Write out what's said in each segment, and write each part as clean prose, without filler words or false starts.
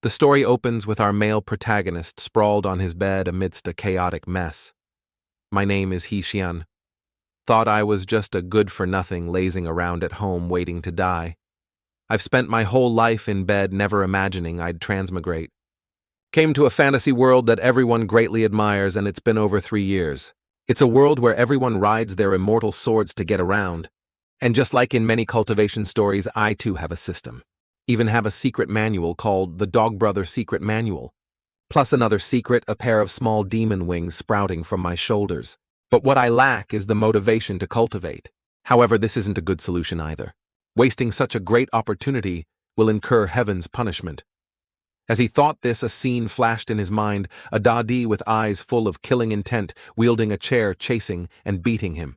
The story opens with our male protagonist sprawled on his bed amidst a chaotic mess. My name is Xian. Thought I was just a good-for-nothing lazing around at home waiting to die. I've spent my whole life in bed never imagining I'd transmigrate. Came to a fantasy world that everyone greatly admires, and it's been over 3 years. It's a world where everyone rides their immortal swords to get around. And just like in many cultivation stories, I too have a system. Even have a secret manual called the Dog Brother Secret Manual. Plus another secret, a pair of small demon wings sprouting from my shoulders. But what I lack is the motivation to cultivate. However, this isn't a good solution either. Wasting such a great opportunity will incur heaven's punishment. As he thought this, a scene flashed in his mind, a Daji with eyes full of killing intent, wielding a chair, chasing and beating him.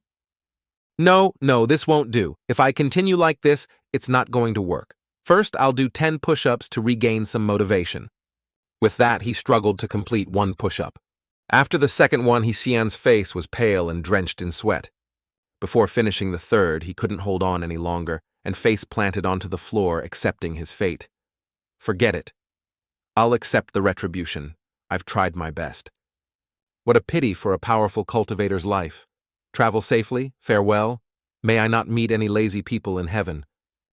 No, this won't do. If I continue like this, it's not going to work. First, I'll do 10 push-ups to regain some motivation. With that, he struggled to complete 1 push-up. After the second one, Xian's face was pale and drenched in sweat. Before finishing the third, he couldn't hold on any longer, and face planted onto the floor, accepting his fate. Forget it. I'll accept the retribution. I've tried my best. What a pity for a powerful cultivator's life. Travel safely, farewell. May I not meet any lazy people in heaven.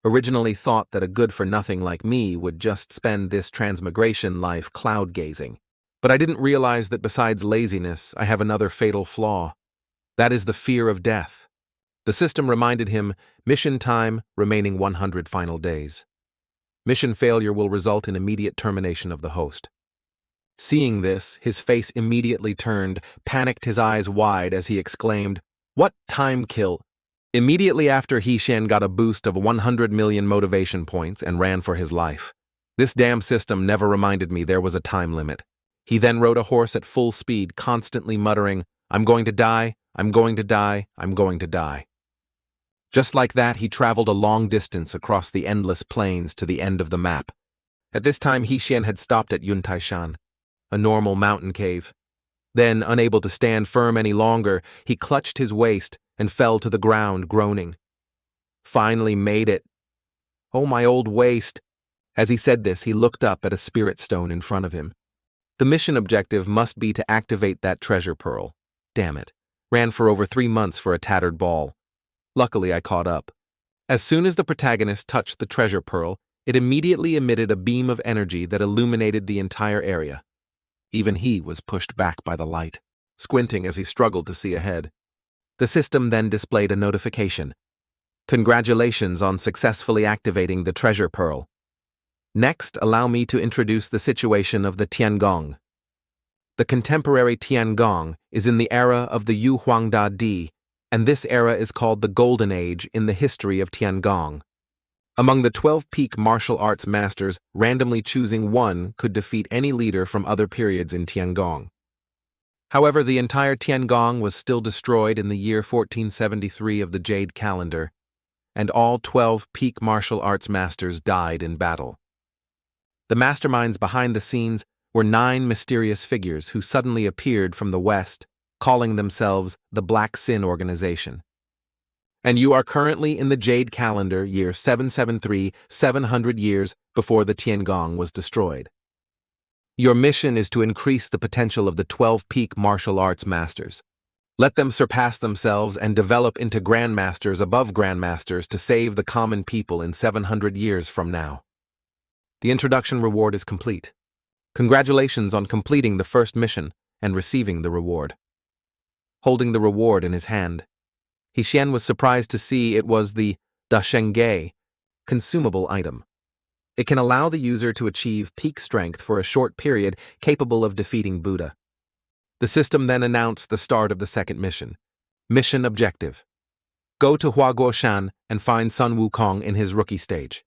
Originally thought that a good-for-nothing like me would just spend this transmigration life cloud-gazing. But I didn't realize that besides laziness, I have another fatal flaw. That is the fear of death. The system reminded him, mission time, remaining 100 final days. Mission failure will result in immediate termination of the host. Seeing this, his face immediately turned, panicked, his eyes wide as he exclaimed, "What time kill?" Immediately after, Xian got a boost of 100 million motivation points and ran for his life. This damn system never reminded me there was a time limit. He then rode a horse at full speed, constantly muttering, "I'm going to die, I'm going to die, I'm going to die." Just like that, he traveled a long distance across the endless plains to the end of the map. At this time, Xian had stopped at Yuntaishan, a normal mountain cave. Then, unable to stand firm any longer, he clutched his waist and fell to the ground, groaning. Finally made it. Oh, my old waist. As he said this, he looked up at a spirit stone in front of him. The mission objective must be to activate that treasure pearl. Damn it. Ran for over 3 months for a tattered ball. Luckily, I caught up. As soon as the protagonist touched the treasure pearl, it immediately emitted a beam of energy that illuminated the entire area. Even he was pushed back by the light, squinting as he struggled to see ahead. The system then displayed a notification. Congratulations on successfully activating the treasure pearl. Next, allow me to introduce the situation of the Tiangong. The contemporary Tiangong is in the era of the Yu Huangda Di, and this era is called the Golden Age in the history of Tiangong. Among the 12 peak martial arts masters, randomly choosing one could defeat any leader from other periods in Tiangong. However, the entire Tiangong was still destroyed in the year 1473 of the Jade Calendar, and all 12 peak martial arts masters died in battle. The masterminds behind the scenes were 9 mysterious figures who suddenly appeared from the west, calling themselves the Black Sin Organization. And you are currently in the Jade Calendar, year 773, 700 years before the Tiangong was destroyed. Your mission is to increase the potential of the 12 peak martial arts masters. Let them surpass themselves and develop into grandmasters above grandmasters to save the common people in 700 years from now. The introduction reward is complete. Congratulations on completing the first mission and receiving the reward. Holding the reward in his hand, Xian was surprised to see it was the Dashengge consumable item. It can allow the user to achieve peak strength for a short period, capable of defeating Buddha. The system then announced the start of the second mission. Mission objective: go to Huagosan and find Sun Wukong in his rookie stage,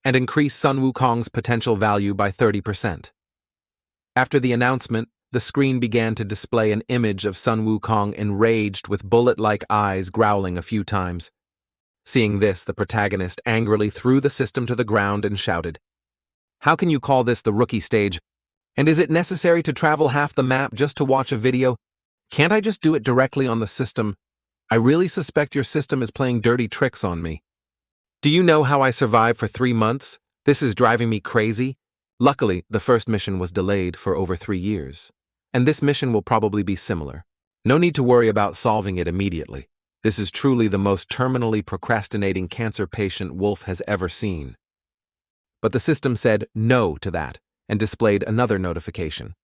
and increase Sun Wukong's potential value by 30%. After the announcement, the screen began to display an image of Sun Wukong enraged with bullet-like eyes, growling a few times. Seeing this, the protagonist angrily threw the system to the ground and shouted, "How can you call this the rookie stage? And is it necessary to travel half the map just to watch a video? Can't I just do it directly on the system? I really suspect your system is playing dirty tricks on me. Do you know how I survived for 3 months? This is driving me crazy. Luckily, the first mission was delayed for over 3 years. And this mission will probably be similar. No need to worry about solving it immediately. This is truly the most terminally procrastinating cancer patient Wolf has ever seen. But the system said no to that and displayed another notification.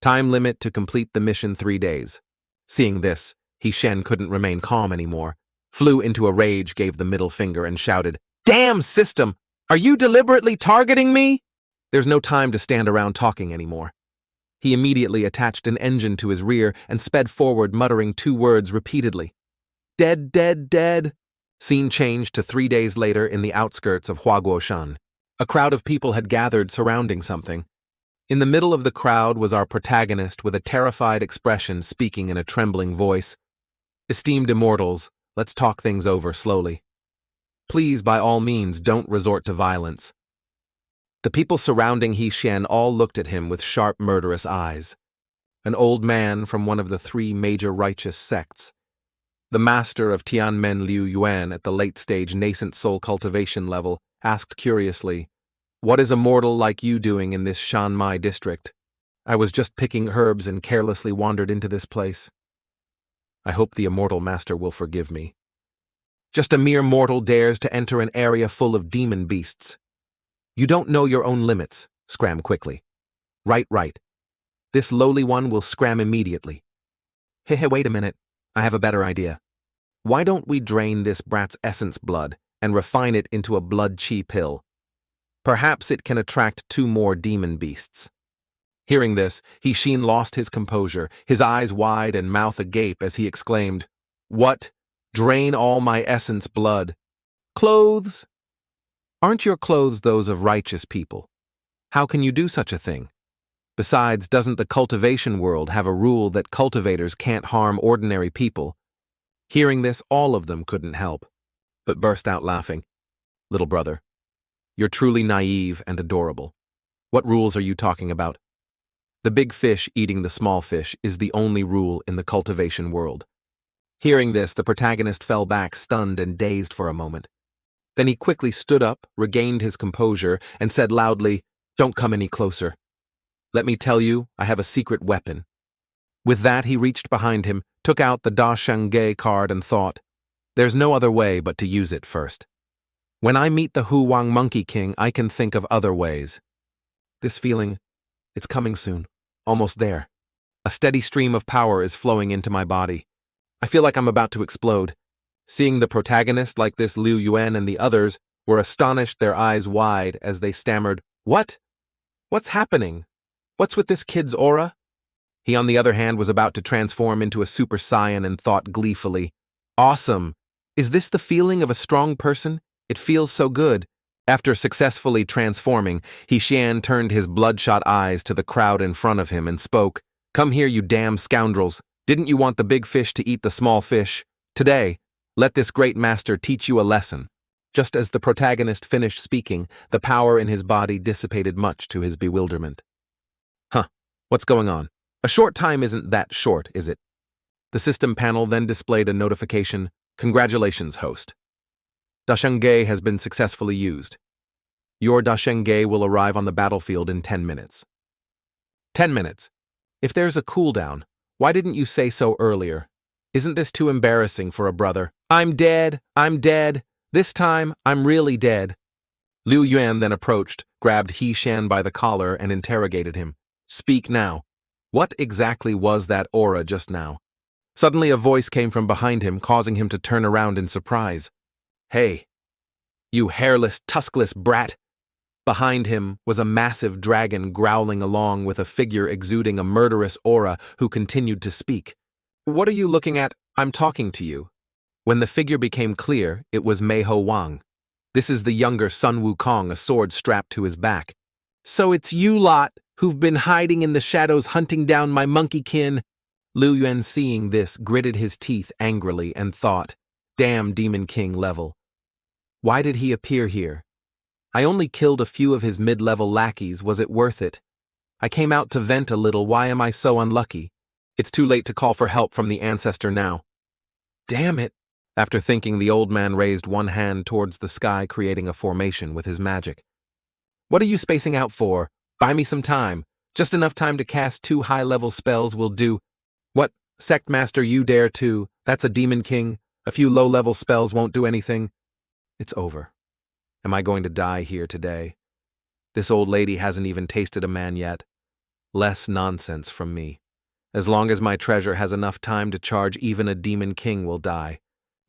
Time limit to complete the mission 3 days. Seeing this, He Shen couldn't remain calm anymore, flew into a rage, gave the middle finger, and shouted, "Damn system! Are you deliberately targeting me?" There's no time to stand around talking anymore. He immediately attached an engine to his rear and sped forward, muttering 2 words repeatedly. Dead, dead, dead. Scene changed to 3 days later in the outskirts of Huagosan. A crowd of people had gathered surrounding something. In the middle of the crowd was our protagonist with a terrified expression, speaking in a trembling voice. "Esteemed immortals, let's talk things over slowly. Please, by all means, don't resort to violence." The people surrounding He Shen all looked at him with sharp, murderous eyes. An old man from one of the 3 major righteous sects, the master of Tianmen Liu Yuan at the late-stage nascent soul cultivation level, asked curiously, "What is a mortal like you doing in this Shanmai district?" "I was just picking herbs and carelessly wandered into this place." "I hope the immortal master will forgive me. Just a mere mortal dares to enter an area full of demon beasts. You don't know your own limits. Scram quickly." Right. This lowly one will scram immediately." Hey, wait a minute. I have a better idea. Why don't we drain this brat's essence blood and refine it into a blood chi pill? Perhaps it can attract 2 more demon beasts." Hearing this, He Shen lost his composure, his eyes wide and mouth agape as he exclaimed, "What? Drain all my essence blood? Clothes? Aren't your clothes those of righteous people? How can you do such a thing? Besides, doesn't the cultivation world have a rule that cultivators can't harm ordinary people?" Hearing this, all of them couldn't help, but burst out laughing. "Little brother, you're truly naive and adorable. What rules are you talking about? The big fish eating the small fish is the only rule in the cultivation world." Hearing this, the protagonist fell back, stunned and dazed for a moment. Then he quickly stood up, regained his composure, and said loudly, "Don't come any closer. Let me tell you, I have a secret weapon." With that, he reached behind him, took out the Da Shengge card and thought, "There's no other way but to use it first. When I meet the Wukong Monkey King, I can think of other ways. This feeling, it's coming soon, almost there. A steady stream of power is flowing into my body. I feel like I'm about to explode." Seeing the protagonist like this, Liu Yuan and the others were astonished, their eyes wide, as they stammered, "What? What's happening? What's with this kid's aura?" He, on the other hand, was about to transform into a super saiyan and thought gleefully, "Awesome! Is this the feeling of a strong person? It feels so good." After successfully transforming, He Shen turned his bloodshot eyes to the crowd in front of him and spoke, "Come here, you damn scoundrels. Didn't you want the big fish to eat the small fish? Today, let this great master teach you a lesson." Just as the protagonist finished speaking, the power in his body dissipated, much to his bewilderment. What's going on? A short time isn't that short, is it? The system panel then displayed a notification, "Congratulations, host. Dashengge has been successfully used. Your Dashengge will arrive on the battlefield in 10 minutes. 10 minutes? If there's a cooldown, why didn't you say so earlier? Isn't this too embarrassing for a brother? I'm dead. This time, I'm really dead." Liu Yuan then approached, grabbed He Shen by the collar and interrogated him. "Speak now. What exactly was that aura just now?" Suddenly a voice came from behind him, causing him to turn around in surprise. "Hey, you hairless, tuskless brat!" Behind him was a massive dragon growling along with a figure exuding a murderous aura who continued to speak. "What are you looking at? I'm talking to you." When the figure became clear, it was Meiho Wang. This is the younger Sun Wukong, a sword strapped to his back. "So it's you lot who've been hiding in the shadows hunting down my monkey kin." Liu Yuan, seeing this, gritted his teeth angrily and thought, "Damn Demon King level. Why did he appear here? I only killed a few of his mid-level lackeys. Was it worth it? I came out to vent a little. Why am I so unlucky? It's too late to call for help from the ancestor now. Damn it." After thinking, the old man raised one hand towards the sky, creating a formation with his magic. What are you spacing out for? Buy me some time. Just enough time to cast 2 high-level spells will do. What, Sect Master, you dare to? That's a Demon King. A few low-level spells won't do anything. It's over. Am I going to die here today? This old lady hasn't even tasted a man yet. Less nonsense from me. As long as my treasure has enough time to charge, even a Demon King will die.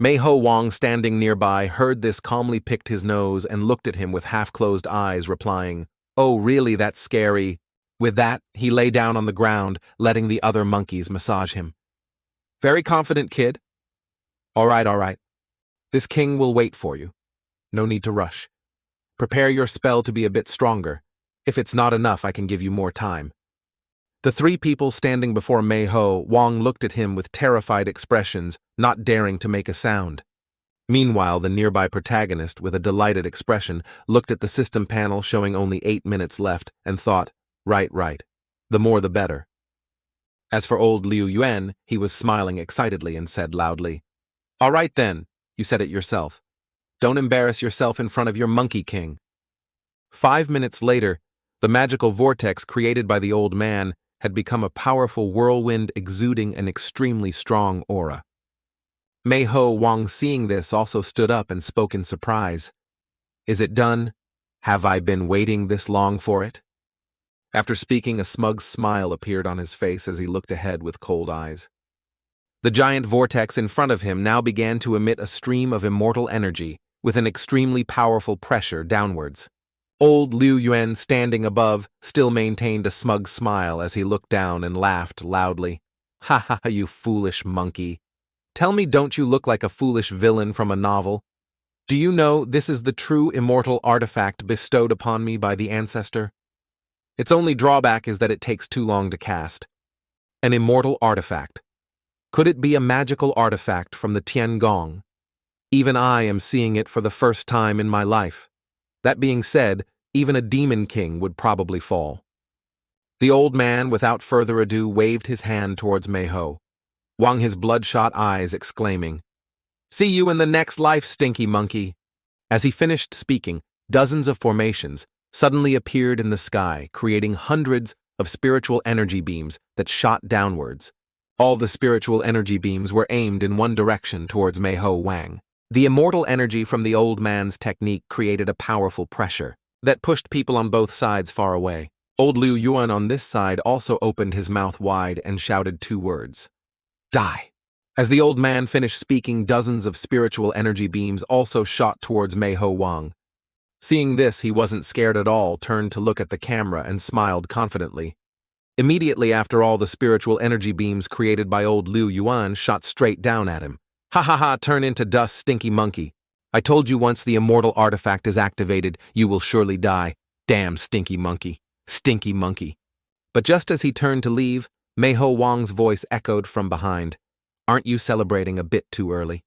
Wong, standing nearby, heard this, calmly picked his nose and looked at him with half-closed eyes, replying, "Oh, really, that's scary." With that, he lay down on the ground, letting the other monkeys massage him. "Very confident, kid. All right. This king will wait for you. No need to rush. Prepare your spell to be a bit stronger. If it's not enough, I can give you more time." The 3 people standing before Wong looked at him with terrified expressions, not daring to make a sound. Meanwhile, the nearby protagonist, with a delighted expression, looked at the system panel showing only 8 minutes left and thought, right. The more the better. As for old Liu Yuan, he was smiling excitedly and said loudly, "All right then, you said it yourself. Don't embarrass yourself in front of your monkey king." 5 minutes later, the magical vortex created by the old man had become a powerful whirlwind exuding an extremely strong aura. Wong, seeing this, also stood up and spoke in surprise. "Is it done? Have I been waiting this long for it?" After speaking, a smug smile appeared on his face as he looked ahead with cold eyes. The giant vortex in front of him now began to emit a stream of immortal energy, with an extremely powerful pressure downwards. Old Liu Yuan, standing above, still maintained a smug smile as he looked down and laughed loudly. "Ha, you foolish monkey. Tell me, don't you look like a foolish villain from a novel? Do you know this is the true immortal artifact bestowed upon me by the ancestor? Its only drawback is that it takes too long to cast. An immortal artifact. Could it be a magical artifact from the Tiangong? Even I am seeing it for the first time in my life. That being said, even a demon king would probably fall." The old man, without further ado, waved his hand towards Wong, his bloodshot eyes exclaiming, "See you in the next life, stinky monkey." As he finished speaking, dozens of formations suddenly appeared in the sky, creating hundreds of spiritual energy beams that shot downwards. All the spiritual energy beams were aimed in one direction towards Wang. The immortal energy from the old man's technique created a powerful pressure that pushed people on both sides far away. Old Liu Yuan on this side also opened his mouth wide and shouted 2 words. "Die." As the old man finished speaking, dozens of spiritual energy beams also shot towards Wang. Seeing this, he wasn't scared at all, turned to look at the camera and smiled confidently. Immediately after, all the spiritual energy beams created by old Liu Yuan shot straight down at him. Ha, turn into dust, stinky monkey. I told you once the immortal artifact is activated, you will surely die. Damn stinky monkey. Stinky monkey. But just as he turned to leave, Wang's voice echoed from behind. "Aren't you celebrating a bit too early?"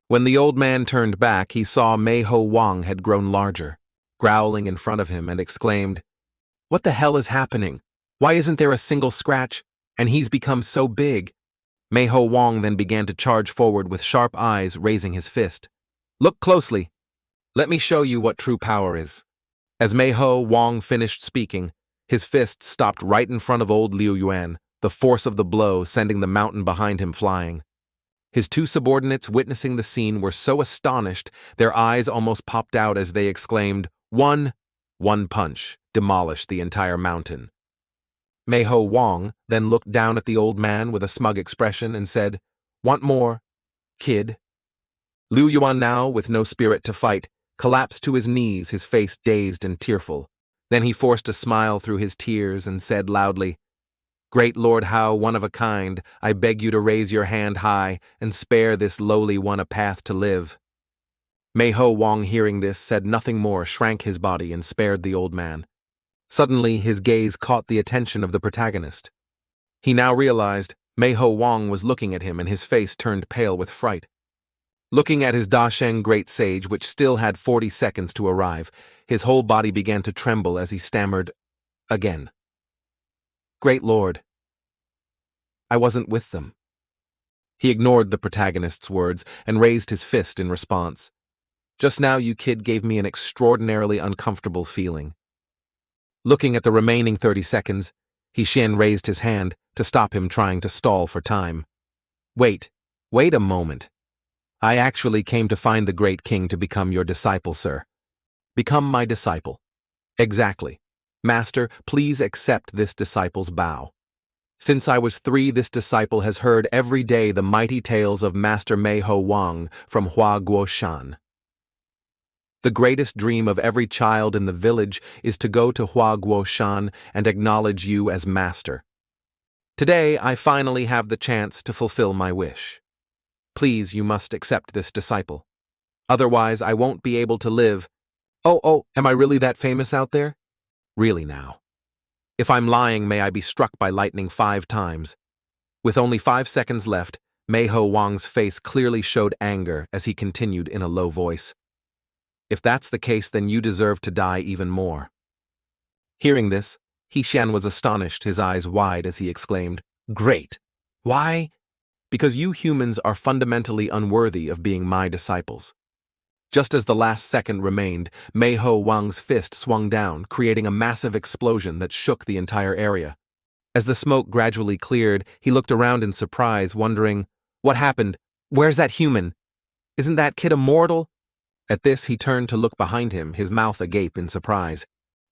When the old man turned back, he saw Wang had grown larger, growling in front of him, and exclaimed, "What the hell is happening? Why isn't there a single scratch? And he's become so big." Wang then began to charge forward with sharp eyes, raising his fist. "Look closely. Let me show you what true power is." As Wang finished speaking, his fist stopped right in front of old Liu Yuan, the force of the blow sending the mountain behind him flying. His 2 subordinates, witnessing the scene, were so astonished their eyes almost popped out as they exclaimed, One punch demolished the entire mountain." Wang then looked down at the old man with a smug expression and said, "Want more, kid?" Liu Yuan, now with no spirit to fight, collapsed to his knees, his face dazed and tearful. Then he forced a smile through his tears and said loudly, "Great Lord Hao, one of a kind, I beg you to raise your hand high and spare this lowly one a path to live." Wang, hearing this, said nothing more, shrank his body, and spared the old man. Suddenly, his gaze caught the attention of the protagonist. He now realized Wang was looking at him, and his face turned pale with fright. Looking at his Dasheng great sage, which still had 40 seconds to arrive, his whole body began to tremble as he stammered, "Again. Great Lord, I wasn't with them." He ignored the protagonist's words and raised his fist in response. "Just now, you kid gave me an extraordinarily uncomfortable feeling. Looking at the remaining 30 seconds, He raised his hand to stop him trying to stall for time. Wait a moment. I actually came to find the great king to become your disciple, sir. Become my disciple. Exactly. Master, please accept this disciple's bow. Since I was 3, this disciple has heard every day the mighty tales of Master Wong from Huagosan. The greatest dream of every child in the village is to go to Huagosan and acknowledge you as master. Today, I finally have the chance to fulfill my wish. Please, you must accept this disciple. Otherwise, I won't be able to live. Oh, am I really that famous out there? Really now. If I'm lying, may I be struck by lightning 5 times. With only 5 seconds left, Wong's face clearly showed anger as he continued in a low voice. If that's the case, then you deserve to die even more. Hearing this, He was astonished, his eyes wide as he exclaimed, Great! Why? Because you humans are fundamentally unworthy of being my disciples. Just as the last second remained, Wong's fist swung down, creating a massive explosion that shook the entire area. As the smoke gradually cleared, he looked around in surprise, wondering, what happened? Where's that human? Isn't that kid immortal? At this, he turned to look behind him, his mouth agape in surprise.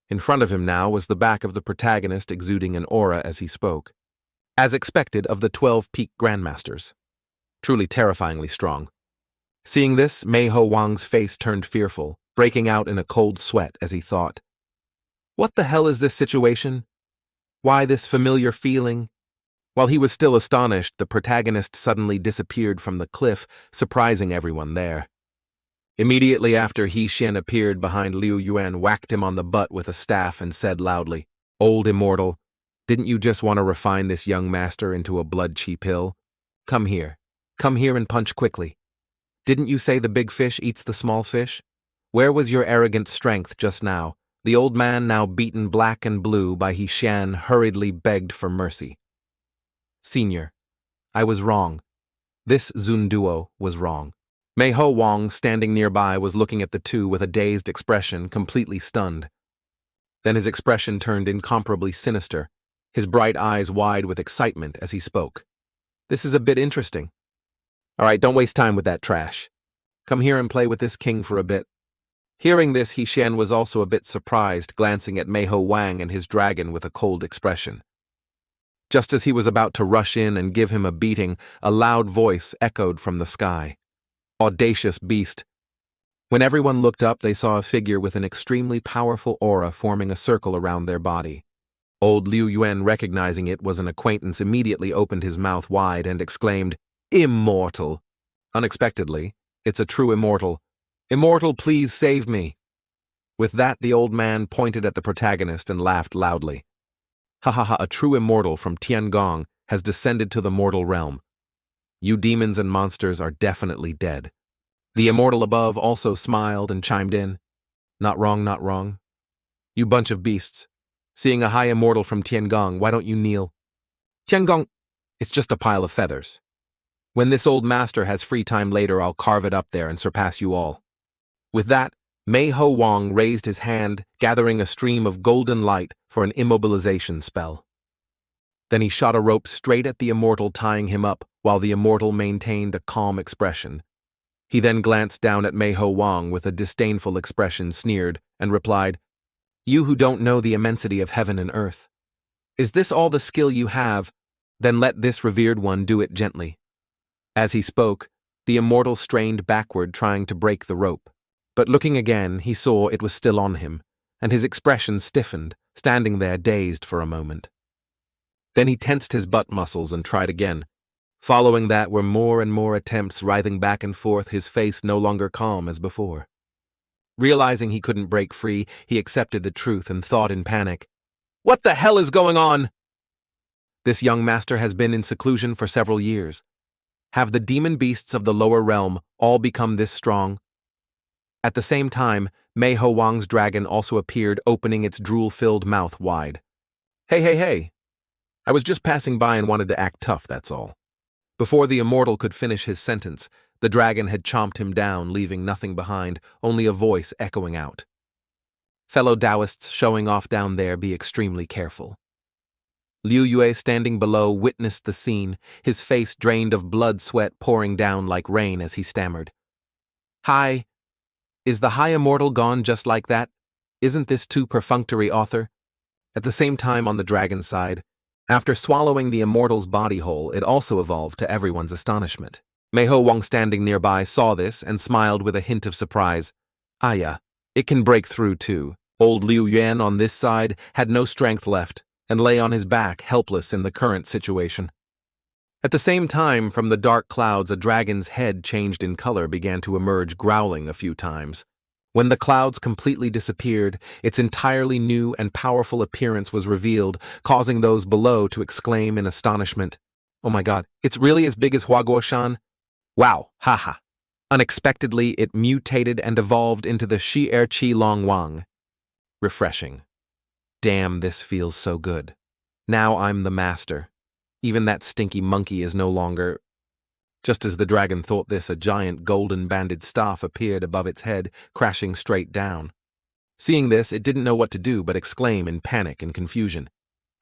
In front of him now was the back of the protagonist exuding an aura as he spoke. As expected of the 12 peak grandmasters. Truly terrifyingly strong. Seeing this, Wong's face turned fearful, breaking out in a cold sweat as he thought, what the hell is this situation? Why this familiar feeling? While he was still astonished, the protagonist suddenly disappeared from the cliff, surprising everyone there. Immediately after, He appeared behind Liu Yuan, whacked him on the butt with a staff and said loudly, Old immortal, didn't you just want to refine this young master into a blood-cheap hill? Come here and punch quickly. Didn't you say the big fish eats the small fish? Where was your arrogant strength just now? The old man, now beaten black and blue by He hurriedly begged for mercy. Senior, I was wrong. This Zun duo was wrong. Wong, standing nearby, was looking at the two with a dazed expression, completely stunned. Then his expression turned incomparably sinister, his bright eyes wide with excitement as he spoke. This is a bit interesting. All right, don't waste time with that trash. Come here and play with this king for a bit. Hearing this, He was also a bit surprised, glancing at Wang and his dragon with a cold expression. Just as he was about to rush in and give him a beating, a loud voice echoed from the sky. Audacious beast. When everyone looked up, they saw a figure with an extremely powerful aura forming a circle around their body. Old Liu Yuan, recognizing it was an acquaintance, immediately opened his mouth wide and exclaimed, Immortal! Unexpectedly, it's a true immortal. Immortal, please save me! With that, the old man pointed at the protagonist and laughed loudly. Ha ha ha, a true immortal from Tiangong has descended to the mortal realm. You demons and monsters are definitely dead. The immortal above also smiled and chimed in. Not wrong, not wrong. You bunch of beasts. Seeing a high immortal from Tiangong, why don't you kneel? Tiangong, it's just a pile of feathers. When this old master has free time later, I'll carve it up there and surpass you all. With that, Wong raised his hand, gathering a stream of golden light for an immobilization spell. Then he shot a rope straight at the immortal, tying him up, while the immortal maintained a calm expression. He then glanced down at Wong with a disdainful expression, sneered, and replied, You who don't know the immensity of heaven and earth. Is this all the skill you have? Then let this revered one do it gently. As he spoke, the immortal strained backward, trying to break the rope. But looking again, he saw it was still on him, and his expression stiffened, standing there dazed for a moment. Then he tensed his butt muscles and tried again. Following that were more and more attempts, writhing back and forth, his face no longer calm as before. Realizing he couldn't break free, he accepted the truth and thought in panic, What the hell is going on? This young master has been in seclusion for several years. Have the demon beasts of the lower realm all become this strong? At the same time, Wong's dragon also appeared, opening its drool-filled mouth wide. Hey. I was just passing by and wanted to act tough, that's all. Before the immortal could finish his sentence, the dragon had chomped him down, leaving nothing behind, only a voice echoing out. Fellow Taoists showing off down there, be extremely careful. Liu Yue, standing below, witnessed the scene, his face drained of blood, sweat pouring down like rain as he stammered. Hi. Is the high immortal gone just like that? Isn't this too perfunctory, author? At the same time, on the dragon's side, after swallowing the immortal's body whole, it also evolved to everyone's astonishment. Wong, standing nearby, saw this and smiled with a hint of surprise. Ah yeah, it can break through too. Old Liu Yuan on this side had no strength left and lay on his back, helpless in the current situation. At the same time, from the dark clouds, a dragon's head changed in color began to emerge, growling a few times. When the clouds completely disappeared, its entirely new and powerful appearance was revealed, causing those below to exclaim in astonishment. Oh my god, it's really as big as Huagosan? Wow, haha. Unexpectedly, it mutated and evolved into the Shi Long Wang. Refreshing. Damn, this feels so good. Now I'm the master. Even that stinky monkey is no longer... Just as the dragon thought this, a giant golden-banded staff appeared above its head, crashing straight down. Seeing this, it didn't know what to do but exclaim in panic and confusion.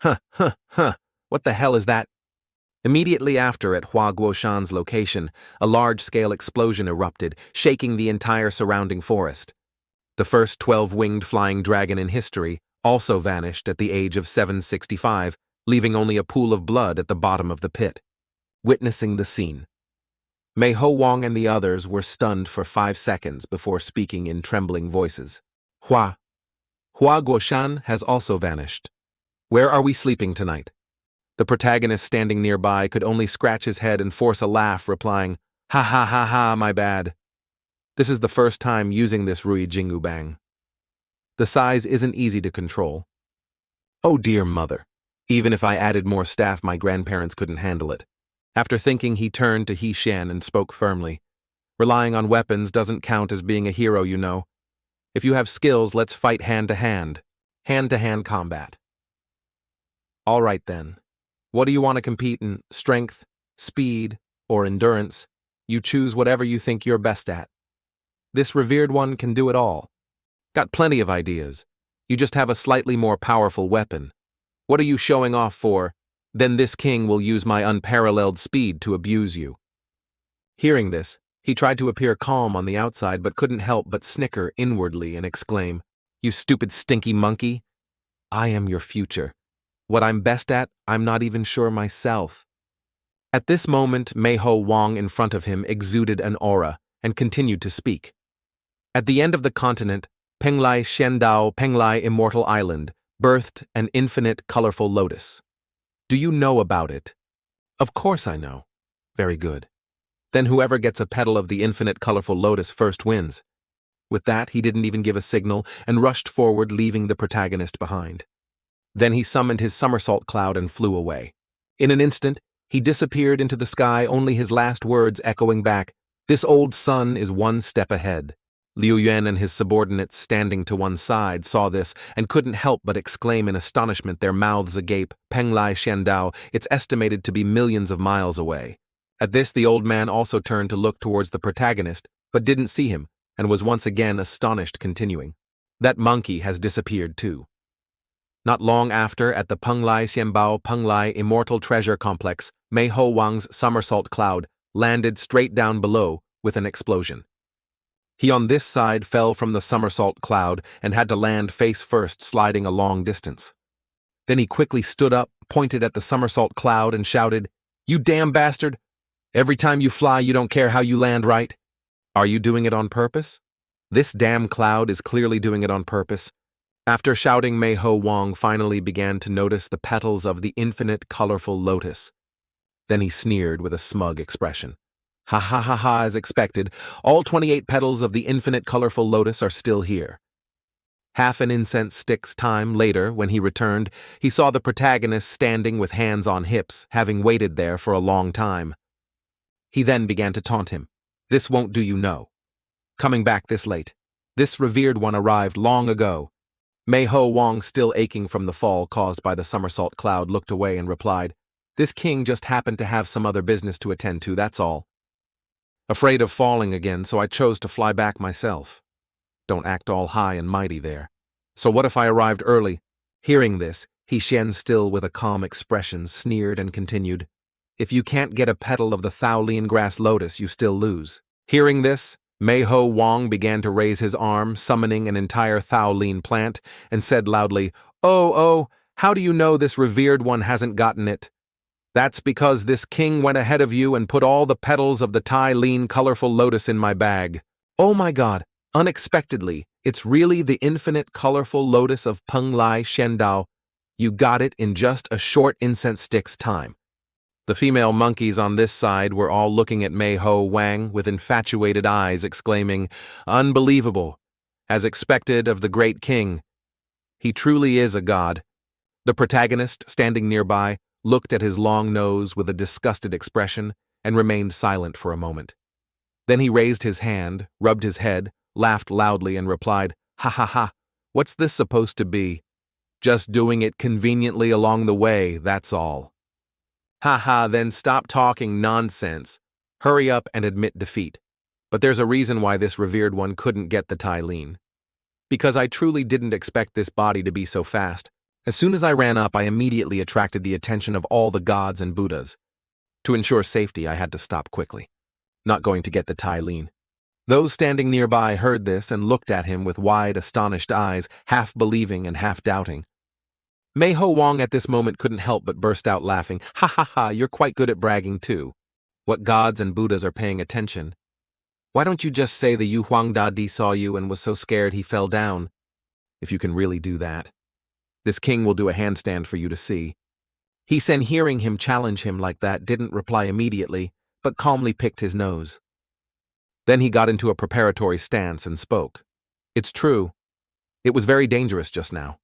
What the hell is that? Immediately after, at Huagosan's location, a large-scale explosion erupted, shaking the entire surrounding forest. The first 12-winged flying dragon in history also vanished at the age of 765, leaving only a pool of blood at the bottom of the pit. Witnessing the scene, Wong and the others were stunned for 5 seconds before speaking in trembling voices. Huagosan has also vanished. Where are we sleeping tonight? The protagonist standing nearby could only scratch his head and force a laugh, replying, Ha ha ha ha, my bad. This is the first time using this Rui Jingu Bang. The size isn't easy to control. Oh dear mother. Even if I added more staff, my grandparents couldn't handle it. After thinking, he turned to He Shan and spoke firmly. Relying on weapons doesn't count as being a hero, you know. If you have skills, let's fight hand-to-hand. Hand-to-hand combat. All right then. What do you want to compete in? Strength, speed, or endurance? You choose whatever you think you're best at. This revered one can do it all. Got plenty of ideas. You just have a slightly more powerful weapon. What are you showing off for? Then this king will use my unparalleled speed to abuse you. Hearing this, he tried to appear calm on the outside but couldn't help but snicker inwardly and exclaim, You stupid stinky monkey! I am your future. What I'm best at, I'm not even sure myself. At this moment, Wong in front of him exuded an aura and continued to speak. At the end of the continent, Penglai Shendao Penglai Immortal Island birthed an infinite colorful lotus. Do you know about it? Of course I know. Very good. Then whoever gets a petal of the infinite colorful lotus first wins. With that, he didn't even give a signal and rushed forward, leaving the protagonist behind. Then he summoned his somersault cloud and flew away. In an instant, he disappeared into the sky, only his last words echoing back, This old sun is one step ahead. Liu Yuan and his subordinates standing to one side saw this and couldn't help but exclaim in astonishment, their mouths agape, Penglai Shendao, it's estimated to be millions of miles away. At this, the old man also turned to look towards the protagonist, but didn't see him, and was once again astonished, continuing, That monkey has disappeared too. Not long after, at the Penglai Xianbao Penglai Immortal Treasure Complex, Wang's somersault cloud landed straight down below with an explosion. He on this side fell from the somersault cloud and had to land face first, sliding a long distance. Then he quickly stood up, pointed at the somersault cloud and shouted, You damn bastard! Every time you fly, you don't care how you land, right? Are you doing it on purpose? This damn cloud is clearly doing it on purpose. After shouting, Wong finally began to notice the petals of the infinite colorful lotus. Then he sneered with a smug expression. Ha ha ha ha, as expected, all 28 petals of the infinite colorful lotus are still here. Half an incense stick's time later, when he returned, he saw the protagonist standing with hands on hips, having waited there for a long time. He then began to taunt him. This won't do, you know. Coming back this late. This revered one arrived long ago. Wong, still aching from the fall caused by the somersault cloud, looked away and replied, This king just happened to have some other business to attend to, that's all. Afraid of falling again, so I chose to fly back myself. Don't act all high and mighty there. So what if I arrived early? Hearing this, Xian, still with a calm expression, sneered and continued, If you can't get a petal of the Thaolin grass lotus, you still lose. Hearing this, Wong began to raise his arm, summoning an entire Thaolin plant, and said loudly, Oh, how do you know this revered one hasn't gotten it? That's because this king went ahead of you and put all the petals of the Thaolin colorful lotus in my bag. Oh my god, unexpectedly, it's really the infinite colorful lotus of Peng Lai Shendao. You got it in just a short incense stick's time. The female monkeys on this side were all looking at Wang with infatuated eyes, exclaiming, Unbelievable! As expected of the great king. He truly is a god. The protagonist, standing nearby, looked at his long nose with a disgusted expression and remained silent for a moment. Then he raised his hand, rubbed his head, laughed loudly, and replied, Ha ha ha, what's this supposed to be? Just doing it conveniently along the way, that's all. Ha, then stop talking nonsense. Hurry up and admit defeat. But there's a reason why this revered one couldn't get the Thaolin. Because I truly didn't expect this body to be so fast. As soon as I ran up, I immediately attracted the attention of all the gods and Buddhas. To ensure safety, I had to stop quickly. Not going to get the Thaolin. Those standing nearby heard this and looked at him with wide, astonished eyes, half believing and half doubting. Wong at this moment couldn't help but burst out laughing. Ha ha ha, you're quite good at bragging too. What gods and Buddhas are paying attention? Why don't you just say the Yu Huang Dadi saw you and was so scared he fell down? If you can really do that. This king will do a handstand for you to see. Xian, hearing him challenge him like that, didn't reply immediately, but calmly picked his nose. Then he got into a preparatory stance and spoke. It's true. It was very dangerous just now.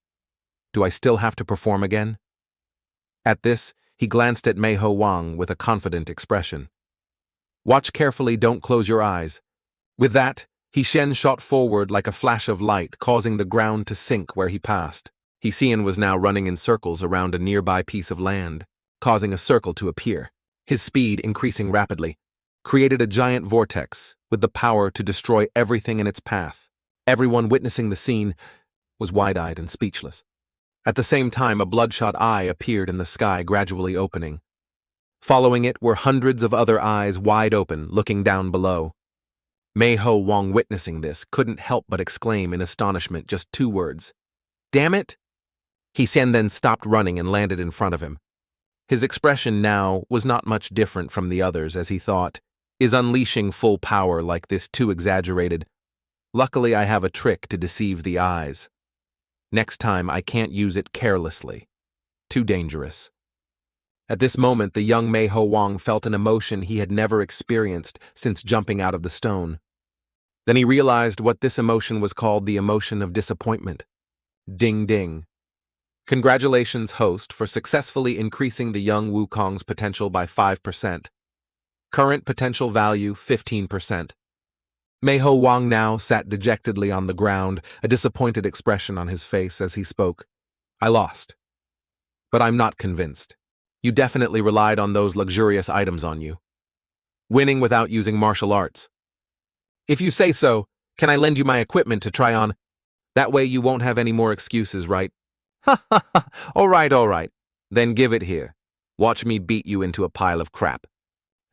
Do I still have to perform again? At this, he glanced at Wang with a confident expression. Watch carefully, don't close your eyes. With that, Xian shot forward like a flash of light, causing the ground to sink where he passed. Xian was now running in circles around a nearby piece of land, causing a circle to appear. His speed, increasing rapidly, created a giant vortex with the power to destroy everything in its path. Everyone witnessing the scene was wide-eyed and speechless. At the same time, a bloodshot eye appeared in the sky, gradually opening. Following it were hundreds of other eyes wide open, looking down below. Wong, witnessing this, couldn't help but exclaim in astonishment just 2 words. Damn it! Xian then stopped running and landed in front of him. His expression now was not much different from the others, as he thought, Is unleashing full power like this too exaggerated? Luckily, I have a trick to deceive the eyes. Next time, I can't use it carelessly. Too dangerous. At this moment, the young Wong felt an emotion he had never experienced since jumping out of the stone. Then he realized what this emotion was called, the emotion of disappointment. Ding ding. Congratulations, host, for successfully increasing the young Wukong's potential by 5%. Current potential value, 15%. Wong now sat dejectedly on the ground, a disappointed expression on his face as he spoke. I lost. But I'm not convinced. You definitely relied on those luxurious items on you. Winning without using martial arts. If you say so, can I lend you my equipment to try on? That way you won't have any more excuses, right? Ha ha ha, all right. Then give it here. Watch me beat you into a pile of crap.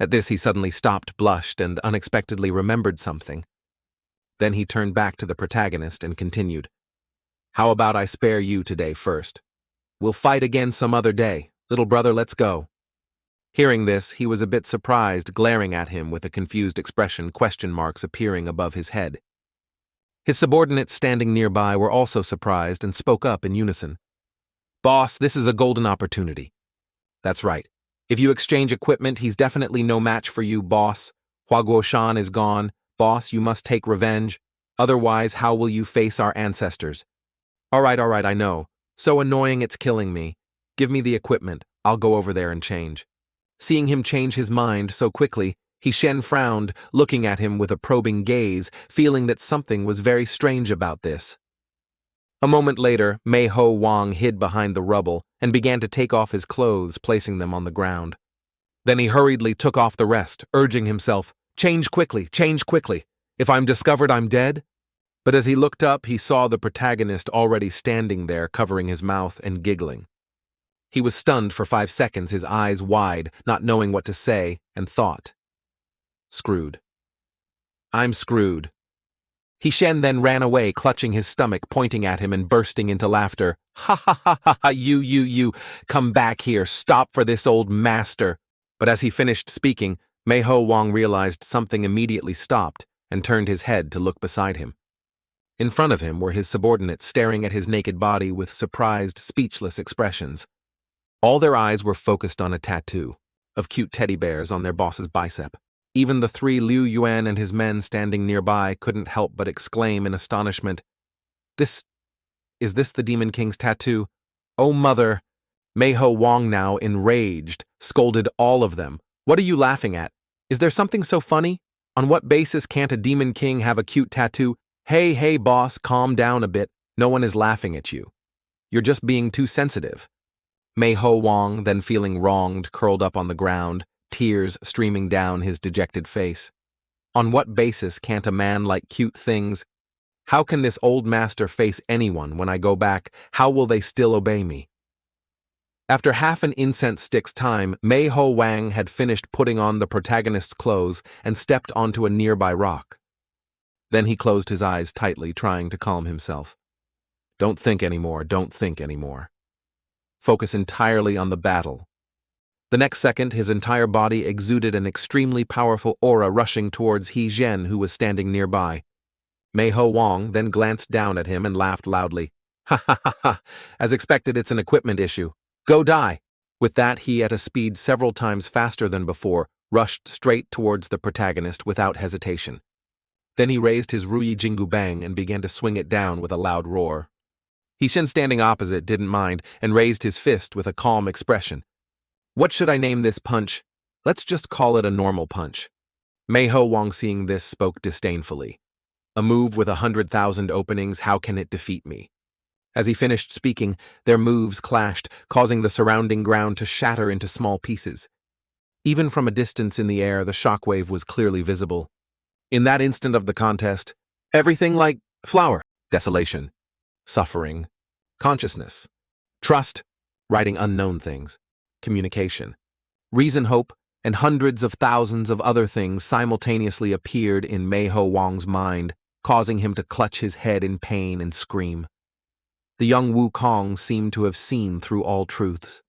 At this he suddenly stopped, blushed, and unexpectedly remembered something. Then he turned back to the protagonist and continued. How about I spare you today first? We'll fight again some other day. Little brother, let's go. Hearing this, he was a bit surprised, glaring at him with a confused expression, question marks appearing above his head. His subordinates standing nearby were also surprised and spoke up in unison. Boss, this is a golden opportunity. That's right. If you exchange equipment, he's definitely no match for you, boss. Huagosan is gone. Boss, you must take revenge. Otherwise, how will you face our ancestors? All right, I know. So annoying it's killing me. Give me the equipment. I'll go over there and change. Seeing him change his mind so quickly, Xian frowned, looking at him with a probing gaze, feeling that something was very strange about this. A moment later, Wong hid behind the rubble and began to take off his clothes, placing them on the ground. Then he hurriedly took off the rest, urging himself, Change quickly. If I'm discovered, I'm dead. But as he looked up, he saw the protagonist already standing there, covering his mouth and giggling. He was stunned for 5 seconds, his eyes wide, not knowing what to say, and thought. Screwed. I'm screwed. Hishen then ran away, clutching his stomach, pointing at him and bursting into laughter. Ha ha ha ha ha, you, come back here, stop for this old master. But as he finished speaking, Wong realized something, immediately stopped and turned his head to look beside him. In front of him were his subordinates, staring at his naked body with surprised, speechless expressions. All their eyes were focused on a tattoo of cute teddy bears on their boss's bicep. Even the 3 Liu Yuan and his men standing nearby couldn't help but exclaim in astonishment, Is this the Demon King's tattoo? Oh mother! Wong, now enraged, scolded all of them. What are you laughing at? Is there something so funny? On what basis can't a Demon King have a cute tattoo? Hey boss, calm down a bit. No one is laughing at you. You're just being too sensitive. Wong, then feeling wronged, curled up on the ground, tears streaming down his dejected face. On what basis can't a man like cute things? How can this old master face anyone when I go back? How will they still obey me? After half an incense stick's time, Wang had finished putting on the protagonist's clothes and stepped onto a nearby rock. Then he closed his eyes tightly, trying to calm himself. Don't think anymore. Focus entirely on the battle. The next second, his entire body exuded an extremely powerful aura, rushing towards He Zhen, who was standing nearby. Wong then glanced down at him and laughed loudly. Ha ha ha ha! As expected, it's an equipment issue. Go die! With that, he, at a speed several times faster than before, rushed straight towards the protagonist without hesitation. Then he raised his Ruyi Jingu Bang and began to swing it down with a loud roar. Hishin, standing opposite, didn't mind and raised his fist with a calm expression. What should I name this punch? Let's just call it a normal punch. Wong, seeing this, spoke disdainfully. A move with 100,000 openings, how can it defeat me? As he finished speaking, their moves clashed, causing the surrounding ground to shatter into small pieces. Even from a distance in the air, the shockwave was clearly visible. In that instant of the contest, everything like flower, desolation, suffering, consciousness, trust, writing unknown things, communication, reason, hope, and hundreds of thousands of other things simultaneously appeared in Wong's mind, causing him to clutch his head in pain and scream. The young Wukong seemed to have seen through all truths,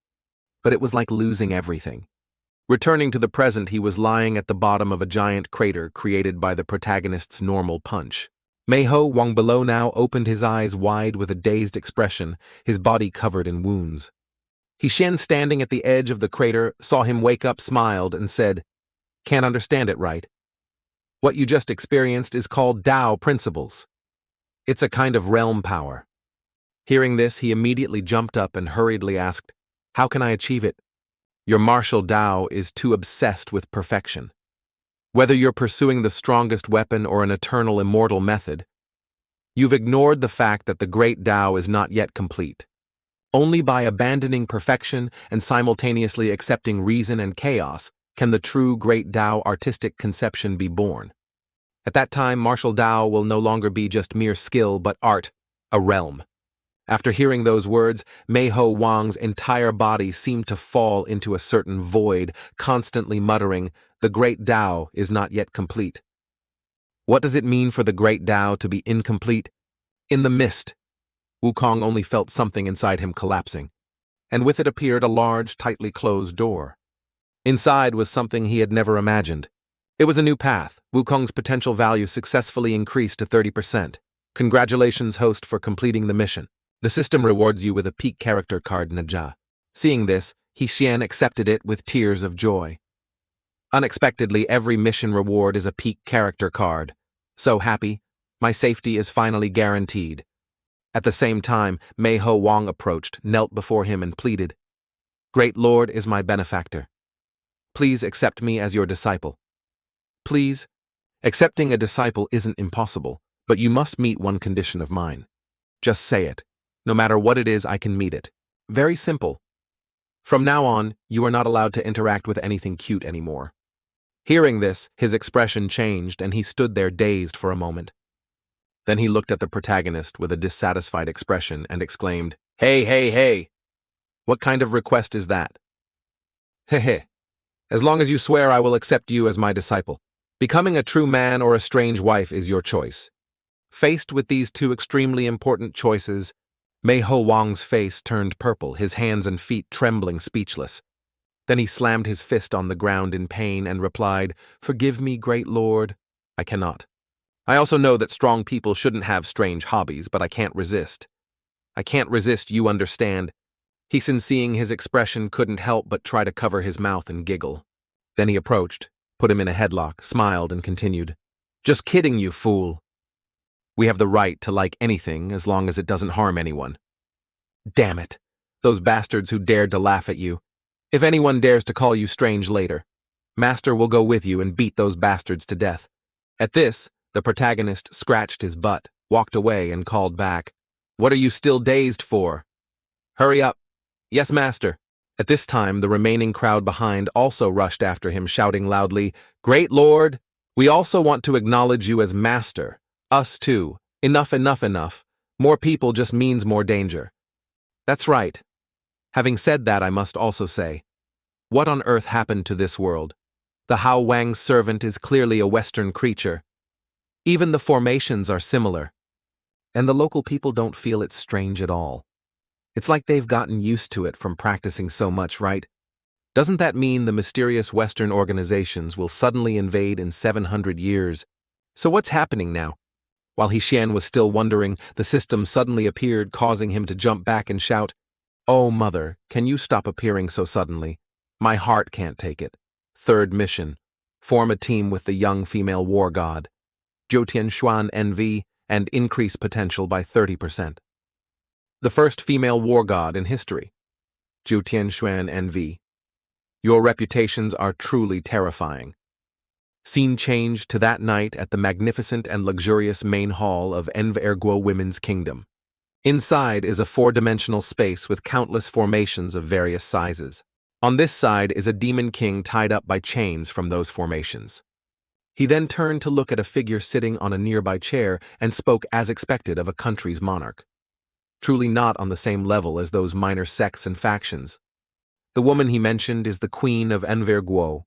but it was like losing everything. Returning to the present, he was lying at the bottom of a giant crater created by the protagonist's normal punch. Wong below now opened his eyes wide with a dazed expression, his body covered in wounds. Hishen, standing at the edge of the crater, saw him wake up, smiled, and said, Can't understand it, right? What you just experienced is called Dao principles. It's a kind of realm power. Hearing this, he immediately jumped up and hurriedly asked, How can I achieve it? Your martial Dao is too obsessed with perfection. Whether you're pursuing the strongest weapon or an eternal immortal method, you've ignored the fact that the great Dao is not yet complete. Only by abandoning perfection and simultaneously accepting reason and chaos can the true great Dao artistic conception be born. At that time, martial Dao will no longer be just mere skill but art, a realm. After hearing those words, Wong's entire body seemed to fall into a certain void, constantly muttering, The great Dao is not yet complete. What does it mean for the great Dao to be incomplete? In the mist, Wukong only felt something inside him collapsing, and with it appeared a large, tightly closed door. Inside was something he had never imagined. It was a new path. Wukong's potential value successfully increased to 30%. Congratulations, host, for completing the mission. The system rewards you with a peak character card, Naja. Seeing this, Hishen accepted it with tears of joy. Unexpectedly, every mission reward is a peak character card. So happy, my safety is finally guaranteed. At the same time, Wong approached, knelt before him and pleaded, Great Lord is my benefactor. Please accept me as your disciple. Please. Accepting a disciple isn't impossible, but you must meet one condition of mine. Just say it. No matter what it is, I can meet it. Very simple. From now on, you are not allowed to interact with anything cute anymore. Hearing this, his expression changed and he stood there dazed for a moment. Then he looked at the protagonist with a dissatisfied expression and exclaimed, "Hey, hey, hey! What kind of request is that?" "Heh. As long as you swear I will accept you as my disciple. Becoming a true man or a strange wife is your choice." Faced with these two extremely important choices, Wong's face turned purple, his hands and feet trembling, speechless. Then he slammed his fist on the ground in pain and replied, "Forgive me, great lord. I cannot. I also know that strong people shouldn't have strange hobbies, but I can't resist. I can't resist, you understand." Heeson, seeing his expression, couldn't help but try to cover his mouth and giggle. Then he approached, put him in a headlock, smiled, and continued, "Just kidding, you fool. We have the right to like anything as long as it doesn't harm anyone. Damn it, those bastards who dared to laugh at you. If anyone dares to call you strange later, Master will go with you and beat those bastards to death." At this, the protagonist scratched his butt, walked away, and called back, "What are you still dazed for? Hurry up." "Yes, master." At this time, the remaining crowd behind also rushed after him, shouting loudly, "Great lord, we also want to acknowledge you as master. Us too. Enough, enough, enough. More people just means more danger." That's right. Having said that, I must also say, what on earth happened to this world? The Hao Wang's servant is clearly a Western creature. Even the formations are similar. And the local people don't feel it's strange at all. It's like they've gotten used to it from practicing so much, right? Doesn't that mean the mysterious Western organizations will suddenly invade in 700 years? So what's happening now? While Xian was still wondering, the system suddenly appeared, causing him to jump back and shout, "Oh, mother, can you stop appearing so suddenly? My heart can't take it." Third mission: form a team with the young female war god, Zhuan Envy, and increase potential by 30%. The first female war god in history, Zhuan Envy. Your reputations are truly terrifying. Scene changed to that night at the magnificent and luxurious main hall of Enverguo Women's Kingdom. Inside is a four-dimensional space with countless formations of various sizes. On this side is a demon king tied up by chains from those formations. He then turned to look at a figure sitting on a nearby chair and spoke as expected of a country's monarch. Truly not on the same level as those minor sects and factions. The woman he mentioned is the Queen of Enverguo.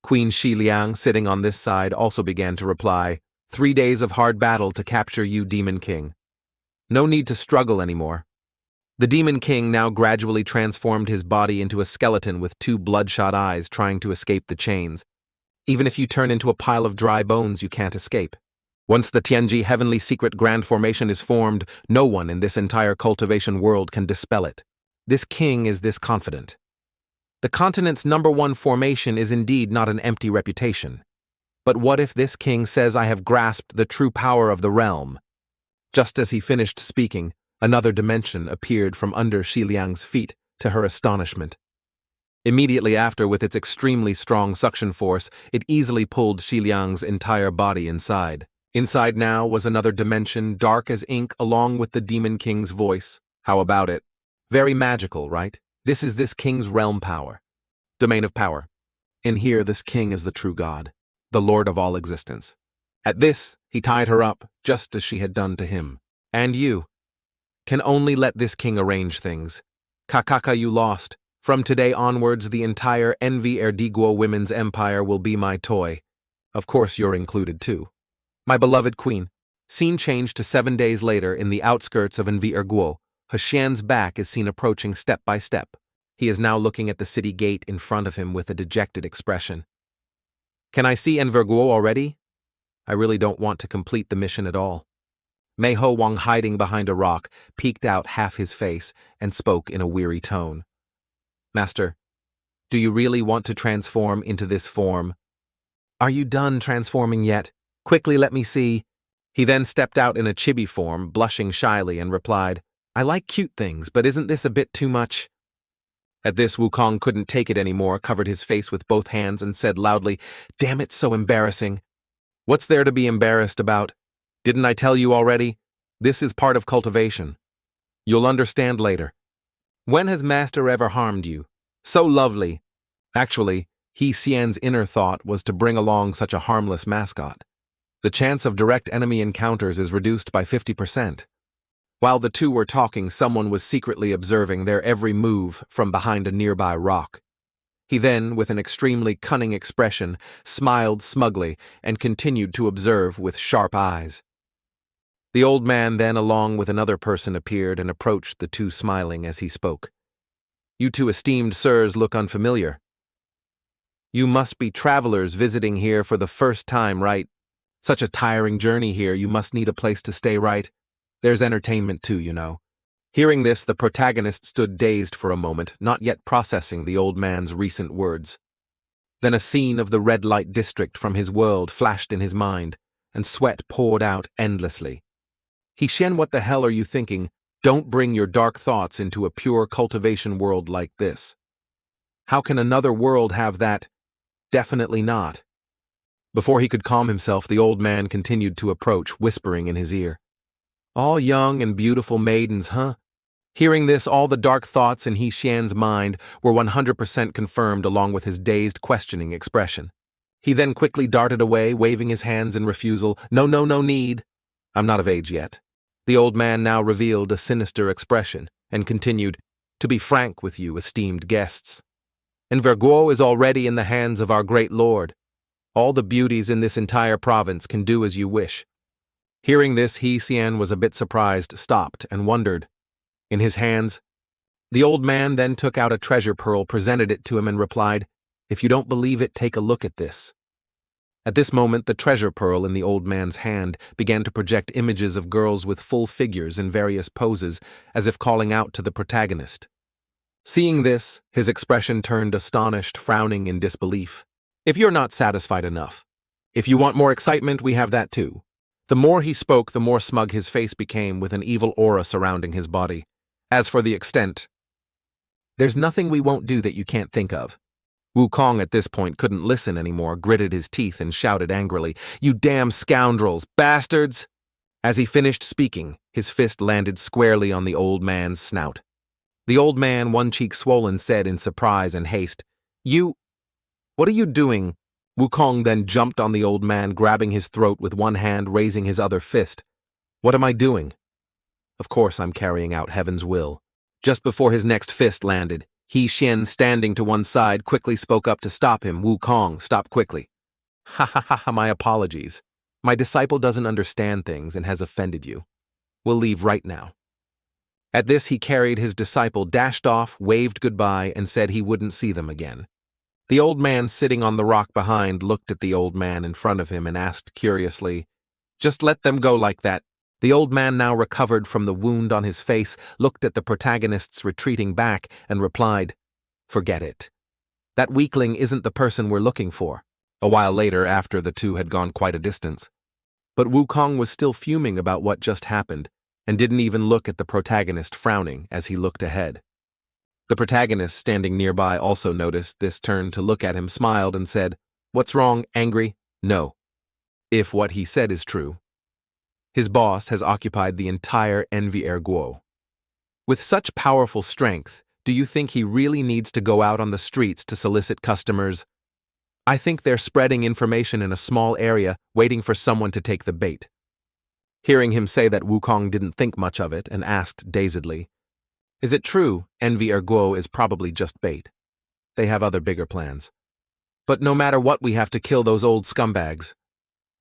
Queen Xiliang, sitting on this side, also began to reply, 3 days of hard battle to capture you, Demon King. No need to struggle anymore." The Demon King now gradually transformed his body into a skeleton with 2 bloodshot eyes trying to escape the chains. Even if you turn into a pile of dry bones, you can't escape. Once the Tianji Heavenly Secret Grand Formation is formed, no one in this entire cultivation world can dispel it. This king is this confident. The continent's #1 formation is indeed not an empty reputation. But what if this king says I have grasped the true power of the realm? Just as he finished speaking, another dimension appeared from under Xiliang's feet, to her astonishment. Immediately after, with its extremely strong suction force, it easily pulled Xiliang's entire body inside. Inside now was another dimension, dark as ink, along with the Demon King's voice. How about it? Very magical, right? This is this king's realm power. Domain of power. In here, this king is the true god, the lord of all existence. At this, he tied her up, just as she had done to him. And you can only let this king arrange things. Kakaka, you lost. From today onwards, the entire Enverguo Women's Empire will be my toy. Of course, you're included too. My beloved queen. Scene changed to 7 days later in the outskirts of Enverguo. Xian's back is seen approaching step by step. He is now looking at the city gate in front of him with a dejected expression. Can I see Enverguo already? I really don't want to complete the mission at all. Wong, hiding behind a rock, peeked out half his face and spoke in a weary tone. Master, do you really want to transform into this form? Are you done transforming yet? Quickly, let me see. He then stepped out in a chibi form, blushing shyly, and replied, I like cute things, but isn't this a bit too much? At this, Wukong couldn't take it anymore, covered his face with both hands, and said loudly, Damn it, so embarrassing. What's there to be embarrassed about? Didn't I tell you already? This is part of cultivation. You'll understand later. When has Master ever harmed you? So lovely. Actually, Xian's inner thought was to bring along such a harmless mascot. The chance of direct enemy encounters is reduced by 50%. While the two were talking, someone was secretly observing their every move from behind a nearby rock. He then, with an extremely cunning expression, smiled smugly and continued to observe with sharp eyes. The old man then, along with another person, appeared and approached the two, smiling as he spoke. "You two esteemed sirs look unfamiliar. You must be travelers visiting here for the first time, right? Such a tiring journey here, you must need a place to stay, right? There's entertainment too, you know." Hearing this, the protagonist stood dazed for a moment, not yet processing the old man's recent words. Then a scene of the red light district from his world flashed in his mind, and sweat poured out endlessly. "Shen, what the hell are you thinking? Don't bring your dark thoughts into a pure cultivation world like this. How can another world have that? Definitely not." Before he could calm himself, the old man continued to approach, whispering in his ear. "All young and beautiful maidens, huh?" Hearing this, all the dark thoughts in Shen's mind were 100% confirmed, along with his dazed, questioning expression. He then quickly darted away, waving his hands in refusal. No need. I'm not of age yet." The old man now revealed a sinister expression and continued, "To be frank with you, esteemed guests, Enverguo is already in the hands of our great lord. All the beauties in this entire province can do as you wish." Hearing this, Shen was a bit surprised, stopped, and wondered. In his hands, the old man then took out a treasure pearl, presented it to him, and replied, "If you don't believe it, take a look at this." At this moment, the treasure pearl in the old man's hand began to project images of girls with full figures in various poses, as if calling out to the protagonist. Seeing this, his expression turned astonished, frowning in disbelief. "If you're not satisfied enough, if you want more excitement, we have that too." The more he spoke, the more smug his face became, with an evil aura surrounding his body. "As for the extent, there's nothing we won't do that you can't think of." Wukong at this point couldn't listen anymore, gritted his teeth, and shouted angrily, "You damn scoundrels, bastards!" As he finished speaking, his fist landed squarely on the old man's snout. The old man, one cheek swollen, said in surprise and haste, What are you doing?" Wukong then jumped on the old man, grabbing his throat with one hand, raising his other fist. "What am I doing?" "Of course I'm carrying out heaven's will." Just before his next fist landed, Shen, standing to one side, quickly spoke up to stop him. "Wukong, stop quickly." Ha, my apologies. My disciple doesn't understand things and has offended you. We'll leave right now." At this, he carried his disciple, dashed off, waved goodbye, and said he wouldn't see them again. The old man sitting on the rock behind looked at the old man in front of him and asked curiously, "Just let them go like that?" The old man, now recovered from the wound on his face, looked at the protagonists retreating back and replied, "Forget it. That weakling isn't the person we're looking for." A while later, after the two had gone quite a distance. But Wukong was still fuming about what just happened and didn't even look at the protagonist, frowning as he looked ahead. The protagonist, standing nearby, also noticed this, turned to look at him, smiled, and said, "What's wrong, angry?" "No. If what he said is true, his boss has occupied the entire Enverguo. With such powerful strength, do you think he really needs to go out on the streets to solicit customers? I think they're spreading information in a small area, waiting for someone to take the bait." Hearing him say that, Wukong didn't think much of it and asked dazedly, "Is it true Enverguo is probably just bait? They have other bigger plans. But no matter what, we have to kill those old scumbags.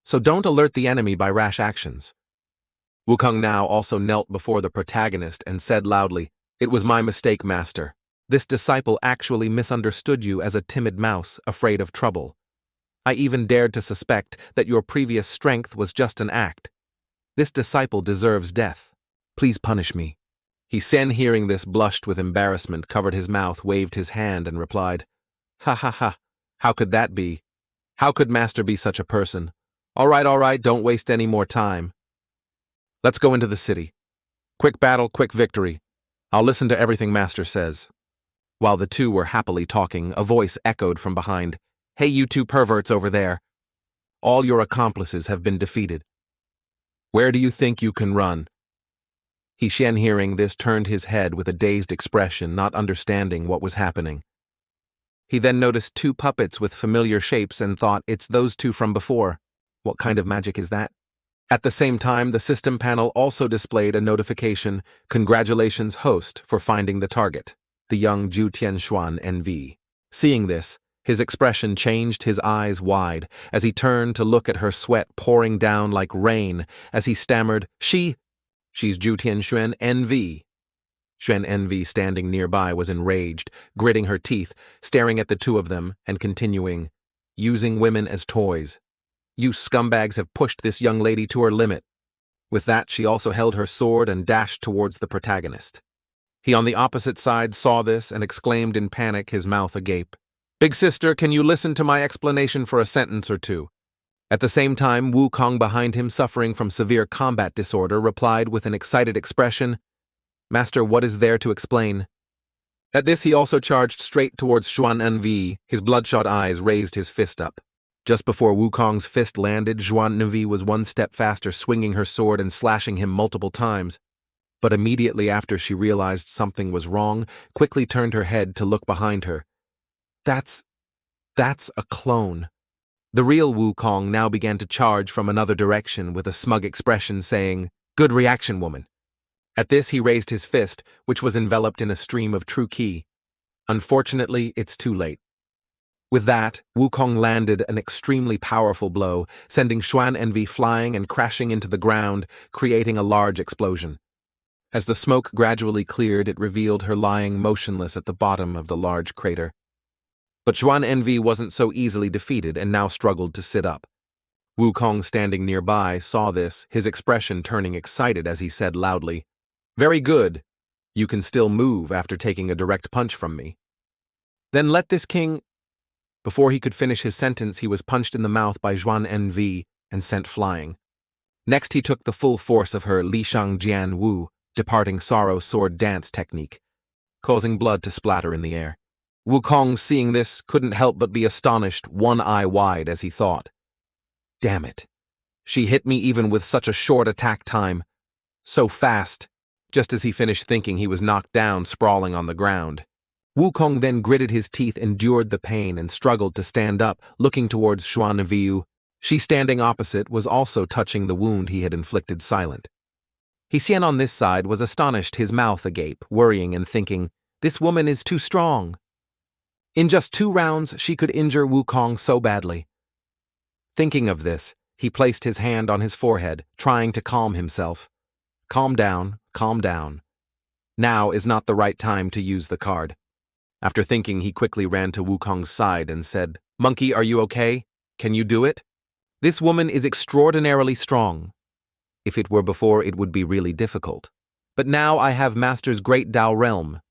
So don't alert the enemy by rash actions." Wukong now also knelt before the protagonist and said loudly, "It was my mistake, master. This disciple actually misunderstood you as a timid mouse, afraid of trouble. I even dared to suspect that your previous strength was just an act. This disciple deserves death. Please punish me." Shen, hearing this, blushed with embarrassment, covered his mouth, waved his hand, and replied, Ha, how could that be? How could master be such a person? All right, don't waste any more time. Let's go into the city. Quick battle, quick victory. I'll listen to everything master says." While the two were happily talking, a voice echoed from behind, "Hey, you two perverts over there. All your accomplices have been defeated. Where do you think you can run?" Shen, hearing this, turned his head with a dazed expression, not understanding what was happening. He then noticed two puppets with familiar shapes and thought, "It's those two from before." What kind of magic is that? At the same time, the system panel also displayed a notification, "Congratulations, host, for finding the target, the young Zhuan Envy." Seeing this, his expression changed, his eyes wide, as he turned to look at her, sweat pouring down like rain, as he stammered, She's Zhuan Envy. Zhuan Envy, standing nearby, was enraged, gritting her teeth, staring at the two of them, and continuing, "Using women as toys. You scumbags have pushed this young lady to her limit." With that, she also held her sword and dashed towards the protagonist. He on the opposite side saw this and exclaimed in panic, his mouth agape, "Big sister, can you listen to my explanation for a sentence or two?" At the same time, Wukong behind him, suffering from severe combat disorder, replied with an excited expression, "Master, what is there to explain?" At this, he also charged straight towards Zhuan Envy, his bloodshot eyes raised, his fist up. Just before Wukong's fist landed, Zhuan Envy was one step faster, swinging her sword and slashing him multiple times. But immediately after she realized something was wrong, quickly turned her head to look behind her. That's a clone. The real Wukong now began to charge from another direction with a smug expression, saying, "Good reaction, woman." At this, he raised his fist, which was enveloped in a stream of true ki. Unfortunately, it's too late. With that, Wukong landed an extremely powerful blow, sending Zhuan Envy flying and crashing into the ground, creating a large explosion. As the smoke gradually cleared, it revealed her lying motionless at the bottom of the large crater. But Zhuan Envy wasn't so easily defeated and now struggled to sit up. Wukong, standing nearby, saw this, his expression turning excited as he said loudly, "Very good. You can still move after taking a direct punch from me. Then let this king—" Before he could finish his sentence, he was punched in the mouth by Zhuan Envy and sent flying. Next, he took the full force of her Li Shang Jian Wu, departing sorrow sword dance technique, causing blood to splatter in the air. Wukong, seeing this, couldn't help but be astonished, one eye wide, as he thought, "Damn it. She hit me even with such a short attack time. So fast." Just as he finished thinking, he was knocked down, sprawling on the ground. Wukong then gritted his teeth, endured the pain, and struggled to stand up, looking towards Zhuan Envy. She, standing opposite, was also touching the wound he had inflicted, silent. Xian on this side was astonished, his mouth agape, worrying and thinking, "This woman is too strong. In just 2 rounds, she could injure Wukong so badly." Thinking of this, he placed his hand on his forehead, trying to calm himself. Calm down, calm down. Now is not the right time to use the card. After thinking, he quickly ran to Wukong's side and said, "Monkey, are you okay? Can you do it? This woman is extraordinarily strong. If it were before, it would be really difficult. But now I have Master's great Dao realm.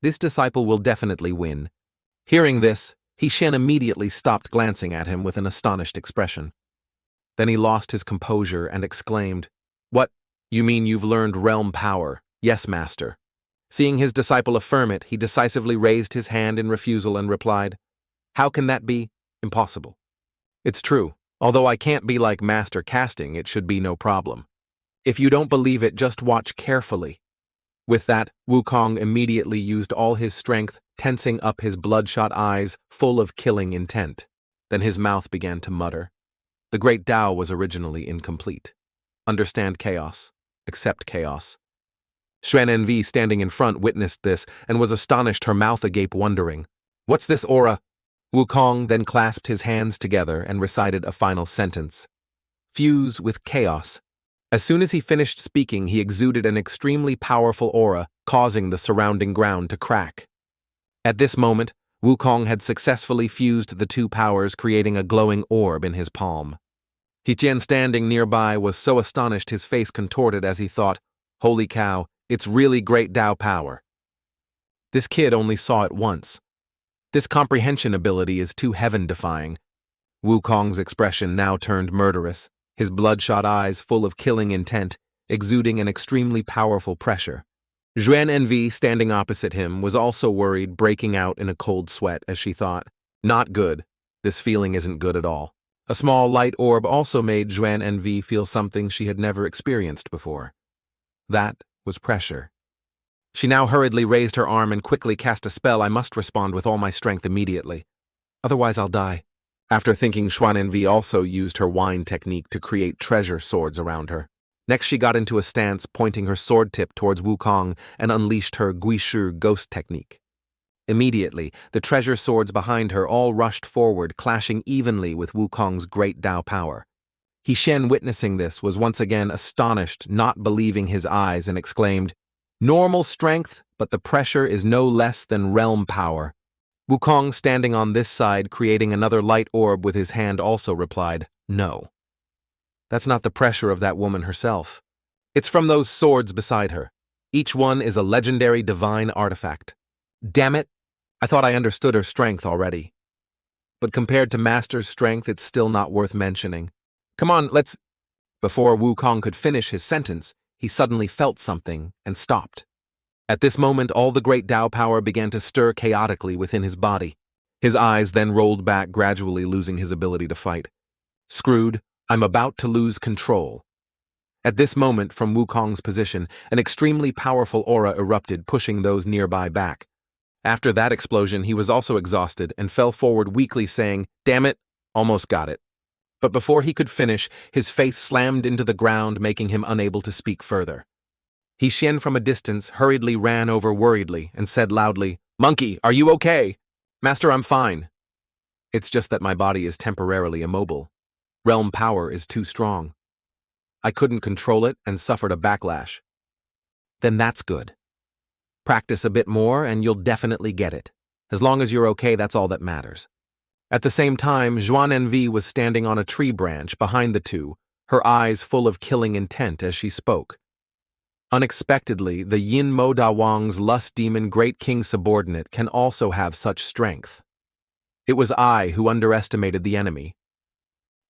This disciple will definitely win." Hearing this, Xian immediately stopped, glancing at him with an astonished expression. Then he lost his composure and exclaimed, "What? You mean you've learned realm power?" "Yes, Master." Seeing his disciple affirm it, he decisively raised his hand in refusal and replied, "How can that be? Impossible." "It's true. Although I can't be like Master casting, it should be no problem. If you don't believe it, just watch carefully." With that, Wukong immediately used all his strength, tensing up his bloodshot eyes, full of killing intent. Then his mouth began to mutter. The great Tao was originally incomplete. Understand chaos. Accept chaos. Zhuan Envy, standing in front, witnessed this and was astonished, her mouth agape, wondering, "What's this aura?" Wukong then clasped his hands together and recited a final sentence. "Fuse with chaos." As soon as he finished speaking, he exuded an extremely powerful aura, causing the surrounding ground to crack. At this moment, Wukong had successfully fused the 2 powers, creating a glowing orb in his palm. Xian, standing nearby, was so astonished his face contorted as he thought, "Holy cow, it's really great Dao power." This kid only saw it once. This comprehension ability is too heaven-defying. Wukong's expression now turned murderous, his bloodshot eyes full of killing intent, exuding an extremely powerful pressure. Zhuan Envy, standing opposite him, was also worried, breaking out in a cold sweat as she thought, "Not good. This feeling isn't good at all." A small light orb also made Zhuan Envy feel something she had never experienced before. That was pressure. She now hurriedly raised her arm and quickly cast a spell. "I must respond with all my strength immediately. Otherwise I'll die." After thinking, Zhuan Envy also used her wine technique to create treasure swords around her. Next, she got into a stance, pointing her sword tip towards Wukong and unleashed her Guishu ghost technique. Immediately, the treasure swords behind her all rushed forward, clashing evenly with Wukong's great Dao power. He Shen, witnessing this, was once again astonished, not believing his eyes, and exclaimed, "Normal strength, but the pressure is no less than realm power." Wukong, standing on this side, creating another light orb with his hand, also replied, "No. That's not the pressure of that woman herself. It's from those swords beside her. Each one is a legendary divine artifact. Damn it, I thought I understood her strength already. But compared to Master's strength, it's still not worth mentioning. Come on, let's—" Before Wukong could finish his sentence, he suddenly felt something and stopped. At this moment, all the great Dao power began to stir chaotically within his body. His eyes then rolled back, gradually losing his ability to fight. Screwed, I'm about to lose control. At this moment, from Wukong's position, an extremely powerful aura erupted, pushing those nearby back. After that explosion, he was also exhausted and fell forward weakly, saying, "Damn it, almost got it." But before he could finish, his face slammed into the ground, making him unable to speak further. He Xian, from a distance, hurriedly ran over worriedly and said loudly, "Monkey, are you okay?" "Master, I'm fine. It's just that my body is temporarily immobile. Realm power is too strong. I couldn't control it and suffered a backlash." "Then that's good. Practice a bit more and you'll definitely get it. As long as you're okay, that's all that matters." At the same time, Zhuan Envy was standing on a tree branch behind the two, her eyes full of killing intent as she spoke. Unexpectedly, the Yin Mo Da Wang's lust demon Great King subordinate can also have such strength. It was I who underestimated the enemy.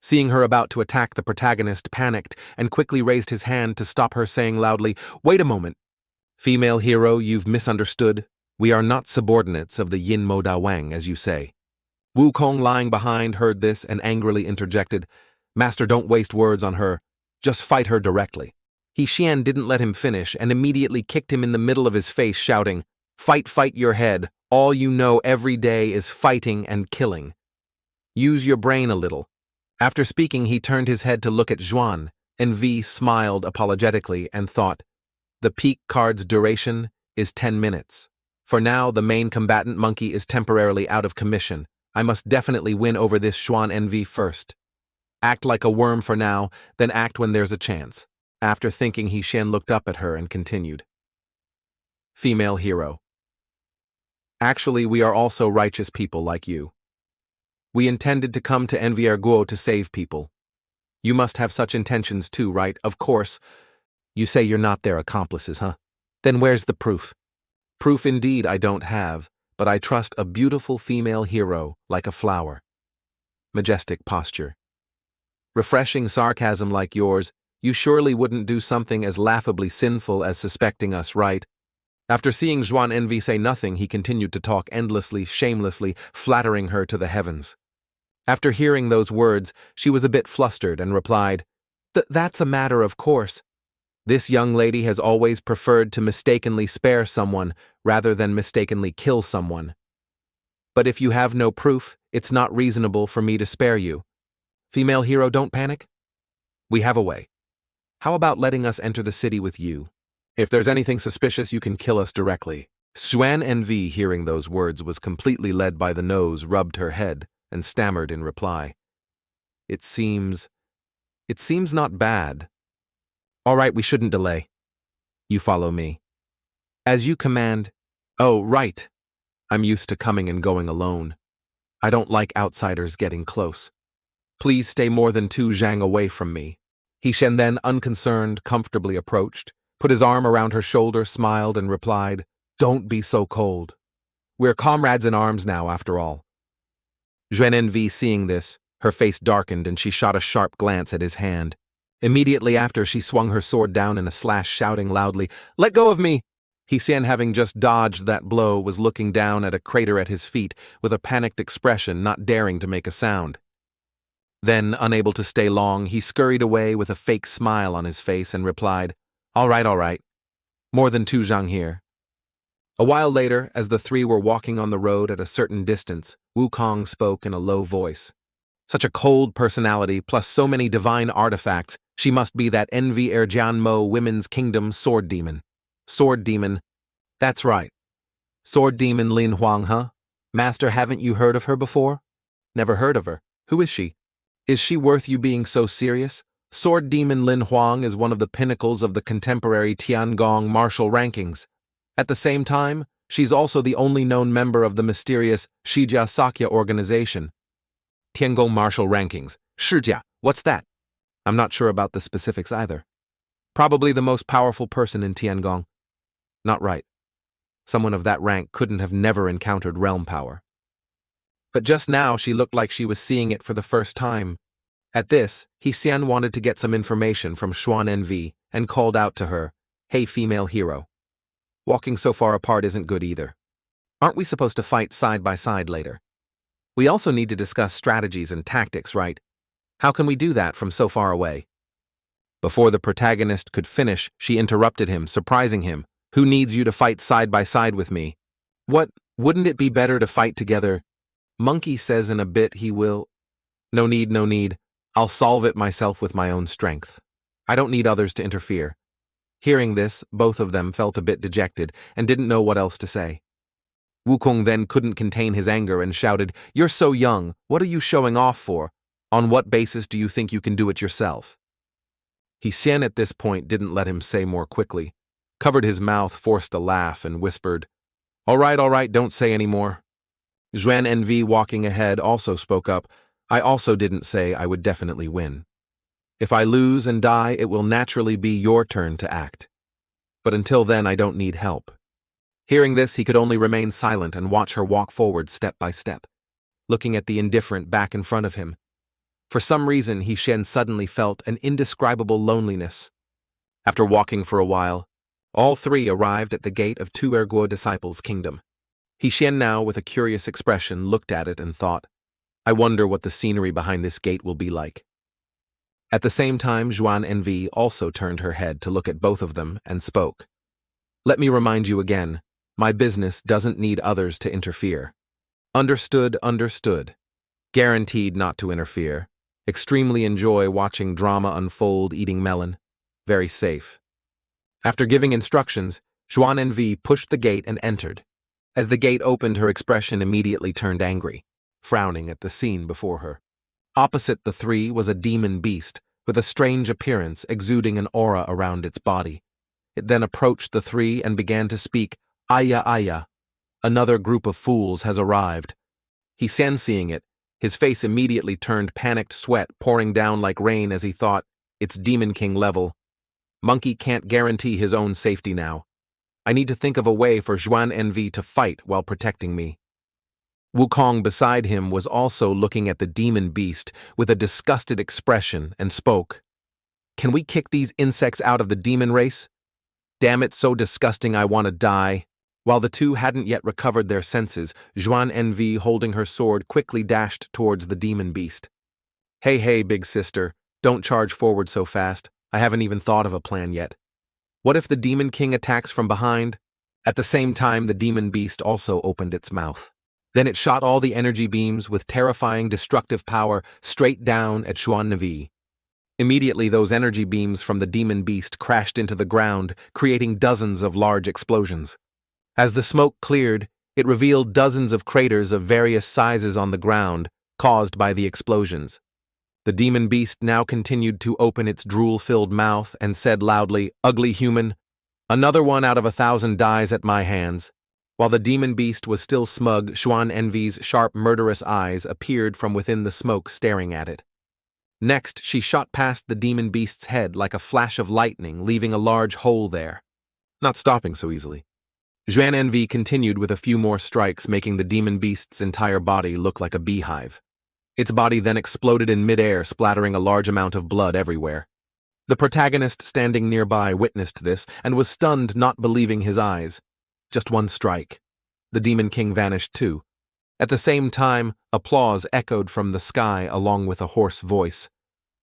Seeing her about to attack, the protagonist panicked and quickly raised his hand to stop her, saying loudly, "Wait a moment. Female hero, you've misunderstood. We are not subordinates of the Yin Mo Da Wang, as you say." Wukong, lying behind, heard this and angrily interjected, "Master, don't waste words on her. Just fight her directly." He Xian didn't let him finish and immediately kicked him in the middle of his face, shouting, "Fight, fight your head. All you know every day is fighting and killing. Use your brain a little." After speaking, he turned his head to look at Zhuan. Envy smiled apologetically and thought, "The peak card's duration is 10 minutes. For now, the main combatant monkey is temporarily out of commission. I must definitely win over this Zhuan Envy first. Act like a worm for now, then act when there's a chance." After thinking, He Xian looked up at her and continued, "Female hero. Actually, we are also righteous people like you. We intended to come to Envier Guo to save people. You must have such intentions too, right? Of course. You say you're not their accomplices, huh? Then where's the proof?" "Proof indeed I don't have, but I trust a beautiful female hero like a flower. Majestic posture. Refreshing sarcasm like yours, you surely wouldn't do something as laughably sinful as suspecting us, right?" After seeing Zhuan Envy say nothing, he continued to talk endlessly, shamelessly, flattering her to the heavens. After hearing those words, she was a bit flustered and replied, That's a matter of course. This young lady has always preferred to mistakenly spare someone rather than mistakenly kill someone. But if you have no proof, it's not reasonable for me to spare you. Female hero, don't panic. We have a way. How about letting us enter the city with you? If there's anything suspicious, you can kill us directly." Zhuan Envy, hearing those words, was completely led by the nose, rubbed her head, and stammered in reply, It seems not bad. All right, we shouldn't delay. You follow me." "As you command." "Oh, right. I'm used to coming and going alone. I don't like outsiders getting close. Please stay more than 2 zhang away from me." He Shen then, unconcerned, comfortably approached, put his arm around her shoulder, smiled, and replied, "Don't be so cold. We're comrades in arms now, after all." Zhuan Envy, seeing this, her face darkened and she shot a sharp glance at his hand. Immediately after, she swung her sword down in a slash, shouting loudly, "Let go of me!" He Xian, having just dodged that blow, was looking down at a crater at his feet with a panicked expression, not daring to make a sound. Then, unable to stay long, he scurried away with a fake smile on his face and replied, all right. More than 2 zhang here." A while later, as the three were walking on the road at a certain distance, Wukong spoke in a low voice. Such a cold personality, plus so many divine artifacts, she must be that Envy Erjianmo Women's Kingdom Sword Demon. Sword Demon. That's right. Sword Demon Lin Huang, huh? Master, haven't you heard of her before? Never heard of her. Who is she? Is she worth you being so serious? Sword Demon Lin Huang is one of the pinnacles of the contemporary Tiangong martial rankings. At the same time, she's also the only known member of the mysterious Shijia Sakya organization. Tiangong martial rankings. Shijia, what's that? I'm not sure about the specifics either. Probably the most powerful person in Tiangong. Not right. Someone of that rank couldn't have never encountered realm power. But just now she looked like she was seeing it for the first time. At this, Xian wanted to get some information from Zhuan Envy and called out to her, "Hey, female hero. Walking so far apart isn't good either. Aren't we supposed to fight side by side later? We also need to discuss strategies and tactics, right? How can we do that from so far away?" Before the protagonist could finish, she interrupted him, surprising him. "Who needs you to fight side by side with me? What, wouldn't it be better to fight together? Monkey says in a bit he will." No need, no need. I'll solve it myself with my own strength. I don't need others to interfere." Hearing this, both of them felt a bit dejected and didn't know what else to say. Wukong then couldn't contain his anger and shouted, "You're so young, what are you showing off for? On what basis do you think you can do it yourself?" Xian at this point didn't let him say more quickly, covered his mouth, forced a laugh, and whispered, all right, don't say any more." Zhuan Envy, walking ahead, also spoke up, "I also didn't say I would definitely win. If I lose and die, it will naturally be your turn to act. But until then, I don't need help." Hearing this, he could only remain silent and watch her walk forward step by step, looking at the indifferent back in front of him. For some reason, Xian suddenly felt an indescribable loneliness. After walking for a while, all three arrived at the gate of Tu Erguo Disciples' kingdom. Xian now, with a curious expression, looked at it and thought, "I wonder what the scenery behind this gate will be like." At the same time, Zhuan Envy also turned her head to look at both of them and spoke. "Let me remind you again, my business doesn't need others to interfere." Understood, understood. Guaranteed not to interfere. Extremely enjoy watching drama unfold eating melon. Very safe. After giving instructions, Zhuan Envy pushed the gate and entered. As the gate opened, her expression immediately turned angry, frowning at the scene before her. Opposite the three was a demon beast, with a strange appearance exuding an aura around its body. It then approached the three and began to speak, "Aya, Aya. Another group of fools has arrived." Xian, seeing it, his face immediately turned panicked sweat pouring down like rain as he thought, "It's Demon King level. Monkey can't guarantee his own safety now. I need to think of a way for Zhuan Envy to fight while protecting me." Wukong beside him was also looking at the demon beast with a disgusted expression and spoke, "Can we kick these insects out of the demon race? Damn it, so disgusting I want to die." While the two hadn't yet recovered their senses, Zhuan Envy, holding her sword, quickly dashed towards the demon beast. Hey, big sister, don't charge forward so fast. I haven't even thought of a plan yet. What if the Demon King attacks from behind?" At the same time, the demon beast also opened its mouth. Then it shot all the energy beams with terrifying destructive power straight down at Zhuan Envy. Immediately, those energy beams from the demon beast crashed into the ground, creating dozens of large explosions. As the smoke cleared, it revealed dozens of craters of various sizes on the ground, caused by the explosions. The demon beast now continued to open its drool-filled mouth and said loudly, "Ugly human, another one out of 1,000 dies at my hands." While the demon beast was still smug, Zhuan Envy's sharp, murderous eyes appeared from within the smoke, staring at it. Next, she shot past the demon beast's head like a flash of lightning, leaving a large hole there. Not stopping so easily. Zhuan Envy continued with a few more strikes, making the demon beast's entire body look like a beehive. Its body then exploded in midair, splattering a large amount of blood everywhere. The protagonist standing nearby witnessed this and was stunned, not believing his eyes. Just one strike. The Demon King vanished too. At the same time, applause echoed from the sky along with a hoarse voice.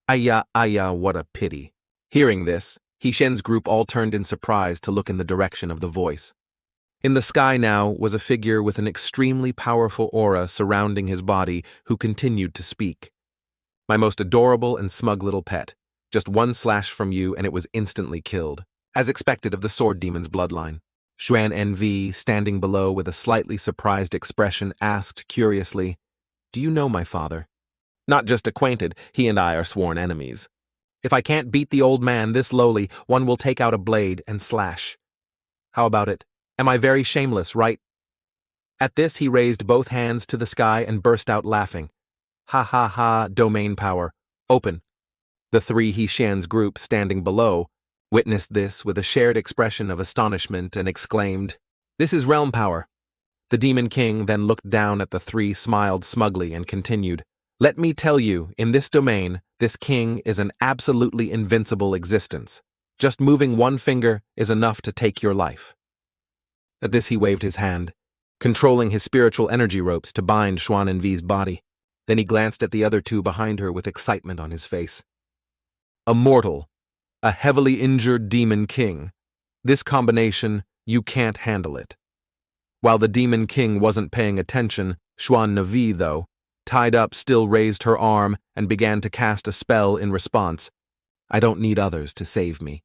"Aya, Aya, what a pity." Hearing this, Xian's group all turned in surprise to look in the direction of the voice. In the sky now was a figure with an extremely powerful aura surrounding his body who continued to speak. My most adorable and smug little pet. Just one slash from you and it was instantly killed, as expected of the sword demon's bloodline. Zhuan Envy, standing below with a slightly surprised expression, asked curiously, "Do you know my father?" "Not just acquainted, he and I are sworn enemies. If I can't beat the old man this lowly, one will take out a blade and slash. How about it? Am I very shameless, right?" At this he raised both hands to the sky and burst out laughing. "Ha ha ha, domain power. Open." The three He-Shan's group standing below witnessed this with a shared expression of astonishment and exclaimed, "This is realm power." The Demon King then looked down at the three, smiled smugly, and continued, "Let me tell you, in this domain, this king is an absolutely invincible existence. Just moving one finger is enough to take your life." At this he waved his hand, controlling his spiritual energy ropes to bind Zhuan Envy's body. Then he glanced at the other two behind her with excitement on his face. Immortal, a heavily injured Demon King. This combination, you can't handle it. While the Demon King wasn't paying attention, Zhuan Envy, though, tied up, still raised her arm and began to cast a spell in response. "I don't need others to save me."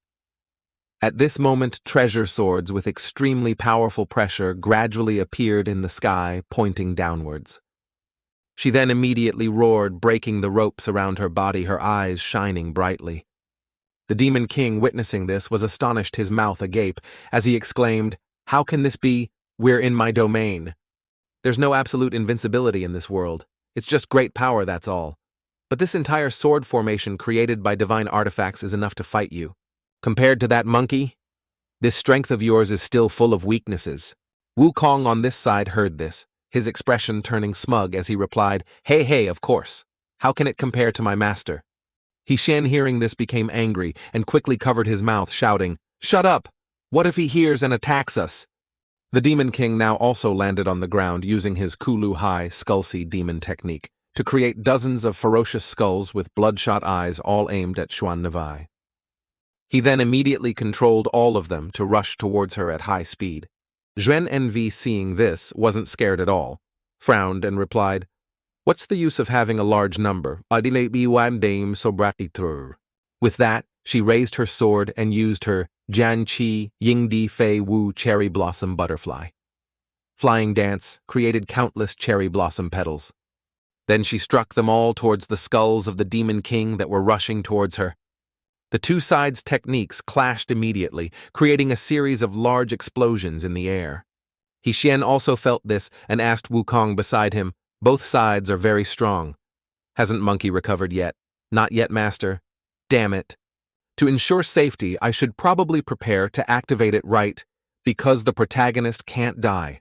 At this moment, treasure swords with extremely powerful pressure gradually appeared in the sky, pointing downwards. She then immediately roared, breaking the ropes around her body, her eyes shining brightly. The Demon King, witnessing this, was astonished, his mouth agape, as he exclaimed, "How can this be? We're in my domain. There's no absolute invincibility in this world. It's just great power, that's all. But this entire sword formation created by divine artifacts is enough to fight you. Compared to that monkey, this strength of yours is still full of weaknesses." Wukong on this side heard this, his expression turning smug as he replied, Hey, of course. How can it compare to my master?" He-Shan, hearing this, became angry and quickly covered his mouth, shouting, "Shut up! What if he hears and attacks us?" The Demon King now also landed on the ground, using his Kulu-Hai Skullsea demon technique to create dozens of ferocious skulls with bloodshot eyes, all aimed at Zhuan Envy. He then immediately controlled all of them to rush towards her at high speed. Zhuan Envy, seeing this, wasn't scared at all, frowned and replied, "What's the use of having a large number? With that, she raised her sword and used her Jianqi Yingdi Fei Wu cherry blossom butterfly. Flying dance created countless cherry blossom petals. Then she struck them all towards the skulls of the Demon King that were rushing towards her. The two sides' techniques clashed immediately, creating a series of large explosions in the air. He-Shan also felt this and asked Wukong beside him, "Both sides are very strong. Hasn't Monkey recovered yet?" "Not yet, Master." "Damn it. To ensure safety, I should probably prepare to activate it right, because the protagonist can't die."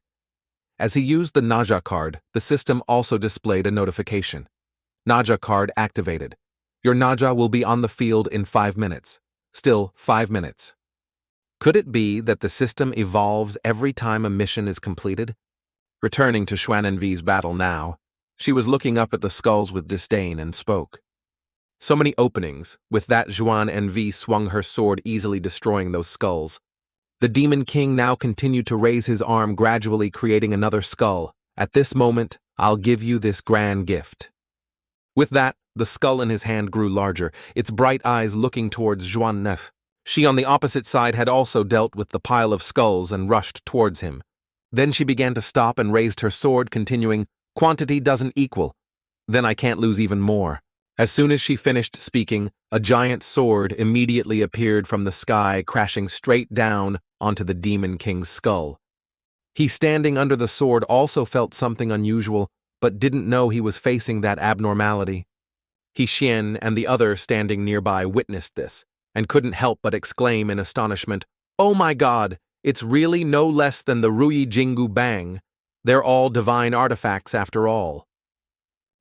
As he used the Naja card, the system also displayed a notification. Naja card activated. Your Naja will be on the field in 5 minutes. Still 5 minutes. Could it be that the system evolves every time a mission is completed? Returning to Zhuan Envy's battle now, she was looking up at the skulls with disdain and spoke. So many openings. With that, Zhuan Envy swung her sword, easily destroying those skulls. The Demon King now continued to raise his arm, gradually creating another skull. At this moment, "I'll give you this grand gift." With that, the skull in his hand grew larger, its bright eyes looking towards Zhuan Envy. She on the opposite side had also dealt with the pile of skulls and rushed towards him. Then she began to stop and raised her sword, continuing, "Quantity doesn't equal. Then I can't lose even more." As soon as she finished speaking, a giant sword immediately appeared from the sky, crashing straight down onto the Demon King's skull. He, standing under the sword, also felt something unusual, but didn't know he was facing that abnormality. He-Shan and the other standing nearby witnessed this, and couldn't help but exclaim in astonishment, "Oh my God, it's really no less than the Ruyi Jingu Bang. They're all divine artifacts after all."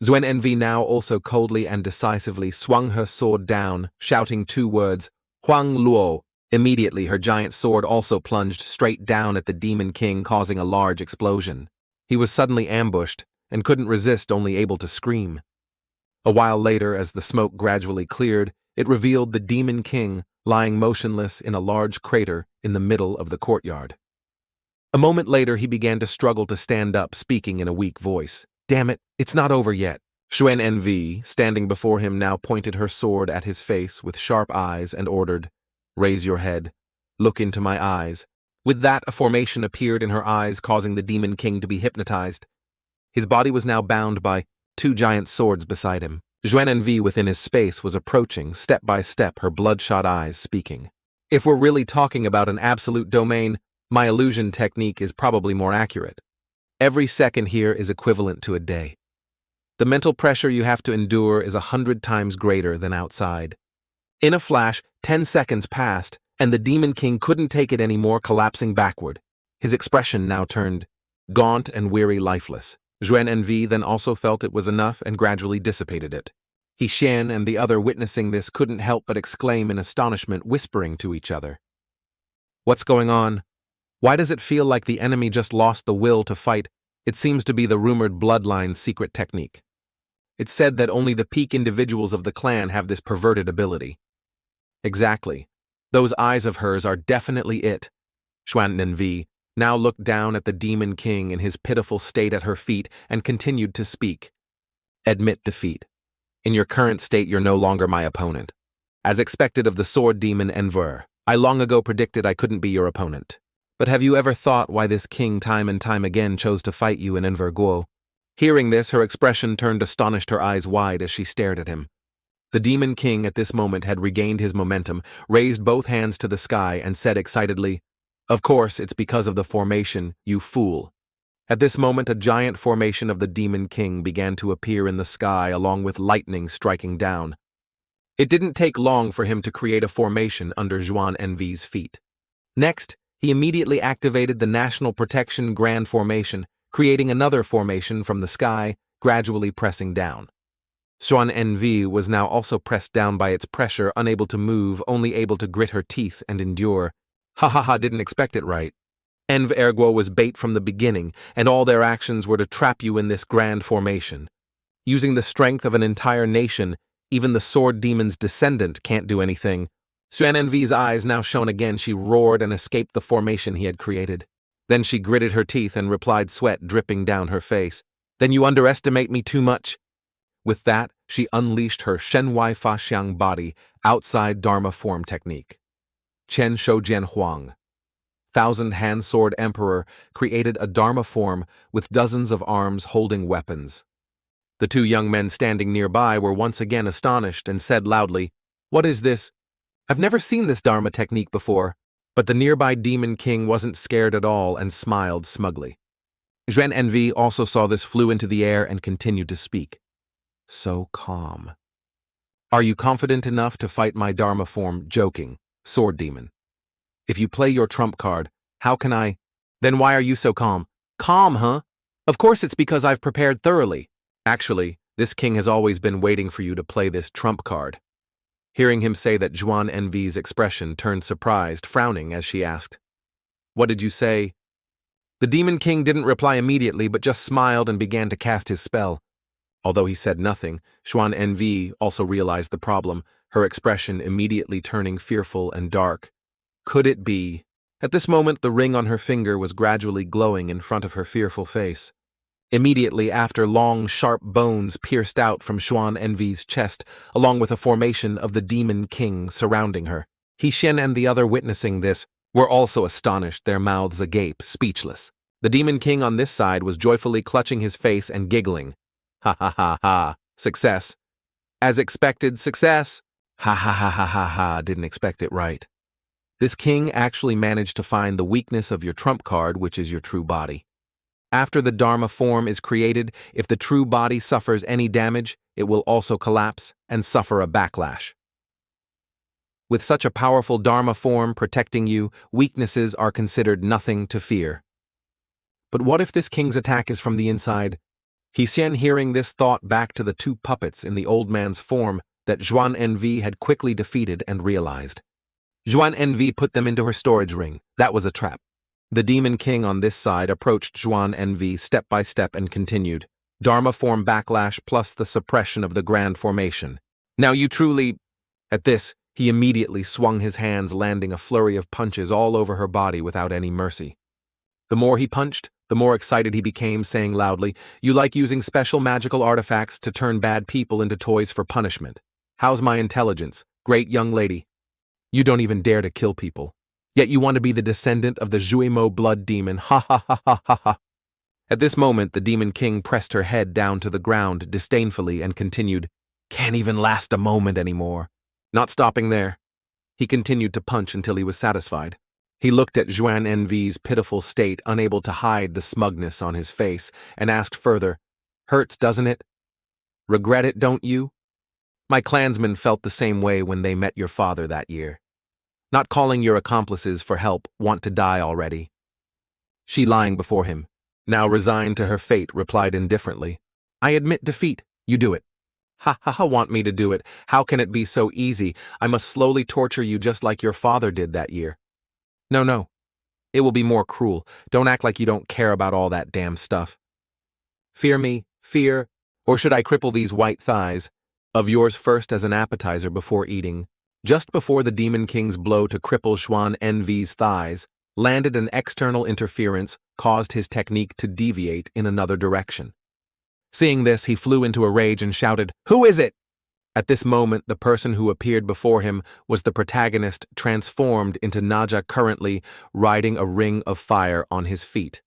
Zhuan Envy now also coldly and decisively swung her sword down, shouting 2 words, "Huang Luo." Immediately her giant sword also plunged straight down at the Demon King, causing a large explosion. He was suddenly ambushed, and couldn't resist, only able to scream. A while later, as the smoke gradually cleared, it revealed the Demon King lying motionless in a large crater in the middle of the courtyard. A moment later he began to struggle to stand up, speaking in a weak voice. "Damn it, it's not over yet." Zhuan Envy, standing before him, now pointed her sword at his face with sharp eyes and ordered, "Raise your head. Look into my eyes." With that, a formation appeared in her eyes, causing the Demon King to be hypnotized. His body was now bound by two giant swords beside him. Zhuan Envy within his space was approaching, step by step, her bloodshot eyes speaking. If we're really talking about an absolute domain, my illusion technique is probably more accurate. Every second here is equivalent to a day. The mental pressure you have to endure is 100 times greater than outside. In a flash, 10 seconds passed, and the Demon King couldn't take it anymore, collapsing backward. His expression now turned gaunt and weary, lifeless. Zhuan Envy then also felt it was enough and gradually dissipated it. He Xian and the other, witnessing this, couldn't help but exclaim in astonishment, whispering to each other. "What's going on? Why does it feel like the enemy just lost the will to fight? It seems to be the rumored bloodline's secret technique. It's said that only the peak individuals of the clan have this perverted ability." Exactly. Those eyes of hers are definitely it. Zhuan Envy now looked down at the Demon King in his pitiful state at her feet and continued to speak. "Admit defeat. In your current state, you're no longer my opponent. As expected of the sword demon Enver, I long ago predicted I couldn't be your opponent. But have you ever thought why this king time and time again chose to fight you in Enver Guo?" Hearing this, her expression turned astonished, her eyes wide as she stared at him. The Demon King at this moment had regained his momentum, raised both hands to the sky, and said excitedly, "Of course, it's because of the formation, you fool." At this moment, a giant formation of the Demon King began to appear in the sky, along with lightning striking down. It didn't take long for him to create a formation under Zhuan Envy's feet. Next, he immediately activated the National Protection Grand Formation, creating another formation from the sky, gradually pressing down. Zhuan Envy was now also pressed down by its pressure, unable to move, only able to grit her teeth and endure. Ha, didn't expect it right. Ergo was bait from the beginning, and all their actions were to trap you in this grand formation. Using the strength of an entire nation, even the sword demon's descendant can't do anything. Zhuan Envy's eyes now shone again. She roared and escaped the formation he had created. Then she gritted her teeth and replied, sweat dripping down her face. "Then you underestimate me too much." With that, she unleashed her Shenwai Fa Xiang body outside Dharma form technique. Chen Shoujian Huang, Thousand-Hand Sword Emperor, created a Dharma form with dozens of arms holding weapons. The two young men standing nearby were once again astonished and said loudly, "What is this? I've never seen this Dharma technique before." But the nearby Demon King wasn't scared at all and smiled smugly. Zhuan Envy also saw this, flew into the air and continued to speak. So calm. "Are you confident enough to fight my Dharma form, joking, sword demon? If you play your trump card, how can I? Then why are you so calm?" "Calm, huh? Of course it's because I've prepared thoroughly. Actually, this king has always been waiting for you to play this trump card." Hearing him say that, Zhuan Envy's expression turned surprised, frowning as she asked, "What did you say?" The Demon King didn't reply immediately, but just smiled and began to cast his spell. Although he said nothing, Zhuan Envy also realized the problem, her expression immediately turning fearful and dark. Could it be? At this moment, the ring on her finger was gradually glowing in front of her fearful face. Immediately after, long, sharp bones pierced out from Zhuan Envy's chest, along with a formation of the Demon King surrounding her. He Xian and the other, witnessing this, were also astonished, their mouths agape, speechless. The Demon King on this side was joyfully clutching his face and giggling. Ha, success. As expected, success. Ha, didn't expect it right. This king actually managed to find the weakness of your trump card, which is your true body. After the Dharma form is created, if the true body suffers any damage, it will also collapse and suffer a backlash. With such a powerful Dharma form protecting you, weaknesses are considered nothing to fear. But what if this king's attack is from the inside? He Xian, hearing this, thought back to the two puppets in the old man's form that Zhuan Envy had quickly defeated and realized. Zhuan Envy put them into her storage ring. That was a trap. The Demon King on this side approached Zhuan Envy step by step and continued. Dharma form backlash plus the suppression of the grand formation. Now you truly... At this, he immediately swung his hands, landing a flurry of punches all over her body without any mercy. The more he punched, the the more excited he became, saying loudly, "You like using special magical artifacts to turn bad people into toys for punishment. How's my intelligence, great young lady? You don't even dare to kill people. Yet you want to be the descendant of the Zhuimo blood demon, ha ha ha ha ha ha." At this moment, the Demon King pressed her head down to the ground disdainfully and continued, "Can't even last a moment anymore." Not stopping there, he continued to punch until he was satisfied. He looked at Zhuan Envy's pitiful state, unable to hide the smugness on his face, and asked further, "Hurts, doesn't it? Regret it, don't you? My clansmen felt the same way when they met your father that year. Not calling your accomplices for help, want to die already." She, lying before him, now resigned to her fate, replied indifferently, "I admit defeat, you do it." "Ha ha ha, want me to do it? How can it be so easy? I must slowly torture you just like your father did that year." No. It will be more cruel. Don't act like you don't care about all that damn stuff." "Fear me, fear, or should I cripple these white thighs of yours first as an appetizer before eating?" Just before the Demon King's blow to cripple Zhuan Envy's thighs landed, an external interference caused his technique to deviate in another direction. Seeing this, he flew into a rage and shouted, "Who is it?" At this moment, the person who appeared before him was the protagonist, transformed into Naja, currently riding a ring of fire on his feet.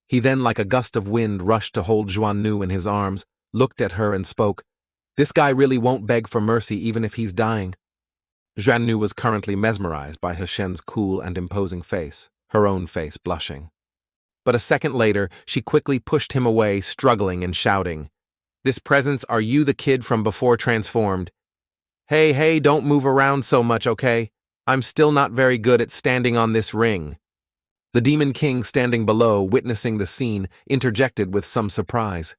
He then, like a gust of wind, rushed to hold Zhuan Nu in his arms, looked at her and spoke, "This guy really won't beg for mercy even if he's dying." Zhuan Nu was currently mesmerized by Heshen's cool and imposing face, her own face blushing. But a second later, she quickly pushed him away, struggling and shouting, "This presence, are you the kid from before transformed? Hey, don't move around so much, okay? I'm still not very good at standing on this ring." The Demon King, standing below, witnessing the scene, interjected with some surprise,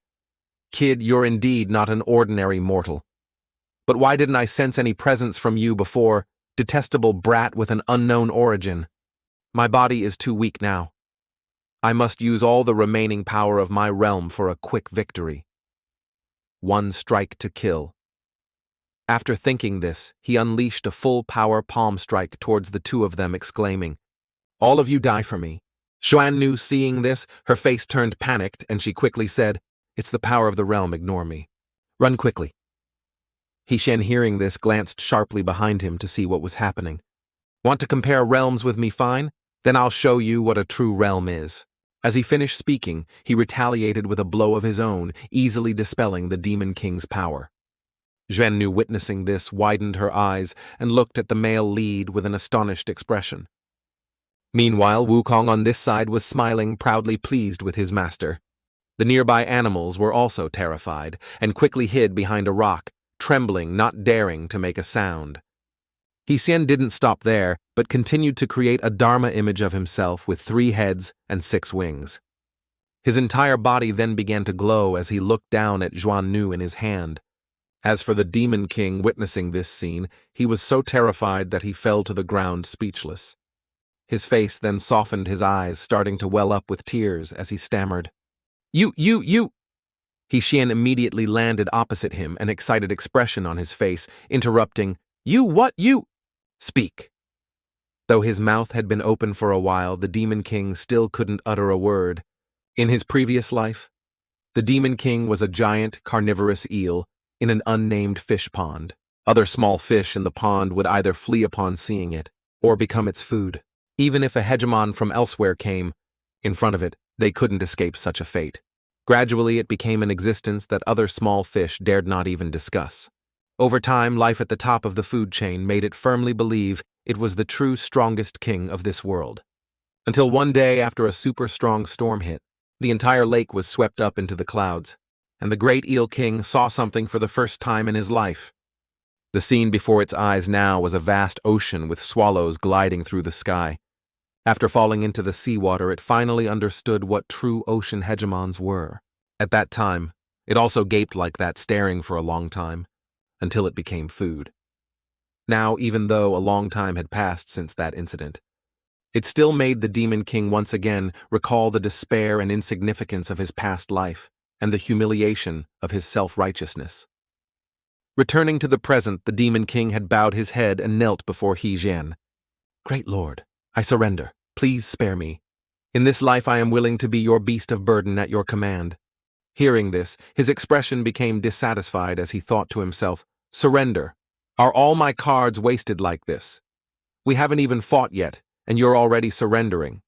"Kid, you're indeed not an ordinary mortal. But why didn't I sense any presence from you before, detestable brat with an unknown origin? My body is too weak now. I must use all the remaining power of my realm for a quick victory. One strike to kill." After thinking this, he unleashed a full-power palm strike towards the two of them, exclaiming, "All of you die for me." Zhuan Nu, seeing this, her face turned panicked, and she quickly said, "It's the power of the realm, ignore me. Run quickly." Heshen, hearing this, glanced sharply behind him to see what was happening. "Want to compare realms with me, fine? Then I'll show you what a true realm is." As he finished speaking, he retaliated with a blow of his own, easily dispelling the Demon King's power. Zhuan Nu, witnessing this, widened her eyes and looked at the male lead with an astonished expression. Meanwhile, Wukong on this side was smiling, proudly pleased with his master. The nearby animals were also terrified, and quickly hid behind a rock, trembling, not daring to make a sound. Hsien didn't stop there, but continued to create a Dharma image of himself with 3 heads and 6 wings. His entire body then began to glow as he looked down at Zhuan Nu in his hand. As for the Demon King, witnessing this scene, he was so terrified that he fell to the ground speechless. His face then softened, his eyes starting to well up with tears as he stammered, You! Hsien immediately landed opposite him, an excited expression on his face, interrupting, "You what, you? Speak." Though his mouth had been open for a while, the Demon King still couldn't utter a word. In his previous life, the Demon King was a giant carnivorous eel in an unnamed fish pond. Other small fish in the pond would either flee upon seeing it or become its food. Even if a hegemon from elsewhere came in front of it, they couldn't escape such a fate. Gradually, it became an existence that other small fish dared not even discuss. Over time, life at the top of the food chain made it firmly believe it was the true strongest king of this world. Until one day, after a super strong storm hit, the entire lake was swept up into the clouds, and the great Eel King saw something for the first time in his life. The scene before its eyes now was a vast ocean with swallows gliding through the sky. After falling into the seawater, it finally understood what true ocean hegemons were. At that time, it also gaped like that, staring for a long time, until it became food. Now, even though a long time had passed since that incident, it still made the Demon King once again recall the despair and insignificance of his past life and the humiliation of his self-righteousness. Returning to the present, the Demon King had bowed his head and knelt before Hsien. "Great Lord, I surrender. Please spare me. In this life I am willing to be your beast of burden at your command. Hearing this, his expression became dissatisfied as he thought to himself, surrender. Are all my cards wasted like this? We haven't even fought yet, and you're already surrendering.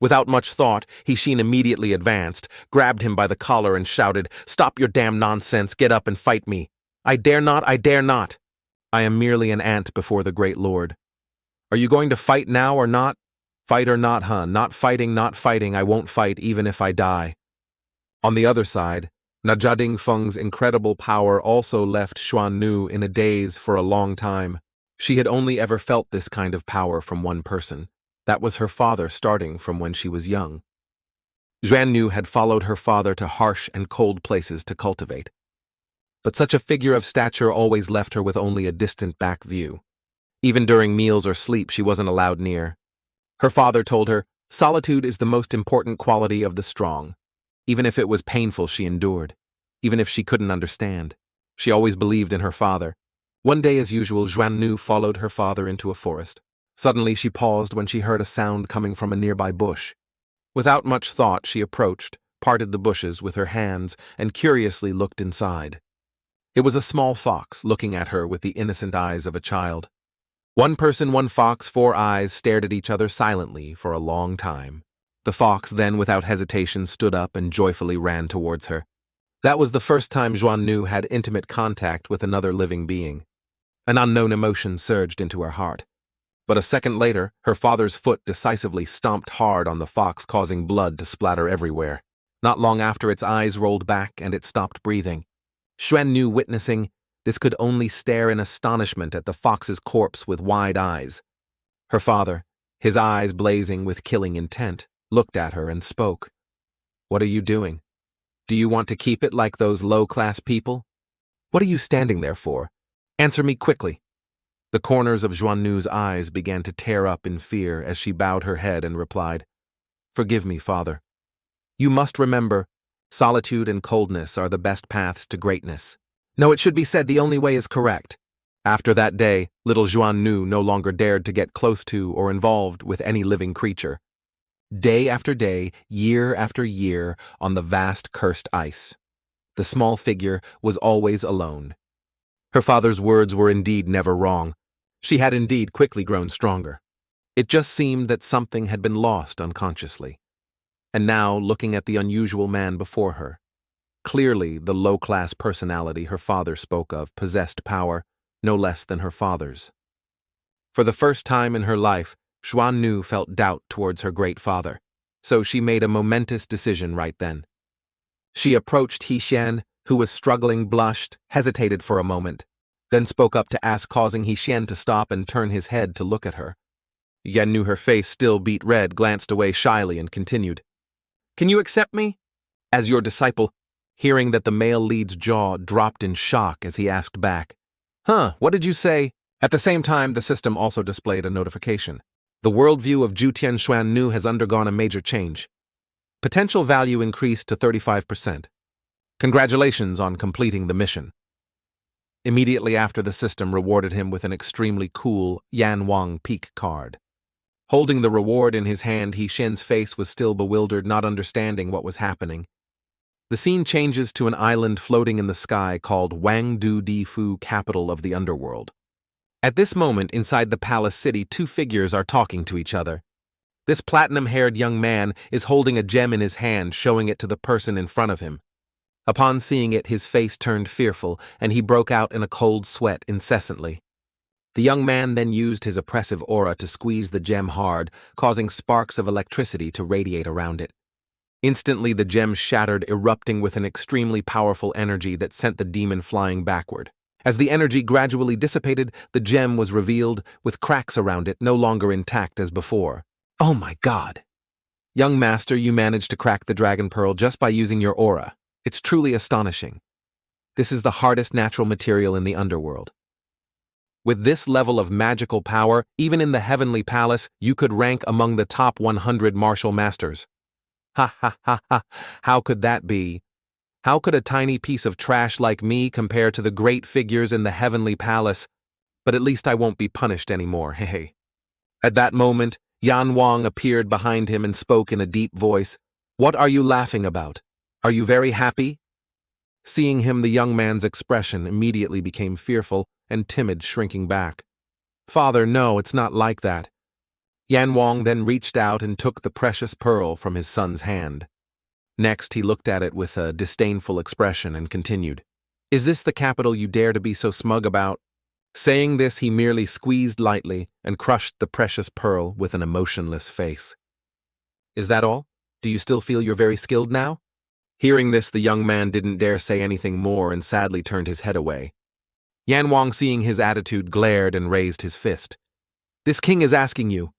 Without much thought, Hishin immediately advanced, grabbed him by the collar and shouted, "Stop your damn nonsense, get up and fight me. I dare not, I dare not. I am merely an ant before the great lord. Are you going to fight now or not? Fight or not, huh? Not fighting, I won't fight even if I die." On the other side, Najia Feng's incredible power also left Xuan Nu in a daze for a long time. She had only ever felt this kind of power from one person. That was her father, starting from when she was young. Xuan Nu had followed her father to harsh and cold places to cultivate. But such a figure of stature always left her with only a distant back view. Even during meals or sleep, she wasn't allowed near. Her father told her, solitude is the most important quality of the strong. Even if it was painful, she endured. Even if she couldn't understand. She always believed in her father. One day, as usual, Xuan Nu followed her father into a forest. Suddenly, she paused when she heard a sound coming from a nearby bush. Without much thought, she approached, parted the bushes with her hands, and curiously looked inside. It was a small fox looking at her with the innocent eyes of a child. One person, one fox, four eyes stared at each other silently for a long time. The fox then, without hesitation, stood up and joyfully ran towards her. That was the first time Xuan Nu had intimate contact with another living being. An unknown emotion surged into her heart. But a second later, her father's foot decisively stomped hard on the fox, causing blood to splatter everywhere. Not long after, its eyes rolled back and it stopped breathing. Xuan Nu, witnessing this, could only stare in astonishment at the fox's corpse with wide eyes. Her father, his eyes blazing with killing intent, looked at her and spoke. "What are you doing? Do you want to keep it like those low-class people? What are you standing there for? Answer me quickly." The corners of Xuan Nu's eyes began to tear up in fear as she bowed her head and replied, "Forgive me, father. You must remember, solitude and coldness are the best paths to greatness. No, it should be said the only way is correct." After that day, little Xuan Nu no longer dared to get close to or involved with any living creature. Day after day, year after year, on the vast cursed ice, the small figure was always alone. Her father's words were indeed never wrong. She had indeed quickly grown stronger. It just seemed that something had been lost unconsciously. And now, looking at the unusual man before her, clearly the low-class personality her father spoke of possessed power no less than her father's. For the first time in her life, Xuan Nu felt doubt towards her great father, so she made a momentous decision right then. She approached Hishin, who was struggling, blushed, hesitated for a moment, then spoke up to ask, causing Hishin to stop and turn his head to look at her. Yen knew her face still beet red, glanced away shyly and continued, "Can you accept me as your disciple?" Hearing that, the male lead's jaw dropped in shock as he asked back, "Huh, what did you say?" At the same time, the system also displayed a notification. The worldview of Jutian Xuan Nu has undergone a major change. Potential value increased to 35%. Congratulations on completing the mission. Immediately after, the system rewarded him with an extremely cool Yan Wang Peak card. Holding the reward in his hand, Hishin's face was still bewildered, not understanding what was happening. The scene changes to an island floating in the sky called Wang Du Di Fu, capital of the underworld. At this moment, inside the palace city, two figures are talking to each other. This platinum-haired young man is holding a gem in his hand, showing it to the person in front of him. Upon seeing it, his face turned fearful, and he broke out in a cold sweat incessantly. The young man then used his oppressive aura to squeeze the gem hard, causing sparks of electricity to radiate around it. Instantly, the gem shattered, erupting with an extremely powerful energy that sent the demon flying backward. As the energy gradually dissipated, the gem was revealed, with cracks around it, no longer intact as before. "Oh my God! Young master, you managed to crack the dragon pearl just by using your aura. It's truly astonishing. This is the hardest natural material in the underworld. With this level of magical power, even in the heavenly palace, you could rank among the top 100 martial masters. Ha ha ha ha, how could that be? How could a tiny piece of trash like me compare to the great figures in the heavenly palace? But at least I won't be punished anymore, hey." At that moment, Yan Wong appeared behind him and spoke in a deep voice. "What are you laughing about? Are you very happy?" Seeing him, the young man's expression immediately became fearful and timid, shrinking back. "Father, no, it's not like that." Yan Wong then reached out and took the precious pearl from his son's hand. Next, he looked at it with a disdainful expression and continued, "Is this the capital you dare to be so smug about?" Saying this, he merely squeezed lightly and crushed the precious pearl with an emotionless face. "Is that all? Do you still feel you're very skilled now?" Hearing this, the young man didn't dare say anything more and sadly turned his head away. Yan Wong, seeing his attitude, glared and raised his fist. "This king is asking you."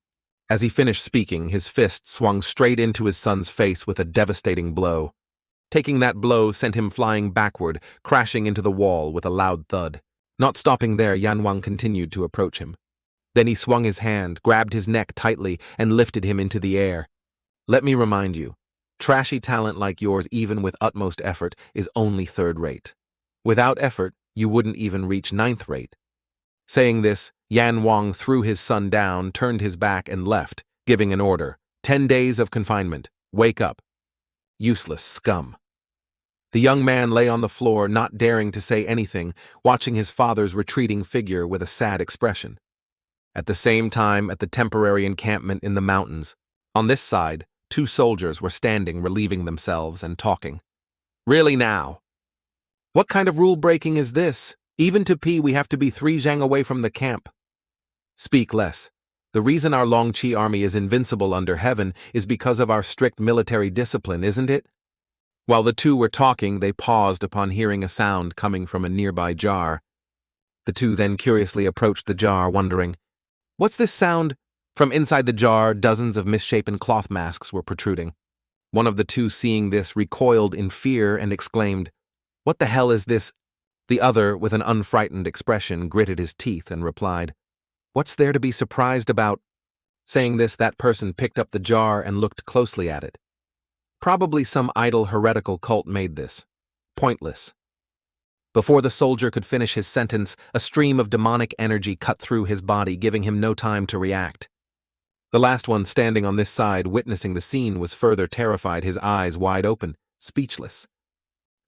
As he finished speaking, his fist swung straight into his son's face with a devastating blow. Taking that blow sent him flying backward, crashing into the wall with a loud thud. Not stopping there, Yan Wang continued to approach him. Then he swung his hand, grabbed his neck tightly, and lifted him into the air. "Let me remind you, trashy talent like yours, even with utmost effort, is only third rate. Without effort, you wouldn't even reach ninth rate." Saying this, Yan Wang threw his son down, turned his back, and left, giving an order. 10 days of confinement. Wake up. Useless scum. The young man lay on the floor, not daring to say anything, watching his father's retreating figure with a sad expression. At the same time, at the temporary encampment in the mountains, on this side, 2 soldiers were standing, relieving themselves and talking. "Really now? What kind of rule-breaking is this? Even to pee, we have to be 3 zhang away from the camp." "Speak less. The reason our Longqi army is invincible under heaven is because of our strict military discipline, isn't it?" While the 2 were talking, they paused upon hearing a sound coming from a nearby jar. The 2 then curiously approached the jar, wondering, "What's this sound?" From inside the jar, dozens of misshapen cloth masks were protruding. One of the 2, seeing this, recoiled in fear and exclaimed, "What the hell is this?" The other, with an unfrightened expression, gritted his teeth and replied, "What's there to be surprised about?" Saying this, that person picked up the jar and looked closely at it. Probably some idle heretical cult made this. Pointless. Before the soldier could finish his sentence, a stream of demonic energy cut through his body, giving him no time to react. The last one standing on this side, witnessing the scene, was further terrified, his eyes wide open, speechless.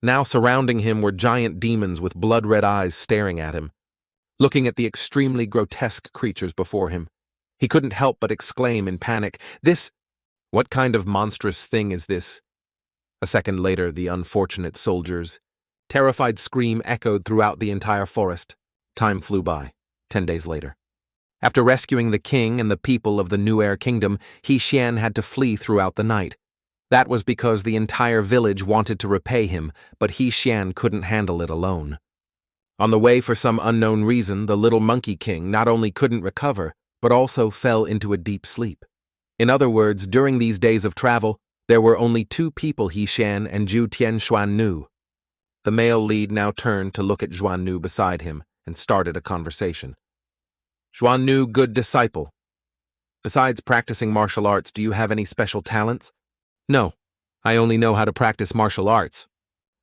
Now surrounding him were giant demons with blood-red eyes staring at him. Looking at the extremely grotesque creatures before him, he couldn't help but exclaim in panic, "What kind of monstrous thing is this?" A second later, the unfortunate soldiers' terrified scream echoed throughout the entire forest. Time flew by. 10 days later. After rescuing the king and the people of the New Air Kingdom, He Xian had to flee throughout the night. That was because the entire village wanted to repay him, but He Xian couldn't handle it alone. On the way, for some unknown reason, the little monkey king not only couldn't recover, but also fell into a deep sleep. In other words, during these days of travel, there were only 2 people He Xian and Zhu Tianshuan knew. The male lead now turned to look at Zhuan Nu beside him and started a conversation. "Zhuan Nu, good disciple. Besides practicing martial arts, do you have any special talents?" "No, I only know how to practice martial arts."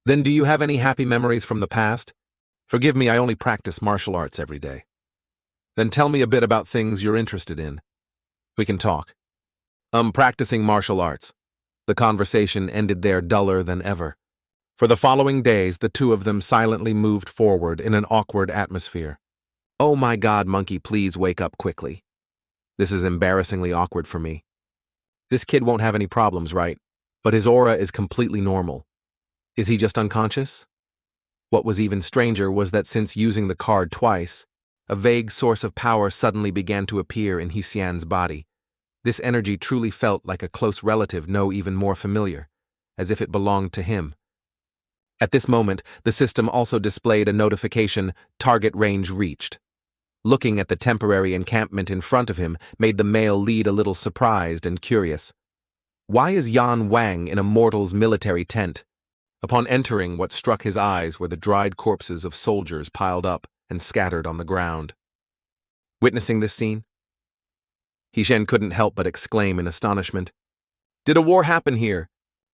"Then do you have any happy memories from the past?" "Forgive me, I only practice martial arts every day." "Then tell me a bit about things you're interested in. We can talk." Practicing martial arts." The conversation ended there, duller than ever. For the following days, the 2 of them silently moved forward in an awkward atmosphere. "Oh my God, monkey, please wake up quickly. This is embarrassingly awkward for me. This kid won't have any problems, right? But his aura is completely normal. Is he just unconscious?" What was even stranger was that since using the card twice, a vague source of power suddenly began to appear in He Xian's body. This energy truly felt like a close relative, no, even more familiar, as if it belonged to him. At this moment, the system also displayed a notification, "Target range reached." Looking at the temporary encampment in front of him made the male lead a little surprised and curious. Why is Yan Wang in a mortal's military tent? Upon entering, what struck his eyes were the dried corpses of soldiers piled up and scattered on the ground. Witnessing this scene, He Xian couldn't help but exclaim in astonishment, "Did a war happen here?"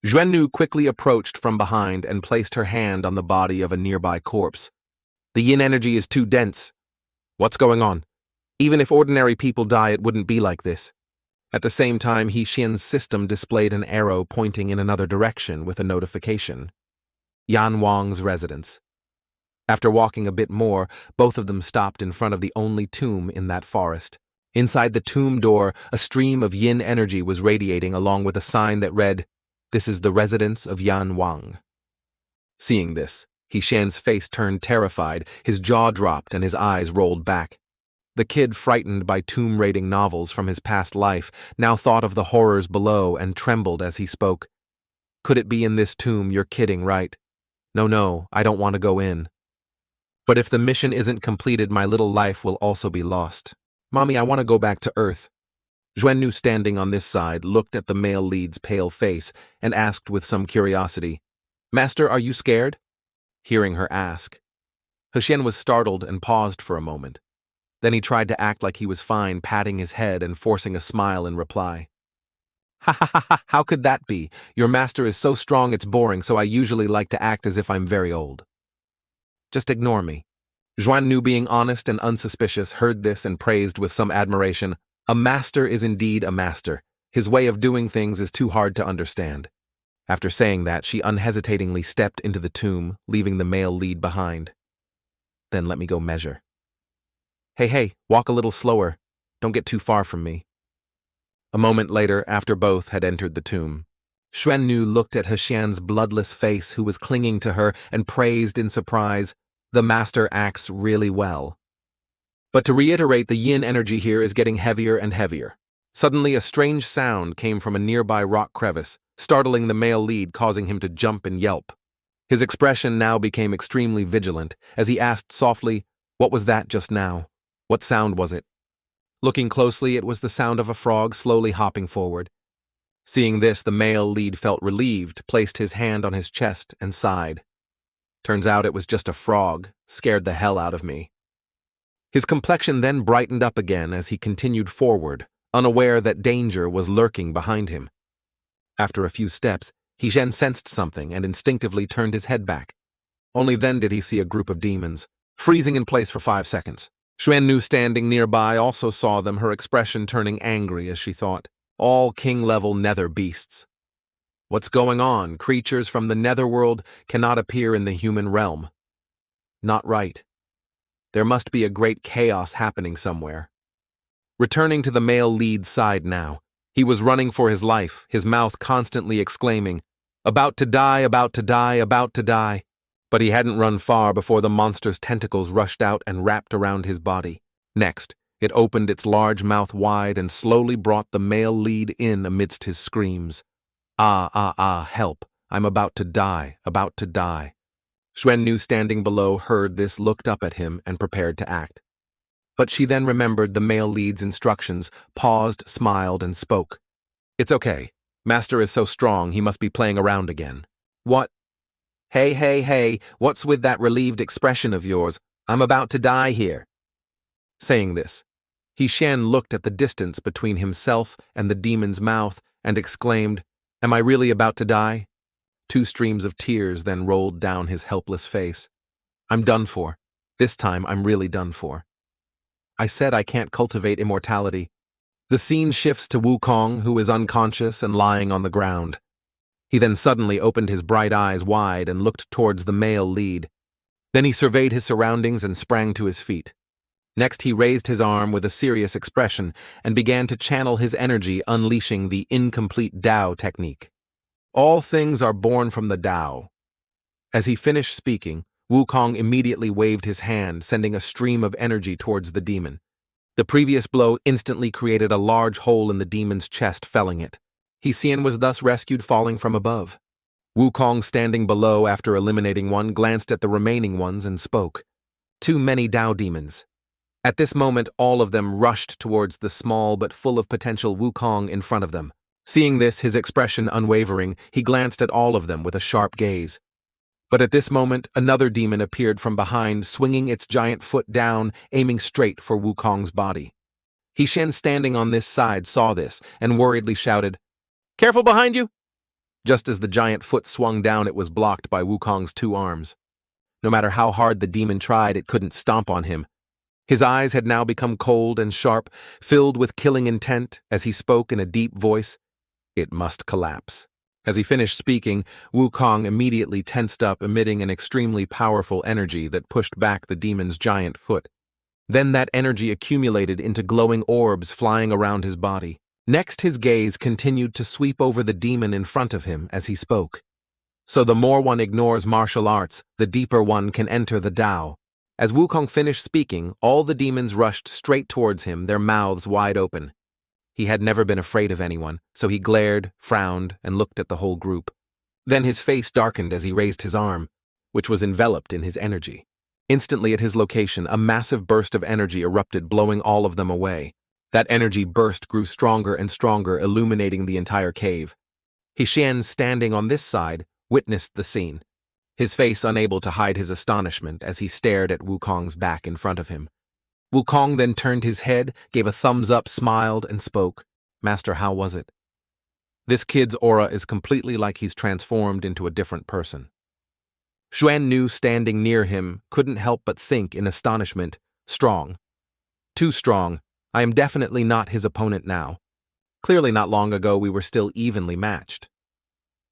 Zhuan Nu quickly approached from behind and placed her hand on the body of a nearby corpse. "The yin energy is too dense." "What's going on? Even if ordinary people die, it wouldn't be like this." At the same time, He Xian's system displayed an arrow pointing in another direction with a notification. Yan Wang's residence. After walking a bit more, both of them stopped in front of the only tomb in that forest. Inside the tomb door, a stream of yin energy was radiating along with a sign that read, "This is the residence of Yan Wang." Seeing this, He Xian's face turned terrified, his jaw dropped and his eyes rolled back. The kid, frightened by tomb-raiding novels from his past life, now thought of the horrors below and trembled as he spoke. "Could it be in this tomb? You're kidding, right? No, I don't want to go in. But if the mission isn't completed, my little life will also be lost. Mommy, I want to go back to Earth." Zhuan Envy, standing on this side, looked at the male lead's pale face and asked with some curiosity, "Master, are you scared?" Hearing her ask, He Xian was startled and paused for a moment. Then he tried to act like he was fine, patting his head and forcing a smile in reply. "Ha, how could that be? Your master is so strong it's boring, so I usually like to act as if I'm very old. Just ignore me." Zhuan Envy, being honest and unsuspicious, heard this and praised with some admiration. A master is indeed a master. His way of doing things is too hard to understand. After saying that, she unhesitatingly stepped into the tomb, leaving the male lead behind. "Then let me go measure." Hey, walk a little slower. Don't get too far from me." A moment later, after both had entered the tomb, Zhuan Envy looked at He Xian's bloodless face, who was clinging to her, and praised in surprise, "The master acts really well." But to reiterate, the yin energy here is getting heavier and heavier. Suddenly, a strange sound came from a nearby rock crevice, startling the male lead, causing him to jump and yelp. His expression now became extremely vigilant, as he asked softly, "What was that just now? What sound was it?" Looking closely, it was the sound of a frog slowly hopping forward. Seeing this, the male lead felt relieved, placed his hand on his chest, and sighed. "Turns out it was just a frog. Scared the hell out of me." His complexion then brightened up again as he continued forward, unaware that danger was lurking behind him. After a few steps, He Xian sensed something and instinctively turned his head back. Only then did he see a group of demons, freezing in place for 5 seconds. Zhuan Envy, standing nearby, also saw them, her expression turning angry as she thought, "All king-level nether beasts. What's going on? Creatures from the netherworld cannot appear in the human realm. Not right. There must be a great chaos happening somewhere." Returning to the male lead's side now, he was running for his life, his mouth constantly exclaiming, "About to die, about to die, about to die." But he hadn't run far before the monster's tentacles rushed out and wrapped around his body. Next, it opened its large mouth wide and slowly brought the male lead in amidst his screams. Help. I'm about to die, about to die." Zhuan Envy, standing below, heard this, looked up at him, and prepared to act. But she then remembered the male lead's instructions, paused, smiled, and spoke. "It's okay. Master is so strong, he must be playing around again." "What? Hey, what's with that relieved expression of yours? I'm about to die here." Saying this, He Xian looked at the distance between himself and the demon's mouth and exclaimed, "Am I really about to die?" 2 streams of tears then rolled down his helpless face. "I'm done for. This time I'm really done for. I said I can't cultivate immortality." The scene shifts to Wukong, who is unconscious and lying on the ground. He then suddenly opened his bright eyes wide and looked towards the male lead. Then he surveyed his surroundings and sprang to his feet. Next, he raised his arm with a serious expression and began to channel his energy, unleashing the incomplete Tao technique. "All things are born from the Tao." As he finished speaking, Wukong immediately waved his hand, sending a stream of energy towards the demon. The previous blow instantly created a large hole in the demon's chest, felling it. He Xian was thus rescued, falling from above. Wukong, standing below after eliminating one, glanced at the remaining ones and spoke. "Too many Tao demons." At this moment, all of them rushed towards the small but full of potential Wukong in front of them. Seeing this, his expression unwavering, he glanced at all of them with a sharp gaze. But at this moment, another demon appeared from behind, swinging its giant foot down, aiming straight for Wukong's body. He Xian, standing on this side, saw this and worriedly shouted, "Careful behind you!" Just as the giant foot swung down, it was blocked by Wukong's 2 arms. No matter how hard the demon tried, it couldn't stomp on him. His eyes had now become cold and sharp, filled with killing intent, as he spoke in a deep voice. It must collapse. As he finished speaking, Wukong immediately tensed up, emitting an extremely powerful energy that pushed back the demon's giant foot. Then that energy accumulated into glowing orbs flying around his body. Next, his gaze continued to sweep over the demon in front of him as he spoke. So the more one ignores martial arts, the deeper one can enter the Tao. As Wukong finished speaking, all the demons rushed straight towards him, their mouths wide open. He had never been afraid of anyone, so he glared, frowned, and looked at the whole group. Then his face darkened as he raised his arm, which was enveloped in his energy. Instantly at his location, a massive burst of energy erupted, blowing all of them away. That energy burst grew stronger and stronger, illuminating the entire cave. Xian, standing on this side, witnessed the scene, his face unable to hide his astonishment as he stared at Wukong's back in front of him. Wukong then turned his head, gave a thumbs-up, smiled, and spoke. "Master, how was it?" "This kid's aura is completely like he's transformed into a different person." Zhuan Envy, standing near him, couldn't help but think in astonishment. Strong. Too strong. I am definitely not his opponent now. Clearly not long ago we were still evenly matched.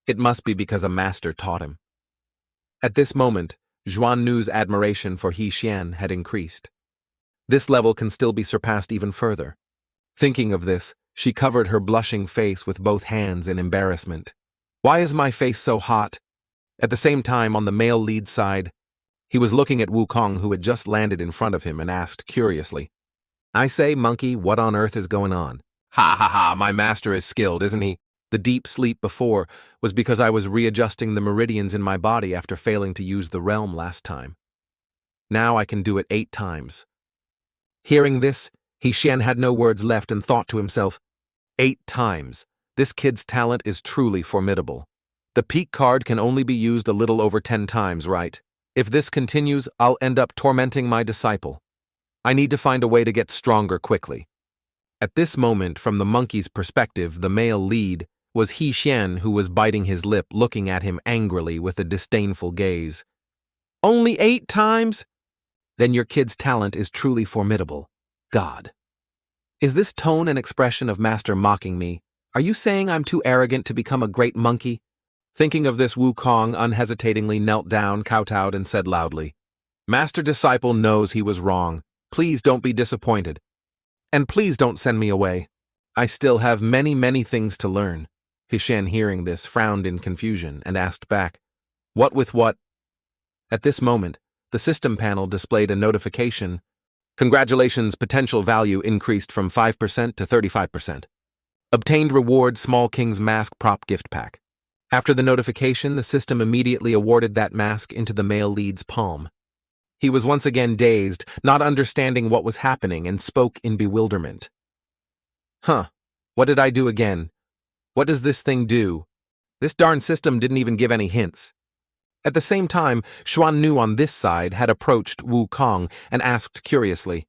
It must be because a master taught him. At this moment, Zhuan Envy's admiration for Xian had increased. This level can still be surpassed even further. Thinking of this, she covered her blushing face with both hands in embarrassment. "Why is my face so hot?" At the same time, on the male lead side, he was looking at Wukong, who had just landed in front of him, and asked curiously, "I say, monkey, what on earth is going on?" "Ha ha ha, my master is skilled, isn't he?" The deep sleep before was because I was readjusting the meridians in my body after failing to use the realm last time. Now I can do it 8 times. Hearing this, Xian had no words left and thought to himself, 8 times. This kid's talent is truly formidable. The peak card can only be used a little over 10 times, right? If this continues, I'll end up tormenting my disciple. I need to find a way to get stronger quickly. At this moment, from the monkey's perspective, the male lead was Xian, who was biting his lip, looking at him angrily with a disdainful gaze. "Only 8 times? Then your kid's talent is truly formidable. God. Is this tone and expression of master mocking me? Are you saying I'm too arrogant to become a great monkey?" Thinking of this, Wukong unhesitatingly knelt down, kowtowed, and said loudly, "Master disciple knows he was wrong. Please don't be disappointed. And please don't send me away. I still have many things to learn." Xian, hearing this, frowned in confusion and asked back, "What with what?" At this moment, the system panel displayed a notification. "Congratulations, potential value increased from 5% to 35%. Obtained reward, Small King's Mask Prop Gift Pack." After the notification, the system immediately awarded that mask into the male lead's palm. He was once again dazed, not understanding what was happening, and spoke in bewilderment. "Huh, what did I do again? What does this thing do? This darn system didn't even give any hints." At the same time, Zhuan Envy on this side had approached Wukong and asked curiously,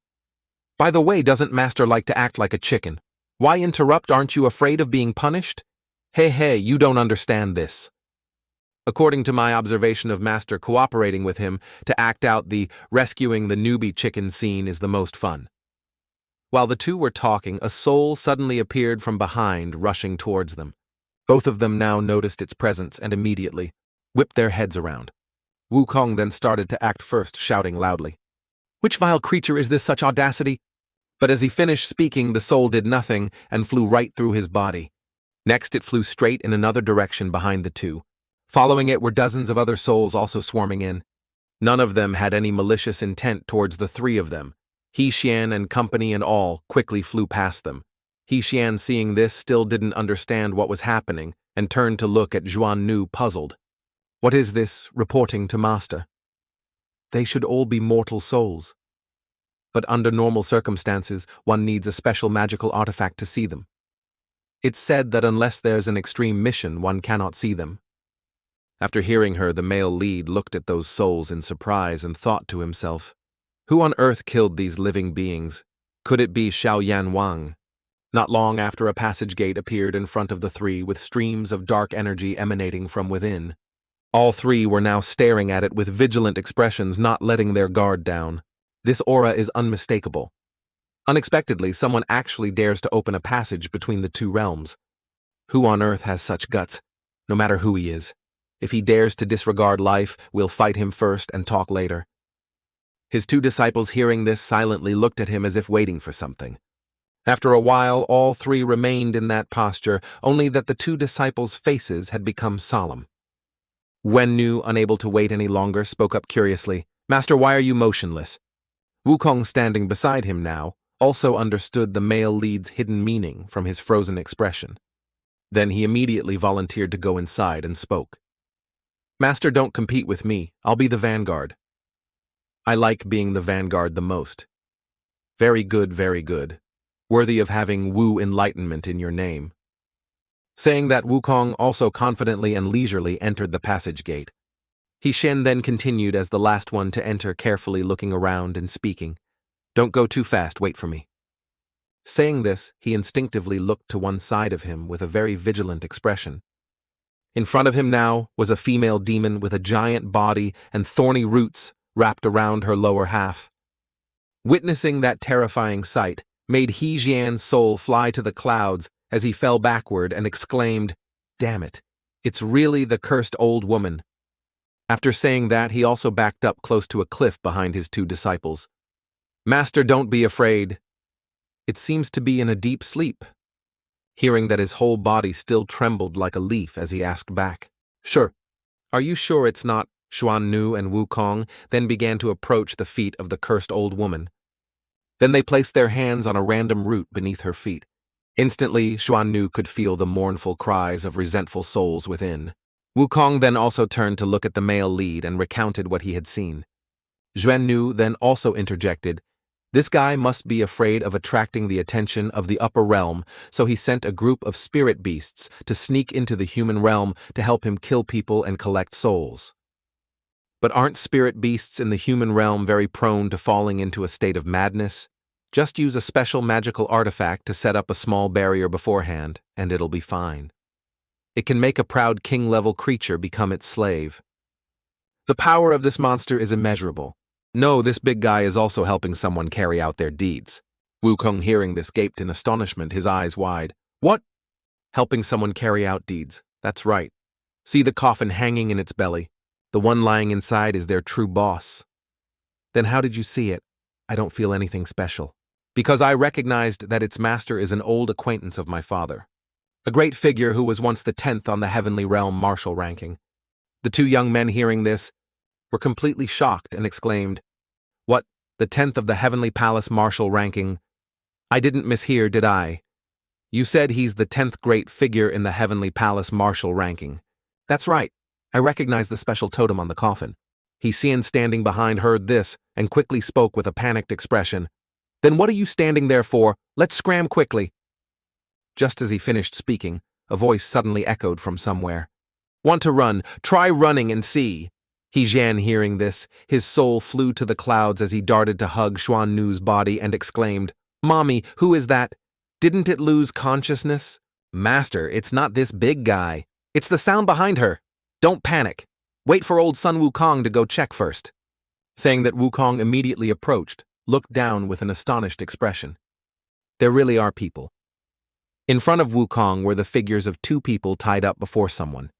"By the way, doesn't master like to act like a chicken? Why interrupt? Aren't you afraid of being punished? Hey, you don't understand this." According to my observation of master cooperating with him to act out the rescuing the newbie chicken scene is the most fun. While the two were talking, a soul suddenly appeared from behind, rushing towards them. Both of them now noticed its presence and immediately whipped their heads around. Wukong then started to act first, shouting loudly, "Which vile creature is this, such audacity?" But as he finished speaking, the soul did nothing and flew right through his body. Next, it flew straight in another direction behind the two. Following it were dozens of other souls also swarming in. None of them had any malicious intent towards the 3 of them. Xian and company and all quickly flew past them. Xian, seeing this, still didn't understand what was happening and turned to look at Zhuan Envy, puzzled. "What is this, reporting to master? They should all be mortal souls. But under normal circumstances, one needs a special magical artifact to see them. It's said that unless there's an extreme mission, one cannot see them." After hearing her, the male lead looked at those souls in surprise and thought to himself, "Who on earth killed these living beings? Could it be Xiaoyan Wang?" Not long after, a passage gate appeared in front of the 3 with streams of dark energy emanating from within. All 3 were now staring at it with vigilant expressions, not letting their guard down. This aura is unmistakable. Unexpectedly, someone actually dares to open a passage between the two realms. Who on earth has such guts? No matter who he is. If he dares to disregard life, we'll fight him first and talk later. His two disciples, hearing this, silently looked at him as if waiting for something. After a while, all three remained in that posture, only that the two disciples' faces had become solemn. Wennu, unable to wait any longer, spoke up curiously, "Master, why are you motionless?" Wukong, standing beside him now, also understood the male lead's hidden meaning from his frozen expression. Then he immediately volunteered to go inside and spoke. "Master, don't compete with me. I'll be the vanguard." "I like being the vanguard the most." Very good, very good. Worthy of having Wu enlightenment in your name." Saying that, Wukong also confidently and leisurely entered the passage gate. He Shen then continued as the last one to enter, carefully looking around and speaking. "Don't go too fast, wait for me." Saying this, he instinctively looked to one side of him with a very vigilant expression. In front of him now was a female demon with a giant body and thorny roots wrapped around her lower half. Witnessing that terrifying sight made He Jian's soul fly to the clouds as he fell backward and exclaimed, "Damn it, it's really the cursed old woman." After saying that, he also backed up close to a cliff behind his two disciples. "Master, don't be afraid." It seems to be in a deep sleep. Hearing that, his whole body still trembled like a leaf as he asked back, "Sure. Are you sure it's not?" Xuannu and Wukong then began to approach the feet of the cursed old woman. Then they placed their hands on a random root beneath her feet. Instantly, Xuannu could feel the mournful cries of resentful souls within. Wukong then also turned to look at the male lead and recounted what he had seen. Xuannu then also interjected, "This guy must be afraid of attracting the attention of the upper realm, so he sent a group of spirit beasts to sneak into the human realm to help him kill people and collect souls." But aren't spirit beasts in the human realm very prone to falling into a state of madness? Just use a special magical artifact to set up a small barrier beforehand, and it'll be fine. It can make a proud king-level creature become its slave. The power of this monster is immeasurable. No, this big guy is also helping someone carry out their deeds. Wukong, hearing this, gaped in astonishment, his eyes wide. "What? Helping someone carry out deeds? That's right. See the coffin hanging in its belly? The one lying inside is their true boss." "Then how did you see it?" "I don't feel anything special. Because I recognized that its master is an old acquaintance of my father. A great figure who was once the 10th on the heavenly realm martial ranking." The two young men, hearing this, were completely shocked and exclaimed, "What, the 10th of the heavenly palace martial ranking? I didn't mishear, did I? You said he's the 10th great figure in the heavenly palace martial ranking." "That's right. I recognize the special totem on the coffin." He Xian, standing behind, heard this and quickly spoke with a panicked expression. "Then what are you standing there for? Let's scram quickly." Just as he finished speaking, a voice suddenly echoed from somewhere. "Want to run? Try running and see." He Jian, hearing this, his soul flew to the clouds as he darted to hug Xuannu's body and exclaimed, "Mommy, who is that? Didn't it lose consciousness?" "Master, it's not this big guy. It's the sound behind her. Don't panic. Wait for old son Wukong to go check first." Saying that, Wukong immediately approached, looked down with an astonished expression. There really are people. In front of Wukong were the figures of two people tied up before someone.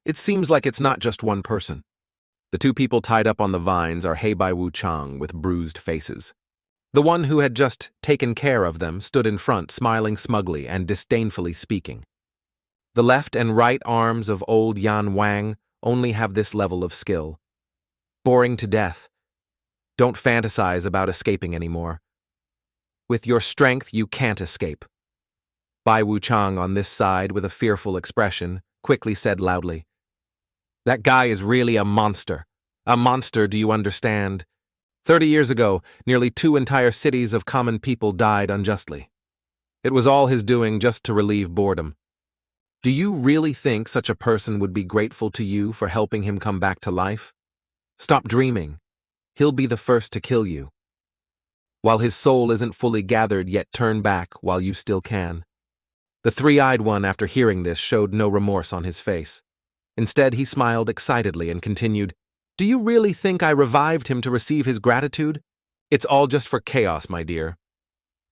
It seems like it's not just one person. The two people tied up on the vines are Heibai Wuchang with bruised faces. The one who had just taken care of them stood in front, smiling smugly and disdainfully speaking. The left and right arms of old Yan Wang only have this level of skill. Boring to death. Don't fantasize about escaping anymore. With your strength, you can't escape. Bai Wuchang, on this side with a fearful expression, quickly said loudly, "That guy is really a monster. A monster, do you understand? 30 years ago, nearly 2 entire cities of common people died unjustly. It was all his doing just to relieve boredom. Do you really think such a person would be grateful to you for helping him come back to life? Stop dreaming. He'll be the first to kill you. While his soul isn't fully gathered, yet turn back while you still can." The three-eyed one, after hearing this, showed no remorse on his face. Instead, he smiled excitedly and continued, "Do you really think I revived him to receive his gratitude? It's all just for chaos, my dear.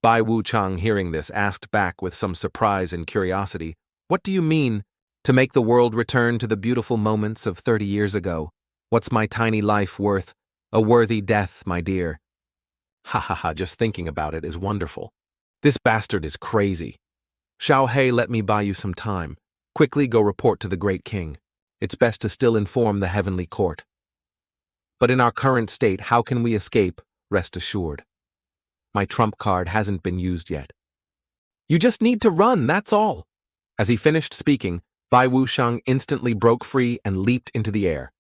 Bai Wuchang, hearing this, asked back with some surprise and curiosity, "What do you mean? To make the world return to the beautiful moments of 30 years ago? What's my tiny life worth? A worthy death, my dear." Ha ha ha, just thinking about it is wonderful. This bastard is crazy. Xiao He, let me buy you some time. Quickly go report to the great king. It's best to still inform the heavenly court. But in our current state, how can we escape? Rest assured. My trump card hasn't been used yet. You just need to run, that's all. As he finished speaking, Bai Wushang instantly broke free and leaped into the air.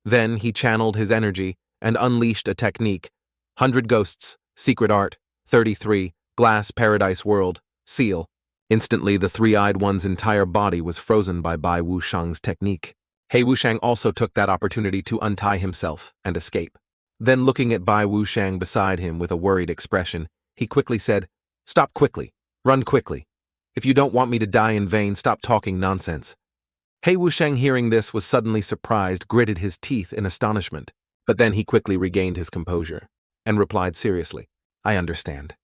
Then he channeled his energy and unleashed a technique. 100 Ghosts, Secret Art, 33, Glass Paradise World, Seal. Instantly, the three-eyed one's entire body was frozen by Bai Wushang's technique. He Wushang also took that opportunity to untie himself and escape. Then, looking at Bai Wushang beside him with a worried expression, he quickly said, "Stop quickly. Run quickly. If you don't want me to die in vain, stop talking nonsense." He Wushang, hearing this, was suddenly surprised, gritted his teeth in astonishment. But then he quickly regained his composure and replied seriously, "I understand."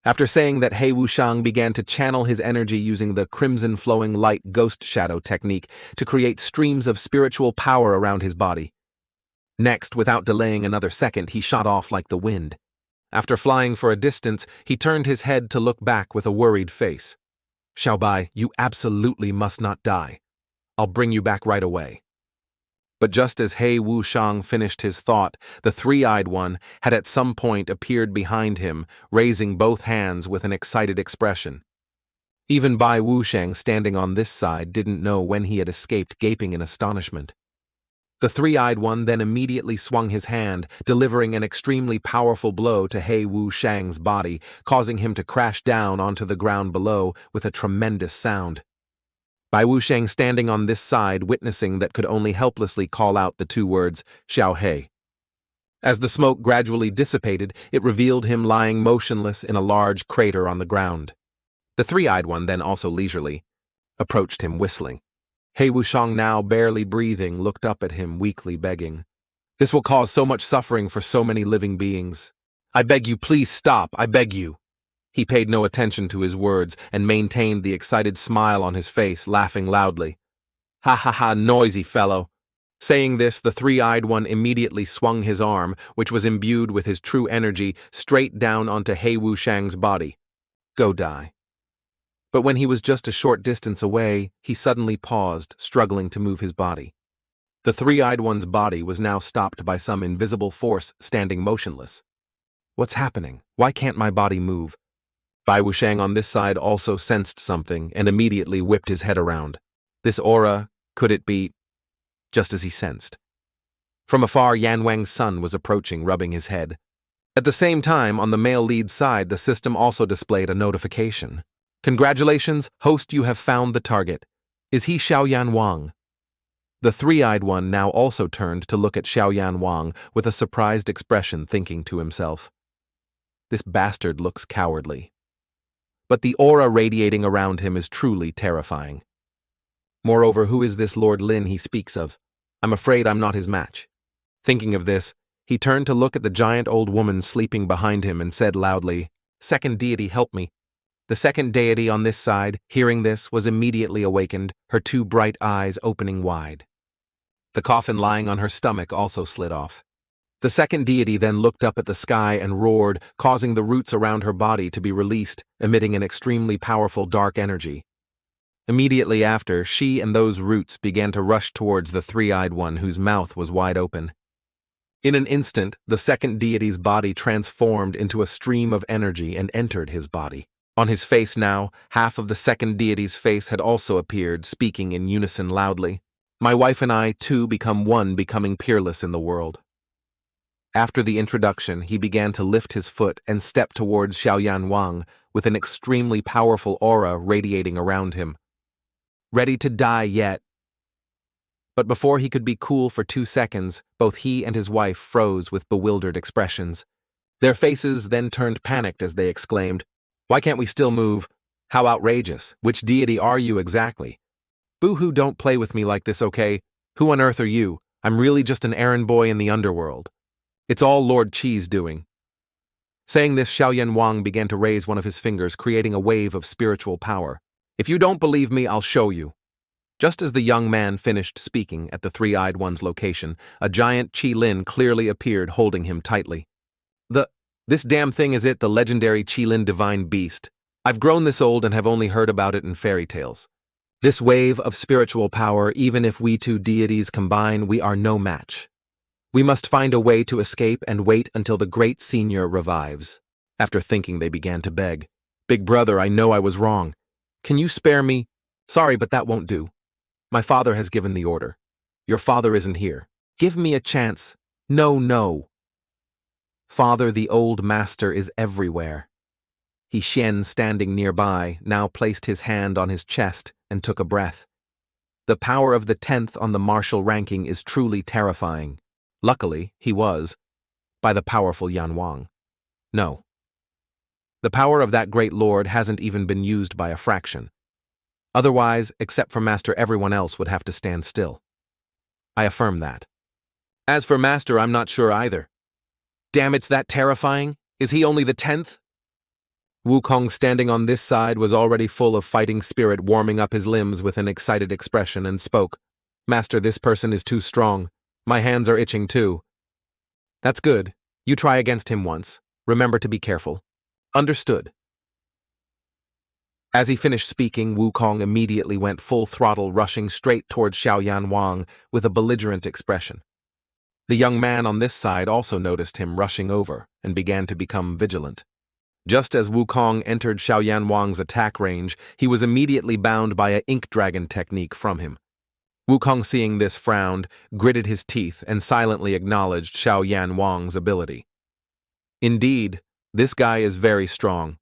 After saying that, He Wushang began to channel his energy using the crimson flowing light ghost shadow technique to create streams of spiritual power around his body. Next, without delaying another second, he shot off like the wind. After flying for a distance, he turned his head to look back with a worried face. "Xiaobai, you absolutely must not die. I'll bring you back right away." But just as He Wushang finished his thought, the three-eyed one had at some point appeared behind him, raising both hands with an excited expression. Even Bai Wushang, standing on this side, didn't know when he had escaped, gaping in astonishment. The three-eyed one then immediately swung his hand, delivering an extremely powerful blow to He Wushang's body, causing him to crash down onto the ground below with a tremendous sound. Bai Wushang, standing on this side, witnessing that, could only helplessly call out the two words, "Xiao He." As the smoke gradually dissipated, it revealed him lying motionless in a large crater on the ground. The three-eyed one then also leisurely approached him, whistling. He Wushang, now barely breathing, looked up at him, weakly begging, "This will cause so much suffering for so many living beings. I beg you, please stop, I beg you." He paid no attention to his words and maintained the excited smile on his face, laughing loudly. "Ha ha ha, noisy fellow." Saying this, the three-eyed one immediately swung his arm, which was imbued with his true energy, straight down onto He Wushang's body. "Go die." But when he was just a short distance away, he suddenly paused, struggling to move his body. The three-eyed one's body was now stopped by some invisible force, standing motionless. "What's happening? Why can't my body move?" Bai Wushang on this side also sensed something and immediately whipped his head around. This aura, could it be? Just as he sensed. From afar, Yan Wang's son was approaching, rubbing his head. At the same time, on the male lead side, the system also displayed a notification. "Congratulations, host, you have found the target. Is he Xiaoyan Wang?" The three-eyed one now also turned to look at Xiaoyan Wang with a surprised expression, thinking to himself, "This bastard looks cowardly. But the aura radiating around him is truly terrifying. Moreover, who is this Lord Lin he speaks of? I'm afraid I'm not his match." Thinking of this, he turned to look at the giant old woman sleeping behind him and said loudly, "Second deity, help me." The second deity on this side, hearing this, was immediately awakened, her two bright eyes opening wide. The coffin lying on her stomach also slid off. The second deity then looked up at the sky and roared, causing the roots around her body to be released, emitting an extremely powerful dark energy. Immediately after, she and those roots began to rush towards the three-eyed one, whose mouth was wide open. In an instant, the second deity's body transformed into a stream of energy and entered his body. On his face now, half of the second deity's face had also appeared, speaking in unison loudly. "My wife and I, too, become one, becoming peerless in the world." After the introduction, he began to lift his foot and step towards Xiaoyan Wang with an extremely powerful aura radiating around him. "Ready to die yet?" But before he could be cool for 2 seconds, both he and his wife froze with bewildered expressions. Their faces then turned panicked as they exclaimed, "Why can't we still move? How outrageous! Which deity are you exactly? Boo-hoo, don't play with me like this, okay? Who on earth are you? I'm really just an errand boy in the underworld. It's all Lord Chi's doing. Saying this, Xiaoyan Wang began to raise one of his fingers, creating a wave of spiritual power. If you don't believe me, I'll show you. Just as the young man finished speaking at the three-eyed one's location, a giant Qilin clearly appeared, holding him tightly. This damn thing is it, the legendary Qilin divine beast. I've grown this old and have only heard about it in fairy tales. This wave of spiritual power, even if we two deities combine, we are no match. We must find a way to escape and wait until the great senior revives. After thinking, they began to beg. Big brother, I know I was wrong. Can you spare me? Sorry, but that won't do. My father has given the order. Your father isn't here. Give me a chance. No. Father, the old master, is everywhere. He Xian, standing nearby, now placed his hand on his chest and took a breath. The power of the 10th on the martial ranking is truly terrifying. Luckily, he was, by the powerful Yan Wang. No. The power of that great lord hasn't even been used by a fraction. Otherwise, except for Master, everyone else would have to stand still. I affirm that. As for Master, I'm not sure either. Damn, it's that terrifying? Is he only the 10th? Wukong, standing on this side, was already full of fighting spirit, warming up his limbs with an excited expression, and spoke. Master, this person is too strong. My hands are itching too. That's good. You try against him once. Remember to be careful. Understood. As he finished speaking, Wukong immediately went full throttle, rushing straight towards Xiaoyan Wang with a belligerent expression. The young man on this side also noticed him rushing over and began to become vigilant. Just as Wukong entered Xiaoyan Wang's attack range, he was immediately bound by a ink dragon technique from him. Wukong, seeing this, frowned, gritted his teeth, and silently acknowledged Xiaoyan Wang's ability. Indeed, this guy is very strong.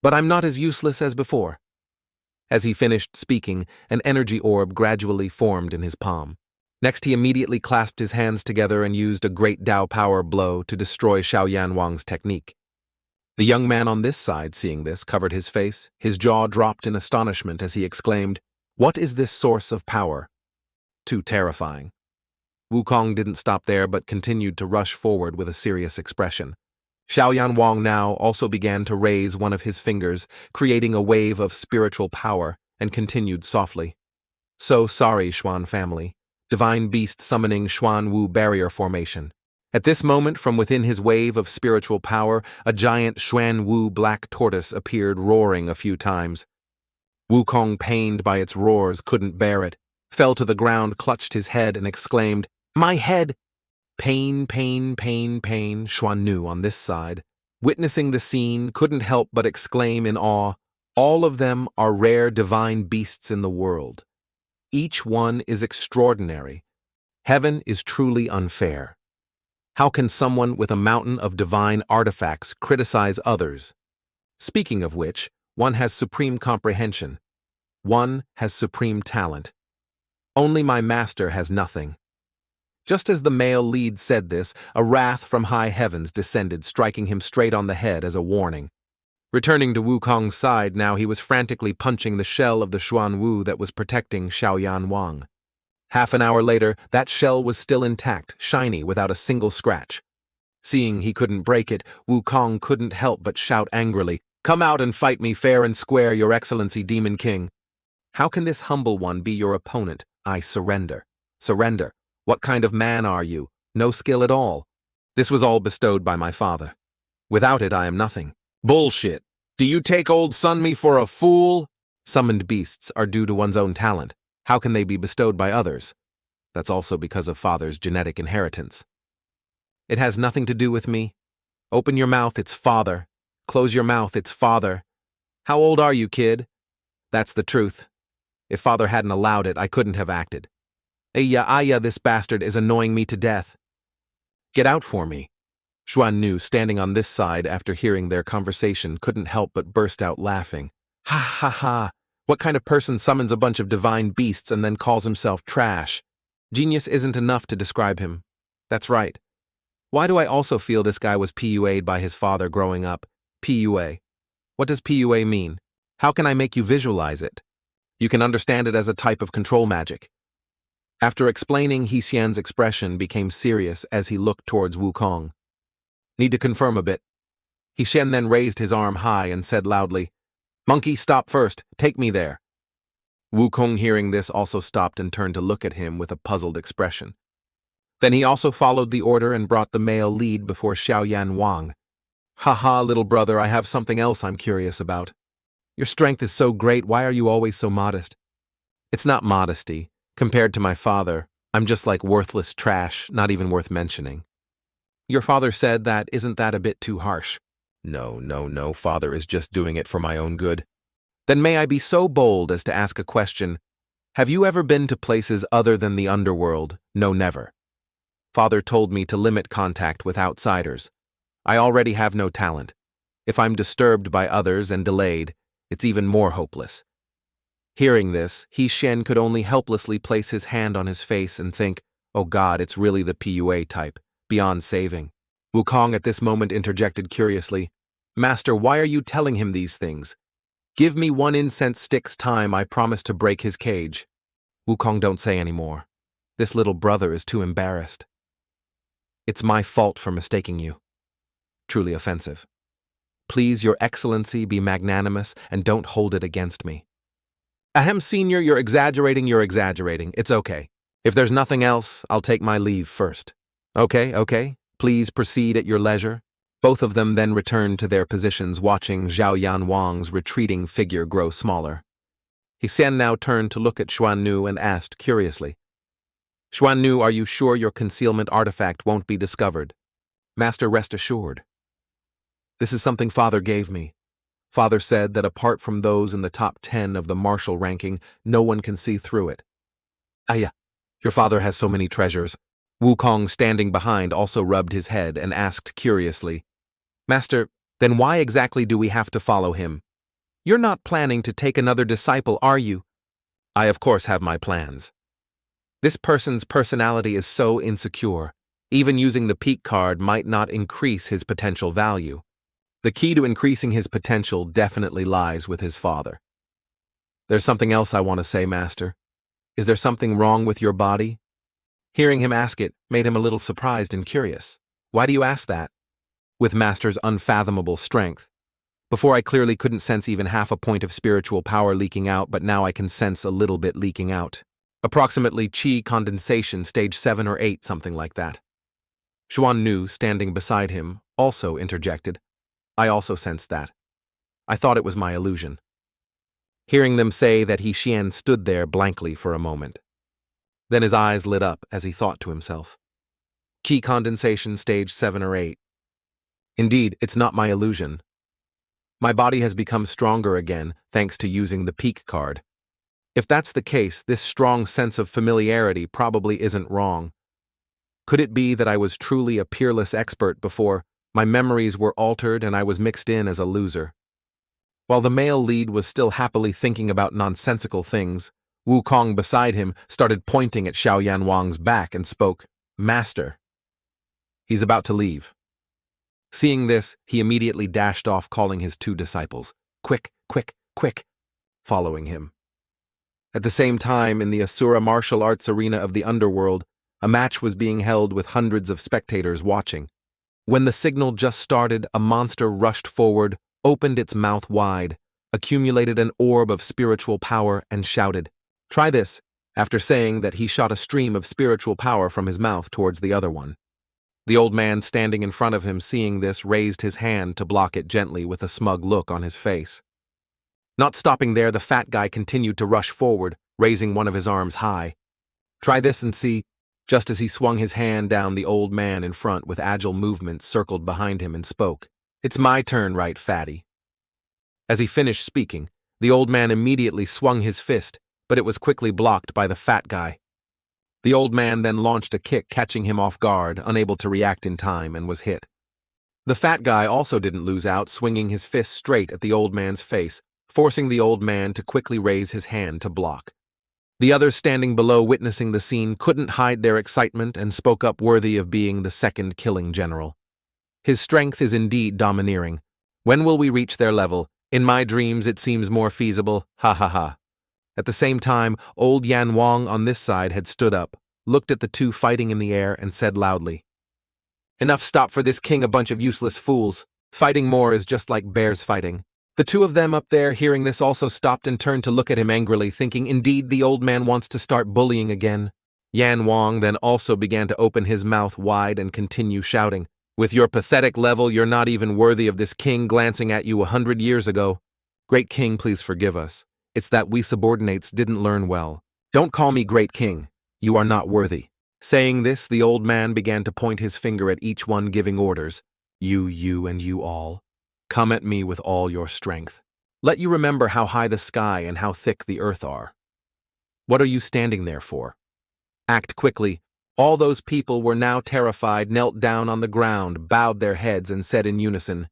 But I'm not as useless as before. As he finished speaking, an energy orb gradually formed in his palm. Next, he immediately clasped his hands together and used a great Dao power blow to destroy Xiaoyan Wang's technique. The young man on this side, seeing this, covered his face. His jaw dropped in astonishment as he exclaimed, "What is this source of power?" Too terrifying. Wukong didn't stop there but continued to rush forward with a serious expression. Xiaoyan Wang now also began to raise one of his fingers, creating a wave of spiritual power, and continued softly. So sorry, Xuan family. Divine beast summoning Xuan Wu barrier formation. At this moment, from within his wave of spiritual power, a giant Xuan Wu black tortoise appeared, roaring a few times. Wukong, pained by its roars, couldn't bear it, fell to the ground, clutched his head, and exclaimed, "My head!" Pain, Xuan Nu on this side, witnessing the scene, couldn't help but exclaim in awe, "All of them are rare divine beasts in the world. Each one is extraordinary. Heaven is truly unfair. How can someone with a mountain of divine artifacts criticize others? Speaking of which, one has supreme comprehension. One has supreme talent. Only my master has nothing." Just as the male lead said this, a wrath from high heavens descended, striking him straight on the head as a warning. Returning to Wukong's side now, he was frantically punching the shell of the Xuan Wu that was protecting Xiaoyan Wang. Half an hour later, that shell was still intact, shiny, without a single scratch. Seeing he couldn't break it, Wukong couldn't help but shout angrily, "Come out and fight me fair and square, your excellency, Demon King. How can this humble one be your opponent? I surrender. Surrender. What kind of man are you? No skill at all. This was all bestowed by my father. Without it, I am nothing." "Bullshit. Do you take old son me for a fool?" Summoned beasts are due to one's own talent. How can they be bestowed by others? That's also because of father's genetic inheritance. It has nothing to do with me. Open your mouth, it's father. Close your mouth, it's father. How old are you, kid? That's the truth. If father hadn't allowed it, I couldn't have acted. Aya, this bastard is annoying me to death. Get out for me. Xuan Nu, standing on this side after hearing their conversation, couldn't help but burst out laughing. Ha ha ha. What kind of person summons a bunch of divine beasts and then calls himself trash? Genius isn't enough to describe him. That's right. Why do I also feel this guy was PUA'd by his father growing up? PUA. What does PUA mean? How can I make you visualize it? You can understand it as a type of control magic. After explaining, He Xian's expression became serious as he looked towards Wukong. Need to confirm a bit. Shen then raised his arm high and said loudly, "Monkey, stop first. Take me there." Wukong, hearing this, also stopped and turned to look at him with a puzzled expression. Then he also followed the order and brought the male lead before Xiaoyan Wang. "Haha, little brother, I have something else I'm curious about. Your strength is so great, why are you always so modest?" "It's not modesty. Compared to my father, I'm just like worthless trash, not even worth mentioning." "Your father said that, isn't that a bit too harsh?" No, father is just doing it for my own good." "Then may I be so bold as to ask a question? Have you ever been to places other than the underworld?" "No, never. Father told me to limit contact with outsiders. I already have no talent. If I'm disturbed by others and delayed, it's even more hopeless." Hearing this, Shen could only helplessly place his hand on his face and think, "Oh God, it's really the PUA type, beyond saving." Wukong at this moment interjected curiously, "Master, why are you telling him these things? Give me 1 incense stick's time, I promise to break his cage." "Wukong, don't say any more. This little brother is too embarrassed. It's my fault for mistaking you. Truly offensive. Please, Your Excellency, be magnanimous and don't hold it against me." "Ahem, Senior, you're exaggerating. It's okay. If there's nothing else, I'll take my leave first." Okay. Please proceed at your leisure." Both of them then returned to their positions, watching Xiaoyan Wang's retreating figure grow smaller. Shen now turned to look at Xuannu and asked curiously, "Xuannu, are you sure your concealment artifact won't be discovered?" "Master, rest assured. This is something Father gave me. Father said that apart from those in the top 10 of the martial ranking, no one can see through it." "Yeah, your father has so many treasures." Wukong, standing behind, also rubbed his head and asked curiously, "Master, then why exactly do we have to follow him? You're not planning to take another disciple, are you?" "I of course have my plans. This person's personality is so insecure, even using the peak card might not increase his potential value. The key to increasing his potential definitely lies with his father." "There's something else I want to say, Master. Is there something wrong with your body?" Hearing him ask it made him a little surprised and curious. "Why do you ask that?" "With Master's unfathomable strength. Before I clearly couldn't sense even half a point of spiritual power leaking out, but now I can sense a little bit leaking out. Approximately Qi condensation, stage 7 or 8, something like that." Xuannu, standing beside him, also interjected, "I also sensed that. I thought it was my illusion." Hearing them say that, Shen stood there blankly for a moment. Then his eyes lit up as he thought to himself, "Qi condensation, stage 7 or 8. Indeed, it's not my illusion. My body has become stronger again thanks to using the peak card. If that's the case, this strong sense of familiarity probably isn't wrong. Could it be that I was truly a peerless expert before my memories were altered and I was mixed in as a loser?" While the male lead was still happily thinking about nonsensical things, Wukong beside him started pointing at Xiaoyan Wang's back and spoke, "Master." "He's about to leave." Seeing this, he immediately dashed off, calling his 2 disciples, "Quick, following him. At the same time, in the Asura martial arts arena of the underworld, a match was being held with hundreds of spectators watching. When the signal just started, a monster rushed forward, opened its mouth wide, accumulated an orb of spiritual power, and shouted, "Try this," after saying that he shot a stream of spiritual power from his mouth towards the other one. The old man standing in front of him, seeing this, raised his hand to block it gently with a smug look on his face. Not stopping there, the fat guy continued to rush forward, raising one of his arms high. "Try this and see." Just as he swung his hand down, the old man in front with agile movements circled behind him and spoke, "It's my turn, right, fatty?" As he finished speaking, the old man immediately swung his fist, but it was quickly blocked by the fat guy. The old man then launched a kick, catching him off guard, unable to react in time, and was hit. The fat guy also didn't lose out, swinging his fist straight at the old man's face, forcing the old man to quickly raise his hand to block. The others standing below witnessing the scene couldn't hide their excitement and spoke up, worthy of being the second killing general. "His strength is indeed domineering. When will we reach their level? In my dreams it seems more feasible, ha ha ha." At the same time, old Yan Wong on this side had stood up, looked at the 2 fighting in the air, and said loudly, "Enough, stop for this king, a bunch of useless fools. Fighting more is just like bears fighting. The two of them up there hearing this also stopped and turned to look at him angrily, thinking indeed the old man wants to start bullying again. Yan Wong then also began to open his mouth wide and continue shouting, "With your pathetic level, you're not even worthy of this king glancing at you 100 years ago. Great king, please forgive us. It's that we subordinates didn't learn well. Don't call me great king. You are not worthy." Saying this, the old man began to point his finger at each one, giving orders. You, and you all. Come at me with all your strength. Let you remember how high the sky and how thick the earth are. What are you standing there for? Act quickly. All those people were now terrified, knelt down on the ground, bowed their heads, and said in unison,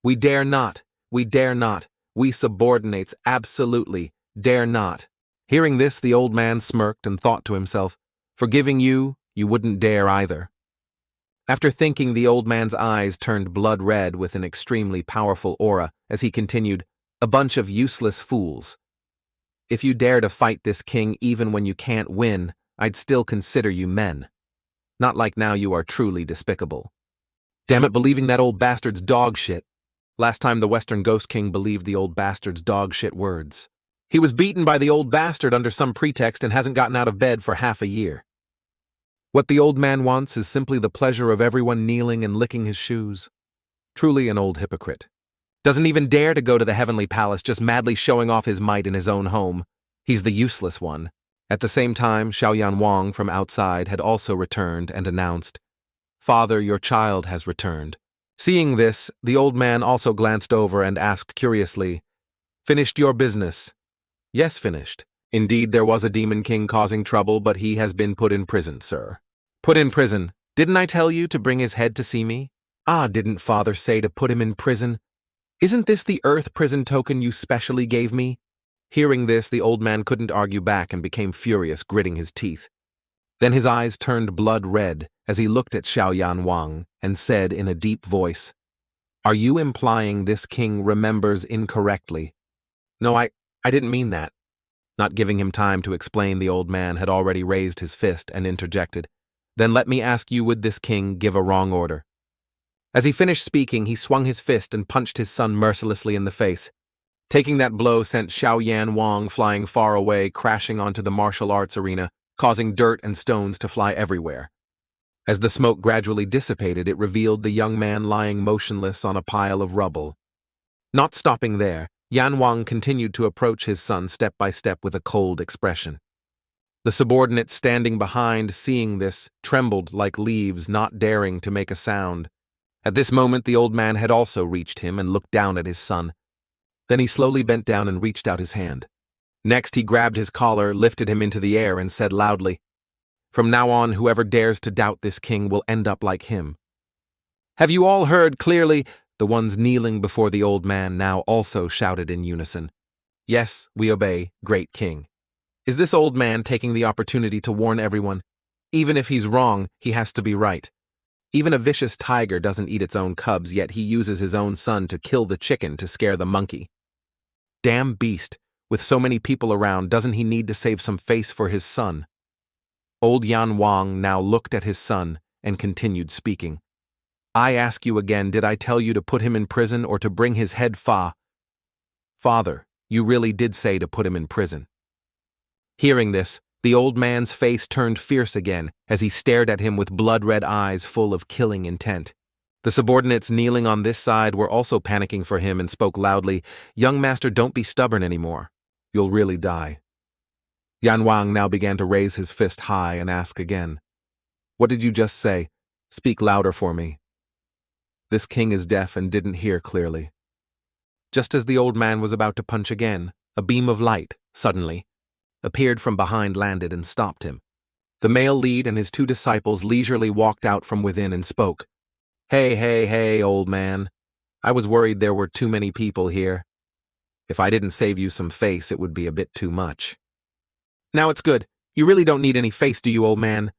"We dare not, we dare not, we subordinates absolutely dare not." Hearing this, the old man smirked and thought to himself, "Forgiving you, you wouldn't dare either." After thinking, the old man's eyes turned blood red with an extremely powerful aura as he continued, "A bunch of useless fools. If you dare to fight this king even when you can't win, I'd still consider you men. Not like now, you are truly despicable. Damn it, believing that old bastard's dog shit." Last time the Western Ghost King believed the old bastard's dog shit words. He was beaten by the old bastard under some pretext and hasn't gotten out of bed for half a year. What the old man wants is simply the pleasure of everyone kneeling and licking his shoes. Truly an old hypocrite. Doesn't even dare to go to the heavenly palace, just madly showing off his might in his own home. He's the useless one. At the same time, Xiaoyan Wong from outside had also returned and announced, "Father, your child has returned." Seeing this, the old man also glanced over and asked curiously, "Finished your business?" "Yes, finished. Indeed, there was a demon king causing trouble, but he has been put in prison, sir." "Put in prison? Didn't I tell you to bring his head to see me?" "Ah, didn't father say to put him in prison? Isn't this the earth prison token you specially gave me?" Hearing this, the old man couldn't argue back and became furious, gritting his teeth. Then his eyes turned blood red as he looked at Xiaoyan Wang and said in a deep voice, "Are you implying this king remembers incorrectly?" "No, I didn't mean that." Not giving him time to explain, the old man had already raised his fist and interjected, "Then let me ask you, would this king give a wrong order?" As he finished speaking, he swung his fist and punched his son mercilessly in the face. Taking that blow sent Xiaoyan Wang flying far away, crashing onto the martial arts arena, causing dirt and stones to fly everywhere. As the smoke gradually dissipated, it revealed the young man lying motionless on a pile of rubble. Not stopping there, Yan Wang continued to approach his son step by step with a cold expression. The subordinates standing behind, seeing this, trembled like leaves, not daring to make a sound. At this moment, the old man had also reached him and looked down at his son. Then he slowly bent down and reached out his hand. Next, he grabbed his collar, lifted him into the air, and said loudly, "From now on, whoever dares to doubt this king will end up like him." "Have you all heard clearly?" The ones kneeling before the old man now also shouted in unison. "Yes, we obey, great king." Is this old man taking the opportunity to warn everyone? Even if he's wrong, he has to be right. Even a vicious tiger doesn't eat its own cubs, yet he uses his own son to kill the chicken to scare the monkey. Damn beast, with so many people around, doesn't he need to save some face for his son? Old Yan Wang now looked at his son and continued speaking. "I ask you again, did I tell you to put him in prison or to bring his head fa? Father, you really did say to put him in prison." Hearing this, the old man's face turned fierce again as he stared at him with blood-red eyes full of killing intent. The subordinates kneeling on this side were also panicking for him and spoke loudly, "Young master, don't be stubborn anymore. You'll really die." Yan Wang now began to raise his fist high and ask again, "What did you just say? Speak louder for me." This king is deaf and didn't hear clearly. Just as the old man was about to punch again, a beam of light, suddenly, appeared from behind, landed and stopped him. The male lead and his two disciples leisurely walked out from within and spoke. Hey, old man. I was worried there were too many people here. If I didn't save you some face, it would be a bit too much." "Now it's good. You really don't need any face, do you, old man?"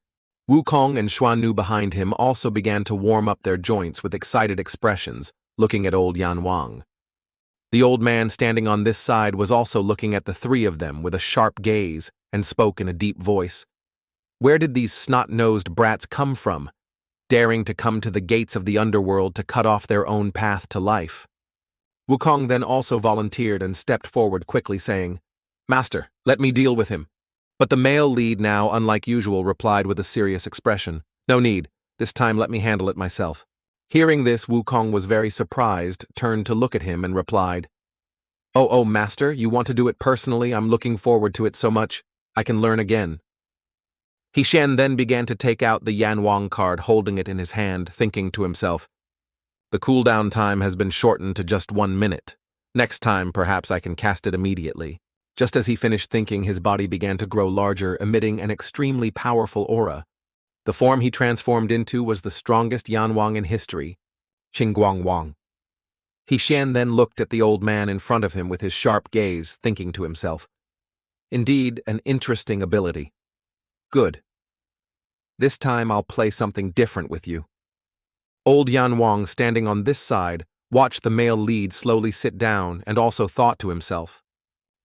Wukong and Xuannu behind him also began to warm up their joints with excited expressions, looking at old Yan Wang. The old man standing on this side was also looking at the three of them with a sharp gaze and spoke in a deep voice. "Where did these snot-nosed brats come from? daring to come to the gates of the underworld to cut off their own path to life. Wukong then also volunteered and stepped forward quickly saying, "Master, let me deal with him." But the male lead now, unlike usual, replied with a serious expression, "No need, this time let me handle it myself." Hearing this, Wukong was very surprised, turned to look at him and replied, Oh, master, you want to do it personally? I'm looking forward to it so much. I can learn again." Hishan then began to take out the Yanwang card, holding it in his hand, thinking to himself, "The cooldown time has been shortened to just 1 minute. Next time, perhaps I can cast it immediately." Just as he finished thinking, his body began to grow larger, emitting an extremely powerful aura. The form he transformed into was the strongest Yanwang in history, Qingguang Wang. Hishan then looked at the old man in front of him with his sharp gaze, thinking to himself, "Indeed, an interesting ability. Good. This time I'll play something different with you." Old Yanwang, standing on this side, watched the male lead slowly sit down and also thought to himself,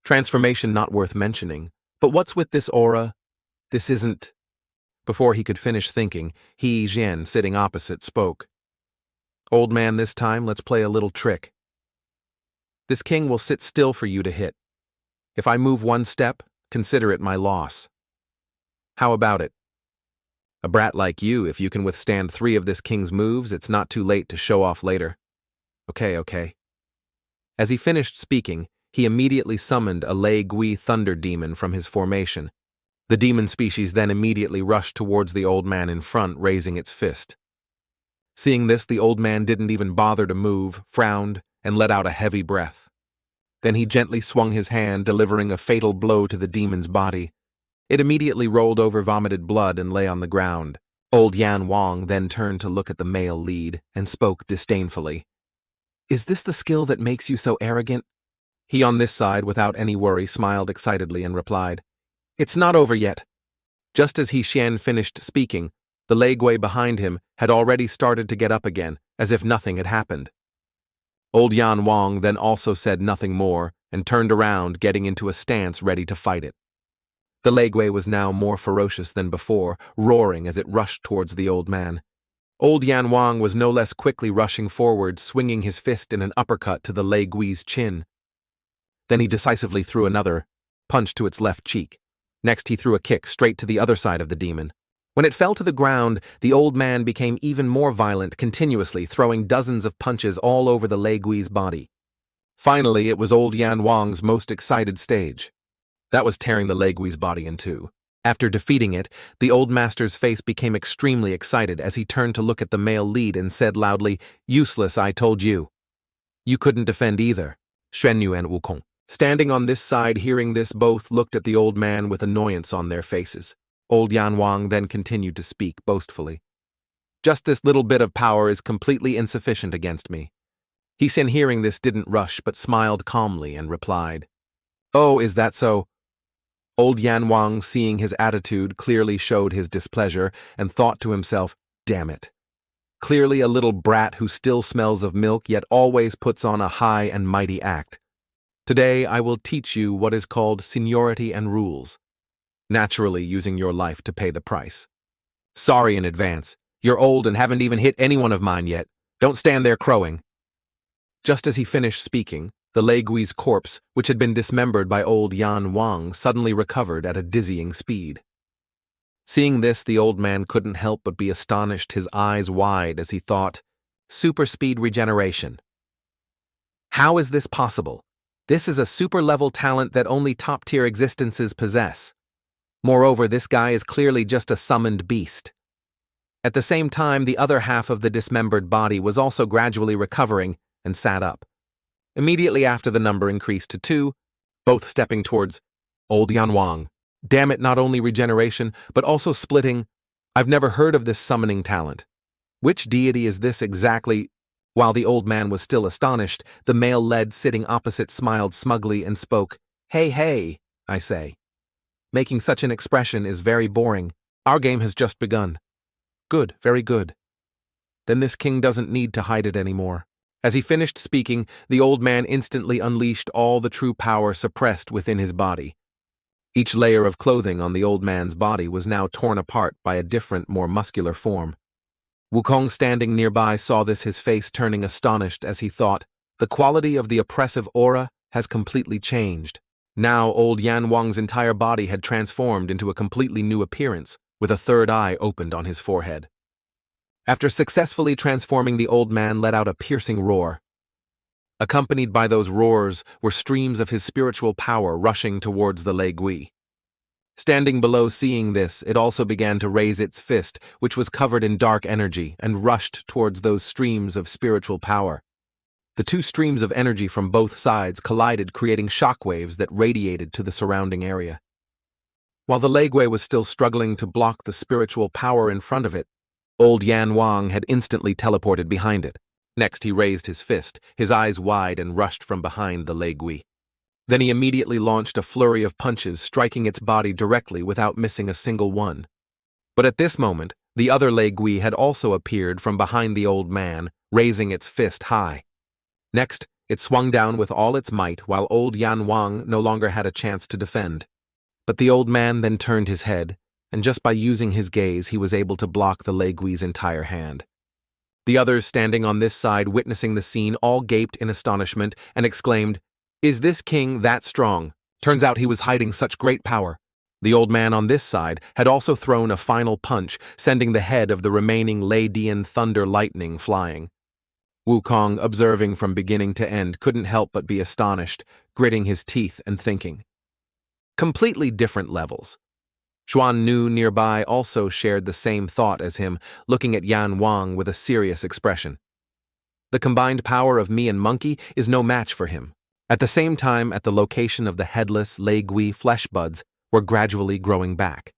"Transformation not worth mentioning, but what's with this aura? This isn't—" Before he could finish thinking, He Zhen, sitting opposite, spoke. "Old man, this time let's play a little trick. This king will sit still for you to hit. If I move 1 step, consider it my loss. How about it? A brat like you, if you can withstand 3 of this king's moves, it's not too late to show off later. Okay. As he finished speaking, he immediately summoned a Lei Gui thunder demon from his formation. The demon species then immediately rushed towards the old man in front, raising its fist. Seeing this, the old man didn't even bother to move, frowned, and let out a heavy breath. Then he gently swung his hand, delivering a fatal blow to the demon's body. It immediately rolled over, vomited blood, and lay on the ground. Old Yan Wang then turned to look at the male lead and spoke disdainfully. "Is this the skill that makes you so arrogant?" He on this side, without any worry, smiled excitedly and replied, "It's not over yet." Just as Hishan finished speaking, the Lei Gui behind him had already started to get up again, as if nothing had happened. Old Yan Wang then also said nothing more and turned around, getting into a stance ready to fight it. The Lei Gui was now more ferocious than before, roaring as it rushed towards the old man. Old Yan Wang was no less quickly rushing forward, swinging his fist in an uppercut to the Lei Gui's chin. Then he decisively threw another punch to its left cheek. Next, he threw a kick straight to the other side of the demon. When it fell to the ground, the old man became even more violent, continuously throwing dozens of punches all over the Lei Gui's body. Finally, it was old Yan Wang's most excited stage. That was tearing the Lei Gui's body in 2. After defeating it, the old master's face became extremely excited as he turned to look at the male lead and said loudly, "Useless, I told you. You couldn't defend either." Xuanyu and Wukong, standing on this side, hearing this, both looked at the old man with annoyance on their faces. Old Yan Wang then continued to speak boastfully. "Just this little bit of power is completely insufficient against me." Hishan, hearing this, didn't rush but smiled calmly and replied, "Oh, is that so?" Old Yan Wang, seeing his attitude, clearly showed his displeasure and thought to himself, "Damn it. Clearly a little brat who still smells of milk yet always puts on a high and mighty act. Today I will teach you what is called seniority and rules, naturally using your life to pay the price. Sorry in advance. You're old and haven't even hit any one of mine yet. Don't stand there crowing." Just as he finished speaking, the Lei Gui's corpse, which had been dismembered by old Yan Wang, suddenly recovered at a dizzying speed. Seeing this, the old man couldn't help but be astonished, his eyes wide as he thought, "Super speed regeneration. How is this possible? This is a super-level talent that only top-tier existences possess. Moreover, this guy is clearly just a summoned beast." At the same time, the other half of the dismembered body was also gradually recovering and sat up. Immediately after, the number increased to 2, both stepping towards old Yan Wang. "Damn it, not only regeneration, but also splitting. I've never heard of this summoning talent. Which deity is this exactly?" While the old man was still astonished, the male lead sitting opposite smiled smugly and spoke, Hey, I say. Making such an expression is very boring. Our game has just begun." "Good, very good. Then this king doesn't need to hide it anymore." As he finished speaking, the old man instantly unleashed all the true power suppressed within his body. Each layer of clothing on the old man's body was now torn apart by a different, more muscular form. Wukong standing nearby saw this, his face turning astonished as he thought, the quality of the oppressive aura has completely changed. Now old Yan Wang's entire body had transformed into a completely new appearance, with a third eye opened on his forehead. After successfully transforming, the old man let out a piercing roar. Accompanied by those roars were streams of his spiritual power rushing towards the Lei Gui. Standing below, seeing this, it also began to raise its fist, which was covered in dark energy, and rushed towards those streams of spiritual power. The two streams of energy from both sides collided, creating shockwaves that radiated to the surrounding area. While the Lei Gui was still struggling to block the spiritual power in front of it, old Yan Wang had instantly teleported behind it. Next, he raised his fist, his eyes wide, and rushed from behind the Lei Gui. Then he immediately launched a flurry of punches, striking its body directly without missing a single one. But at this moment, the other Lei Gui had also appeared from behind the old man, raising its fist high. Next, it swung down with all its might, while old Yan Wang no longer had a chance to defend. But the old man then turned his head, and just by using his gaze, he was able to block the Lei Gui's entire hand. The others standing on this side, witnessing the scene, all gaped in astonishment and exclaimed, "Is this king that strong? Turns out he was hiding such great power." The old man on this side had also thrown a final punch, sending the head of the remaining Lei Dian thunder lightning flying. Wukong, observing from beginning to end, couldn't help but be astonished, gritting his teeth and thinking. Completely different levels. Zhuan Envy nearby also shared the same thought as him, looking at Yan Wang with a serious expression. The combined power of me and monkey is no match for him. At the same time, at the location of the headless Lei Gui, flesh buds were gradually growing back.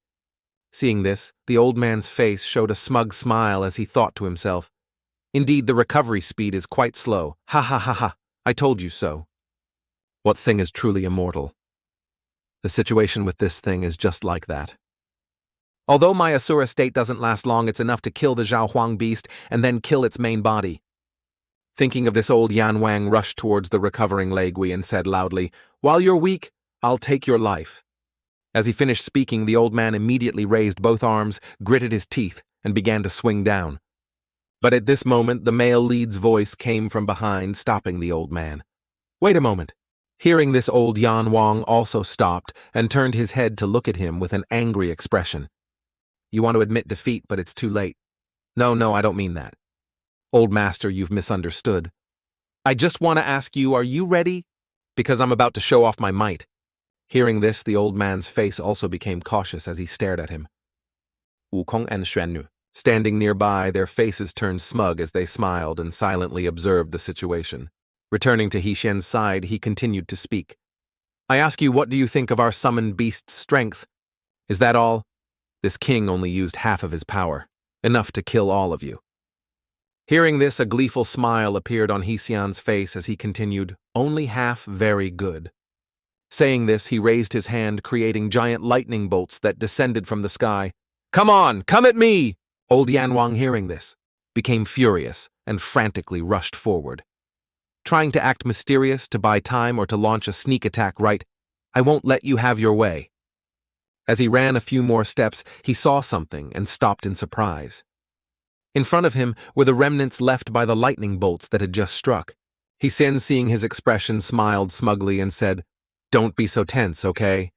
Seeing this, the old man's face showed a smug smile as he thought to himself, "Indeed, the recovery speed is quite slow. Ha ha ha ha, I told you so." What thing is truly immortal? The situation with this thing is just like that. Although my Asura state doesn't last long, it's enough to kill the Zhao Huang beast and then kill its main body. Thinking of this, old Yan Wang rushed towards the recovering Lei Gui and said loudly, "While you're weak, I'll take your life." As he finished speaking, the old man immediately raised both arms, gritted his teeth, and began to swing down. But at this moment, the male lead's voice came from behind, stopping the old man. "Wait a moment." Hearing this, old Yan Wang also stopped and turned his head to look at him with an angry expression. "You want to admit defeat, but it's too late." No, I don't mean that. "Old master, you've misunderstood. I just want to ask you, are you ready? Because I'm about to show off my might." Hearing this, the old man's face also became cautious as he stared at him. Wukong and Xuannu, standing nearby, their faces turned smug as they smiled and silently observed the situation. Returning to He-Shen's side, he continued to speak. "I ask you, what do you think of our summoned beast's strength? Is that all? This king only used half of his power, enough to kill all of you." Hearing this, a gleeful smile appeared on He-Xian's face as he continued, "Only half very good." Saying this, he raised his hand, creating giant lightning bolts that descended from the sky. "Come on, come at me!" Old Yan Wang, hearing this, became furious and frantically rushed forward. Trying to act mysterious, to buy time, or to launch a sneak attack, right? "I won't let you have your way." As he ran a few more steps, he saw something and stopped in surprise. In front of him were the remnants left by the lightning bolts that had just struck. He-Sen, seeing his expression, smiled smugly and said, "Don't be so tense, okay?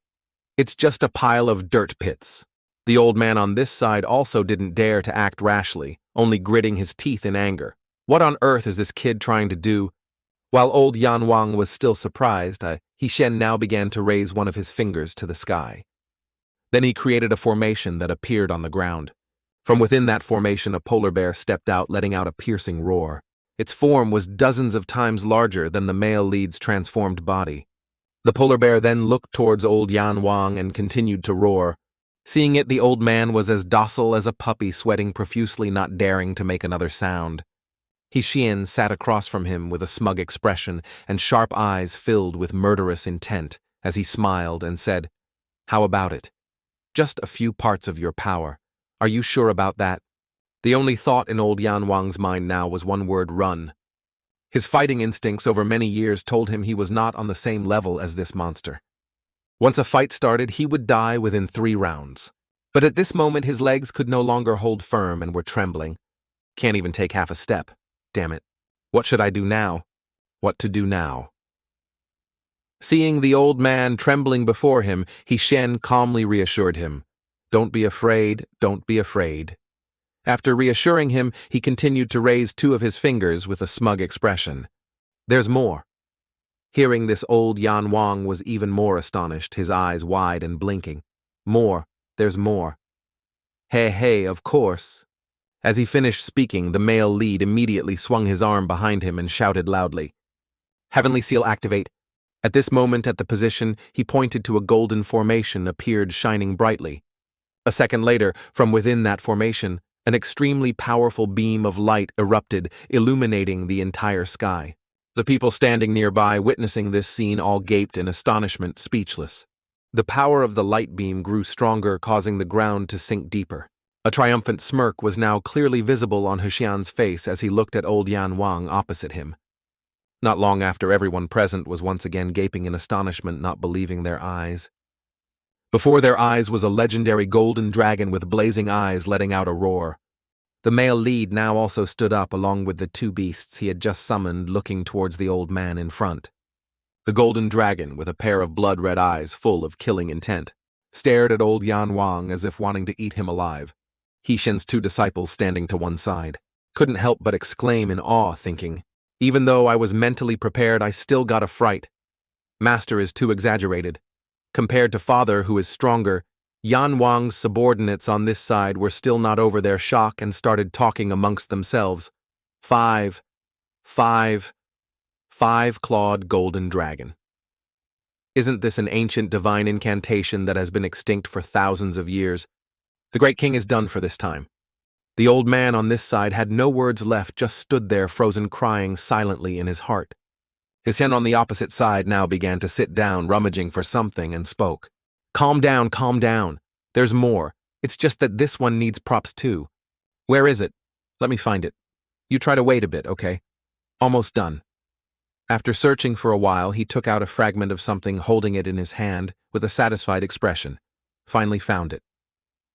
It's just a pile of dirt pits." The old man on this side also didn't dare to act rashly, only gritting his teeth in anger. What on earth is this kid trying to do? While old Yan Wang was still surprised, He-Shen now began to raise one of his fingers to the sky. Then he created a formation that appeared on the ground. From within that formation, a polar bear stepped out, letting out a piercing roar. Its form was dozens of times larger than the male lead's transformed body. The polar bear then looked towards old Yan Wang and continued to roar. Seeing it, the old man was as docile as a puppy, sweating profusely, not daring to make another sound. He-Shen sat across from him with a smug expression and sharp eyes filled with murderous intent as he smiled and said, "How about it? Just a few parts of your power. Are you sure about that?" The only thought in old Yan Wang's mind now was one word: run. His fighting instincts over many years told him he was not on the same level as this monster. Once a fight started, he would die within 3 rounds. But at this moment his legs could no longer hold firm and were trembling. Can't even take half a step. Damn it. What should I do now? What to do now? Seeing the old man trembling before him, Shen calmly reassured him. Don't be afraid, don't be afraid. After reassuring him, he continued to raise two of his fingers with a smug expression. There's more. Hearing this, old Yan Wong was even more astonished, his eyes wide and blinking. More, there's more. Hey, of course. As he finished speaking, the male lead immediately swung his arm behind him and shouted loudly. Heavenly Seal activate. At this moment at the position, he pointed to a golden formation appeared shining brightly. A second later, from within that formation, an extremely powerful beam of light erupted, illuminating the entire sky. The people standing nearby witnessing this scene all gaped in astonishment, speechless. The power of the light beam grew stronger, causing the ground to sink deeper. A triumphant smirk was now clearly visible on Xian's face as he looked at old Yan Wang opposite him. Not long after, everyone present was once again gaping in astonishment, not believing their eyes. Before their eyes was a legendary golden dragon with blazing eyes letting out a roar. The male lead now also stood up along with the two beasts he had just summoned, looking towards the old man in front. The golden dragon, with a pair of blood-red eyes full of killing intent, stared at old Yan Wang as if wanting to eat him alive. Shen's two disciples standing to one side couldn't help but exclaim in awe, thinking, even though I was mentally prepared, I still got a fright. Master is too exaggerated. Compared to father, who is stronger, Yan Wang's subordinates on this side were still not over their shock and started talking amongst themselves. Five-clawed golden dragon. Isn't this an ancient divine incantation that has been extinct for thousands of years? The great king is done for this time. The old man on this side had no words left, just stood there frozen, crying silently in his heart. Shen on the opposite side now began to sit down, rummaging for something, and spoke. Calm down, calm down. There's more. It's just that this one needs props too. Where is it? Let me find it. You try to wait a bit, okay? Almost done. After searching for a while, he took out a fragment of something, holding it in his hand with a satisfied expression. Finally found it.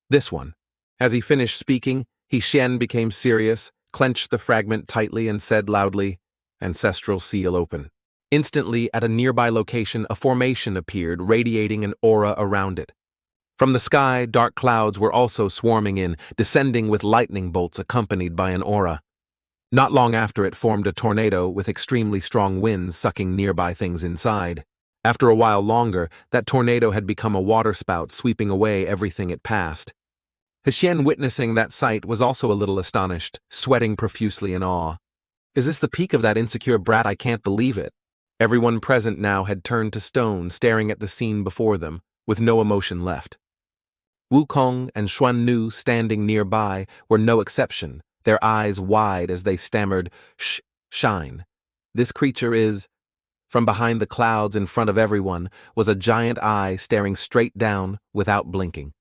This one. As he finished speaking, Shen became serious, clenched the fragment tightly, and said loudly, Ancestral seal open. Instantly, at a nearby location, a formation appeared, radiating an aura around it. From the sky, dark clouds were also swarming in, descending with lightning bolts accompanied by an aura. Not long after, it formed a tornado with extremely strong winds sucking nearby things inside. After a while longer, that tornado had become a waterspout, sweeping away everything it passed. Shen, witnessing that sight, was also a little astonished, sweating profusely in awe. Is this the peak of that insecure brat? I can't believe it. Everyone present now had turned to stone, staring at the scene before them, with no emotion left. Wukong and Xuan Nu, standing nearby, were no exception, their eyes wide as they stammered, Shine. This creature is... From behind the clouds in front of everyone was a giant eye staring straight down without blinking.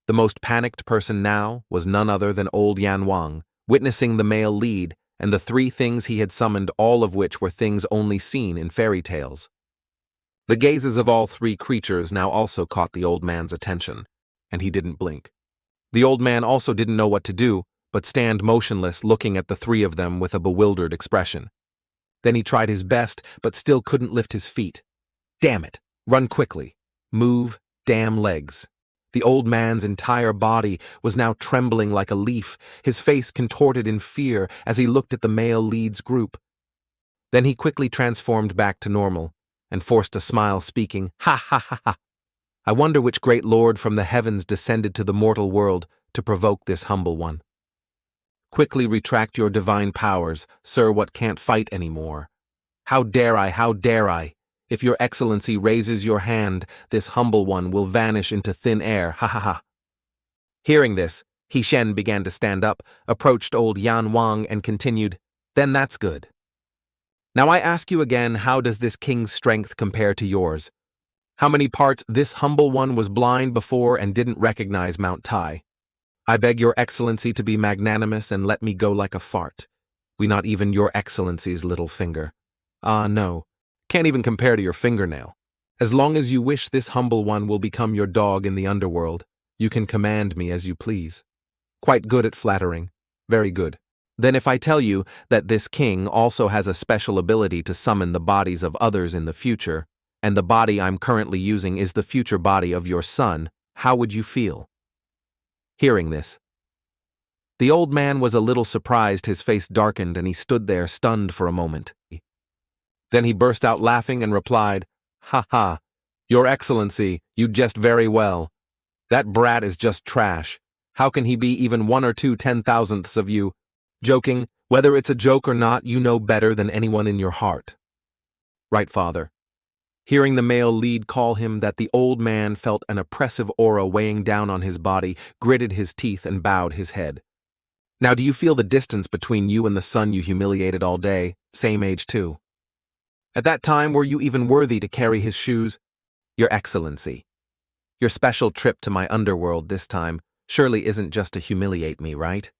The most panicked person now was none other than old Yan Wang, witnessing the male lead and the three things he had summoned, all of which were things only seen in fairy tales. The gazes of all three creatures now also caught the old man's attention, and he didn't blink. The old man also didn't know what to do, but stand motionless, looking at the three of them with a bewildered expression. Then he tried his best, but still couldn't lift his feet. Damn it! Run quickly. Move, damn legs. The old man's entire body was now trembling like a leaf, his face contorted in fear as he looked at the male lead's group. Then he quickly transformed back to normal and forced a smile, speaking, Ha ha ha ha! I wonder which great lord from the heavens descended to the mortal world to provoke this humble one. Quickly retract your divine powers, sir, what can't fight anymore. How dare I, how dare I? If your excellency raises your hand, this humble one will vanish into thin air, ha ha ha. Hearing this, Shen began to stand up, approached old Yan Wang and continued, Then that's good. Now I ask you again, how does this king's strength compare to yours? How many parts this humble one was blind before and didn't recognize Mount Tai? I beg your excellency to be magnanimous and let me go like a fart. We not even your excellency's little finger. Ah, no. Can't even compare to your fingernail. As long as you wish, this humble one will become your dog in the underworld. You can command me as you please. Quite good at flattering. Very good. Then if I tell you that this king also has a special ability to summon the bodies of others in the future, and the body I'm currently using is the future body of your son, how would you feel? Hearing this, the old man was a little surprised. His face darkened and he stood there stunned for a moment. Then he burst out laughing and replied, "Ha ha, Your Excellency, you jest very well. That brat is just trash. How can he be even 1 or 2 10,000ths of you? Joking, whether it's a joke or not, you know better than anyone in your heart." Right, father. Hearing the male lead call him that, the old man felt an oppressive aura weighing down on his body, gritted his teeth and bowed his head. Now do you feel the distance between you and the son you humiliated all day, same age too? At that time, were you even worthy to carry his shoes? Your Excellency, your special trip to my underworld this time surely isn't just to humiliate me, right?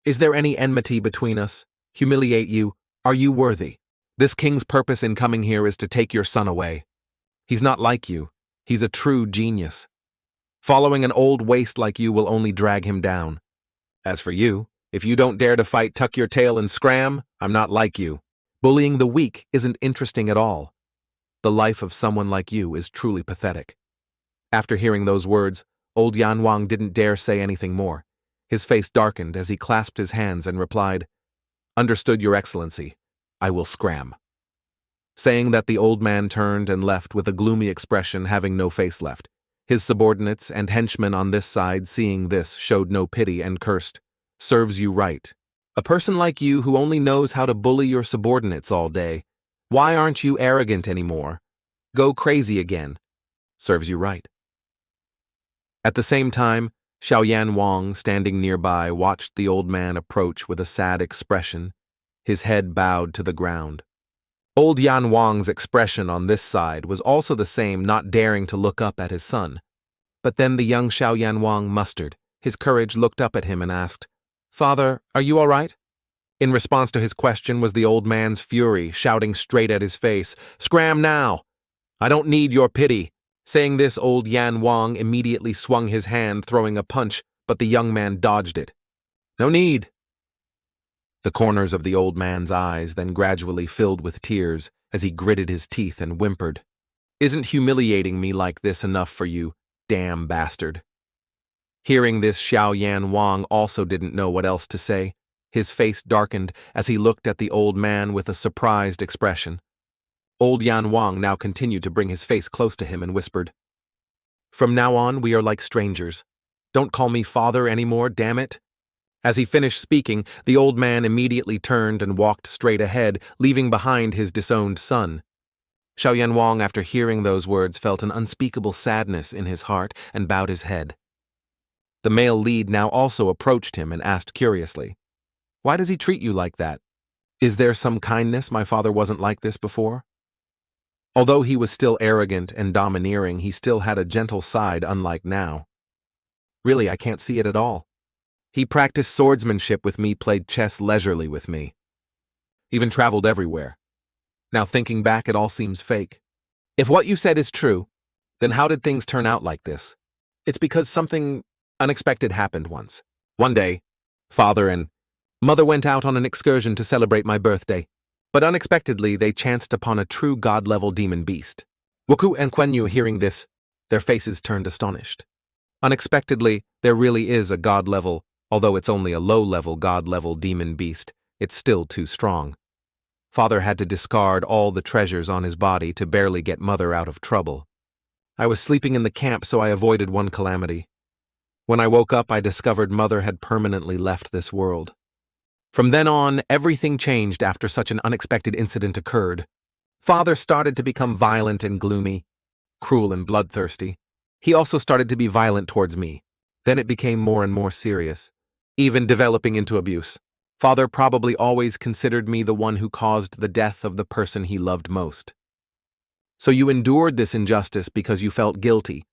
Is there any enmity between us? Humiliate you? Are you worthy? This king's purpose in coming here is to take your son away. He's not like you. He's a true genius. Following an old waste like you will only drag him down. As for you, if you don't dare to fight, tuck your tail and scram, I'm not like you. Bullying the weak isn't interesting at all. The life of someone like you is truly pathetic. After hearing those words, old Yan Wang didn't dare say anything more. His face darkened as he clasped his hands and replied, "Understood, Your Excellency. I will scram." Saying that, the old man turned and left with a gloomy expression, having no face left. His subordinates and henchmen on this side, seeing this, showed no pity and cursed, "Serves you right. A person like you who only knows how to bully your subordinates all day. Why aren't you arrogant anymore? Go crazy again. Serves you right." At the same time, Xiaoyan Wang, standing nearby, watched the old man approach with a sad expression, his head bowed to the ground. Old Yan Wang's expression on this side was also the same, not daring to look up at his son. But then the young Xiaoyan Wang mustered his courage, looked up at him and asked, "Father, are you all right?" In response to his question was the old man's fury, shouting straight at his face, "Scram now! I don't need your pity." Saying this, old Yan Wang immediately swung his hand, throwing a punch, but the young man dodged it. "No need." The corners of the old man's eyes then gradually filled with tears as he gritted his teeth and whimpered, "Isn't humiliating me like this enough for you, damn bastard?" Hearing this, Xiaoyan Wang also didn't know what else to say. His face darkened as he looked at the old man with a surprised expression. Old Yan Wang now continued to bring his face close to him and whispered, "From now on, we are like strangers. Don't call me father anymore, damn it." As he finished speaking, the old man immediately turned and walked straight ahead, leaving behind his disowned son. Xiaoyan Wang, after hearing those words, felt an unspeakable sadness in his heart and bowed his head. The male lead now also approached him and asked curiously, "Why does he treat you like that? Is there some kindness? My father wasn't like this before." Although he was still arrogant and domineering, he still had a gentle side, unlike now. "Really, I can't see it at all. He practiced swordsmanship with me, played chess leisurely with me. Even traveled everywhere. Now thinking back, it all seems fake. If what you said is true, then how did things turn out like this? It's because something unexpected happened once. One day, father and mother went out on an excursion to celebrate my birthday, but unexpectedly they chanced upon a true god-level demon beast. Wukong and Quenyu, hearing this, their faces turned astonished. Unexpectedly, there really is a god-level, although it's only a low-level god-level demon beast, it's still too strong. Father had to discard all the treasures on his body to barely get mother out of trouble. I was sleeping in the camp, so I avoided one calamity. When I woke up, I discovered mother had permanently left this world. From then on, everything changed after such an unexpected incident occurred. Father started to become violent and gloomy, cruel and bloodthirsty. He also started to be violent towards me. Then it became more and more serious, even developing into abuse. Father probably always considered me the one who caused the death of the person he loved most. "So you endured this injustice because you felt guilty?"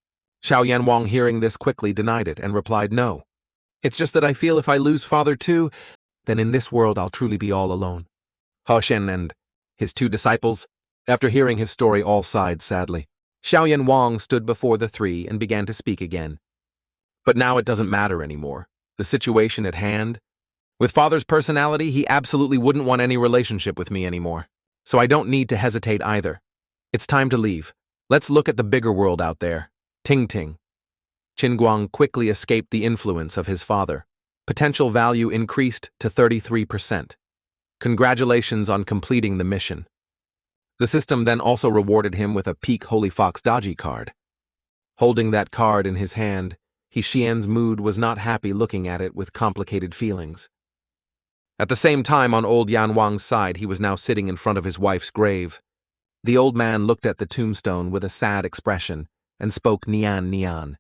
Xiaoyan Wang, hearing this, quickly denied it and replied, "No. It's just that I feel if I lose father too, then in this world I'll truly be all alone." Huagosan and his 2 disciples, after hearing his story, all sighed sadly. Xiaoyan Wang stood before the 3 and began to speak again. "But now it doesn't matter anymore. The situation at hand, With father's personality, he absolutely wouldn't want any relationship with me anymore. So I don't need to hesitate either. It's time to leave. Let's look at the bigger world out there. Ting Ting. Qinguang quickly escaped the influence of his father. Potential value increased to 33%. Congratulations on completing the mission. The system then also rewarded him with a peak Holy Fox Daji card. Holding that card in his hand, Xian's mood was not happy looking at it with complicated feelings. At the same time, on old Yan Wang's side, he was now sitting in front of his wife's grave. The old man looked at the tombstone with a sad expression and spoke Nian Nian.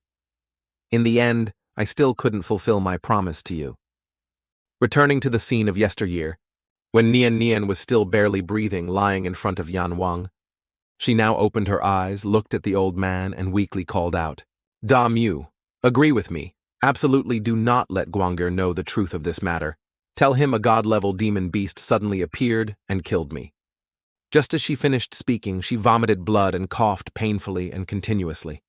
In the end, I still couldn't fulfill my promise to you. Returning to the scene of yesteryear, when Nian Nian was still barely breathing, lying in front of Yan Wang, she now opened her eyes, looked at the old man, and weakly called out, "Da Mu, agree with me. Absolutely do not let Guang'er know the truth of this matter. Tell him a god-level demon beast suddenly appeared and killed me." Just as she finished speaking, she vomited blood and coughed painfully and continuously.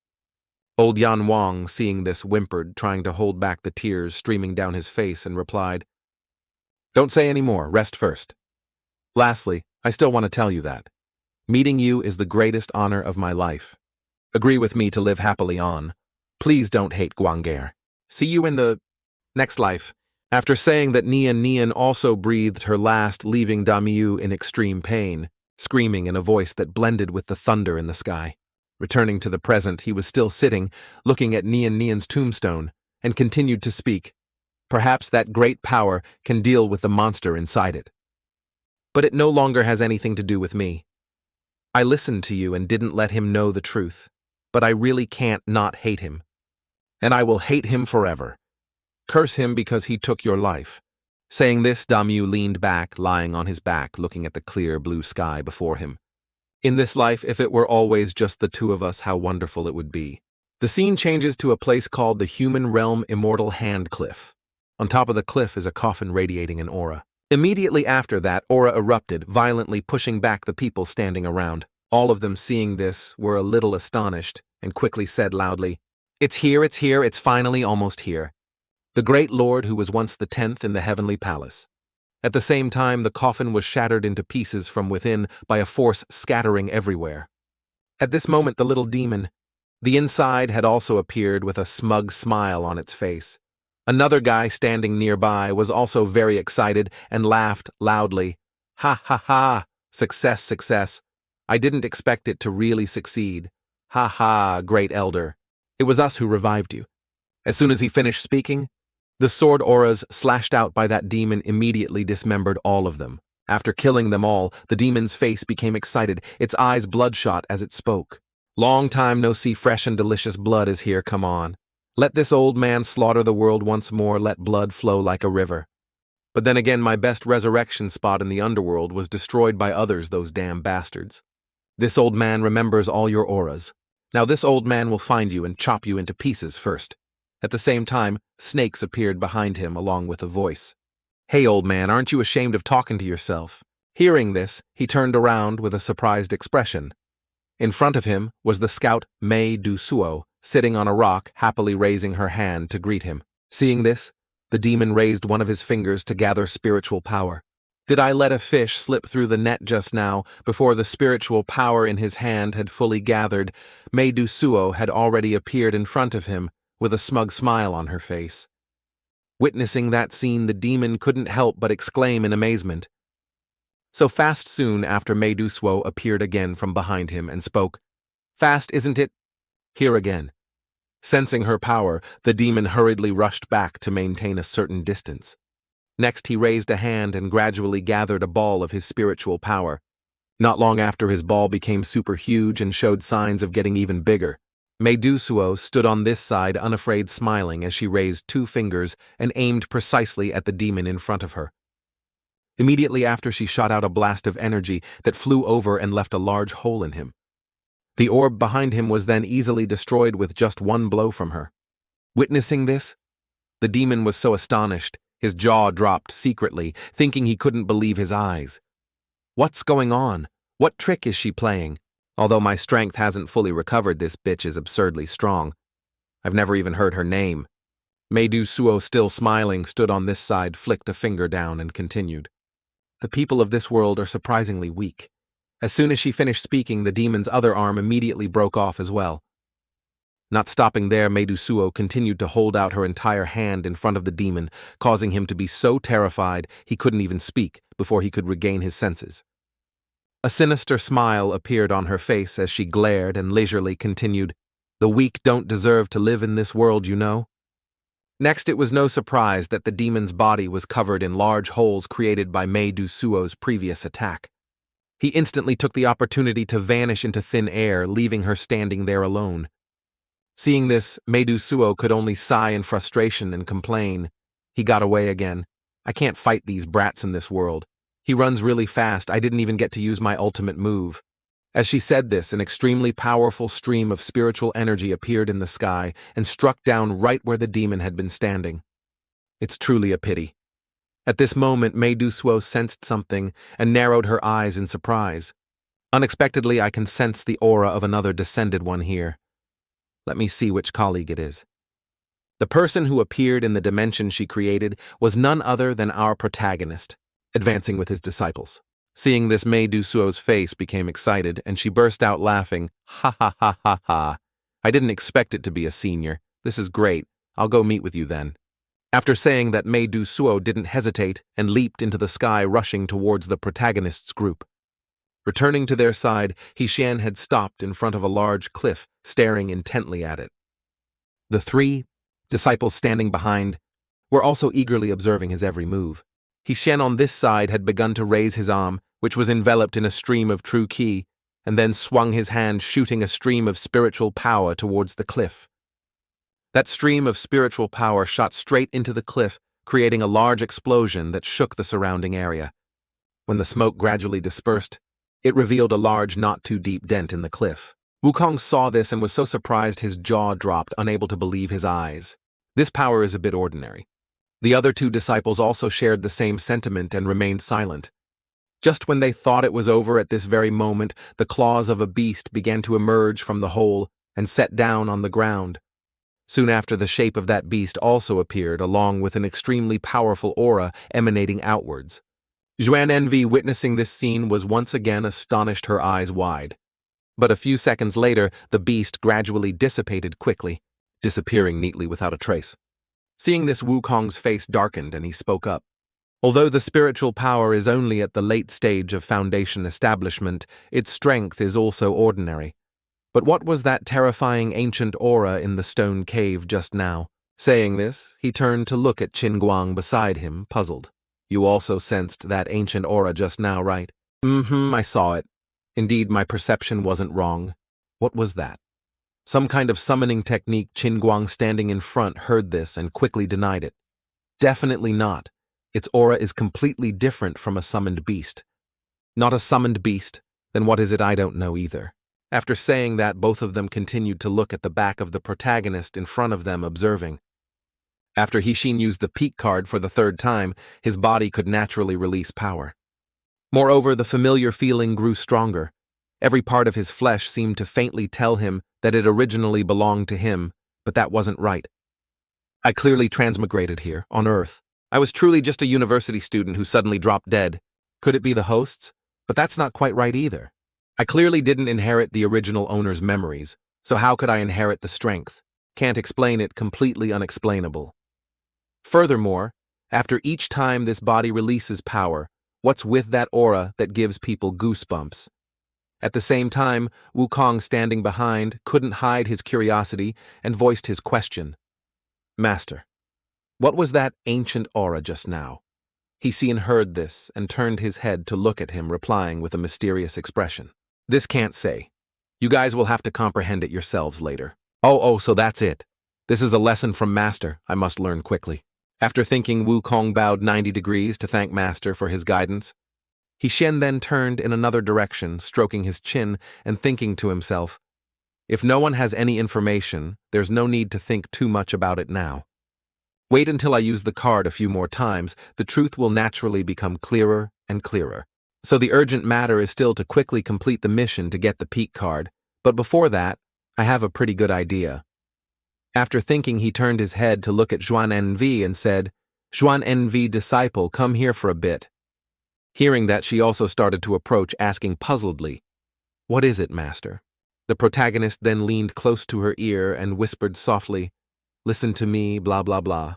Old Yan Wang, seeing this, whimpered, trying to hold back the tears streaming down his face, and replied, "Don't say any more, rest first. Lastly, I still want to tell you that meeting you is the greatest honor of my life. Agree with me to live happily on. Please don't hate Guang'er. See you in the next life." After saying that, Nian Nian also breathed her last, leaving Damiu in extreme pain, screaming in a voice that blended with the thunder in the sky. Returning to the present, he was still sitting, looking at Nian Nian's tombstone, and continued to speak. Perhaps that great power can deal with the monster inside it. But it no longer has anything to do with me. I listened to you and didn't let him know the truth, but I really can't not hate him. And I will hate him forever. Curse him because he took your life. Saying this, Damu leaned back, lying on his back, looking at the clear blue sky before him. In this life, if it were always just the two of us, how wonderful it would be. The scene changes to a place called the Human Realm Immortal Hand Cliff. On top of the cliff is a coffin radiating an aura. Immediately after that, aura erupted, violently pushing back the people standing around. All of them, seeing this, were a little astonished, and quickly said loudly, it's here, it's finally almost here. The great lord who was once the 10th in the heavenly palace. At the same time, the coffin was shattered into pieces from within by a force scattering everywhere. At this moment, the little demon, the inside, had also appeared with a smug smile on its face. Another guy standing nearby was also very excited and laughed loudly. Ha ha ha, success, success. I didn't expect it to really succeed. Ha ha, great elder. It was us who revived you. As soon as he finished speaking, the sword auras slashed out by that demon immediately dismembered all of them. After killing them all, the demon's face became excited, its eyes bloodshot as it spoke. Long time no see, fresh and delicious blood is here, come on. Let this old man slaughter the world once more, let blood flow like a river. But then again, my best resurrection spot in the underworld was destroyed by others, those damn bastards. This old man remembers all your auras. Now this old man will find you and chop you into pieces first. At the same time, snakes appeared behind him along with a voice. Hey old man, aren't you ashamed of talking to yourself? Hearing this, he turned around with a surprised expression. In front of him was the scout Mei Du Suo, sitting on a rock, happily raising her hand to greet him. Seeing this, the demon raised one of his fingers to gather spiritual power. Did I let a fish slip through the net just now, before the spiritual power in his hand had fully gathered? Mei Du Suo had already appeared in front of him, with a smug smile on her face. Witnessing that scene, the demon couldn't help but exclaim in amazement. So fast soon after, Mei Du Suo appeared again from behind him and spoke. Fast, isn't it? Here again. Sensing her power, the demon hurriedly rushed back to maintain a certain distance. Next, he raised a hand and gradually gathered a ball of his spiritual power. Not long after, his ball became super huge and showed signs of getting even bigger. Mei Du Suo stood on this side, unafraid, smiling as she raised 2 fingers and aimed precisely at the demon in front of her. Immediately after, she shot out a blast of energy that flew over and left a large hole in him. The orb behind him was then easily destroyed with just 1 blow from her. Witnessing this, the demon was so astonished, his jaw dropped secretly, thinking he couldn't believe his eyes. What's going on? What trick is she playing? Although my strength hasn't fully recovered, this bitch is absurdly strong. I've never even heard her name. Meidu Suo, still smiling, stood on this side, flicked a finger down, and continued. The people of this world are surprisingly weak. As soon as she finished speaking, the demon's other arm immediately broke off as well. Not stopping there, Meidu Suo continued to hold out her entire hand in front of the demon, causing him to be so terrified he couldn't even speak before he could regain his senses. A sinister smile appeared on her face as she glared and leisurely continued, "The weak don't deserve to live in this world, you know." Next, it was no surprise that the demon's body was covered in large holes created by Meidu Suo's previous attack. He instantly took the opportunity to vanish into thin air, leaving her standing there alone. Seeing this, Meidu Suo could only sigh in frustration and complain. He got away again. I can't fight these brats in this world. He runs really fast, I didn't even get to use my ultimate move. As she said this, an extremely powerful stream of spiritual energy appeared in the sky and struck down right where the demon had been standing. It's truly a pity. At this moment, Meidu Suo sensed something and narrowed her eyes in surprise. Unexpectedly, I can sense the aura of another descended one here. Let me see which colleague it is. The person who appeared in the dimension she created was none other than our protagonist, advancing with his disciples. Seeing this, Meidu Suo's face became excited, and she burst out laughing. Ha ha ha ha ha. I didn't expect it to be a senior. This is great. I'll go meet with you then. After saying that, Meidu Suo didn't hesitate and leaped into the sky, rushing towards the protagonist's group. Returning to their side, Xian had stopped in front of a large cliff, staring intently at it. The three disciples standing behind were also eagerly observing his every move. Xian on this side had begun to raise his arm, which was enveloped in a stream of true ki, and then swung his hand, shooting a stream of spiritual power towards the cliff. That stream of spiritual power shot straight into the cliff, creating a large explosion that shook the surrounding area. When the smoke gradually dispersed, it revealed a large, not-too-deep dent in the cliff. Wukong saw this and was so surprised his jaw dropped, unable to believe his eyes. This power is a bit ordinary. The other two disciples also shared the same sentiment and remained silent. Just when they thought it was over at this very moment, the claws of a beast began to emerge from the hole and set down on the ground. Soon after, the shape of that beast also appeared, along with an extremely powerful aura emanating outwards. Zhuan Envy, witnessing this scene, was once again astonished, her eyes wide. But a few seconds later, the beast gradually dissipated quickly, disappearing neatly without a trace. Seeing this, Wukong's face darkened and he spoke up. Although the spiritual power is only at the late stage of foundation establishment, its strength is also ordinary. But what was that terrifying ancient aura in the stone cave just now? Saying this, he turned to look at Qinguang beside him, puzzled. You also sensed that ancient aura just now, right? I saw it. Indeed, my perception wasn't wrong. What was that? Some kind of summoning technique. Qinguang, standing in front, heard this and quickly denied it. Definitely not. Its aura is completely different from a summoned beast. Not a summoned beast? Then what is it? I don't know either. After saying that, both of them continued to look at the back of the protagonist in front of them, observing. After Xian used the peak card for the third time, his body could naturally release power. Moreover, the familiar feeling grew stronger. Every part of his flesh seemed to faintly tell him that it originally belonged to him, but that wasn't right. I clearly transmigrated here, on Earth. I was truly just a university student who suddenly dropped dead. Could it be the hosts? But that's not quite right either. I clearly didn't inherit the original owner's memories, so how could I inherit the strength? Can't explain it, completely unexplainable. Furthermore, after each time this body releases power, what's with that aura that gives people goosebumps? At the same time, Wukong, standing behind, couldn't hide his curiosity and voiced his question. Master, what was that ancient aura just now? Xian heard this and turned his head to look at him, replying with a mysterious expression. This can't say. You guys will have to comprehend it yourselves later. Oh, so that's it. This is a lesson from Master I must learn quickly. After thinking, Wukong bowed 90 degrees to thank Master for his guidance. Xian then turned in another direction, stroking his chin and thinking to himself, if no one has any information, there's no need to think too much about it now. Wait until I use the card a few more times, the truth will naturally become clearer and clearer. So the urgent matter is still to quickly complete the mission to get the peak card, but before that, I have a pretty good idea. After thinking, he turned his head to look at Zhuan Envy and said, "Zhuan Envy, disciple, come here for a bit." Hearing that, she also started to approach, asking puzzledly, "What is it, master?" The protagonist then leaned close to her ear and whispered softly, "Listen to me, blah blah blah."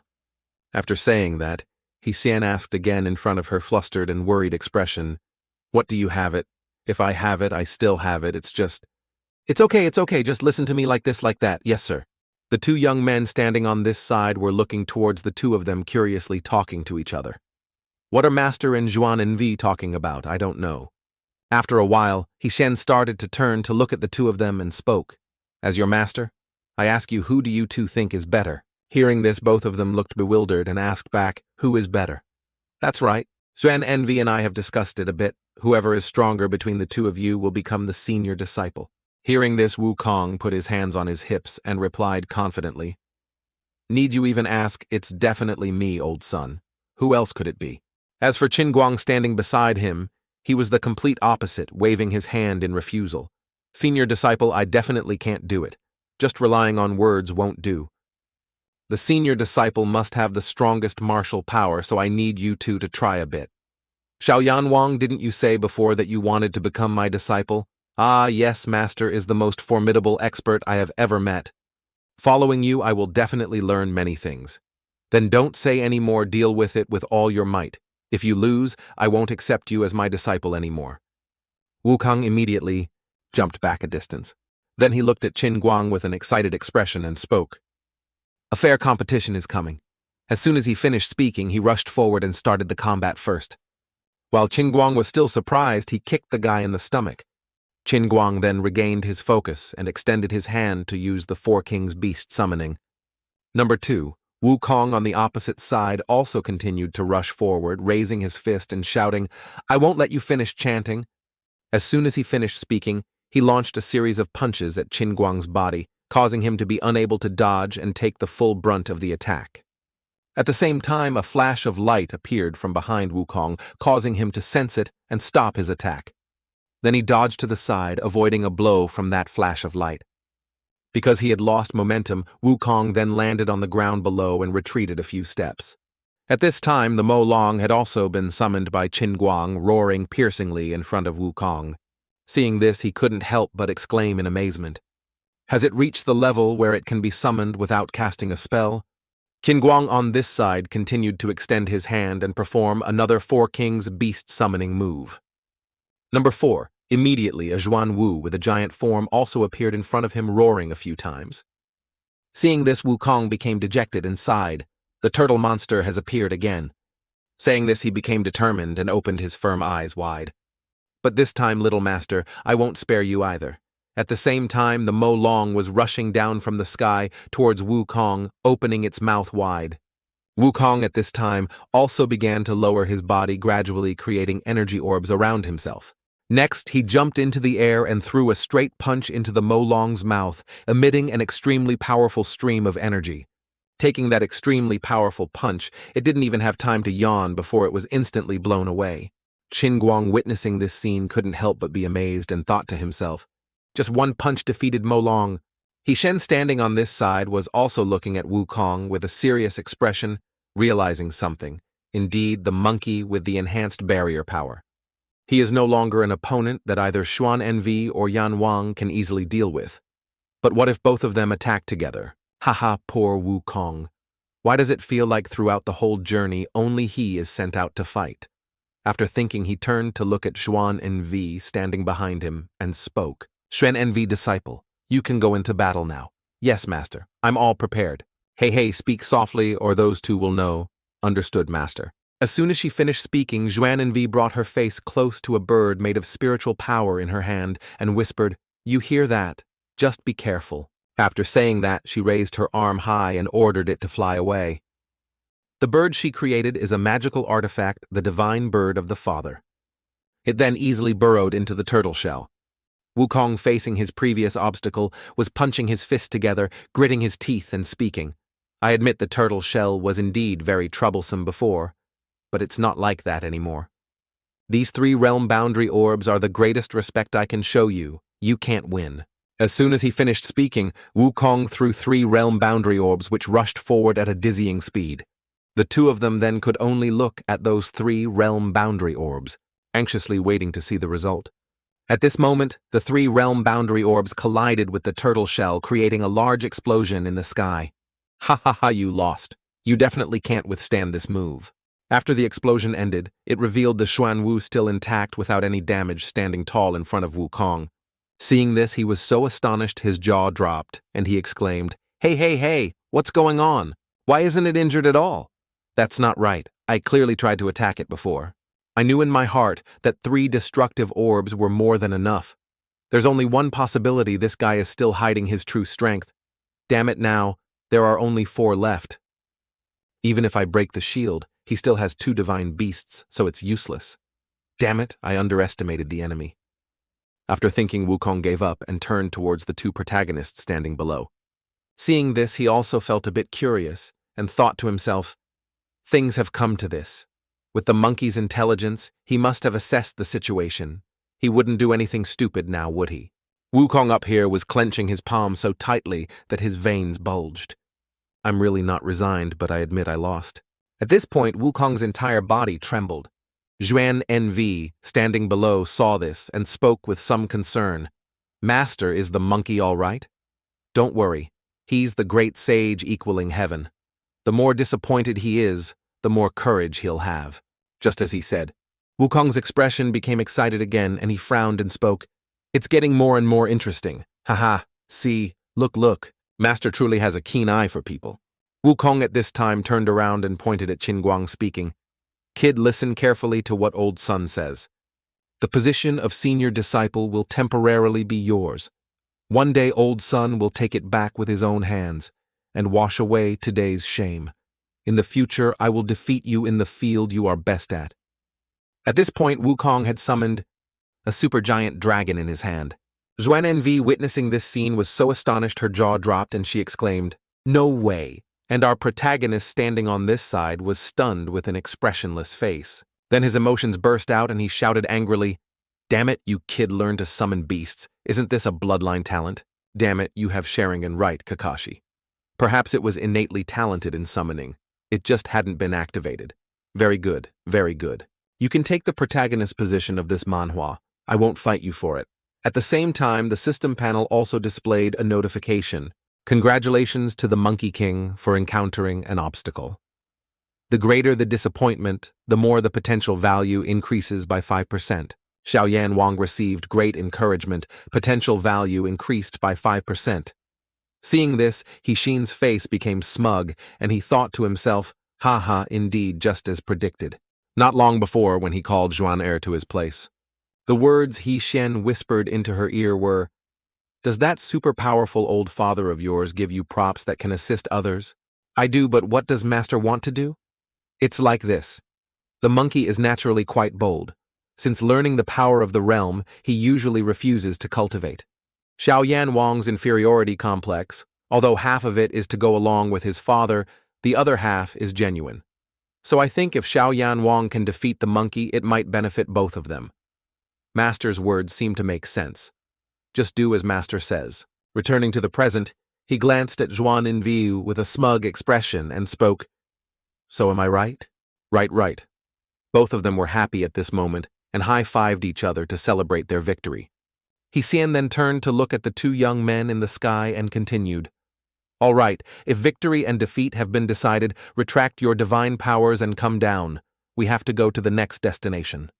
After saying that, Xian asked again in front of her flustered and worried expression, "What do you have it? If I have it, I still have it. It's okay, just listen to me like this, like that. Yes, sir." The two young men standing on this side were looking towards the two of them, curiously talking to each other. What are Master and Zhuan Envy talking about? I don't know. After a while, Xian started to turn to look at the two of them and spoke. "As your master, I ask you, who do you two think is better?" Hearing this, both of them looked bewildered and asked back, "Who is better?" "That's right. Zhuan Envy and I have discussed it a bit. Whoever is stronger between the two of you will become the senior disciple." Hearing this, Wukong put his hands on his hips and replied confidently, "Need you even ask? It's definitely me, old son. Who else could it be?" As for Tiangong standing beside him, he was the complete opposite, waving his hand in refusal. "Senior disciple, I definitely can't do it. Just relying on words won't do. The senior disciple must have the strongest martial power, so I need you two to try a bit." "Xiaoyan Wong, didn't you say before that you wanted to become my disciple?" "Ah, yes, master is the most formidable expert I have ever met. Following you, I will definitely learn many things." "Then don't say any more, deal with it with all your might. If you lose, I won't accept you as my disciple anymore." Wukong immediately jumped back a distance. Then he looked at Qin Guang with an excited expression and spoke. "A fair competition is coming." As soon as he finished speaking, he rushed forward and started the combat first. While Qin Guang was still surprised, he kicked the guy in the stomach. Qin Guang then regained his focus and extended his hand to use the Four Kings Beast summoning. Number 2. Wukong on the opposite side also continued to rush forward, raising his fist and shouting, "I won't let you finish chanting." As soon as he finished speaking, he launched a series of punches at Qin Guang's body, causing him to be unable to dodge and take the full brunt of the attack. At the same time, a flash of light appeared from behind Wukong, causing him to sense it and stop his attack. Then he dodged to the side, avoiding a blow from that flash of light. Because he had lost momentum, Wukong then landed on the ground below and retreated a few steps. At this time, the Mo Long had also been summoned by Qin Guang, roaring piercingly in front of Wukong. Seeing this, he couldn't help but exclaim in amazement. "Has it reached the level where it can be summoned without casting a spell?" Qin Guang on this side continued to extend his hand and perform another Four Kings Beast summoning move. Number 4. Immediately, a Zhuan Wu with a giant form also appeared in front of him, roaring a few times. Seeing this, Wukong became dejected and sighed. "The turtle monster has appeared again." Saying this, he became determined and opened his firm eyes wide. "But this time, little master, I won't spare you either." At the same time, the Mo Long was rushing down from the sky towards Wukong, opening its mouth wide. Wukong at this time also began to lower his body, gradually creating energy orbs around himself. Next, he jumped into the air and threw a straight punch into the Mo Long's mouth, emitting an extremely powerful stream of energy. Taking that extremely powerful punch, it didn't even have time to yawn before it was instantly blown away. Qin Guang, witnessing this scene, couldn't help but be amazed and thought to himself, "Just one punch defeated Mo Long." Shen, standing on this side, was also looking at Wukong with a serious expression, realizing something. Indeed, the monkey with the enhanced barrier power. He is no longer an opponent that either Zhuan Envy or Yan Wang can easily deal with. But what if both of them attack together? Haha, poor Wukong. Why does it feel like throughout the whole journey only he is sent out to fight? After thinking, he turned to look at Zhuan Envy standing behind him and spoke. "Zhuan Envy, disciple, you can go into battle now." "Yes, master. I'm all prepared." Hey, speak softly or those two will know." "Understood, master." As soon as she finished speaking, Zhuan Envy brought her face close to a bird made of spiritual power in her hand and whispered, "You hear that? Just be careful." After saying that, she raised her arm high and ordered it to fly away. The bird she created is a magical artifact, the divine bird of the father. It then easily burrowed into the turtle shell. Wukong, facing his previous obstacle, was punching his fists together, gritting his teeth and speaking. "I admit the turtle shell was indeed very troublesome before, but it's not like that anymore. These 3 realm boundary orbs are the greatest respect I can show you. You can't win." As soon as he finished speaking, Wukong threw 3 realm boundary orbs which rushed forward at a dizzying speed. The two of them then could only look at those 3 realm boundary orbs, anxiously waiting to see the result. At this moment, the 3 realm boundary orbs collided with the turtle shell, creating a large explosion in the sky. Ha ha ha, you lost. You definitely can't withstand this move. After the explosion ended, it revealed the Xuanwu still intact without any damage, standing tall in front of Wukong. Seeing this, he was so astonished his jaw dropped, and he exclaimed, "Hey, hey, hey, what's going on? Why isn't it injured at all?" "That's not right. I clearly tried to attack it before. I knew in my heart that 3 destructive orbs were more than enough. There's only one possibility this guy is still hiding his true strength. Damn it now, there are only 4 left. Even if I break the shield, he still has 2 divine beasts, so it's useless. Damn it, I underestimated the enemy." After thinking, Wukong gave up and turned towards the 2 protagonists standing below. Seeing this, he also felt a bit curious and thought to himself, things have come to this. With the monkey's intelligence, he must have assessed the situation. He wouldn't do anything stupid now, would he? Wukong up here was clenching his palm so tightly that his veins bulged. I'm really not resigned, but I admit I lost. At this point, Wukong's entire body trembled. Zhuan Envy, standing below, saw this and spoke with some concern. "Master, is the monkey all right?" "Don't worry. He's the great sage equaling heaven. The more disappointed he is, the more courage he'll have." Just as he said. Wukong's expression became excited again, and he frowned and spoke. "It's getting more and more interesting. Haha, see, look. Master truly has a keen eye for people." Wukong at this time turned around and pointed at Tiangong, speaking, "Kid, listen carefully to what old son says. The position of senior disciple will temporarily be yours. One day old son will take it back with his own hands and wash away today's shame. In the future, I will defeat you in the field you are best at." At this point, Wukong had summoned a supergiant dragon in his hand. Zhuan Envy, witnessing this scene, was so astonished her jaw dropped and she exclaimed, "No way!" And our protagonist standing on this side was stunned with an expressionless face. Then his emotions burst out and he shouted angrily, "Damn it, you kid, learn to summon beasts. Isn't this a bloodline talent? Damn it, you have Sharingan right, Kakashi." Perhaps it was innately talented in summoning. It just hadn't been activated. Very good, very good. You can take the protagonist position of this manhwa. I won't fight you for it. At the same time, the system panel also displayed a notification. Congratulations to the Monkey King for encountering an obstacle. The greater the disappointment, the more the potential value increases by 5%. Xiaoyan Wong received great encouragement. Potential value increased by 5%. Seeing this, Hixin's face became smug, and he thought to himself, haha, indeed, just as predicted. Not long before, when he called Zhuan Er to his place. The words Hixin whispered into her ear were, "Does that super-powerful old father of yours give you props that can assist others?" "I do, but what does Master want to do?" "It's like this. The monkey is naturally quite bold. Since learning the power of the realm, he usually refuses to cultivate. Xiaoyan Wang's inferiority complex, although half of it is to go along with his father, the other half is genuine. So I think if Xiaoyan Wang can defeat the monkey, it might benefit both of them." Master's words seem to make sense. Just do as Master says. Returning to the present, he glanced at Zhuan Envy with a smug expression and spoke, "So am I right?" Right. Both of them were happy at this moment and high-fived each other to celebrate their victory. Hixin then turned to look at the 2 young men in the sky and continued, "All right, if victory and defeat have been decided, retract your divine powers and come down. We have to go to the next destination."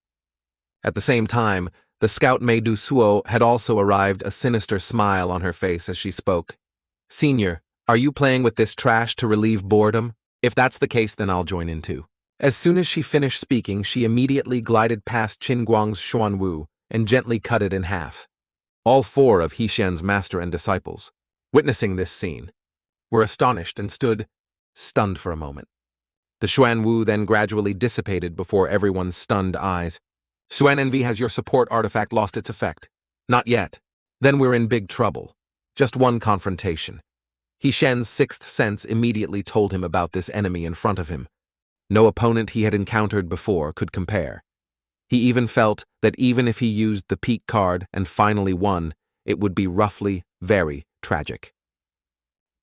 At the same time, the scout Mei Du Suo had also arrived, a sinister smile on her face as she spoke. "Senior, are you playing with this trash to relieve boredom? If that's the case, then I'll join in too." As soon as she finished speaking, she immediately glided past Qinguang's Xuanwu and gently cut it in half. All 4 of Hixin's master and disciples, witnessing this scene, were astonished and stood stunned for a moment. The Xuanwu then gradually dissipated before everyone's stunned eyes. "Zhuan Envy, has your support artifact lost its effect?" "Not yet." "Then we're in big trouble. Just one confrontation." Hixin's 6th sense immediately told him about this enemy in front of him. No opponent he had encountered before could compare. He even felt that even if he used the peak card and finally won, it would be roughly very tragic.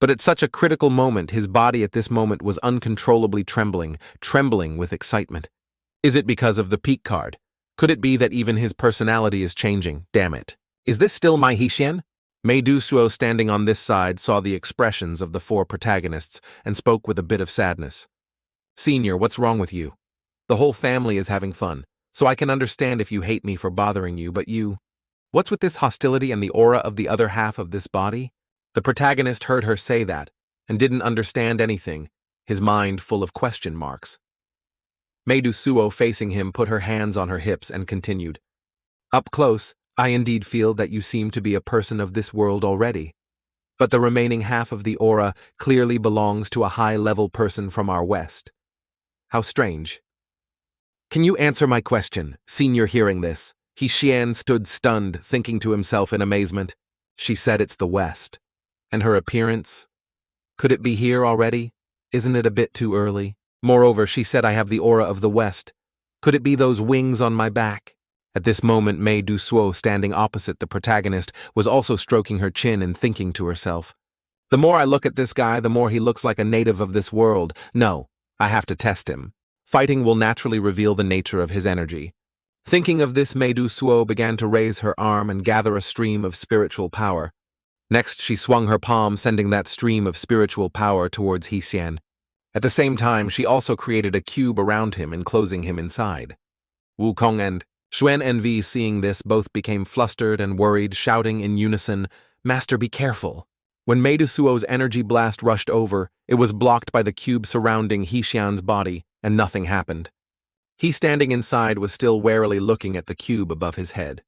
But at such a critical moment, his body at this moment was uncontrollably trembling with excitement. Is it because of the peak card? Could it be that even his personality is changing? Damn it. Is this still my Hixien? Mei Dusuo, standing on this side, saw the expressions of the four protagonists and spoke with a bit of sadness. Senior, what's wrong with you? The whole family is having fun, so I can understand if you hate me for bothering you, but you... What's with this hostility and the aura of the other half of this body? The protagonist heard her say that and didn't understand anything, his mind full of question marks. Mei Dusuo, facing him, put her hands on her hips and continued. Up close, I indeed feel that you seem to be a person of this world already. But the remaining half of the aura clearly belongs to a high-level person from our West. How strange. Can you answer my question, Senior? Hearing this, Hixien stood stunned, thinking to himself in amazement. She said it's the West. And her appearance? Could it be here already? Isn't it a bit too early? Moreover, she said I have the aura of the West. Could it be those wings on my back? At this moment, Mei Dusuo, standing opposite the protagonist, was also stroking her chin and thinking to herself. The more I look at this guy, the more he looks like a native of this world. No, I have to test him. Fighting will naturally reveal the nature of his energy. Thinking of this, Mei Dusuo began to raise her arm and gather a stream of spiritual power. Next, she swung her palm, sending that stream of spiritual power towards Hixien. At the same time, she also created a cube around him, enclosing him inside. Wukong and Zhuan Envy, seeing this, both became flustered and worried, shouting in unison, Master, be careful. When Mei Dusuo's energy blast rushed over, it was blocked by the cube surrounding Hixian's body, and nothing happened. He, standing inside, was still warily looking at the cube above his head.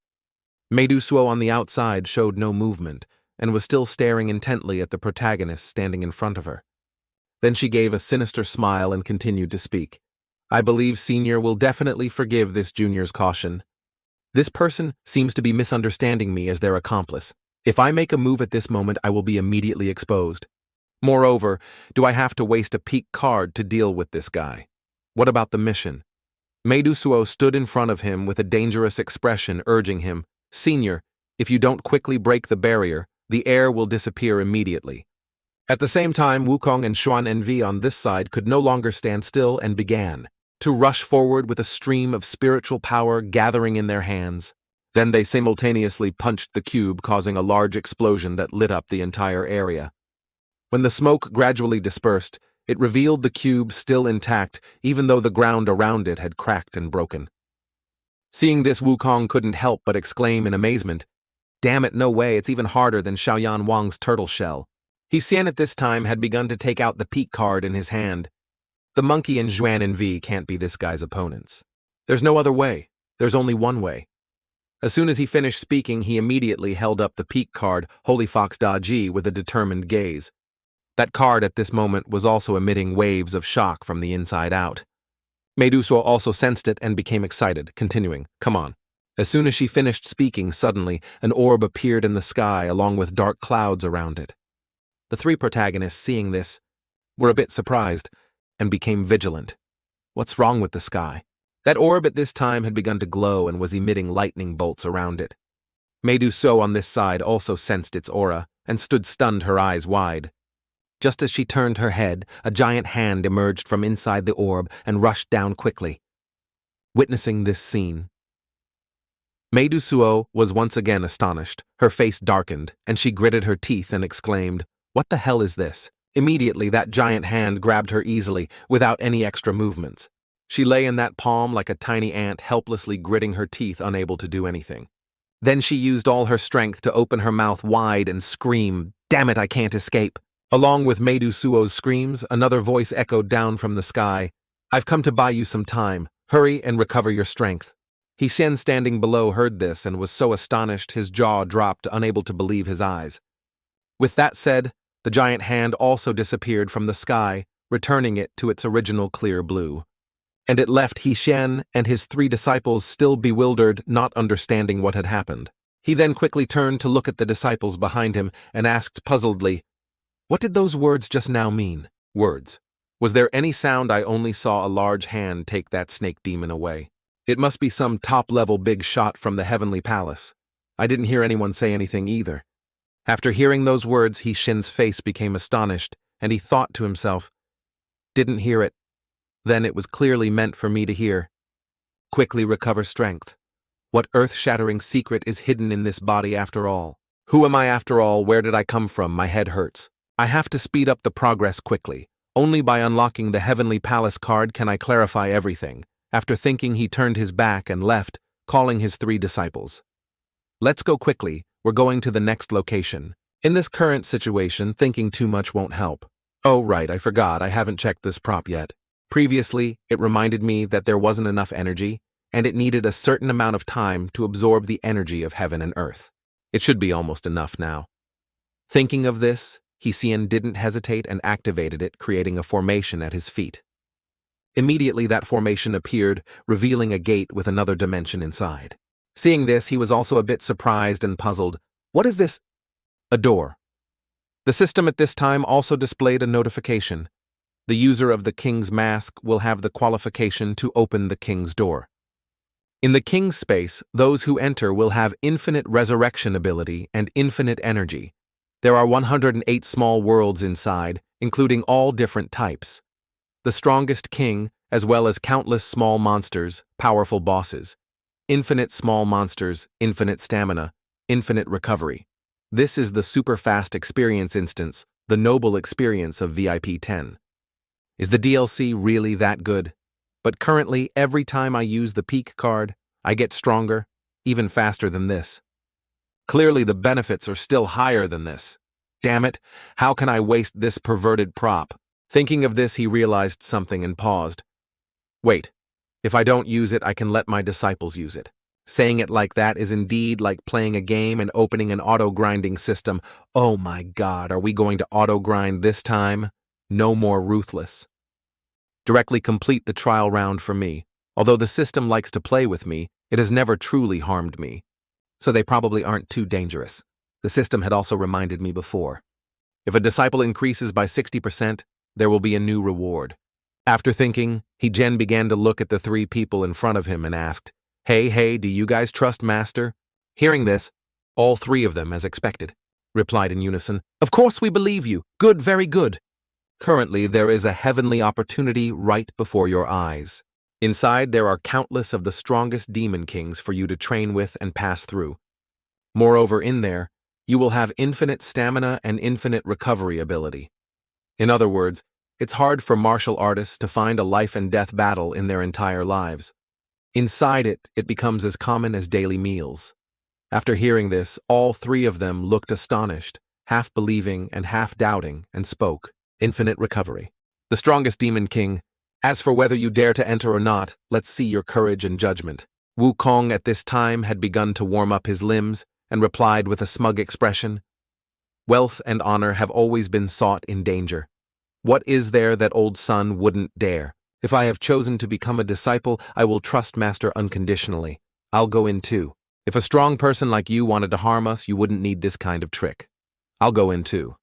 Mei Dusuo on the outside showed no movement, and was still staring intently at the protagonist standing in front of her. Then she gave a sinister smile and continued to speak. I believe Senior will definitely forgive this junior's caution. This person seems to be misunderstanding me as their accomplice. If I make a move at this moment, I will be immediately exposed. Moreover, do I have to waste a peak card to deal with this guy? What about the mission? Mei Dusuo stood in front of him with a dangerous expression, urging him, Senior, if you don't quickly break the barrier, the air will disappear immediately. At the same time, Wukong and Zhuan Envy on this side could no longer stand still and began to rush forward with a stream of spiritual power gathering in their hands. Then they simultaneously punched the cube, causing a large explosion that lit up the entire area. When the smoke gradually dispersed, it revealed the cube still intact, even though the ground around it had cracked and broken. Seeing this, Wukong couldn't help but exclaim in amazement, Damn it, no way, it's even harder than Xiaoyan Wang's turtle shell. Hixien at this time had begun to take out the peak card in his hand. The monkey and Zhuan Envy can't be this guy's opponents. There's no other way. There's only one way. As soon as he finished speaking, he immediately held up the peak card, Holy Fox Daji, with a determined gaze. That card at this moment was also emitting waves of shock from the inside out. Mei Dusuo also sensed it and became excited, continuing, Come on. As soon as she finished speaking, suddenly, an orb appeared in the sky along with dark clouds around it. The three protagonists, seeing this, were a bit surprised and became vigilant. What's wrong with the sky? That orb at this time had begun to glow and was emitting lightning bolts around it. Mei Dusuo on this side also sensed its aura and stood stunned, her eyes wide. Just as she turned her head, a giant hand emerged from inside the orb and rushed down quickly. Witnessing this scene, Mei Dusuo was once again astonished. Her face darkened, and she gritted her teeth and exclaimed, What the hell is this? Immediately, that giant hand grabbed her easily, without any extra movements. She lay in that palm like a tiny ant, helplessly gritting her teeth, unable to do anything. Then she used all her strength to open her mouth wide and scream, Damn it, I can't escape. Along with Mei Dusuo's screams, another voice echoed down from the sky, I've come to buy you some time. Hurry and recover your strength. Hixien, standing below, heard this and was so astonished his jaw dropped, unable to believe his eyes. With that said, the giant hand also disappeared from the sky, returning it to its original clear blue. And it left Hixien and his three disciples still bewildered, not understanding what had happened. He then quickly turned to look at the disciples behind him and asked puzzledly, What did those words just now mean? Words. Was there any sound? I only saw a large hand take that snake demon away. It must be some top-level big shot from the heavenly palace. I didn't hear anyone say anything either. After hearing those words, He-Shin's face became astonished, and he thought to himself, didn't hear it. Then it was clearly meant for me to hear. Quickly recover strength. What earth-shattering secret is hidden in this body after all? Who am I after all? Where did I come from? My head hurts. I have to speed up the progress quickly. Only by unlocking the Heavenly Palace card can I clarify everything. After thinking, he turned his back and left, calling his 3 disciples. Let's go quickly. We're going to the next location. In this current situation, thinking too much won't help. Oh right, I forgot, I haven't checked this prop yet. Previously, it reminded me that there wasn't enough energy, and it needed a certain amount of time to absorb the energy of heaven and earth. It should be almost enough now. Thinking of this, He-Shin didn't hesitate and activated it, creating a formation at his feet. Immediately that formation appeared, revealing a gate with another dimension inside. Seeing this, he was also a bit surprised and puzzled. What is this? A door. The system at this time also displayed a notification. The user of the king's mask will have the qualification to open the king's door. In the king's space, those who enter will have infinite resurrection ability and infinite energy. There are 108 small worlds inside, including all different types. The strongest king, as well as countless small monsters, powerful bosses. Infinite small monsters, infinite stamina, infinite recovery. This is the super fast experience instance, the noble experience of VIP 10. Is the DLC really that good? But currently, every time I use the peak card, I get stronger, even faster than this. Clearly the benefits are still higher than this. Damn it, how can I waste this perverted prop? Thinking of this, he realized something and paused. Wait. If I don't use it, I can let my disciples use it. Saying it like that is indeed like playing a game and opening an auto-grinding system. Oh my god, are we going to auto-grind this time? No more ruthless. Directly complete the trial round for me. Although the system likes to play with me, it has never truly harmed me. So they probably aren't too dangerous. The system had also reminded me before. If a disciple increases by 60%, there will be a new reward. After thinking, He-Shin began to look at the 3 people in front of him and asked, Hey, do you guys trust Master? Hearing this, all 3 of them, as expected, replied in unison, Of course we believe you. Good, very good. Currently, there is a heavenly opportunity right before your eyes. Inside, there are countless of the strongest demon kings for you to train with and pass through. Moreover, in there, you will have infinite stamina and infinite recovery ability. In other words, it's hard for martial artists to find a life and death battle in their entire lives. Inside it, it becomes as common as daily meals. After hearing this, all 3 of them looked astonished, half believing and half doubting, and spoke. Infinite recovery. The strongest demon king. As for whether you dare to enter or not, let's see your courage and judgment. Wukong at this time had begun to warm up his limbs and replied with a smug expression. Wealth and honor have always been sought in danger. What is there that old son wouldn't dare? If I have chosen to become a disciple, I will trust Master unconditionally. I'll go in too. If a strong person like you wanted to harm us, you wouldn't need this kind of trick. I'll go in too.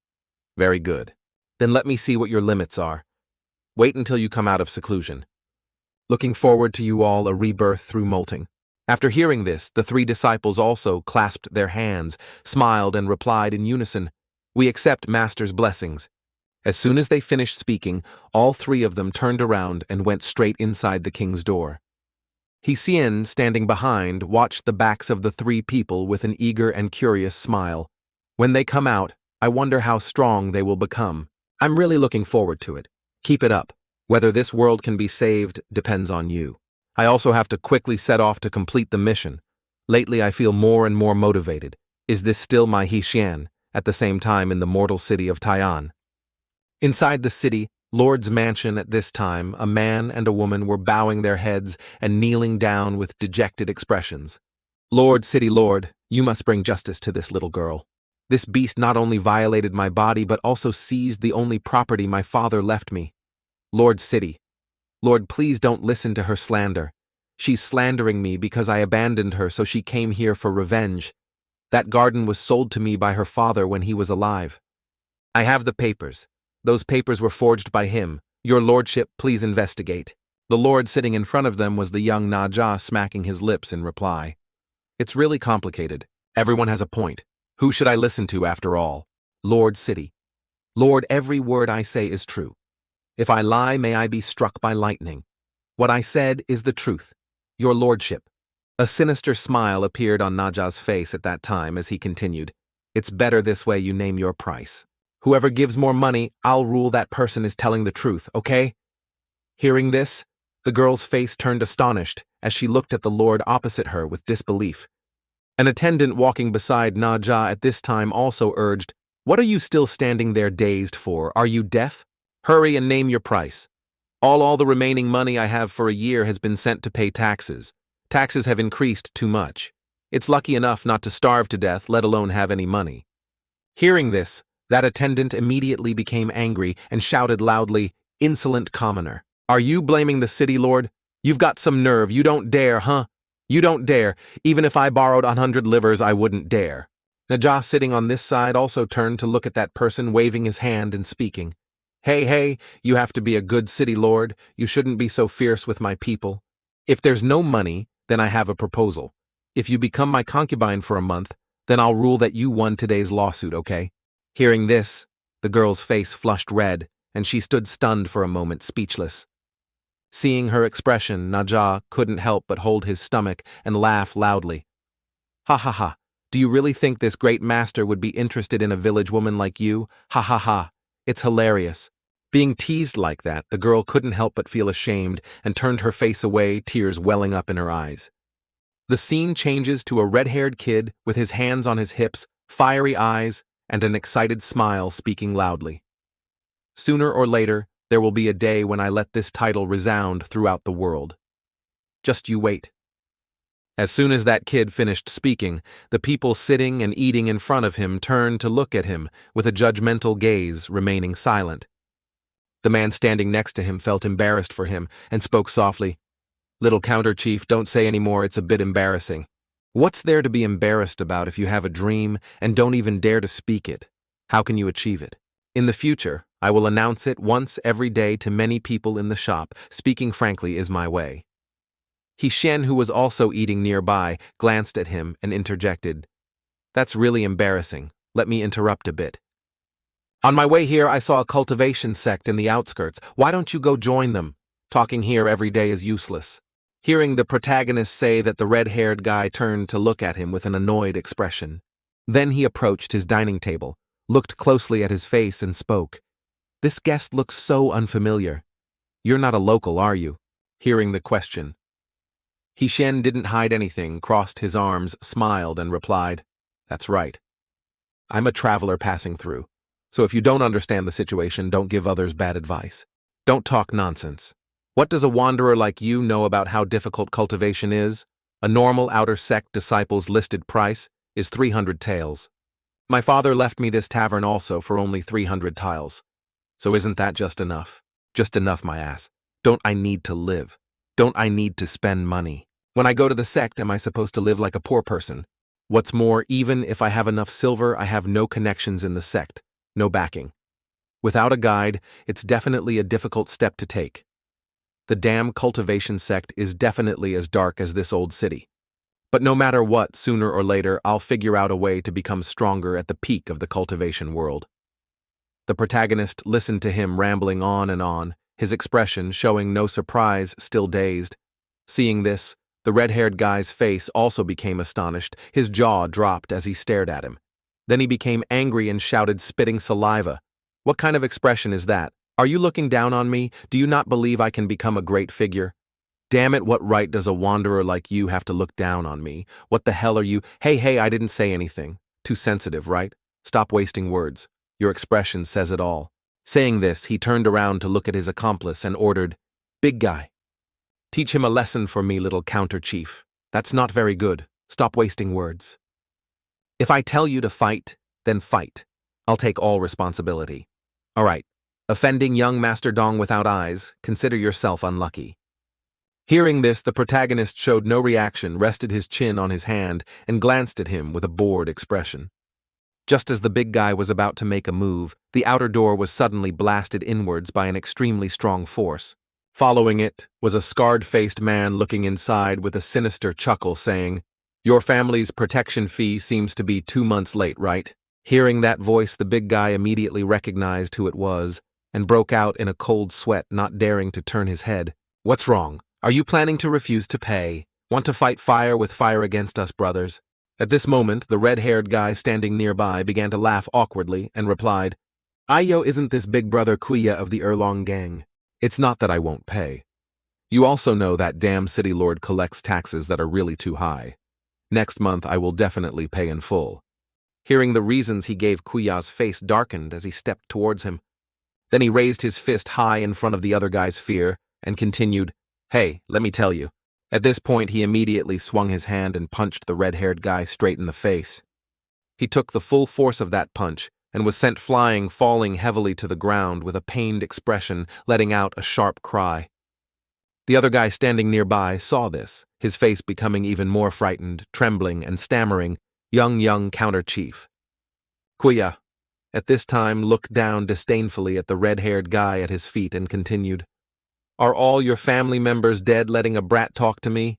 Very good. Then let me see what your limits are. Wait until you come out of seclusion. Looking forward to you all a rebirth through molting. After hearing this, the 3 disciples also clasped their hands, smiled, and replied in unison, We accept Master's blessings. As soon as they finished speaking, all 3 of them turned around and went straight inside the king's door. He-Shin, standing behind, watched the backs of the 3 people with an eager and curious smile. When they come out, I wonder how strong they will become. I'm really looking forward to it. Keep it up. Whether this world can be saved depends on you. I also have to quickly set off to complete the mission. Lately I feel more and more motivated. Is this still my He-Shin, at the same time in the mortal city of Tyion? Inside the city, Lord's mansion at this time, a man and a woman were bowing their heads and kneeling down with dejected expressions. Lord, City Lord, you must bring justice to this little girl. This beast not only violated my body but also seized the only property my father left me. Lord City, Lord, please don't listen to her slander. She's slandering me because I abandoned her, so she came here for revenge. That garden was sold to me by her father when he was alive. I have the papers. Those papers were forged by him. Your lordship, please investigate. The lord sitting in front of them was the young Naja, smacking his lips in reply. It's really complicated. Everyone has a point. Who should I listen to after all? Lord City. Lord, every word I say is true. If I lie, may I be struck by lightning. What I said is the truth. Your lordship. A sinister smile appeared on Naja's face at that time as he continued. It's better this way you name your price. Whoever gives more money, I'll rule that person is telling the truth, okay? Hearing this, the girl's face turned astonished as she looked at the lord opposite her with disbelief. An attendant walking beside Naja at this time also urged, What are you still standing there dazed for? Are you deaf? Hurry and name your price. All the remaining money I have for a year has been sent to pay taxes. Taxes have increased too much. It's lucky enough not to starve to death, let alone have any money. Hearing this, that attendant immediately became angry and shouted loudly, Insolent commoner. Are you blaming the city lord? You've got some nerve, you don't dare, huh? You don't dare. Even if I borrowed 100 livers, I wouldn't dare. Naja, sitting on this side, also turned to look at that person waving his hand and speaking. Hey, you have to be a good city lord. You shouldn't be so fierce with my people. If there's no money, then I have a proposal. If you become my concubine for a month, then I'll rule that you won today's lawsuit, okay? Hearing this, the girl's face flushed red, and she stood stunned for a moment, speechless. Seeing her expression, Naja couldn't help but hold his stomach and laugh loudly. Ha ha ha, do you really think this great master would be interested in a village woman like you? Ha ha ha, it's hilarious. Being teased like that, the girl couldn't help but feel ashamed and turned her face away, tears welling up in her eyes. The scene changes to a red-haired kid with his hands on his hips, fiery eyes, and an excited smile speaking loudly. Sooner or later, there will be a day when I let this title resound throughout the world. Just you wait. As soon as that kid finished speaking, the people sitting and eating in front of him turned to look at him with a judgmental gaze, remaining silent. The man standing next to him felt embarrassed for him and spoke softly. Little counter-chief, don't say any more, it's a bit embarrassing. What's there to be embarrassed about if you have a dream and don't even dare to speak it? How can you achieve it? In the future, I will announce it once every day to many people in the shop. Speaking frankly is my way. Shen, who was also eating nearby, glanced at him and interjected. That's really embarrassing. Let me interrupt a bit. On my way here, I saw a cultivation sect in the outskirts. Why don't you go join them? Talking here every day is useless. Hearing the protagonist say that, the red-haired guy turned to look at him with an annoyed expression. Then he approached his dining table, looked closely at his face and spoke. This guest looks so unfamiliar. You're not a local, are you? Hearing the question. Shen didn't hide anything, crossed his arms, smiled, and replied, That's right. I'm a traveler passing through, so if you don't understand the situation, don't give others bad advice. Don't talk nonsense. What does a wanderer like you know about how difficult cultivation is? A normal outer sect disciple's listed price is 300 taels. My father left me this tavern also for only 300 tiles. So isn't that just enough? Just enough, my ass. Don't I need to live? Don't I need to spend money? When I go to the sect, am I supposed to live like a poor person? What's more, even if I have enough silver, I have no connections in the sect, no backing. Without a guide, it's definitely a difficult step to take. The damn cultivation sect is definitely as dark as this old city. But no matter what, sooner or later, I'll figure out a way to become stronger at the peak of the cultivation world. The protagonist listened to him rambling on, his expression showing no surprise, still dazed. Seeing this, the red-haired guy's face also became astonished. His jaw dropped as he stared at him. Then he became angry and shouted, spitting saliva. What kind of expression is that? Are you looking down on me? Do you not believe I can become a great figure? Damn it, what right does a wanderer like you have to look down on me? What the hell are you? Hey, I didn't say anything. Too sensitive, right? Stop wasting words. Your expression says it all. Saying this, he turned around to look at his accomplice and ordered, Big guy. Teach him a lesson for me, little counter-chief. That's not very good. Stop wasting words. If I tell you to fight, then fight. I'll take all responsibility. All right. Offending young Master Dong without eyes, consider yourself unlucky. Hearing this, the protagonist showed no reaction, rested his chin on his hand, and glanced at him with a bored expression. Just as the big guy was about to make a move, the outer door was suddenly blasted inwards by an extremely strong force. Following it was a scarred-faced man looking inside with a sinister chuckle, saying, Your family's protection fee seems to be 2 months late, right? Hearing that voice, the big guy immediately recognized who it was and broke out in a cold sweat, not daring to turn his head. What's wrong? Are you planning to refuse to pay? Want to fight fire with fire against us, brothers? At this moment, the red-haired guy standing nearby began to laugh awkwardly and replied, Ayo isn't this big brother Kuya of the Erlong gang. It's not that I won't pay. You also know that damn city lord collects taxes that are really too high. Next month I will definitely pay in full. Hearing the reasons he gave, Kuya's face darkened as he stepped towards him. Then he raised his fist high in front of the other guy's fear and continued, Hey, let me tell you. At this point, he immediately swung his hand and punched the red-haired guy straight in the face. He took the full force of that punch and was sent flying, falling heavily to the ground with a pained expression, letting out a sharp cry. The other guy standing nearby saw this, his face becoming even more frightened, trembling and stammering, young counter-chief. Kuya, at this time, looked down disdainfully at the red-haired guy at his feet and continued, Are all your family members dead letting a brat talk to me?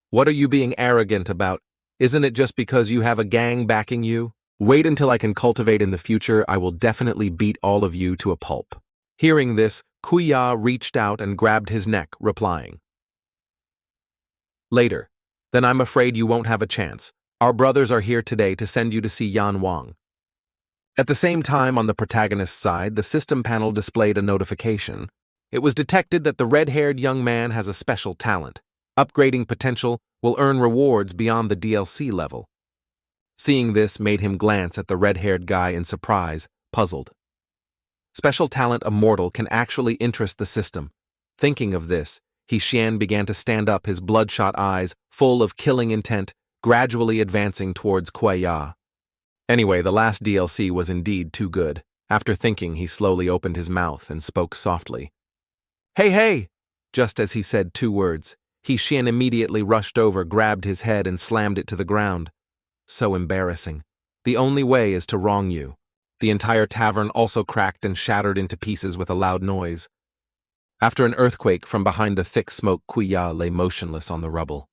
What are you being arrogant about? Isn't it just because you have a gang backing you? Wait until I can cultivate in the future. I will definitely beat all of you to a pulp. Hearing this, Kuya reached out and grabbed his neck, replying, Later. Then I'm afraid you won't have a chance. Our brothers are here today to send you to see Yan Wong. At the same time, on the protagonist's side, the system panel displayed a notification. It was detected that the red-haired young man has a special talent. Upgrading potential will earn rewards beyond the DLC level. Seeing this made him glance at the red-haired guy in surprise, puzzled. Special talent immortal can actually interest the system. Thinking of this, Xian began to stand up, his bloodshot eyes, full of killing intent, gradually advancing towards Kuya. Anyway, the last DLC was indeed too good. After thinking, he slowly opened his mouth and spoke softly. Hey! Just as he said 2 words, Xian immediately rushed over, grabbed his head and slammed it to the ground. So embarrassing. The only way is to wrong you. The entire tavern also cracked and shattered into pieces with a loud noise. After an earthquake from behind the thick smoke, Kuya lay motionless on the rubble.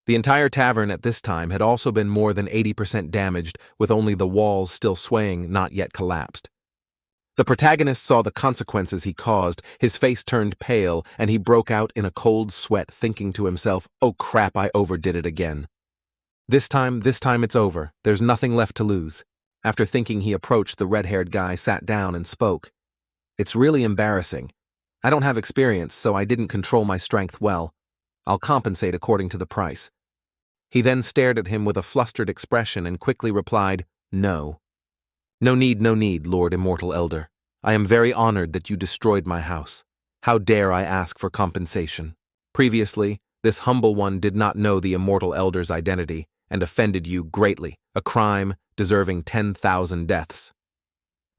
The entire tavern at this time had also been more than 80% damaged, with only the walls still swaying, not yet collapsed. The protagonist saw the consequences he caused, his face turned pale, and he broke out in a cold sweat, thinking to himself, Oh crap, I overdid it again. This time it's over. There's nothing left to lose. After thinking, he approached the red-haired guy, sat down and spoke. It's really embarrassing. I don't have experience, so I didn't control my strength well. I'll compensate according to the price. He then stared at him with a flustered expression and quickly replied, No. No need, Lord Immortal Elder. I am very honored that you destroyed my house. How dare I ask for compensation? Previously, this humble one did not know the Immortal Elder's identity and offended you greatly, a crime deserving 10,000 deaths.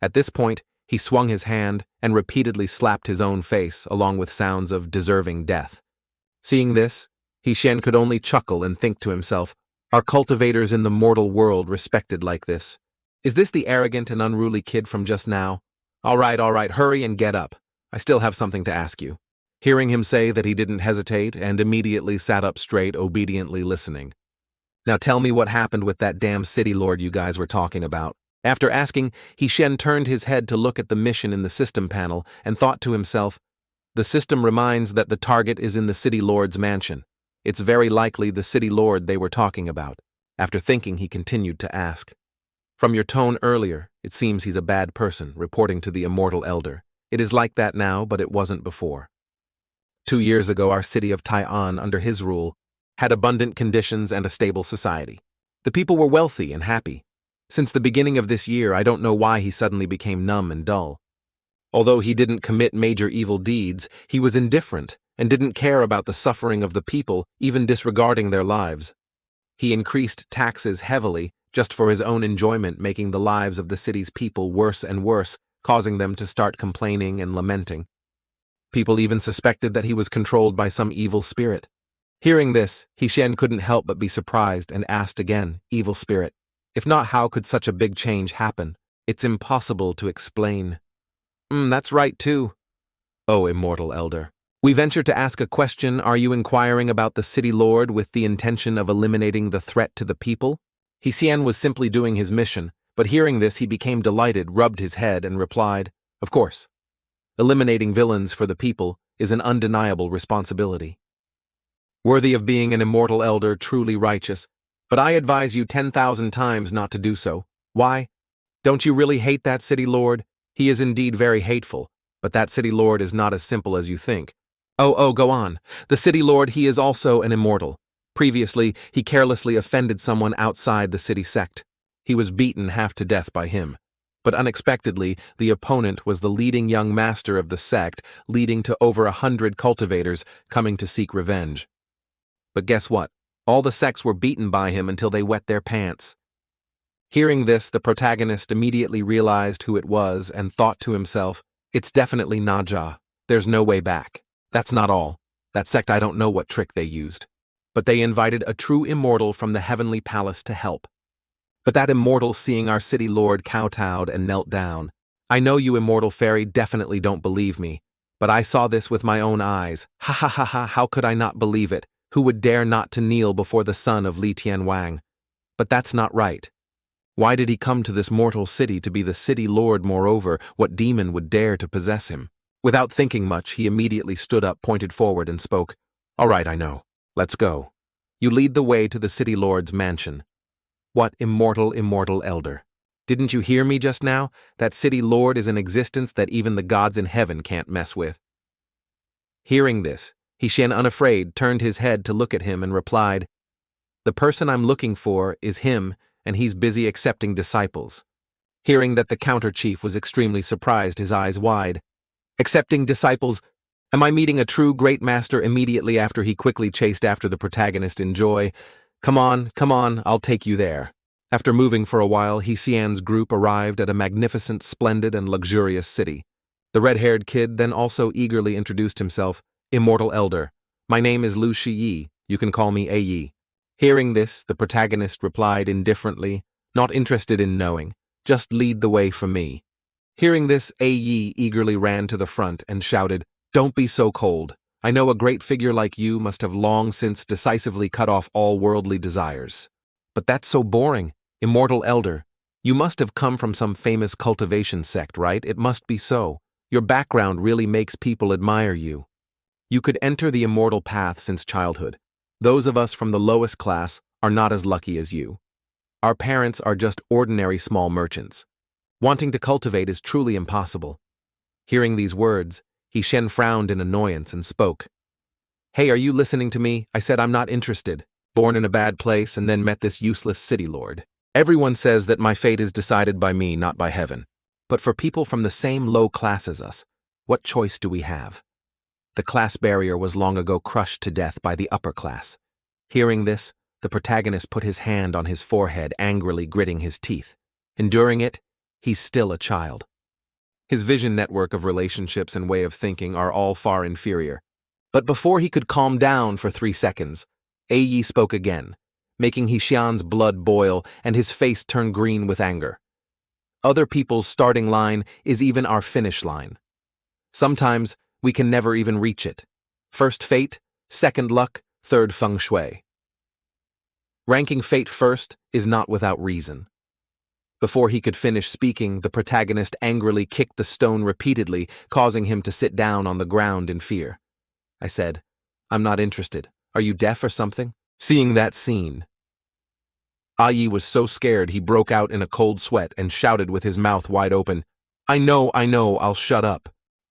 At this point, he swung his hand and repeatedly slapped his own face, along with sounds of deserving death. Seeing this, Xian could only chuckle and think to himself, Are cultivators in the mortal world respected like this? Is this the arrogant and unruly kid from just now? All right, hurry and get up. I still have something to ask you. Hearing him say that, he didn't hesitate and immediately sat up straight, obediently listening. Now tell me what happened with that damn city lord you guys were talking about. After asking, Xian turned his head to look at the mission in the system panel and thought to himself, The system reminds that the target is in the city lord's mansion. It's very likely the city lord they were talking about. After thinking, he continued to ask, From your tone earlier, it seems he's a bad person, reporting to the Immortal Elder. It is like that now, but it wasn't before. 2 years ago, our city of Tyion, under his rule, had abundant conditions and a stable society. The people were wealthy and happy. Since the beginning of this year, I don't know why he suddenly became numb and dull. Although he didn't commit major evil deeds, he was indifferent and didn't care about the suffering of the people, even disregarding their lives. He increased taxes heavily just for his own enjoyment, making the lives of the city's people worse and worse, causing them to start complaining and lamenting. People even suspected that he was controlled by some evil spirit. Hearing this, Xian couldn't help but be surprised and asked again, Evil spirit? If not, how could such a big change happen? It's impossible to explain. That's right too. Oh, Immortal Elder. We venture to ask a question. Are you inquiring about the city lord with the intention of eliminating the threat to the people? Xian was simply doing his mission, but hearing this he became delighted, rubbed his head, and replied, "Of course. Eliminating villains for the people is an undeniable responsibility. Worthy of being an immortal elder, truly righteous, but I advise you 10,000 times not to do so. Why? Don't you really hate that city lord? He is indeed very hateful, but that city lord is not as simple as you think. Oh, go on. The city lord, he is also an immortal. Previously, he carelessly offended someone outside the city sect. He was beaten half to death by him. But unexpectedly, the opponent was the leading young master of the sect, leading to over 100 cultivators coming to seek revenge. But guess what? All the sects were beaten by him until they wet their pants. Hearing this, the protagonist immediately realized who it was and thought to himself, it's definitely Naja. There's no way back. That's not all. That sect, I don't know what trick they used. But they invited a true immortal from the heavenly palace to help. But that immortal, seeing our city lord, kowtowed and knelt down. I know you immortal fairy definitely don't believe me, but I saw this with my own eyes. Ha ha ha ha, how could I not believe it? Who would dare not to kneel before the son of Li Tianwang? But that's not right. Why did he come to this mortal city to be the city lord? Moreover, what demon would dare to possess him? Without thinking much, he immediately stood up, pointed forward, and spoke. All right, I know. Let's go. You lead the way to the city lord's mansion. What immortal elder? Didn't you hear me just now? That city lord is an existence that even the gods in heaven can't mess with. Hearing this, Xian, unafraid, turned his head to look at him and replied, The person I'm looking for is him, and he's busy accepting disciples. Hearing that, the counter-chief was extremely surprised, his eyes wide. Accepting disciples? Am I meeting a true great master? Immediately after, he quickly chased after the protagonist in joy. Come on, I'll take you there. After moving for a while, Xian's group arrived at a magnificent, splendid, and luxurious city. The red-haired kid then also eagerly introduced himself. Immortal elder. My name is Lu Shiyi. You can call me Yi. Hearing this, the protagonist replied indifferently, not interested in knowing. Just lead the way for me. Hearing this, Yi eagerly ran to the front and shouted, Don't be so cold. I know a great figure like you must have long since decisively cut off all worldly desires. But that's so boring. Immortal elder. You must have come from some famous cultivation sect, right? It must be so. Your background really makes people admire you. You could enter the immortal path since childhood. Those of us from the lowest class are not as lucky as you. Our parents are just ordinary small merchants. Wanting to cultivate is truly impossible. Hearing these words, Xian frowned in annoyance and spoke. Hey, are you listening to me? I said I'm not interested. Born in a bad place and then met this useless city lord. Everyone says that my fate is decided by me, not by heaven. But for people from the same low class as us, what choice do we have? The class barrier was long ago crushed to death by the upper class. Hearing this, the protagonist put his hand on his forehead, angrily gritting his teeth. Enduring it, he's still a child. His vision network of relationships and way of thinking are all far inferior. But before he could calm down for 3 seconds, Yi spoke again, making Xian's blood boil and his face turn green with anger. Other people's starting line is even our finish line. Sometimes we can never even reach it. First fate, second luck, third feng shui. Ranking fate first is not without reason. Before he could finish speaking, the protagonist angrily kicked the stone repeatedly, causing him to sit down on the ground in fear. I said, I'm not interested. Are you deaf or something? Seeing that scene, Yi was so scared he broke out in a cold sweat and shouted with his mouth wide open, I know, I'll shut up.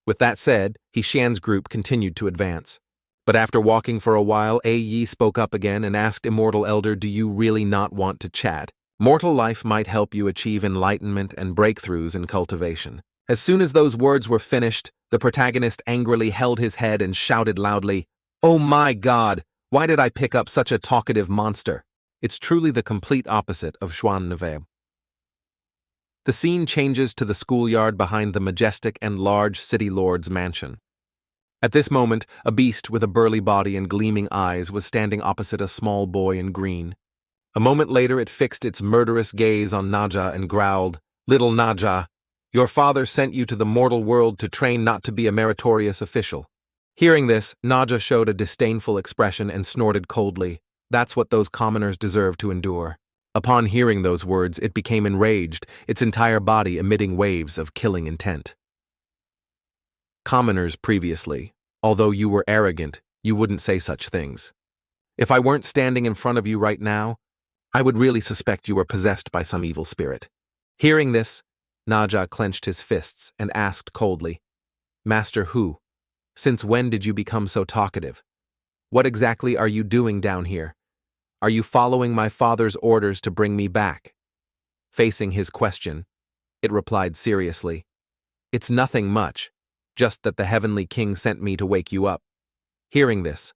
With that said, Xian's group continued to advance. But after walking for a while, Yi spoke up again and asked Immortal Elder, do you really not want to chat? Mortal life might help you achieve enlightenment and breakthroughs in cultivation. As soon as those words were finished, the protagonist angrily held his head and shouted loudly, Oh my God, why did I pick up such a talkative monster? It's truly the complete opposite of Zhuan Envy. The scene changes to the schoolyard behind the majestic and large city lord's mansion. At this moment, a beast with a burly body and gleaming eyes was standing opposite a small boy in green. A moment later, it fixed its murderous gaze on Naja and growled, Little Naja, your father sent you to the mortal world to train not to be a meritorious official. Hearing this, Naja showed a disdainful expression and snorted coldly. That's what those commoners deserve to endure. Upon hearing those words, it became enraged, its entire body emitting waves of killing intent. Commoners previously, although you were arrogant, you wouldn't say such things. If I weren't standing in front of you right now, I would really suspect you were possessed by some evil spirit. Hearing this, Naja clenched his fists and asked coldly, Master Hu, since when did you become so talkative? What exactly are you doing down here? Are you following my father's orders to bring me back? Facing his question, it replied seriously, It's nothing much, just that the heavenly king sent me to wake you up. Hearing this,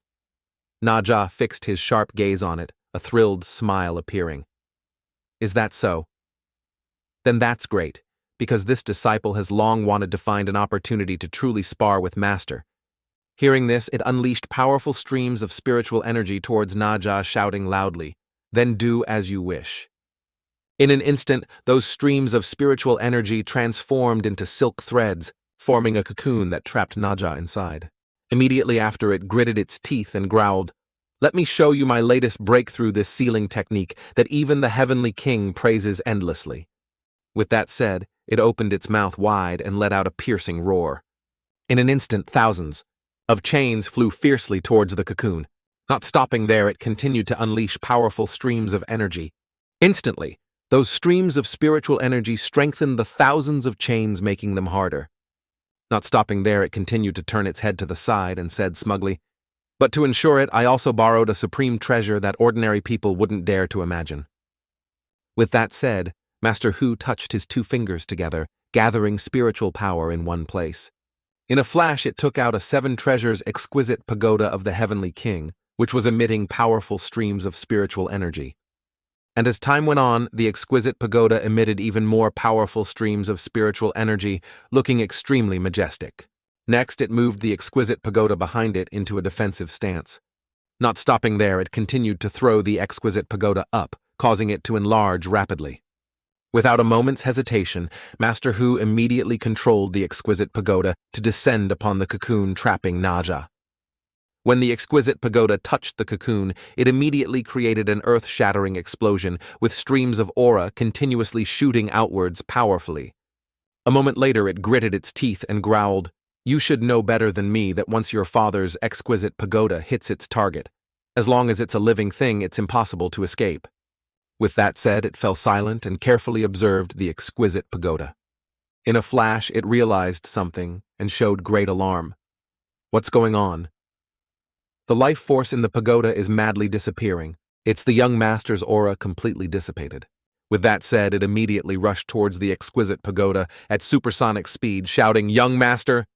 Naja fixed his sharp gaze on it, a thrilled smile appearing. Is that so? Then that's great, because this disciple has long wanted to find an opportunity to truly spar with Master. Hearing this, it unleashed powerful streams of spiritual energy towards Naja, shouting loudly, Then do as you wish. In an instant, those streams of spiritual energy transformed into silk threads, forming a cocoon that trapped Naja inside. Immediately after, it gritted its teeth and growled, Let me show you my latest breakthrough, this sealing technique that even the heavenly king praises endlessly. With that said, it opened its mouth wide and let out a piercing roar. In an instant, thousands of chains flew fiercely towards the cocoon. Not stopping there, it continued to unleash powerful streams of energy. Instantly, those streams of spiritual energy strengthened the thousands of chains, making them harder. Not stopping there, it continued to turn its head to the side and said smugly, But to ensure it, I also borrowed a supreme treasure that ordinary people wouldn't dare to imagine. With that said, Master Hu touched his two fingers together, gathering spiritual power in one place. In a flash, it took out a 7 treasures exquisite pagoda of the heavenly king, which was emitting powerful streams of spiritual energy. And as time went on, the exquisite pagoda emitted even more powerful streams of spiritual energy, looking extremely majestic. Next, it moved the exquisite pagoda behind it into a defensive stance. Not stopping there, it continued to throw the exquisite pagoda up, causing it to enlarge rapidly. Without a moment's hesitation, Master Hu immediately controlled the exquisite pagoda to descend upon the cocoon, trapping Naja. When the exquisite pagoda touched the cocoon, it immediately created an earth-shattering explosion, with streams of aura continuously shooting outwards powerfully. A moment later, it gritted its teeth and growled, You should know better than me that once your father's exquisite pagoda hits its target, as long as it's a living thing, it's impossible to escape. With that said, it fell silent and carefully observed the exquisite pagoda. In a flash, it realized something and showed great alarm. What's going on? The life force in the pagoda is madly disappearing. It's the young master's aura completely dissipated. With that said, it immediately rushed towards the exquisite pagoda at supersonic speed, shouting, Young master!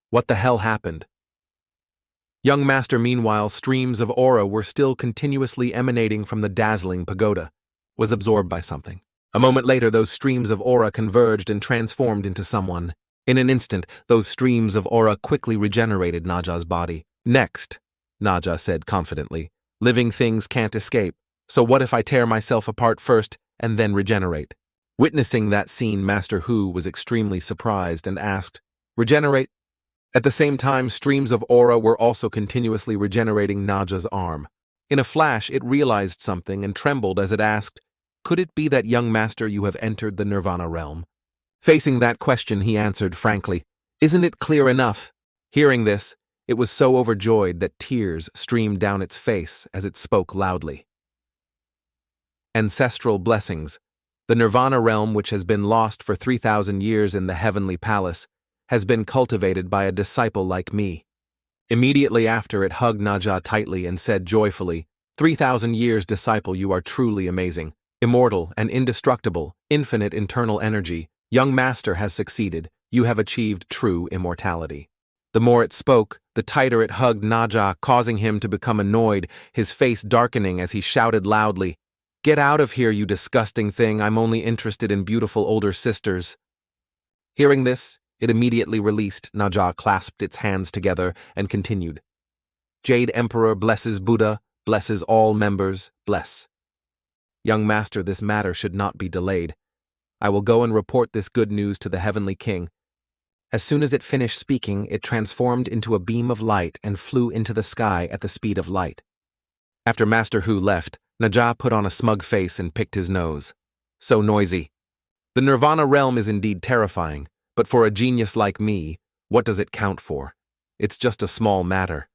What the hell happened? Young master, meanwhile, streams of aura were still continuously emanating from the dazzling pagoda, was absorbed by something. A moment later, those streams of aura converged and transformed into someone. In an instant, those streams of aura quickly regenerated Naja's body. Next, Naja said confidently, living things can't escape, so what if I tear myself apart first and then regenerate? Witnessing that scene, Master Hu was extremely surprised and asked, Regenerate? At the same time, streams of aura were also continuously regenerating Naja's arm. In a flash, it realized something and trembled as it asked, Could it be that, young master, you have entered the Nirvana realm? Facing that question, he answered frankly, Isn't it clear enough? Hearing this, it was so overjoyed that tears streamed down its face as it spoke loudly. Ancestral blessings. The Nirvana realm, which has been lost for 3,000 years in the heavenly palace, has been cultivated by a disciple like me. Immediately after, it hugged Naja tightly and said joyfully, 3,000 years, disciple, you are truly amazing. Immortal and indestructible, infinite internal energy. Young master has succeeded. You have achieved true immortality. The more it spoke, the tighter it hugged Naja, causing him to become annoyed, his face darkening as he shouted loudly, Get out of here, you disgusting thing. I'm only interested in beautiful older sisters. Hearing this, it immediately released. Naja clasped its hands together and continued, Jade Emperor blesses Buddha, blesses all members, bless. Young master, this matter should not be delayed. I will go and report this good news to the heavenly king. As soon as it finished speaking, it transformed into a beam of light and flew into the sky at the speed of light. After Master Hu left, Naja put on a smug face and picked his nose. So noisy. The Nirvana realm is indeed terrifying, but for a genius like me, what does it count for? It's just a small matter.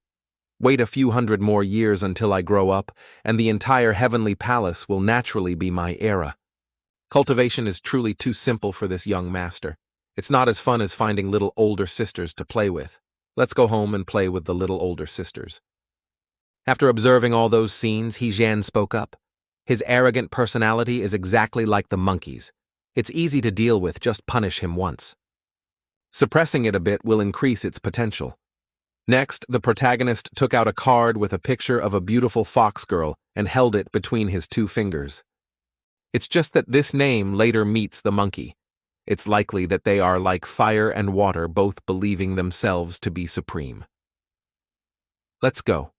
Wait a few hundred more years until I grow up, and the entire heavenly palace will naturally be my era. Cultivation is truly too simple for this young master. It's not as fun as finding little older sisters to play with. Let's go home and play with the little older sisters. After observing all those scenes, He spoke up. His arrogant personality is exactly like the monkey's. It's easy to deal with, just punish him once. Suppressing it a bit will increase its potential. Next, the protagonist took out a card with a picture of a beautiful fox girl and held it between his 2 fingers. It's just that this name later meets the monkey. It's likely that they are like fire and water, both believing themselves to be supreme. Let's go.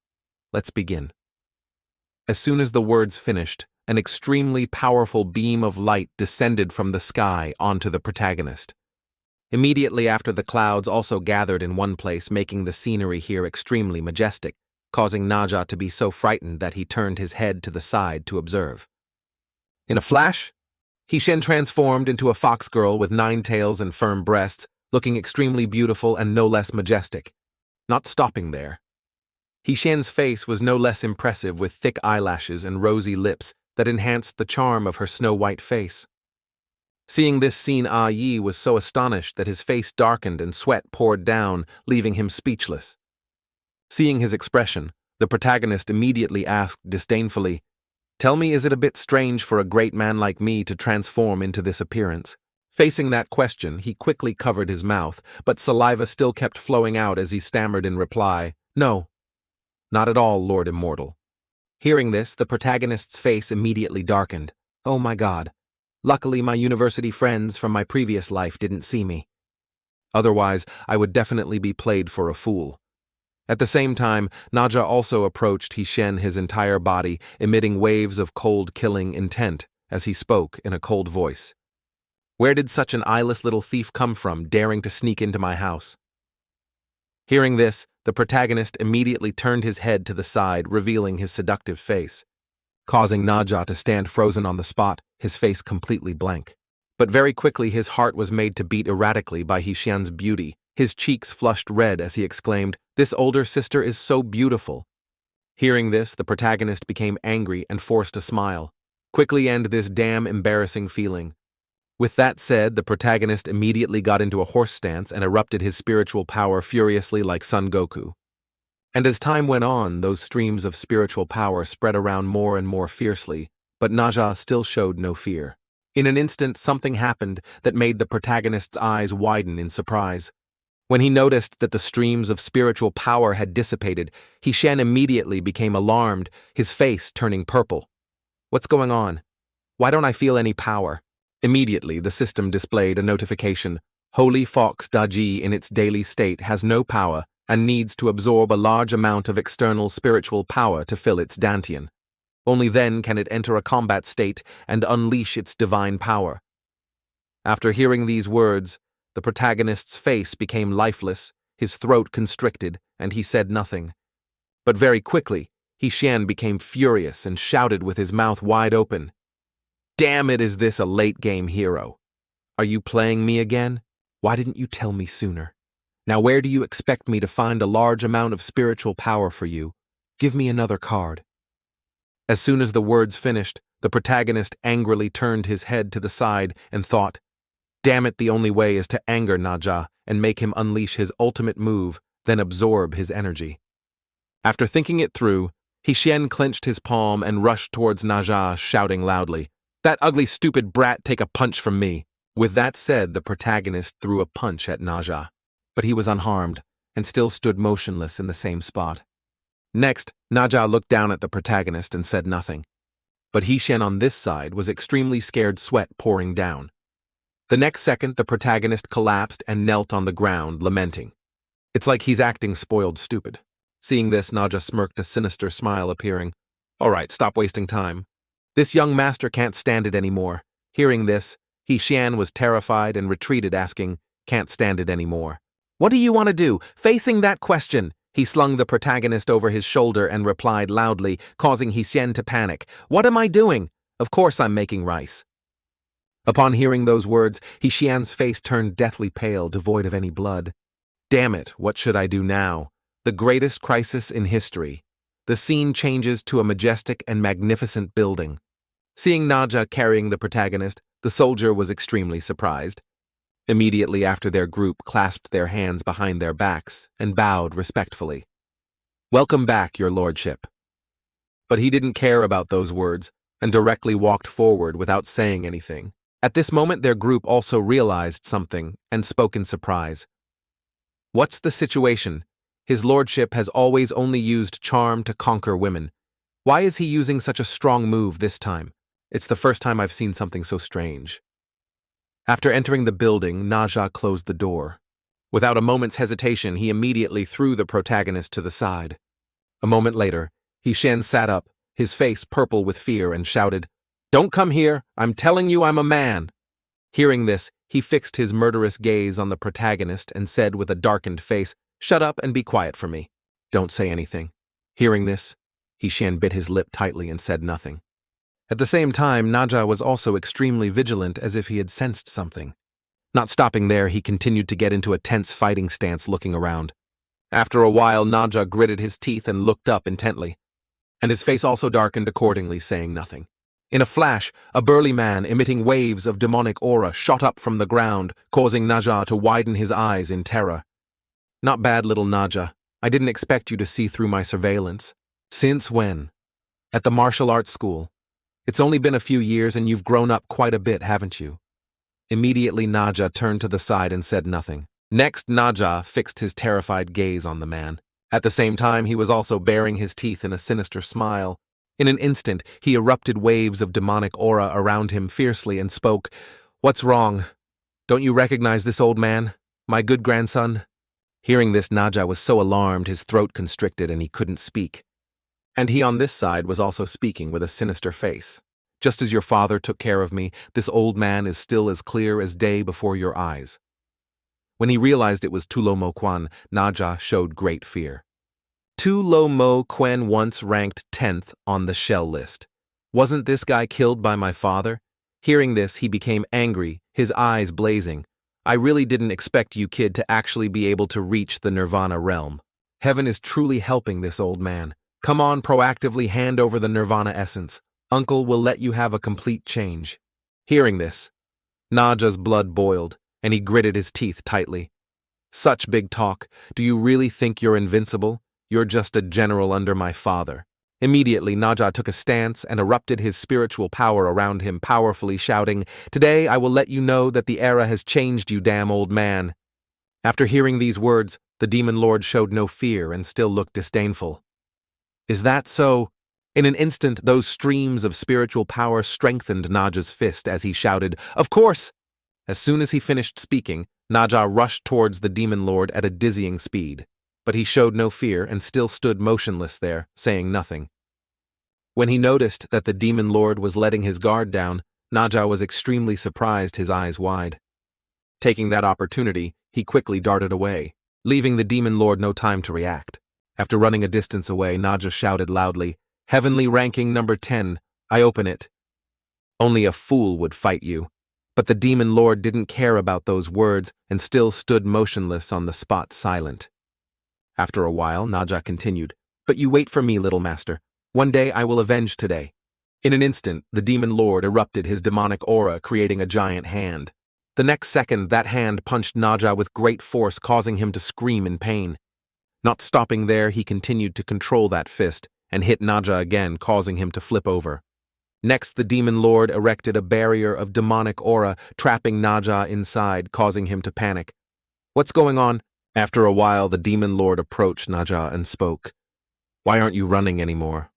Let's begin. As soon as the words finished, an extremely powerful beam of light descended from the sky onto the protagonist. Immediately after, the clouds also gathered in one place, making the scenery here extremely majestic, causing Naja to be so frightened that he turned his head to the side to observe. In a flash, He transformed into a fox girl with 9 tails and firm breasts, looking extremely beautiful and no less majestic. Not stopping there. He face was no less impressive, with thick eyelashes and rosy lips that enhanced the charm of her snow-white face. Seeing this scene, Yi was so astonished that his face darkened and sweat poured down, leaving him speechless. Seeing his expression, the protagonist immediately asked disdainfully, "Tell me, is it a bit strange for a great man like me to transform into this appearance?" Facing that question, he quickly covered his mouth, but saliva still kept flowing out as he stammered in reply, "No, not at all, Lord Immortal." Hearing this, the protagonist's face immediately darkened. Oh my God. Luckily, my university friends from my previous life didn't see me. Otherwise, I would definitely be played for a fool. At the same time, Naja also approached his entire body, emitting waves of cold killing intent as he spoke in a cold voice. "Where did such an eyeless little thief come from, daring to sneak into my house?" Hearing this, the protagonist immediately turned his head to the side, revealing his seductive face, causing Naja to stand frozen on the spot, his face completely blank. But very quickly his heart was made to beat erratically by He beauty. His cheeks flushed red as he exclaimed, "This older sister is so beautiful." Hearing this, the protagonist became angry and forced a smile. Quickly end this damn embarrassing feeling. With that said, the protagonist immediately got into a horse stance and erupted his spiritual power furiously like Son Goku. And as time went on, those streams of spiritual power spread around more and more fiercely, but Naja still showed no fear. In an instant, something happened that made the protagonist's eyes widen in surprise. When he noticed that the streams of spiritual power had dissipated, He immediately became alarmed, his face turning purple. "What's going on? Why don't I feel any power?" Immediately, the system displayed a notification. Holy Fox Daji in its daily state has no power and needs to absorb a large amount of external spiritual power to fill its dantian. Only then can it enter a combat state and unleash its divine power. After hearing these words, the protagonist's face became lifeless, his throat constricted, and he said nothing. But very quickly, He became furious and shouted with his mouth wide open, "Damn it, is this a late-game hero? Are you playing me again? Why didn't you tell me sooner? Now where do you expect me to find a large amount of spiritual power for you? Give me another card." As soon as the words finished, the protagonist angrily turned his head to the side and thought, "Damn it, the only way is to anger Naja and make him unleash his ultimate move, then absorb his energy." After thinking it through, He clenched his palm and rushed towards Naja, shouting loudly, "That ugly stupid brat, take a punch from me." With that said, the protagonist threw a punch at Naja, but he was unharmed and still stood motionless in the same spot. Next, Naja looked down at the protagonist and said nothing. But He on this side was extremely scared, sweat pouring down. The next second, the protagonist collapsed and knelt on the ground, lamenting. It's like he's acting spoiled stupid. Seeing this, Naja smirked, a sinister smile appearing. "All right, stop wasting time. This young master can't stand it anymore." Hearing this, He was terrified and retreated, asking, can't stand it anymore. What do you want to do? Facing that question, he slung the protagonist over his shoulder and replied loudly, causing Hsien to panic. What am I doing? Of course I'm making rice. Upon hearing those words, Hsien's face turned deathly pale, devoid of any blood. Damn it, what should I do now? The greatest crisis in history. The scene changes to a majestic and magnificent building. Seeing Naja carrying the protagonist, the soldier was extremely surprised. Immediately after, their group clasped their hands behind their backs and bowed respectfully. Welcome back, your lordship. But he didn't care about those words and directly walked forward without saying anything. At this moment, their group also realized something and spoke in surprise. What's the situation? His lordship has always only used charm to conquer women. Why is he using such a strong move this time? It's the first time I've seen something so strange. After entering the building, Naja closed the door. Without a moment's hesitation, he immediately threw the protagonist to the side. A moment later, Hsien sat up, his face purple with fear, and shouted, "Don't come here! I'm telling you I'm a man!" Hearing this, he fixed his murderous gaze on the protagonist and said with a darkened face, "Shut up and be quiet for me. Don't say anything." Hearing this, Hsien bit his lip tightly and said nothing. At the same time, Naja was also extremely vigilant, as if he had sensed something. Not stopping there, he continued to get into a tense fighting stance, looking around. After a while, Naja gritted his teeth and looked up intently, and his face also darkened accordingly, saying nothing. In a flash, a burly man emitting waves of demonic aura shot up from the ground, causing Naja to widen his eyes in terror. "Not bad, little Naja. I didn't expect you to see through my surveillance." "Since when?" "At the martial arts school. It's only been a few years and you've grown up quite a bit, haven't you?" Immediately, Naja turned to the side and said nothing. Next, Naja fixed his terrified gaze on the man. At the same time, he was also baring his teeth in a sinister smile. In an instant, he erupted waves of demonic aura around him fiercely and spoke, "What's wrong? Don't you recognize this old man? My good grandson?" Hearing this, Naja was so alarmed his throat constricted and he couldn't speak. And he on this side was also speaking with a sinister face. "Just as your father took care of me, this old man is still as clear as day before your eyes." When he realized it was Tulo Mo Quan, Naja showed great fear. Tulo Mo Quan once ranked 10th on the shell list. Wasn't this guy killed by my father? Hearing this, he became angry, his eyes blazing. "I really didn't expect you, kid, to actually be able to reach the Nirvana realm. Heaven is truly helping this old man. Come on, proactively hand over the Nirvana essence. Uncle will let you have a complete change." Hearing this, Naja's blood boiled, and he gritted his teeth tightly. "Such big talk. Do you really think you're invincible? You're just a general under my father." Immediately, Naja took a stance and erupted his spiritual power around him, powerfully shouting, "Today I will let you know that the era has changed, you damn old man." After hearing these words, the demon lord showed no fear and still looked disdainful. "Is that so?" In an instant, those streams of spiritual power strengthened Naja's fist as he shouted, "Of course!" As soon as he finished speaking, Naja rushed towards the demon lord at a dizzying speed, but he showed no fear and still stood motionless there, saying nothing. When he noticed that the demon lord was letting his guard down, Naja was extremely surprised, his eyes wide. Taking that opportunity, he quickly darted away, leaving the demon lord no time to react. After running a distance away, Naja shouted loudly, "Heavenly ranking number 10, I open it." Only a fool would fight you. But the demon lord didn't care about those words and still stood motionless on the spot, silent. After a while, Naja continued, "But you wait for me, little master. One day I will avenge today." In an instant, the demon lord erupted his demonic aura, creating a giant hand. The next second, that hand punched Naja with great force, causing him to scream in pain. Not stopping there, he continued to control that fist and hit Naja again, causing him to flip over. Next, the demon lord erected a barrier of demonic aura, trapping Naja inside, causing him to panic. "What's going on?" After a while, the demon lord approached Naja and spoke. "Why aren't you running anymore?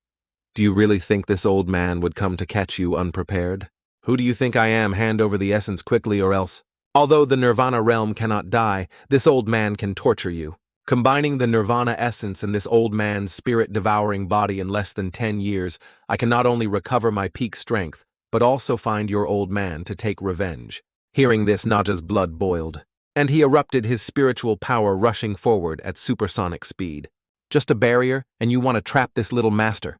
Do you really think this old man would come to catch you unprepared? Who do you think I am? Hand over the essence quickly or else. Although the Nirvana realm cannot die, this old man can torture you. Combining the Nirvana essence and this old man's spirit-devouring body in less than 10 years, I can not only recover my peak strength, but also find your old man to take revenge." Hearing this, Naja's blood boiled. and he erupted, his spiritual power rushing forward at supersonic speed. Just a barrier, and you want to trap this little master?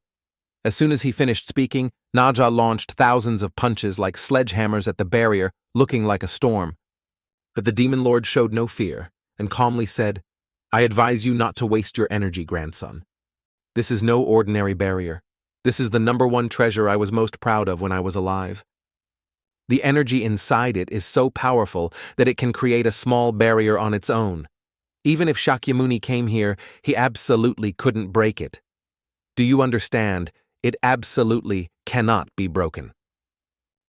As soon as he finished speaking, Naja launched thousands of punches like sledgehammers at the barrier, looking like a storm. But the demon lord showed no fear, and calmly said, "I advise you not to waste your energy, grandson. This is no ordinary barrier. This is the #1 treasure I was most proud of when I was alive. The energy inside it is so powerful that it can create a small barrier on its own. Even if Shakyamuni came here, he absolutely couldn't break it. Do you understand? It absolutely cannot be broken."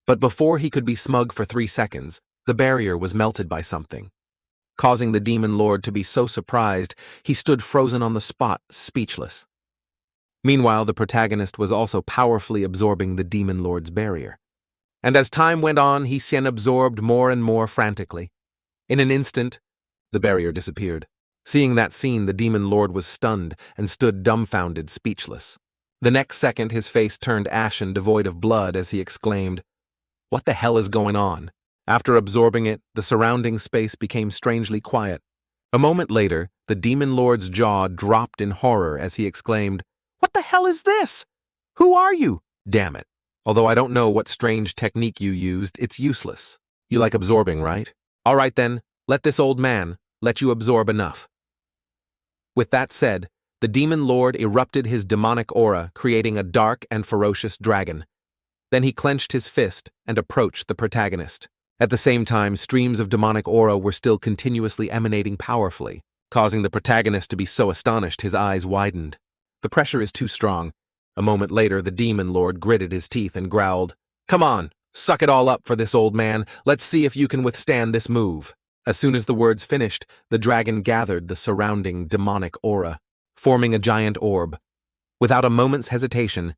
But before he could be smug for 3 seconds, the barrier was melted by something. Causing the demon lord to be so surprised, he stood frozen on the spot, speechless. Meanwhile, the protagonist was also powerfully absorbing the demon lord's barrier. And as time went on, Hsien absorbed more and more frantically. In an instant, the barrier disappeared. Seeing that scene, the demon lord was stunned and stood dumbfounded, speechless. The next second, his face turned ashen, devoid of blood, as he exclaimed, "What the hell is going on?" After absorbing it, the surrounding space became strangely quiet. A moment later, the demon lord's jaw dropped in horror as he exclaimed, "What the hell is this? Who are you? Damn it. Although I don't know what strange technique you used, it's useless. You like absorbing, right? All right then, let this old man let you absorb enough." With that said, the demon lord erupted his demonic aura, creating a dark and ferocious dragon. Then he clenched his fist and approached the protagonist. At the same time, streams of demonic aura were still continuously emanating powerfully, causing the protagonist to be so astonished his eyes widened. The pressure is too strong. A moment later, the demon lord gritted his teeth and growled, "Come on, suck it all up for this old man. Let's see if you can withstand this move." As soon as the words finished, the dragon gathered the surrounding demonic aura, forming a giant orb. Without a moment's hesitation,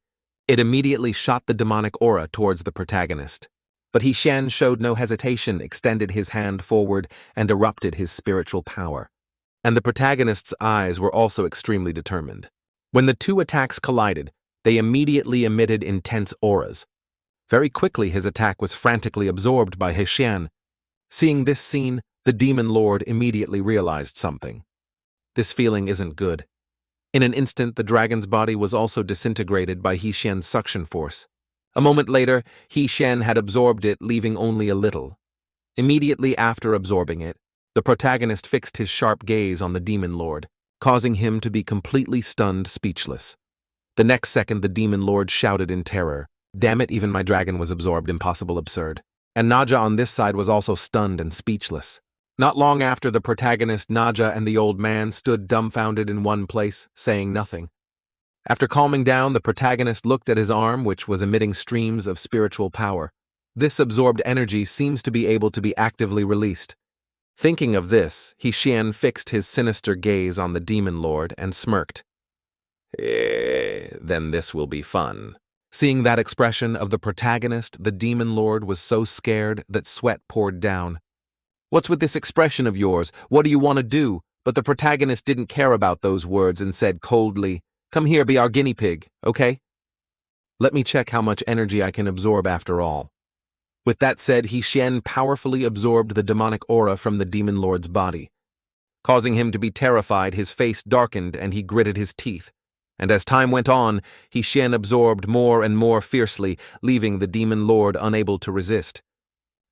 it immediately shot the demonic aura towards the protagonist. But Hsien showed no hesitation, extended his hand forward, and erupted his spiritual power. And the protagonist's eyes were also extremely determined. When the two attacks collided, they immediately emitted intense auras. Very quickly, his attack was frantically absorbed by Hsien. Seeing this scene, the demon lord immediately realized something. This feeling isn't good. In an instant, the dragon's body was also disintegrated by Hsien's suction force. A moment later, Hsien had absorbed it, leaving only a little. Immediately after absorbing it, the protagonist fixed his sharp gaze on the demon lord, causing him to be completely stunned, speechless. The next second, the demon lord shouted in terror, "Damn it, even my dragon was absorbed, impossible, absurd." And Naja on this side was also stunned and speechless. Not long after, the protagonist, Naja, and the old man stood dumbfounded in one place, saying nothing. After calming down, the protagonist looked at his arm, which was emitting streams of spiritual power. This absorbed energy seems to be able to be actively released. Thinking of this, Hsien fixed his sinister gaze on the demon lord and smirked. Then this will be fun." Seeing that expression of the protagonist, the demon lord was so scared that sweat poured down. "What's with this expression of yours? What do you want to do?" But the protagonist didn't care about those words and said coldly, "Come here, be our guinea pig, okay? Let me check how much energy I can absorb after all." With that said, Hsien powerfully absorbed the demonic aura from the demon lord's body. Causing him to be terrified, his face darkened and he gritted his teeth. And as time went on, Hsien absorbed more and more fiercely, leaving the demon lord unable to resist.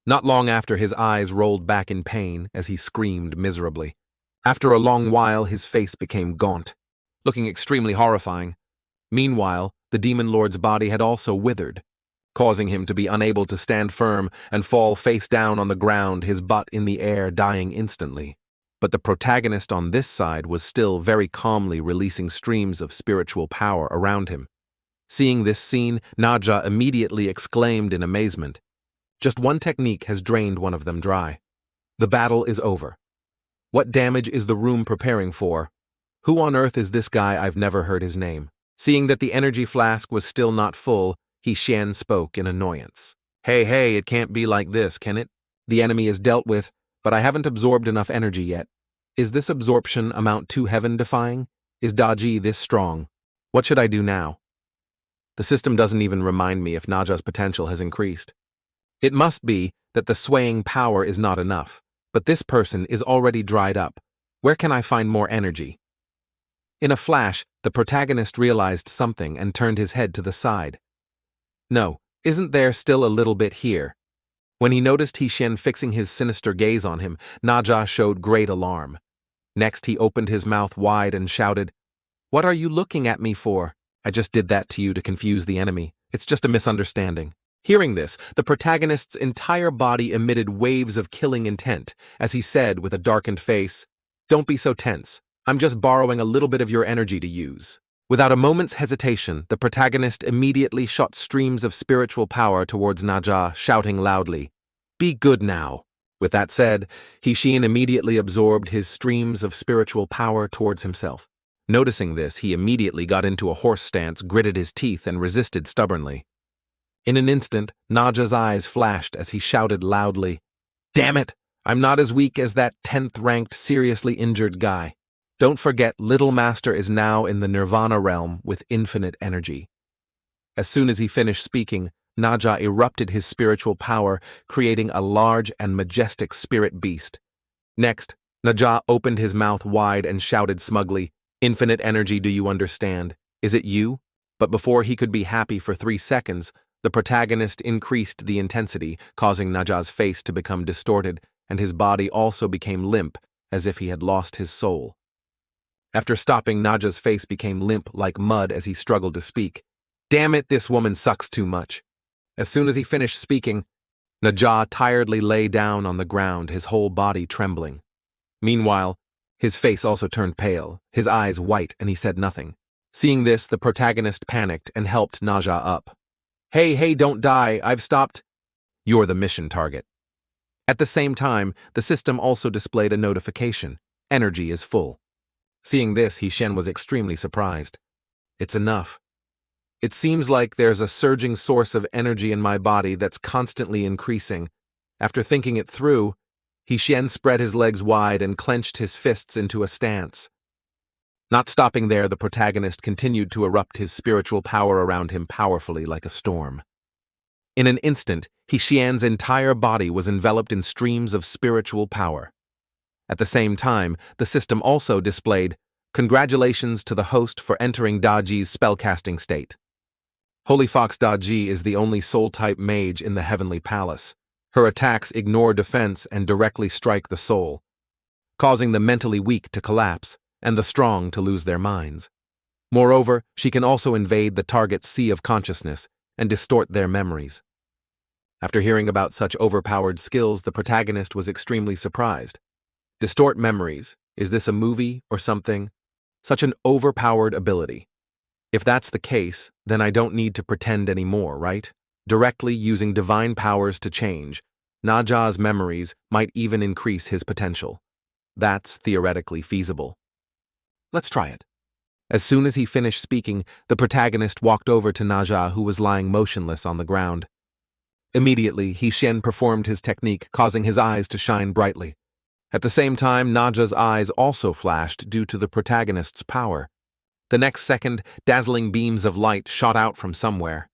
Not long after, his eyes rolled back in pain as he screamed miserably. After a long while, his face became gaunt, looking extremely horrifying. Meanwhile, the demon lord's body had also withered, causing him to be unable to stand firm and fall face down on the ground, his butt in the air, dying instantly. But the protagonist on this side was still very calmly releasing streams of spiritual power around him. Seeing this scene, Naja immediately exclaimed in amazement, "Just one technique has drained one of them dry. The battle is over. What damage is the room preparing for? Who on earth is this guy? I've never heard his name." Seeing that the energy flask was still not full, Hsien spoke in annoyance. Hey, it can't be like this, can it? The enemy is dealt with, but I haven't absorbed enough energy yet. Is this absorption amount too heaven-defying? Is Daji this strong? What should I do now? The system doesn't even remind me if Naja's potential has increased. It must be that the swaying power is not enough. But this person is already dried up. Where can I find more energy? In a flash, the protagonist realized something and turned his head to the side. No, isn't there still a little bit here? When he noticed Xian fixing his sinister gaze on him, Naja showed great alarm. Next, he opened his mouth wide and shouted, "What are you looking at me for? I just did that to you to confuse the enemy. It's just a misunderstanding." Hearing this, the protagonist's entire body emitted waves of killing intent, as he said with a darkened face, "Don't be so tense. I'm just borrowing a little bit of your energy to use." Without a moment's hesitation, the protagonist immediately shot streams of spiritual power towards Naja, shouting loudly, "Be good now." With that said, Xian immediately absorbed his streams of spiritual power towards himself. Noticing this, he immediately got into a horse stance, gritted his teeth, and resisted stubbornly. In an instant, Naja's eyes flashed as he shouted loudly, "Damn it! I'm not as weak as that 10th-ranked, seriously injured guy. Don't forget, Little Master is now in the Nirvana realm with infinite energy." As soon as he finished speaking, Naja erupted his spiritual power, creating a large and majestic spirit beast. Next, Naja opened his mouth wide and shouted smugly, "Infinite energy, do you understand? Is it you?" But before he could be happy for 3 seconds, the protagonist increased the intensity, causing Naja's face to become distorted, and his body also became limp, as if he had lost his soul. After stopping, Naja's face became limp like mud as he struggled to speak. "Damn it, this woman sucks too much." As soon as he finished speaking, Naja tiredly lay down on the ground, his whole body trembling. Meanwhile, his face also turned pale, his eyes white, and he said nothing. Seeing this, the protagonist panicked and helped Naja up. Hey, don't die, I've stopped." "You're the mission target." At the same time, the system also displayed a notification. Energy is full. Seeing this, Xian was extremely surprised. "It's enough. It seems like there's a surging source of energy in my body that's constantly increasing." After thinking it through, Xian spread his legs wide and clenched his fists into a stance. Not stopping there, the protagonist continued to erupt his spiritual power around him powerfully like a storm. In an instant, Xian's entire body was enveloped in streams of spiritual power. At the same time, the system also displayed, "Congratulations to the host for entering Daji's spellcasting state. Holy Fox Daji is the only soul-type mage in the Heavenly Palace. Her attacks ignore defense and directly strike the soul, causing the mentally weak to collapse and the strong to lose their minds. Moreover, she can also invade the target's sea of consciousness and distort their memories." After hearing about such overpowered skills, the protagonist was extremely surprised. Distort memories? Is this a movie or something? Such an overpowered ability. If that's the case, then I don't need to pretend anymore, right? Directly using divine powers to change, Naja's memories might even increase his potential. That's theoretically feasible. Let's try it. As soon as he finished speaking, the protagonist walked over to Naja, who was lying motionless on the ground. Immediately, Xian performed his technique, causing his eyes to shine brightly. At the same time, Naja's eyes also flashed due to the protagonist's power. The next second, dazzling beams of light shot out from somewhere.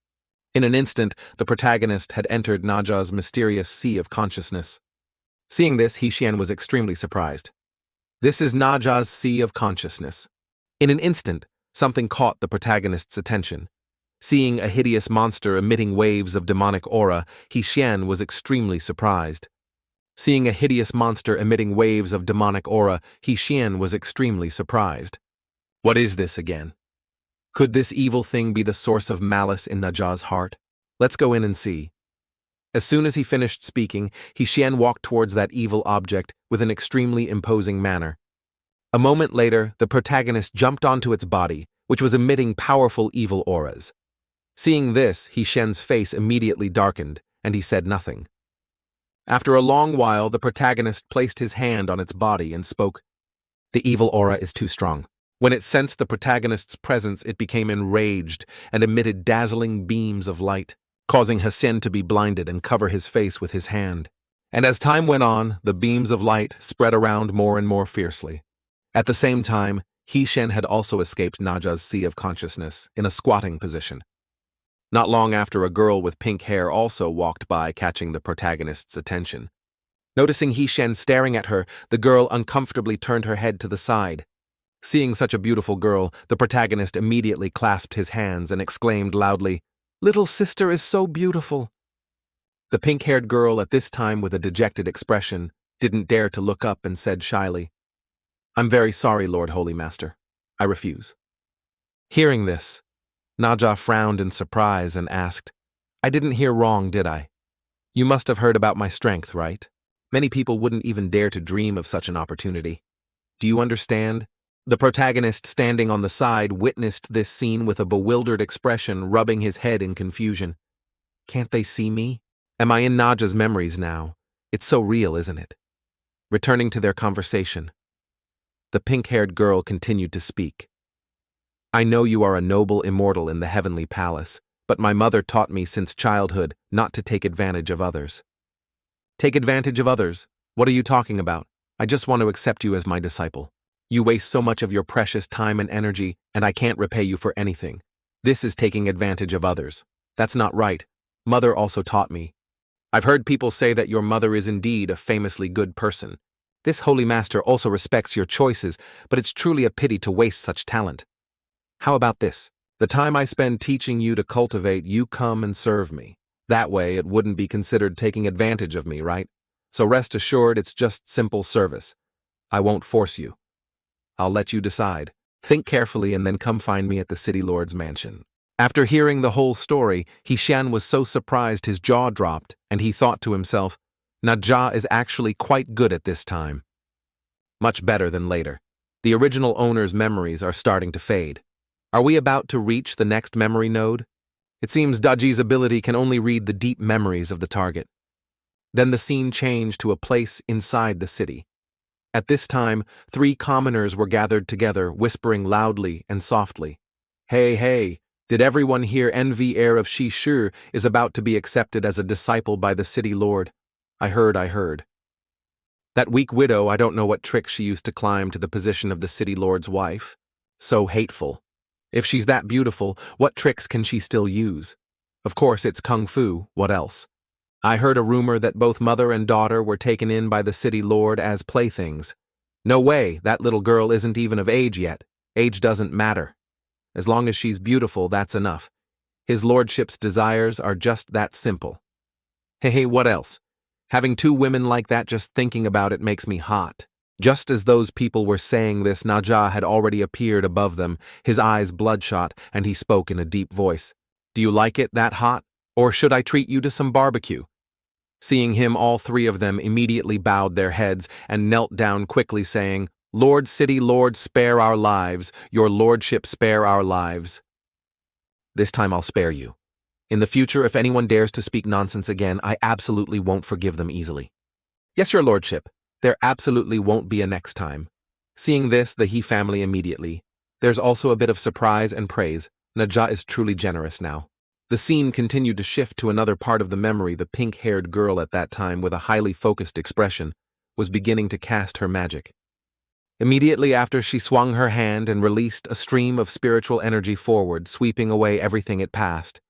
In an instant, the protagonist had entered Naja's mysterious sea of consciousness. Seeing this, Xian was extremely surprised. This is Naja's sea of consciousness. In an instant, something caught the protagonist's attention. Seeing a hideous monster emitting waves of demonic aura, Xian was extremely surprised. Seeing a hideous monster emitting waves of demonic aura, Xian was extremely surprised. What is this again? Could this evil thing be the source of malice in Naja's heart? Let's go in and see. As soon as he finished speaking, Xian walked towards that evil object with an extremely imposing manner. A moment later, the protagonist jumped onto its body, which was emitting powerful evil auras. Seeing this, Xian's face immediately darkened, and he said nothing. After a long while, the protagonist placed his hand on its body and spoke. "The evil aura is too strong." When it sensed the protagonist's presence, it became enraged and emitted dazzling beams of light, causing Xian to be blinded and cover his face with his hand. And as time went on, the beams of light spread around more and more fiercely. At the same time, Xian had also escaped Naja's sea of consciousness in a squatting position. Not long after, a girl with pink hair also walked by, catching the protagonist's attention. Noticing Hishan staring at her, the girl uncomfortably turned her head to the side. Seeing such a beautiful girl, the protagonist immediately clasped his hands and exclaimed loudly, "Little sister is so beautiful." The pink-haired girl, at this time with a dejected expression, didn't dare to look up and said shyly, "I'm very sorry, Lord Holy Master. I refuse." Hearing this, Naja frowned in surprise and asked, "I didn't hear wrong, did I? You must have heard about my strength, right? Many people wouldn't even dare to dream of such an opportunity. Do you understand?" The protagonist, standing on the side, witnessed this scene with a bewildered expression, rubbing his head in confusion. Can't they see me? Am I in Naja's memories now? It's so real, isn't it? Returning to their conversation, the pink-haired girl continued to speak. "I know you are a noble immortal in the heavenly palace, but my mother taught me since childhood not to take advantage of others." "Take advantage of others? What are you talking about? I just want to accept you as my disciple. You waste so much of your precious time and energy, and I can't repay you for anything. This is taking advantage of others. That's not right. Mother also taught me. I've heard people say that your mother is indeed a famously good person. This holy master also respects your choices, but it's truly a pity to waste such talent. How about this? The time I spend teaching you to cultivate, you come and serve me. That way it wouldn't be considered taking advantage of me, right? So rest assured it's just simple service. I won't force you. I'll let you decide. Think carefully and then come find me at the city lord's mansion." After hearing the whole story, Hishan was so surprised his jaw dropped, and he thought to himself, Naja is actually quite good at this time. Much better than later. The original owner's memories are starting to fade. Are we about to reach the next memory node? It seems Daji's ability can only read the deep memories of the target. Then the scene changed to a place inside the city. At this time, 3 commoners were gathered together, whispering loudly and softly. "Hey, hey, did everyone hear Envy, heir of Shishu, is about to be accepted as a disciple by the city lord? I heard. That weak widow, I don't know what trick she used to climb to the position of the city lord's wife. So hateful. If she's that beautiful, what tricks can she still use? Of course, it's kung fu, what else? I heard a rumor that both mother and daughter were taken in by the city lord as playthings. No way, that little girl isn't even of age yet. Age doesn't matter. As long as she's beautiful, that's enough. His lordship's desires are just that simple. Hey, what else? Having 2 women like that, just thinking about it makes me hot." Just as those people were saying this, Naja had already appeared above them, his eyes bloodshot, and he spoke in a deep voice. "Do you like it that hot? Or should I treat you to some barbecue?" Seeing him, all 3 of them immediately bowed their heads and knelt down quickly, saying, "Lord City Lord, spare our lives. Your lordship, spare our lives." "This time I'll spare you. In the future, if anyone dares to speak nonsense again, I absolutely won't forgive them easily." "Yes, your lordship. There absolutely won't be a next time." Seeing this, the He family immediately. There's also a bit of surprise and praise. Naja is truly generous now. The scene continued to shift to another part of the memory. The pink-haired girl at that time, with a highly focused expression, was beginning to cast her magic. Immediately after, she swung her hand and released a stream of spiritual energy forward, sweeping away everything it passed.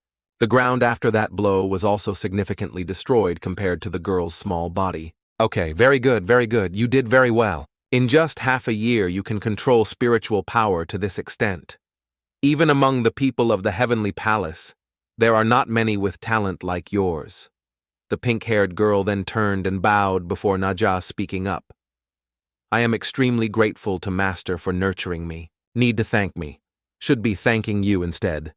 The ground after that blow was also significantly destroyed compared to the girl's small body. "Okay, very good, very good. You did very well. In just half a year, you can control spiritual power to this extent. Even among the people of the heavenly palace, there are not many with talent like yours." The pink-haired girl then turned and bowed before Naja, speaking up. "I am extremely grateful to Master for nurturing me. Need to thank me. Should be thanking you instead.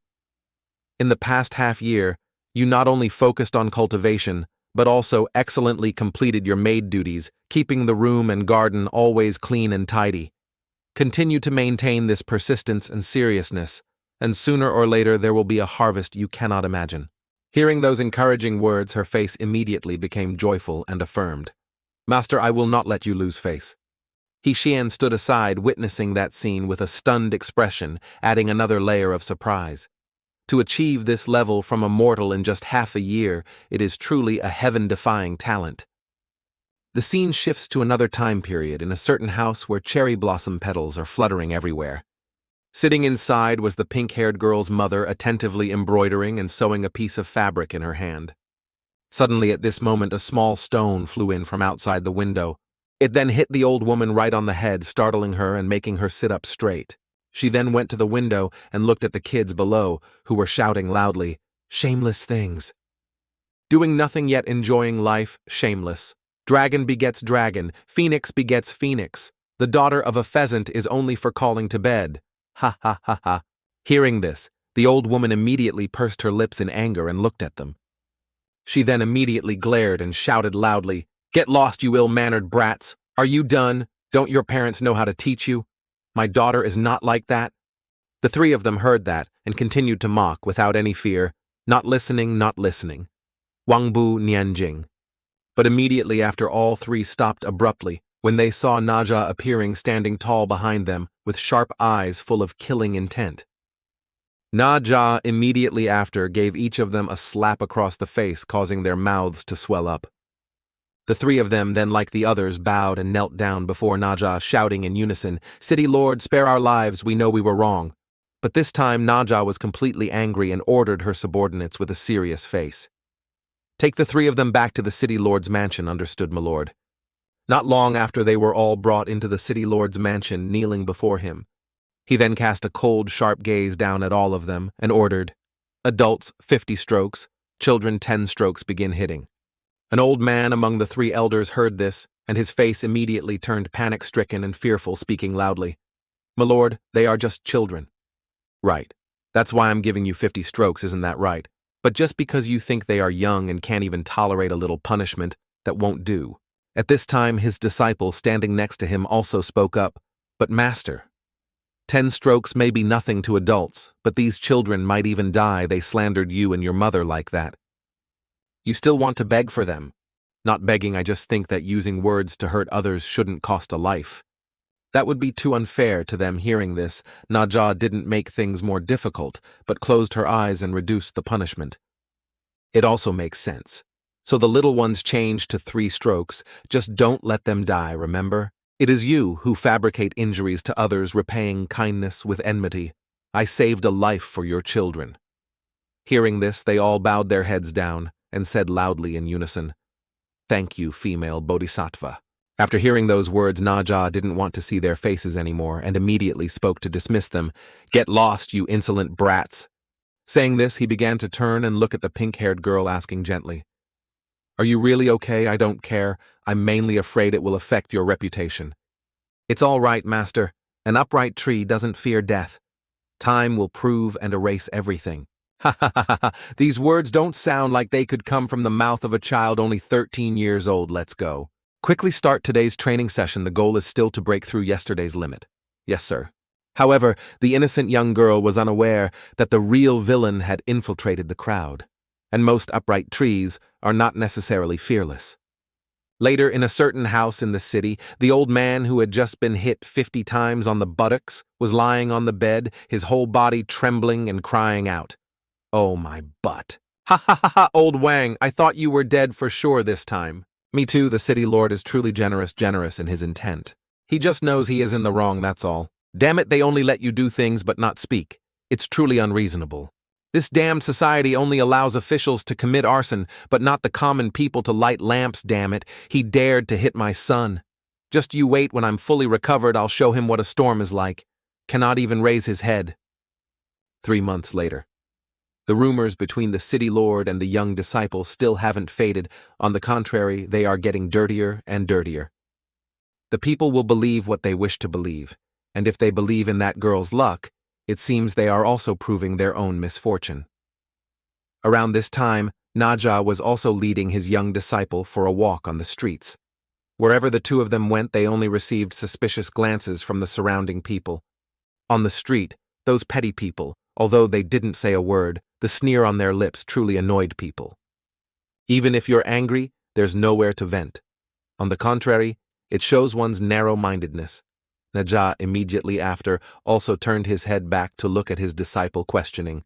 In the past half year, you not only focused on cultivation, but also excellently completed your maid duties, keeping the room and garden always clean and tidy. Continue to maintain this persistence and seriousness, and sooner or later there will be a harvest you cannot imagine." Hearing those encouraging words, her face immediately became joyful and affirmed. "Master, I will not let you lose face." Hishan stood aside, witnessing that scene with a stunned expression, adding another layer of surprise. To achieve this level from a mortal in just half a year, it is truly a heaven-defying talent. The scene shifts to another time period in a certain house where cherry blossom petals are fluttering everywhere. Sitting inside was the pink-haired girl's mother, attentively embroidering and sewing a piece of fabric in her hand. Suddenly at this moment a small stone flew in from outside the window. It then hit the old woman right on the head, startling her and making her sit up straight. She then went to the window and looked at the kids below, who were shouting loudly, "Shameless things! Doing nothing yet enjoying life, shameless. Dragon begets dragon, phoenix begets phoenix. The daughter of a pheasant is only for calling to bed. Ha ha ha ha." Hearing this, the old woman immediately pursed her lips in anger and looked at them. She then immediately glared and shouted loudly, "Get lost, you ill-mannered brats! Are you done? Don't your parents know how to teach you? My daughter is not like that." The three of them heard that and continued to mock without any fear, not listening, not listening. Wangbu Nianjing. But immediately after all three stopped abruptly when they saw Naja appearing standing tall behind them with sharp eyes full of killing intent. Naja immediately after gave each of them a slap across the face, causing their mouths to swell up. The three of them then, like the others, bowed and knelt down before Naja, shouting in unison, "City Lord, spare our lives, we know we were wrong." But this time Naja was completely angry and ordered her subordinates with a serious face. "Take the three of them back to the City Lord's mansion," understood my lord. Not long after they were all brought into the City Lord's mansion, kneeling before him. He then cast a cold, sharp gaze down at all of them and ordered, "Adults, 50 strokes, children 10 strokes begin hitting." An old man among the three elders heard this, and his face immediately turned panic-stricken and fearful, speaking loudly, "My lord, they are just children." "Right. That's why I'm giving you 50 strokes, isn't that right? But just because you think they are young and can't even tolerate a little punishment, that won't do." At this time his disciple standing next to him also spoke up, "But master, 10 strokes may be nothing to adults, but these children might even die. They slandered you and your mother like that. You still want to beg for them?" "Not begging, I just think that using words to hurt others shouldn't cost a life. That would be too unfair to them." Hearing this, Naja didn't make things more difficult, but closed her eyes and reduced the punishment. "It also makes sense. So the little ones changed to 3 strokes. Just don't let them die, remember? It is you who fabricate injuries to others, repaying kindness with enmity. I saved a life for your children." Hearing this, they all bowed their heads down and said loudly in unison, "Thank you, female bodhisattva." After hearing those words, Naja didn't want to see their faces anymore and immediately spoke to dismiss them. "Get lost, you insolent brats." Saying this, he began to turn and look at the pink-haired girl, asking gently, "Are you really okay? I don't care. I'm mainly afraid it will affect your reputation." "It's all right, master. An upright tree doesn't fear death. Time will prove and erase everything." "Ha ha ha ha. These words don't sound like they could come from the mouth of a child only 13 years old. Let's go. Quickly start today's training session. The goal is still to break through yesterday's limit." "Yes, sir." However, the innocent young girl was unaware that the real villain had infiltrated the crowd, and most upright trees are not necessarily fearless. Later, in a certain house in the city, the old man who had just been hit 50 times on the buttocks was lying on the bed, his whole body trembling and crying out, "Oh, my butt. Ha ha ha ha, old Wang, I thought you were dead for sure this time." "Me too, the city lord is truly generous in his intent. He just knows he is in the wrong, that's all. Damn it, they only let you do things but not speak. It's truly unreasonable. This damned society only allows officials to commit arson, but not the common people to light lamps, damn it. He dared to hit my son. Just you wait, when I'm fully recovered, I'll show him what a storm is like. Cannot even raise his head." 3 months later. The rumors between the city lord and the young disciple still haven't faded. On the contrary, they are getting dirtier and dirtier. The people will believe what they wish to believe, and if they believe in that girl's luck, it seems they are also proving their own misfortune. Around this time, Naja was also leading his young disciple for a walk on the streets. Wherever the two of them went, they only received suspicious glances from the surrounding people. On the street, those petty people, although they didn't say a word, the sneer on their lips truly annoyed people. Even if you're angry, there's nowhere to vent. On the contrary, it shows one's narrow-mindedness. Naja immediately after also turned his head back to look at his disciple, questioning,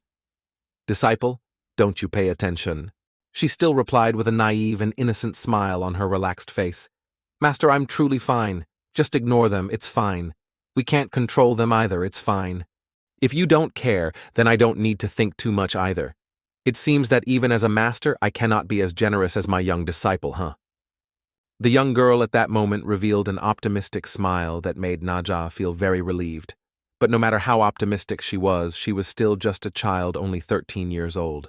"Disciple, don't you pay attention?" She still replied with a naive and innocent smile on her relaxed face, "Master, I'm truly fine. Just ignore them, it's fine. We can't control them either, it's fine. If you don't care, then I don't need to think too much either. It seems that even as a master, I cannot be as generous as my young disciple, huh? The young girl at that moment revealed an optimistic smile that made Naja feel very relieved. But no matter how optimistic she was still just a child only 13 years old.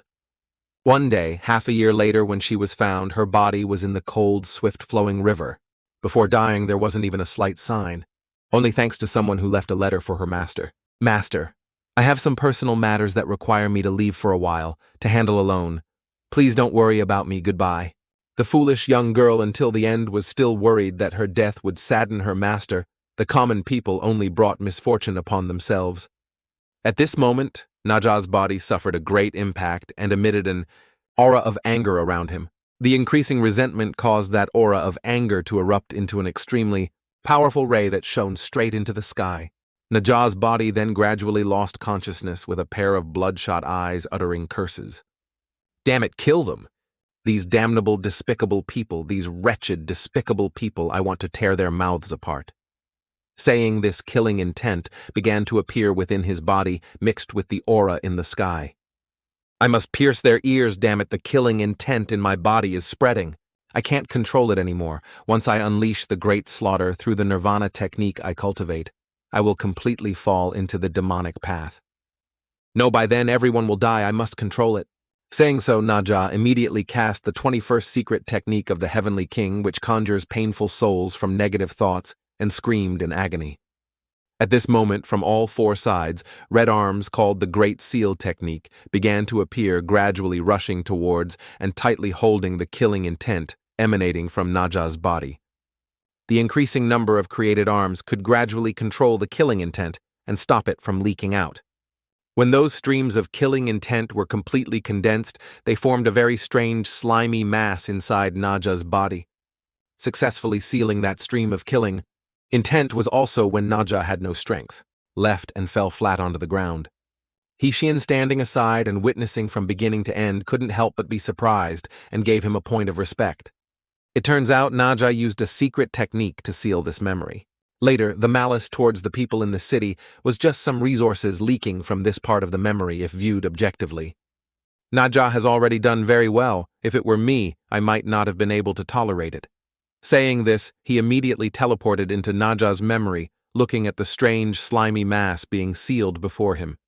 One day, half a year later when she was found, her body was in the cold, swift-flowing river. Before dying, there wasn't even a slight sign, only thanks to someone who left a letter for her master. Master, I have some personal matters that require me to leave for a while, to handle alone. Please don't worry about me, goodbye. The foolish young girl until the end was still worried that her death would sadden her master. The common people only brought misfortune upon themselves. At this moment, Naja's body suffered a great impact and emitted an aura of anger around him. The increasing resentment caused that aura of anger to erupt into an extremely powerful ray that shone straight into the sky. Naja's body then gradually lost consciousness with a pair of bloodshot eyes uttering curses. Damn it, kill them! These damnable, despicable people, these wretched, despicable people, I want to tear their mouths apart. Saying this, killing intent began to appear within his body, mixed with the aura in the sky. I must pierce their ears, damn it, the killing intent in my body is spreading. I can't control it anymore. Once I unleash the great slaughter through the nirvana technique I cultivate, I will completely fall into the demonic path. No, by then everyone will die, I must control it. Saying so, Naja immediately cast the 21st secret technique of the Heavenly King, which conjures painful souls from negative thoughts, and screamed in agony. At this moment, from all four sides, red arms called the Great Seal technique began to appear, gradually rushing towards and tightly holding the killing intent emanating from Naja's body. The increasing number of created arms could gradually control the killing intent and stop it from leaking out. When those streams of killing intent were completely condensed, they formed a very strange, slimy mass inside Naja's body. Successfully sealing that stream of killing intent was also when Naja had no strength, left and fell flat onto the ground. Hixin, standing aside and witnessing from beginning to end, couldn't help but be surprised and gave him a point of respect. It turns out Naja used a secret technique to seal this memory. Later, the malice towards the people in the city was just some resources leaking from this part of the memory if viewed objectively. Naja has already done very well. If it were me, I might not have been able to tolerate it. Saying this, he immediately teleported into Naja's memory, looking at the strange, slimy mass being sealed before him.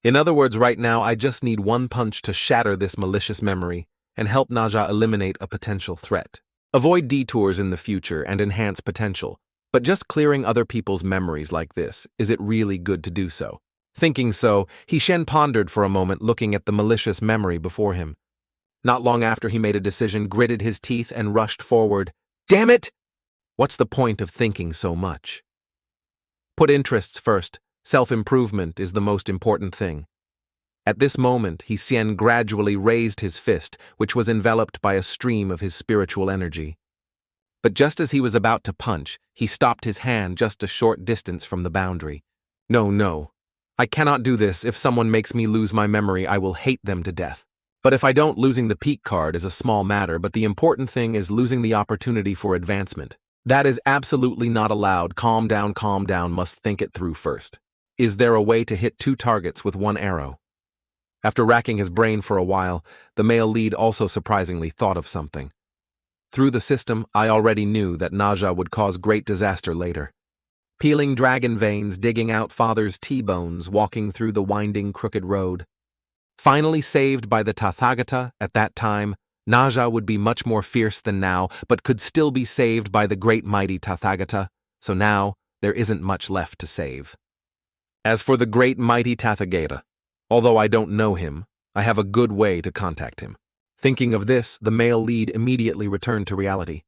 In other words, right now I just need one punch to shatter this malicious memory and help Naja eliminate a potential threat. Avoid detours in the future and enhance potential. But just clearing other people's memories like this, is it really good to do so? Thinking so, Hixin pondered for a moment, looking at the malicious memory before him. Not long after he made a decision, gritted his teeth and rushed forward. Damn it! What's the point of thinking so much? Put interests first. Self-improvement is the most important thing. At this moment, Hixin gradually raised his fist, which was enveloped by a stream of his spiritual energy. But just as he was about to punch, he stopped his hand just a short distance from the boundary. No. I cannot do this. If someone makes me lose my memory, I will hate them to death. But if I don't, losing the peak card is a small matter, but the important thing is losing the opportunity for advancement. That is absolutely not allowed. Calm down, must think it through first. Is there a way to hit 2 targets with 1 arrow? After racking his brain for a while, the male lead also surprisingly thought of something. Through the system, I already knew that Naja would cause great disaster later. Peeling dragon veins, digging out father's T-bones, walking through the winding, crooked road. Finally saved by the Tathagata at that time, Naja would be much more fierce than now, but could still be saved by the great mighty Tathagata, so now there isn't much left to save. As for the great mighty Tathagata, although I don't know him, I have a good way to contact him. Thinking of this, the male lead immediately returned to reality.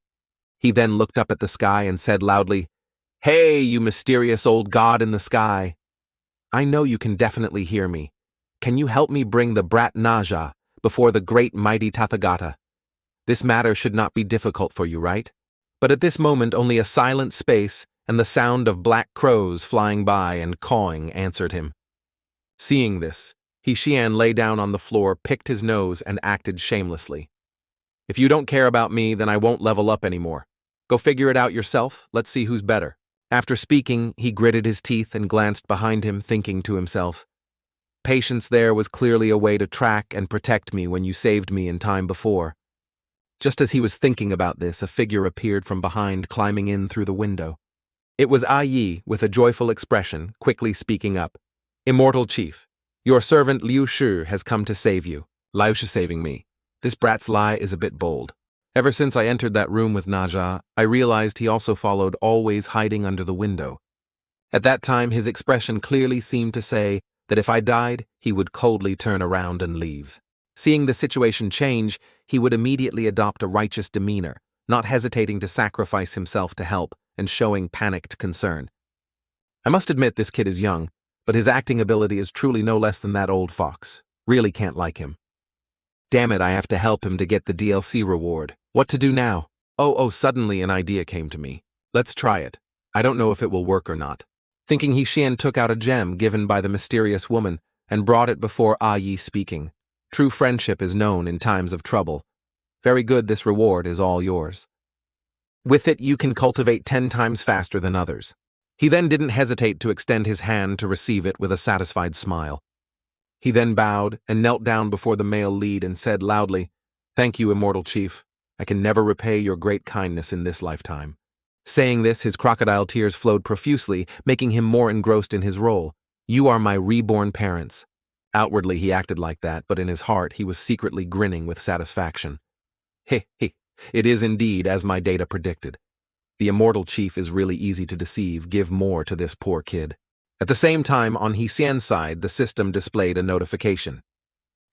He then looked up at the sky and said loudly, Hey, you mysterious old god in the sky! I know you can definitely hear me. Can you help me bring the brat Naja before the great mighty Tathagata? This matter should not be difficult for you, right? But at this moment only a silent space and the sound of black crows flying by and cawing answered him. Seeing this, Hixin lay down on the floor, picked his nose, and acted shamelessly. If you don't care about me, then I won't level up anymore. Go figure it out yourself. Let's see who's better. After speaking, he gritted his teeth and glanced behind him, thinking to himself, patience there was clearly a way to track and protect me when you saved me in time before. Just as he was thinking about this, a figure appeared from behind, climbing in through the window. It was Yi, with a joyful expression, quickly speaking up. Immortal Chief, your servant Liu Shi has come to save you. Liu Shi saving me. This brat's lie is a bit bold. Ever since I entered that room with Naja, I realized he also followed, always hiding under the window. At that time, his expression clearly seemed to say that if I died, he would coldly turn around and leave. Seeing the situation change, he would immediately adopt a righteous demeanor, not hesitating to sacrifice himself to help and showing panicked concern. I must admit this kid is young, but his acting ability is truly no less than that old fox. Really can't like him. Damn it, I have to help him to get the DLC reward. What to do now? Suddenly an idea came to me. Let's try it. I don't know if it will work or not. Thinking, Xian took out a gem given by the mysterious woman and brought it before Yi, speaking. True friendship is known in times of trouble. Very good, this reward is all yours. With it, you can cultivate 10 times faster than others. He then didn't hesitate to extend his hand to receive it with a satisfied smile. He then bowed and knelt down before the male lead and said loudly, "Thank you, Immortal Chief. I can never repay your great kindness in this lifetime." Saying this, his crocodile tears flowed profusely, making him more engrossed in his role. You are my reborn parents. Outwardly, he acted like that, but in his heart, he was secretly grinning with satisfaction. It is indeed as my data predicted. The Immortal Chief is really easy to deceive. Give more to this poor kid. At the same time, on Xian's side, the system displayed a notification.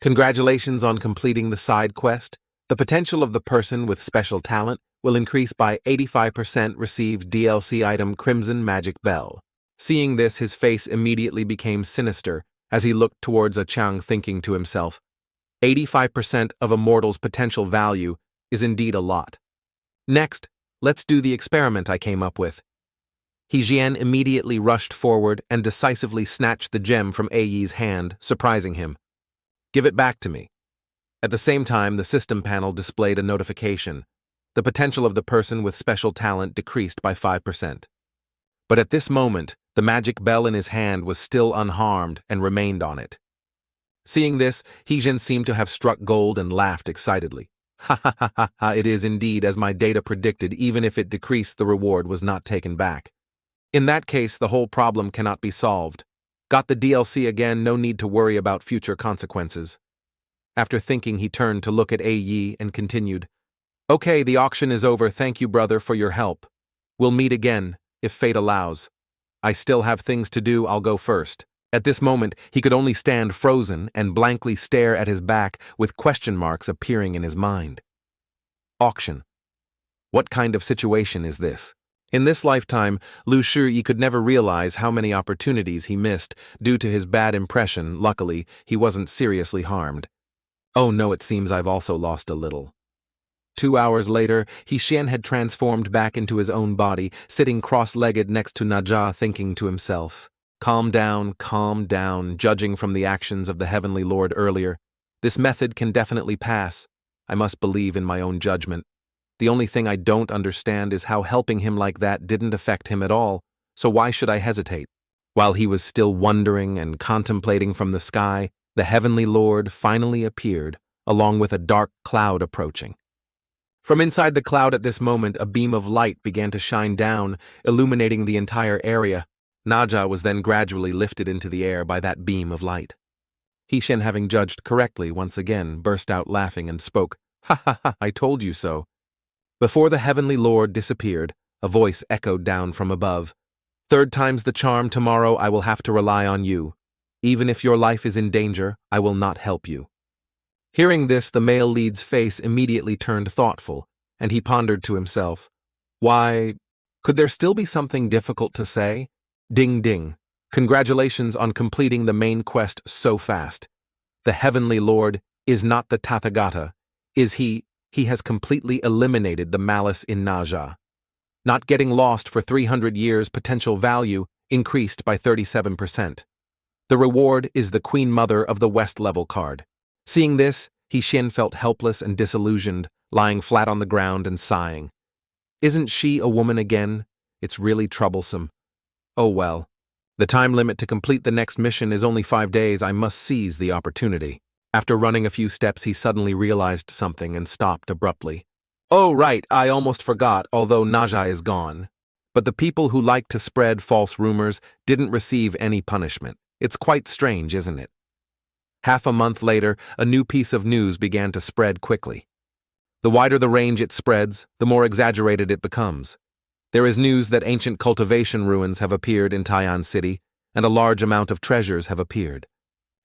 Congratulations on completing the side quest. The potential of the person with special talent will increase by 85%. Receive DLC item Crimson Magic Bell. Seeing this, his face immediately became sinister as he looked towards Chang, thinking to himself, 85% of a mortal's potential value is indeed a lot. Next, let's do the experiment I came up with. Xian immediately rushed forward and decisively snatched the gem from Yi's hand, surprising him. Give it back to me. At the same time, the system panel displayed a notification. The potential of the person with special talent decreased by 5%. But at this moment, the magic bell in his hand was still unharmed and remained on it. Seeing this, Xian seemed to have struck gold and laughed excitedly. It is indeed as my data predicted. Even if it decreased, the reward was not taken back. In that case, the whole problem cannot be solved. Got the DLC again, no need to worry about future consequences. After thinking, he turned to look at Yi and continued. Okay, the auction is over. Thank you, brother, for your help. We'll meet again, if fate allows. I still have things to do. I'll go first. At this moment, he could only stand frozen and blankly stare at his back with question marks appearing in his mind. Auction. What kind of situation is this? In this lifetime, Liu Shi could never realize how many opportunities he missed due to his bad impression. Luckily, he wasn't seriously harmed. Oh no, it seems I've also lost a little. 2 hours later, Xian had transformed back into his own body, sitting cross-legged next to Naja, thinking to himself, calm down, judging from the actions of the Heavenly Lord earlier. This method can definitely pass. I must believe in my own judgment. The only thing I don't understand is how helping him like that didn't affect him at all, so why should I hesitate? While he was still wondering and contemplating, from the sky, the Heavenly Lord finally appeared, along with a dark cloud approaching. From inside the cloud at this moment, a beam of light began to shine down, illuminating the entire area. Naja was then gradually lifted into the air by that beam of light. Xian, having judged correctly, once again burst out laughing and spoke, I told you so. Before the Heavenly Lord disappeared, a voice echoed down from above. 3rd time's the charm. Tomorrow I will have to rely on you. Even if your life is in danger, I will not help you. Hearing this, the male lead's face immediately turned thoughtful, and he pondered to himself, why, could there still be something difficult to say? Ding ding. Congratulations on completing the main quest so fast. The Heavenly Lord is not the Tathagata, is he? He has completely eliminated the malice in Naja. Not getting lost for 300 years, potential value increased by 37%. The reward is the Queen Mother of the West level card. Seeing this, Xian felt helpless and disillusioned, lying flat on the ground and sighing. Isn't she a woman again? It's really troublesome. Oh well. The time limit to complete the next mission is only 5 days. I must seize the opportunity. After running a few steps, he suddenly realized something and stopped abruptly. Oh, right, I almost forgot, although Naja is gone. But the people who like to spread false rumors didn't receive any punishment. It's quite strange, isn't it? Half a month later, a new piece of news began to spread quickly. The wider the range it spreads, the more exaggerated it becomes. There is news that ancient cultivation ruins have appeared in Tyion City, and a large amount of treasures have appeared.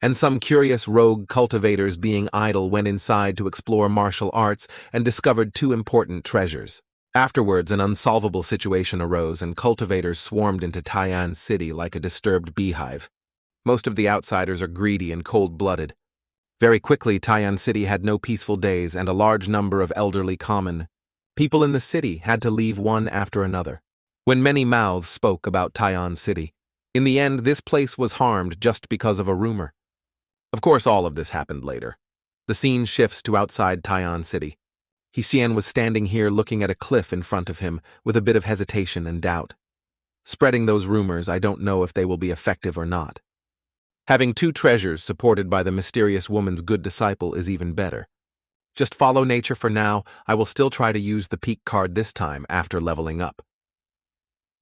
And some curious rogue cultivators being idle went inside to explore martial arts and discovered 2 important treasures. Afterwards, an unsolvable situation arose and cultivators swarmed into Tyion City like a disturbed beehive. Most of the outsiders are greedy and cold-blooded. Very quickly, Tyion City had no peaceful days and a large number of elderly common people in the city had to leave one after another. When many mouths spoke about Tyion City, in the end this place was harmed just because of a rumor. Of course, all of this happened later. The scene shifts to outside Tyion City. Xian was standing here looking at a cliff in front of him with a bit of hesitation and doubt. Spreading those rumors, I don't know if they will be effective or not. Having 2 treasures supported by the mysterious woman's good disciple is even better. Just follow nature for now. I will still try to use the peak card this time after leveling up.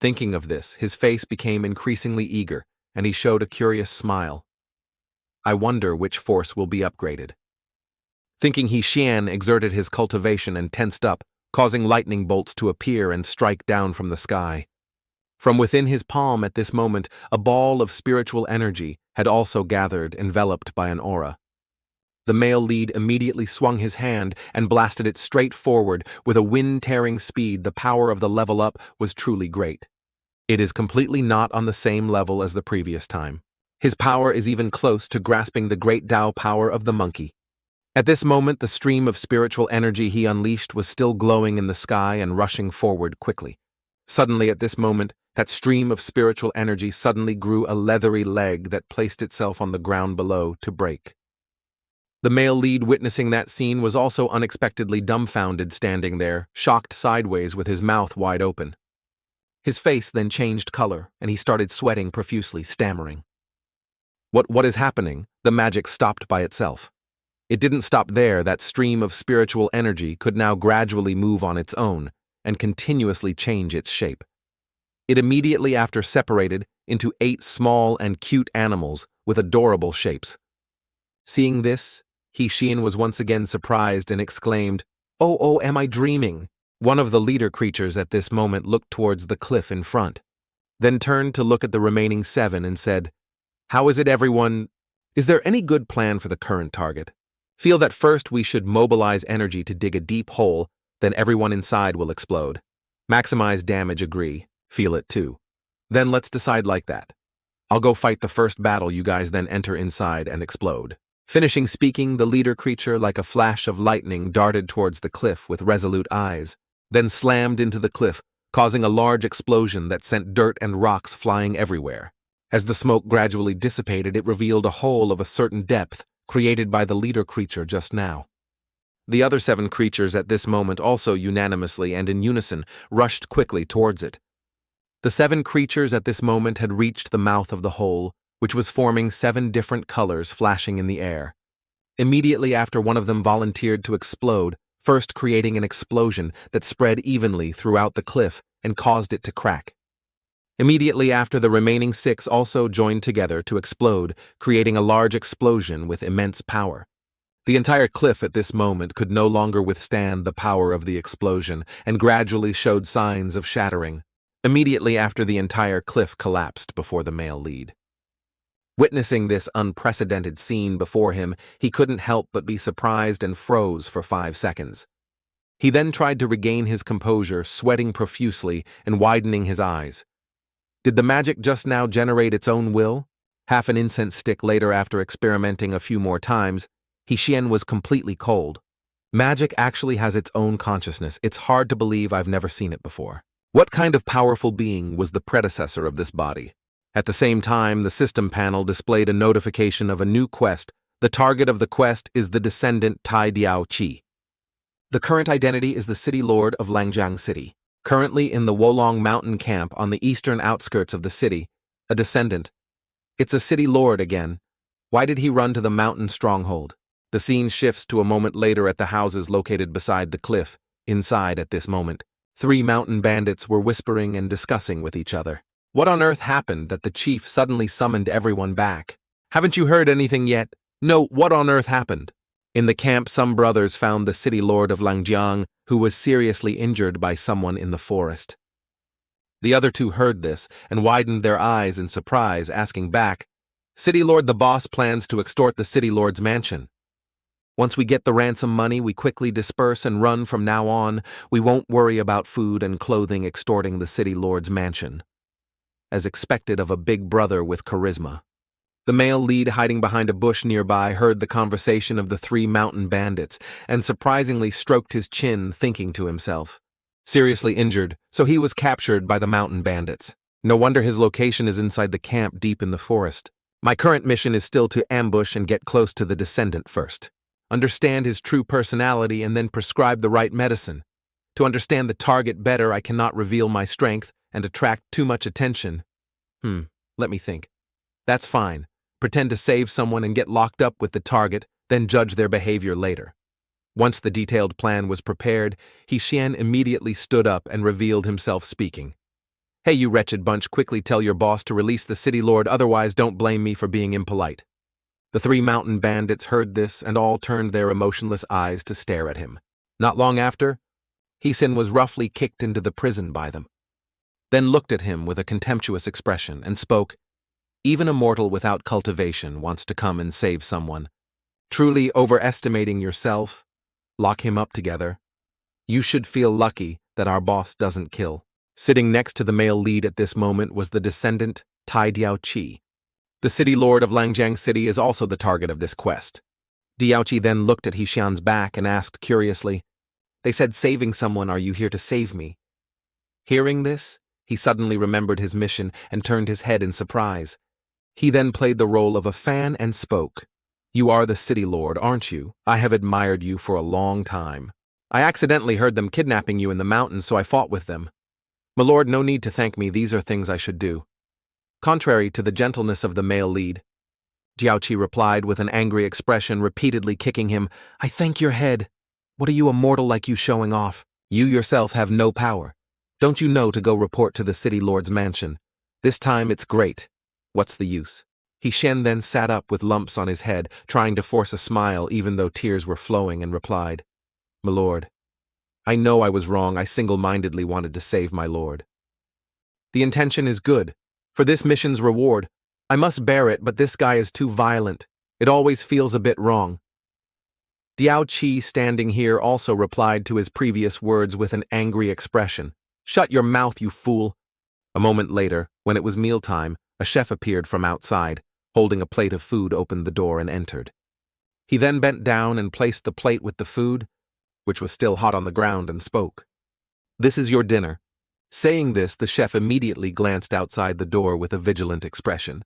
Thinking of this, his face became increasingly eager, and he showed a curious smile. I wonder which force will be upgraded. Thinking, Xian exerted his cultivation and tensed up, causing lightning bolts to appear and strike down from the sky. From within his palm at this moment, a ball of spiritual energy had also gathered, enveloped by an aura. The male lead immediately swung his hand and blasted it straight forward with a wind-tearing speed. The power of the level up was truly great. It is completely not on the same level as the previous time. His power is even close to grasping the great Tao power of the monkey. At this moment, the stream of spiritual energy he unleashed was still glowing in the sky and rushing forward quickly. Suddenly, at this moment, that stream of spiritual energy suddenly grew a leathery leg that placed itself on the ground below to break. The male lead witnessing that scene was also unexpectedly dumbfounded, standing there, shocked sideways with his mouth wide open. His face then changed color, and he started sweating profusely, stammering. What is happening? The magic stopped by itself. It didn't stop there. That stream of spiritual energy could now gradually move on its own and continuously change its shape. It immediately after separated into 8 small and cute animals with adorable shapes. Seeing this, Xian was once again surprised and exclaimed, Oh, am I dreaming? One of the leader creatures at this moment looked towards the cliff in front, then turned to look at the remaining 7 and said, How is it, everyone? Is there any good plan for the current target? Feel that first we should mobilize energy to dig a deep hole, then everyone inside will explode. Maximize damage, agree. Feel it too. Then let's decide like that. I'll go fight the first battle, you guys then enter inside and explode. Finishing speaking, the leader creature, like a flash of lightning, darted towards the cliff with resolute eyes, then slammed into the cliff, causing a large explosion that sent dirt and rocks flying everywhere. As the smoke gradually dissipated, it revealed a hole of a certain depth, created by the leader creature just now. The other 7 creatures at this moment also unanimously and in unison rushed quickly towards it. The 7 creatures at this moment had reached the mouth of the hole, which was forming 7 different colors flashing in the air. Immediately after, one of them volunteered to explode, first creating an explosion that spread evenly throughout the cliff and caused it to crack. Immediately after, the remaining 6 also joined together to explode, creating a large explosion with immense power. The entire cliff at this moment could no longer withstand the power of the explosion and gradually showed signs of shattering. Immediately after, the entire cliff collapsed before the male lead. Witnessing this unprecedented scene before him, he couldn't help but be surprised and froze for 5 seconds. He then tried to regain his composure, sweating profusely and widening his eyes. Did the magic just now generate its own will? Half an incense stick later, after experimenting a few more times, Xian was completely cold. Magic actually has its own consciousness. It's hard to believe I've never seen it before. What kind of powerful being was the predecessor of this body? At the same time, the system panel displayed a notification of a new quest. The target of the quest is the descendant Tai Diao Qi. The current identity is the city lord of Langjiang City. Currently in the Wolong mountain camp on the eastern outskirts of the city, A descendant. It's a city lord again. Why did he run to the mountain stronghold? The scene shifts to a moment later at the houses located beside the cliff. Inside at this moment, 3 mountain bandits were whispering and discussing with each other. What on earth happened that the chief suddenly summoned everyone back? Haven't you heard anything yet? No, what on earth happened? In the camp, some brothers found the city lord of Langjiang, who was seriously injured by someone in the forest. The other 2 heard this and widened their eyes in surprise, asking back, City Lord, the boss plans to extort the City Lord's mansion. Once we get the ransom money, we quickly disperse and run from now on. We won't worry about food and clothing extorting the City Lord's mansion. As expected of a big brother with charisma. The male lead hiding behind a bush nearby heard the conversation of the 3 mountain bandits and surprisingly stroked his chin, thinking to himself. Seriously injured, so he was captured by the mountain bandits. No wonder his location is inside the camp deep in the forest. My current mission is still to ambush and get close to the descendant first. Understand his true personality and then prescribe the right medicine. To understand the target better, I cannot reveal my strength and attract too much attention. Let me think. That's fine. Pretend to save someone and get locked up with the target, then judge their behavior later. Once the detailed plan was prepared, Xian immediately stood up and revealed himself speaking. Hey, you wretched bunch, quickly tell your boss to release the city lord, otherwise don't blame me for being impolite. The 3 mountain bandits heard this and all turned their emotionless eyes to stare at him. Not long after, Xian was roughly kicked into the prison by them. Then looked at him with a contemptuous expression and spoke, Even a mortal without cultivation wants to come and save someone. Truly overestimating yourself. Lock him up together. You should feel lucky that our boss doesn't kill. Sitting next to the male lead at this moment was the descendant, Tai Diaoqi. The city lord of Langjiang City is also the target of this quest. Diaoqi then looked at Xian's back and asked curiously, They said saving someone, are you here to save me? Hearing this, he suddenly remembered his mission and turned his head in surprise. He then played the role of a fan and spoke. You are the city lord, aren't you? I have admired you for a long time. I accidentally heard them kidnapping you in the mountains, so I fought with them. My lord, no need to thank me, these are things I should do. Contrary to the gentleness of the male lead, Diaoqi replied with an angry expression, repeatedly kicking him, I thank your head. What are you, a mortal like you, showing off? You yourself have no power. Don't you know to go report to the city lord's mansion? This time it's great. What's the use? Xian then sat up with lumps on his head, trying to force a smile even though tears were flowing, and replied, My lord, I know I was wrong. I single-mindedly wanted to save my lord. The intention is good. For this mission's reward, I must bear it, but this guy is too violent. It always feels a bit wrong. Diaoqi, standing here, also replied to his previous words with an angry expression. Shut your mouth, you fool. A moment later, when it was mealtime, a chef appeared from outside, holding a plate of food, opened the door and entered. He then bent down and placed the plate with the food, which was still hot, on the ground, and spoke. This is your dinner. Saying this, the chef immediately glanced outside the door with a vigilant expression,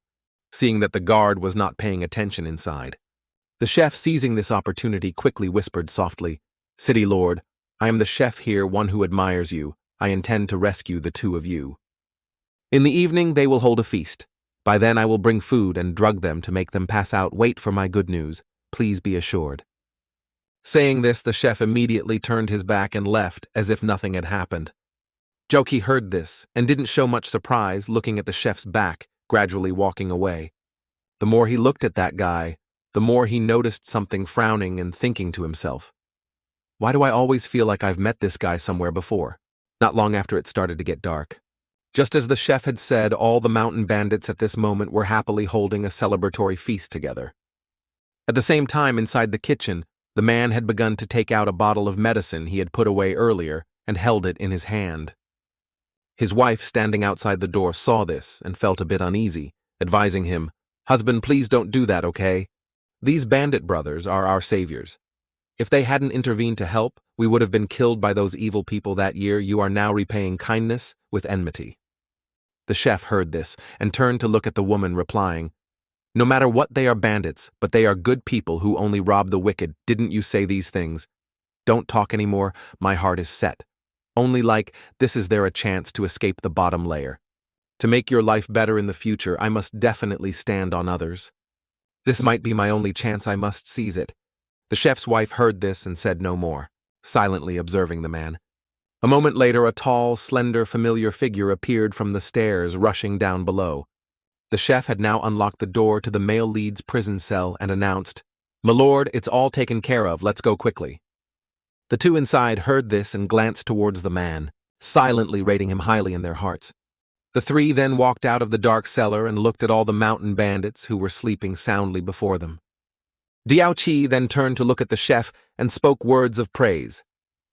seeing that the guard was not paying attention inside. The chef, seizing this opportunity, quickly whispered softly, City Lord, I am the chef here, one who admires you. I intend to rescue the 2 of you. In the evening, they will hold a feast. By then, I will bring food and drug them to make them pass out. Wait for my good news. Please be assured. Saying this, the chef immediately turned his back and left as if nothing had happened. Joki heard this and didn't show much surprise, looking at the chef's back, gradually walking away. The more he looked at that guy, the more he noticed something, frowning and thinking to himself. Why do I always feel like I've met this guy somewhere before? Not long after it started to get dark. Just as the chef had said, all the mountain bandits at this moment were happily holding a celebratory feast together. At the same time, inside the kitchen, the man had begun to take out a bottle of medicine he had put away earlier and held it in his hand. His wife, standing outside the door, saw this and felt a bit uneasy, advising him, Husband, please don't do that, okay? These bandit brothers are our saviors. If they hadn't intervened to help, we would have been killed by those evil people that year. You are now repaying kindness with enmity. The chef heard this and turned to look at the woman, replying, No matter what, they are bandits, but they are good people who only rob the wicked. Didn't you say these things? Don't talk anymore, my heart is set. Only like, this is there a chance to escape the bottom layer. To make your life better in the future, I must definitely stand on others. This might be my only chance, I must seize it. The chef's wife heard this and said no more, silently observing the man. A moment later, a tall, slender, familiar figure appeared from the stairs, rushing down below. The chef had now unlocked the door to the male lead's prison cell and announced, "My lord, it's all taken care of, let's go quickly." The two inside heard this and glanced towards the man, silently rating him highly in their hearts. The three then walked out of the dark cellar and looked at all the mountain bandits who were sleeping soundly before them. Daji then turned to look at the chef and spoke words of praise.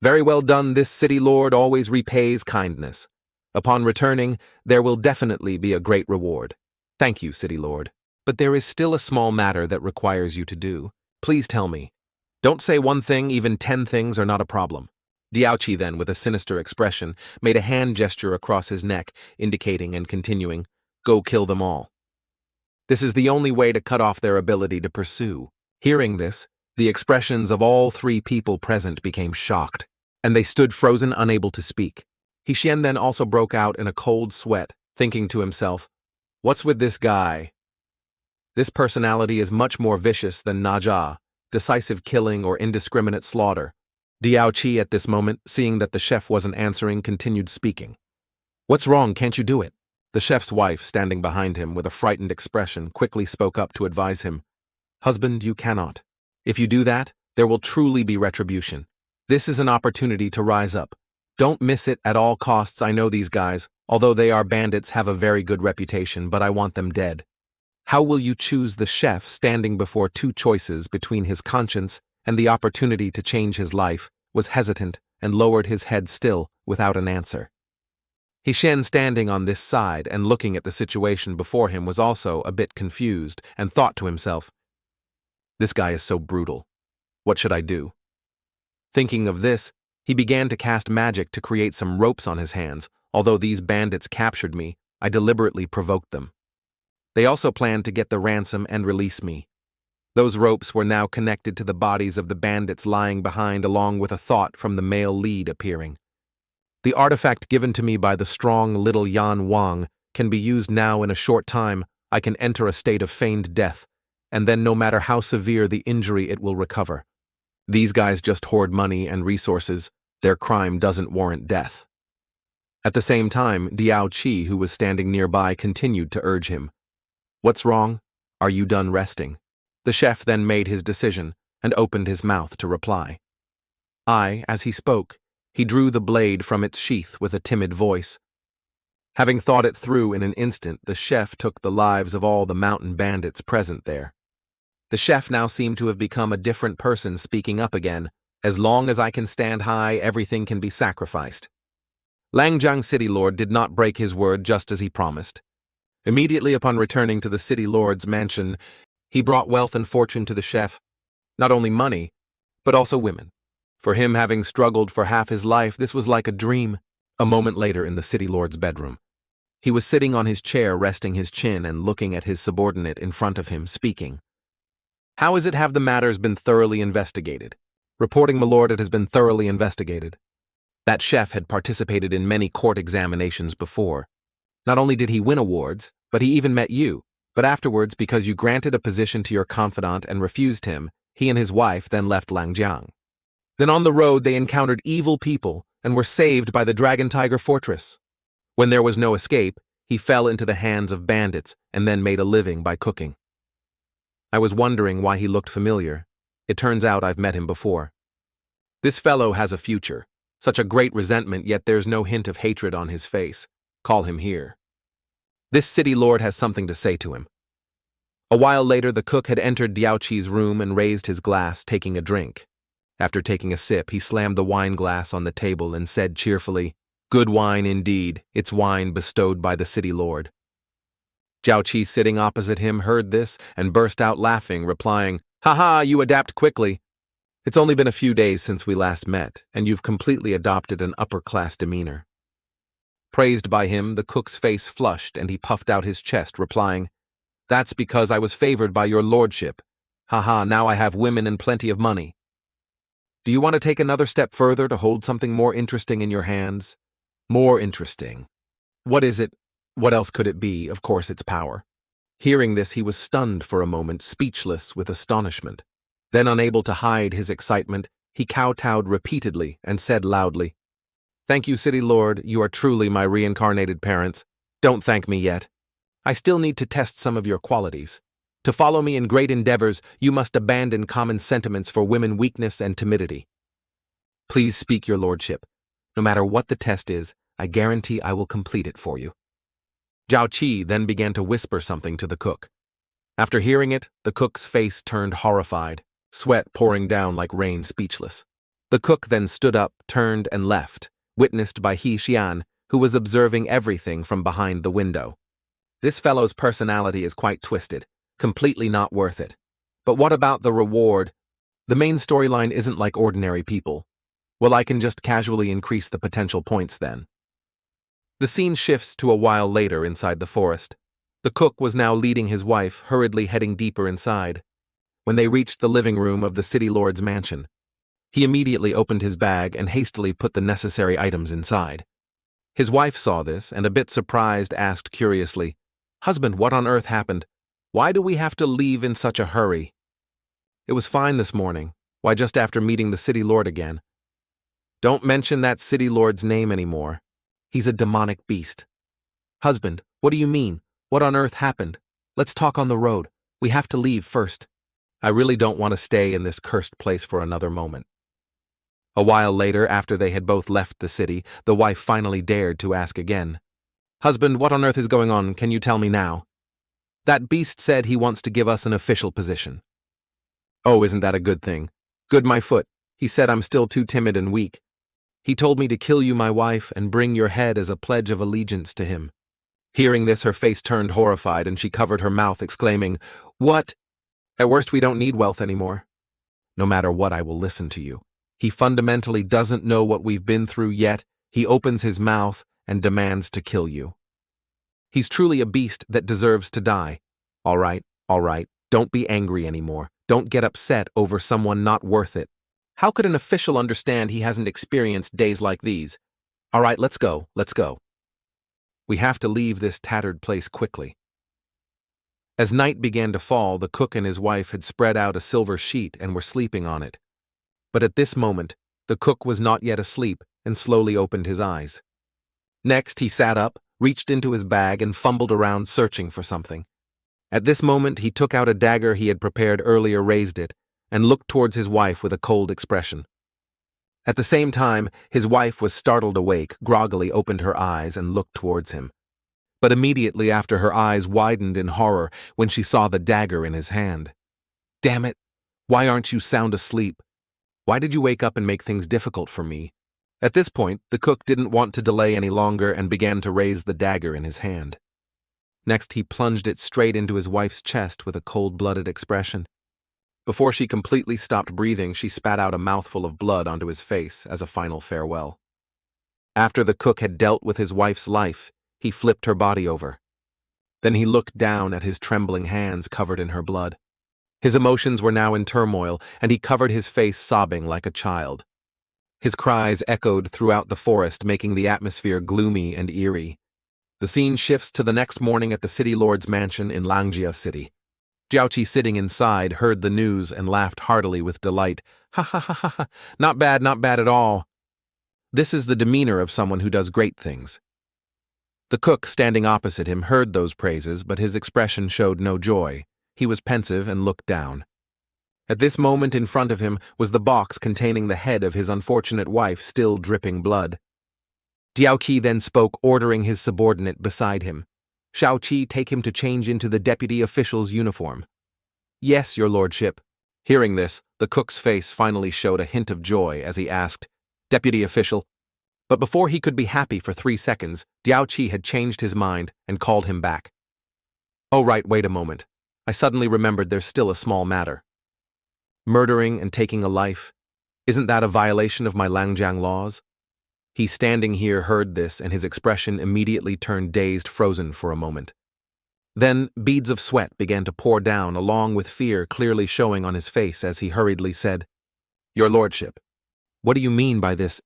"Very well done, this city lord always repays kindness. Upon returning, there will definitely be a great reward. Thank you, city lord. But there is still a small matter that requires you to do. Please tell me. Don't say one thing, even 10 things are not a problem." Daji then, with a sinister expression, made a hand gesture across his neck, indicating and continuing, "Go kill them all. This is the only way to cut off their ability to pursue." Hearing this, the expressions of all 3 people present became shocked, and they stood frozen, unable to speak. Xian then also broke out in a cold sweat, thinking to himself, "What's with this guy? This personality is much more vicious than Naja, decisive killing or indiscriminate slaughter." Daji at this moment, seeing that the chef wasn't answering, continued speaking. "What's wrong, can't you do it?" The chef's wife, standing behind him with a frightened expression, quickly spoke up to advise him. "Husband, you cannot. If you do that, there will truly be retribution. This is an opportunity to rise up. Don't miss it at all costs. I know these guys, although they are bandits, have a very good reputation, but I want them dead." How will you choose the chef standing before 2 choices between his conscience and the opportunity to change his life, was hesitant and lowered his head still, without an answer. Xian, standing on this side and looking at the situation before him, was also a bit confused and thought to himself, "This guy is so brutal. What should I do?" Thinking of this, he began to cast magic to create some ropes on his hands. Although these bandits captured me, I deliberately provoked them. They also planned to get the ransom and release me. Those ropes were now connected to the bodies of the bandits lying behind, along with a thought from the male lead appearing. The artifact given to me by the strong little Yan Wong can be used now. In a short time, I can enter a state of feigned death, and then no matter how severe the injury, it will recover. These guys just hoard money and resources. Their crime doesn't warrant death. At the same time, Daji, who was standing nearby, continued to urge him. "What's wrong? Are you done resting?" The chef then made his decision and opened his mouth to reply. As he spoke, he drew the blade from its sheath with a timid voice. Having thought it through in an instant, the chef took the lives of all the mountain bandits present there. The chef now seemed to have become a different person, speaking up again. "As long as I can stand high, everything can be sacrificed." Langjiang City Lord did not break his word, just as he promised. Immediately upon returning to the city lord's mansion, he brought wealth and fortune to the chef. Not only money, but also women. For him, having struggled for half his life, this was like a dream. A moment later, in the city lord's bedroom, he was sitting on his chair, resting his chin and looking at his subordinate in front of him, speaking. "How is it, have the matters been thoroughly investigated?" "Reporting, my lord, it has been thoroughly investigated." That chef had participated in many court examinations before. Not only did he win awards, but he even met you. But afterwards, because you granted a position to your confidant and refused him, he and his wife then left Langjiang. Then on the road they encountered evil people and were saved by the Dragon Tiger Fortress. When there was no escape, he fell into the hands of bandits and then made a living by cooking. I was wondering why he looked familiar. It turns out I've met him before. This fellow has a future. Such a great resentment, yet there's no hint of hatred on his face. Call him here. This city lord has something to say to him. A while later, the cook had entered Daji's room and raised his glass, taking a drink. After taking a sip, he slammed the wine glass on the table and said cheerfully, "Good wine indeed, it's wine bestowed by the city lord." Daji, sitting opposite him, heard this and burst out laughing, replying, "Ha, you adapt quickly. It's only been a few days since we last met, and you've completely adopted an upper-class demeanor." Praised by him, the cook's face flushed and he puffed out his chest, replying, "That's because I was favored by your lordship. Now I have women and plenty of money. Do you want to take another step further to hold something more interesting in your hands?" "More interesting. What is it?" What else could it be? Of course, its power. Hearing this, he was stunned for a moment, speechless with astonishment. Then, unable to hide his excitement, he kowtowed repeatedly and said loudly, "Thank you, City Lord, you are truly my reincarnated parents. Don't thank me yet. I still need to test some of your qualities. To follow me in great endeavors, you must abandon common sentiments for women weakness and timidity. Please speak, your lordship. No matter what the test is, I guarantee I will complete it for you." Zhao Qi then began to whisper something to the cook. After hearing it, the cook's face turned horrified, sweat pouring down like rain, speechless. The cook then stood up, turned, and left, witnessed by He Xian, who was observing everything from behind the window. This fellow's personality is quite twisted, completely not worth it. But what about the reward? The main storyline isn't like ordinary people. Well, I can just casually increase the potential points then. The scene shifts to a while later inside the forest. The cook was now leading his wife, hurriedly heading deeper inside. When they reached the living room of the city lord's mansion, he immediately opened his bag and hastily put the necessary items inside. His wife saw this and, a bit surprised, asked curiously, "Husband, what on earth happened? Why do we have to leave in such a hurry?" "It was fine this morning. Why, just after meeting the city lord again." "Don't mention that city lord's name anymore. He's a demonic beast." "Husband, what do you mean? What on earth happened? Let's talk on the road. We have to leave first. I really don't want to stay in this cursed place for another moment." A while later, after they had both left the city, the wife finally dared to ask again. "Husband, what on earth is going on? Can you tell me now?" "That beast said he wants to give us an official position." "Oh, isn't that a good thing? Good, my foot. He said I'm still too timid and weak. He told me to kill you, my wife, and bring your head as a pledge of allegiance to him." Hearing this, her face turned horrified and she covered her mouth, exclaiming, "What? At worst, we don't need wealth anymore. No matter what, I will listen to you. He fundamentally doesn't know what we've been through yet. He opens his mouth and demands to kill you. He's truly a beast that deserves to die. All right, don't be angry anymore. Don't get upset over someone not worth it. How could an official understand he hasn't experienced days like these? All right, let's go. We have to leave this tattered place quickly." As night began to fall, the cook and his wife had spread out a silver sheet and were sleeping on it. But at this moment, the cook was not yet asleep and slowly opened his eyes. Next, he sat up, reached into his bag, and fumbled around searching for something. At this moment, he took out a dagger he had prepared earlier, raised it, and looked towards his wife with a cold expression. At the same time, his wife was startled awake, groggily opened her eyes, and looked towards him. But immediately after, her eyes widened in horror when she saw the dagger in his hand. "Damn it! Why aren't you sound asleep? Why did you wake up and make things difficult for me?" At this point, the cook didn't want to delay any longer and began to raise the dagger in his hand. Next, he plunged it straight into his wife's chest with a cold-blooded expression. Before she completely stopped breathing, she spat out a mouthful of blood onto his face as a final farewell. After the cook had dealt with his wife's life, he flipped her body over. Then he looked down at his trembling hands covered in her blood. His emotions were now in turmoil, and he covered his face, sobbing like a child. His cries echoed throughout the forest, making the atmosphere gloomy and eerie. The scene shifts to the next morning at the city lord's mansion in Langjia City. Jiaoqi, sitting inside, heard the news and laughed heartily with delight. "Ha ha ha ha ha, not bad at all. This is the demeanor of someone who does great things." The cook, standing opposite him, heard those praises, but his expression showed no joy. He was pensive and looked down. At this moment, in front of him was the box containing the head of his unfortunate wife, still dripping blood. Jiaoqi then spoke, ordering his subordinate beside him. "Shaoqi, take him to change into the deputy official's uniform." "Yes, your lordship." Hearing this, the cook's face finally showed a hint of joy as he asked, "Deputy official?" But before he could be happy for 3 seconds, Jiaoqi had changed his mind and called him back. "Oh right, wait a moment. I suddenly remembered there's still a small matter. Murdering and taking a life, isn't that a violation of my Langjiang laws?" He, standing here, heard this, and his expression immediately turned dazed, frozen for a moment. Then beads of sweat began to pour down, along with fear clearly showing on his face as he hurriedly said, "Your lordship, what do you mean by this?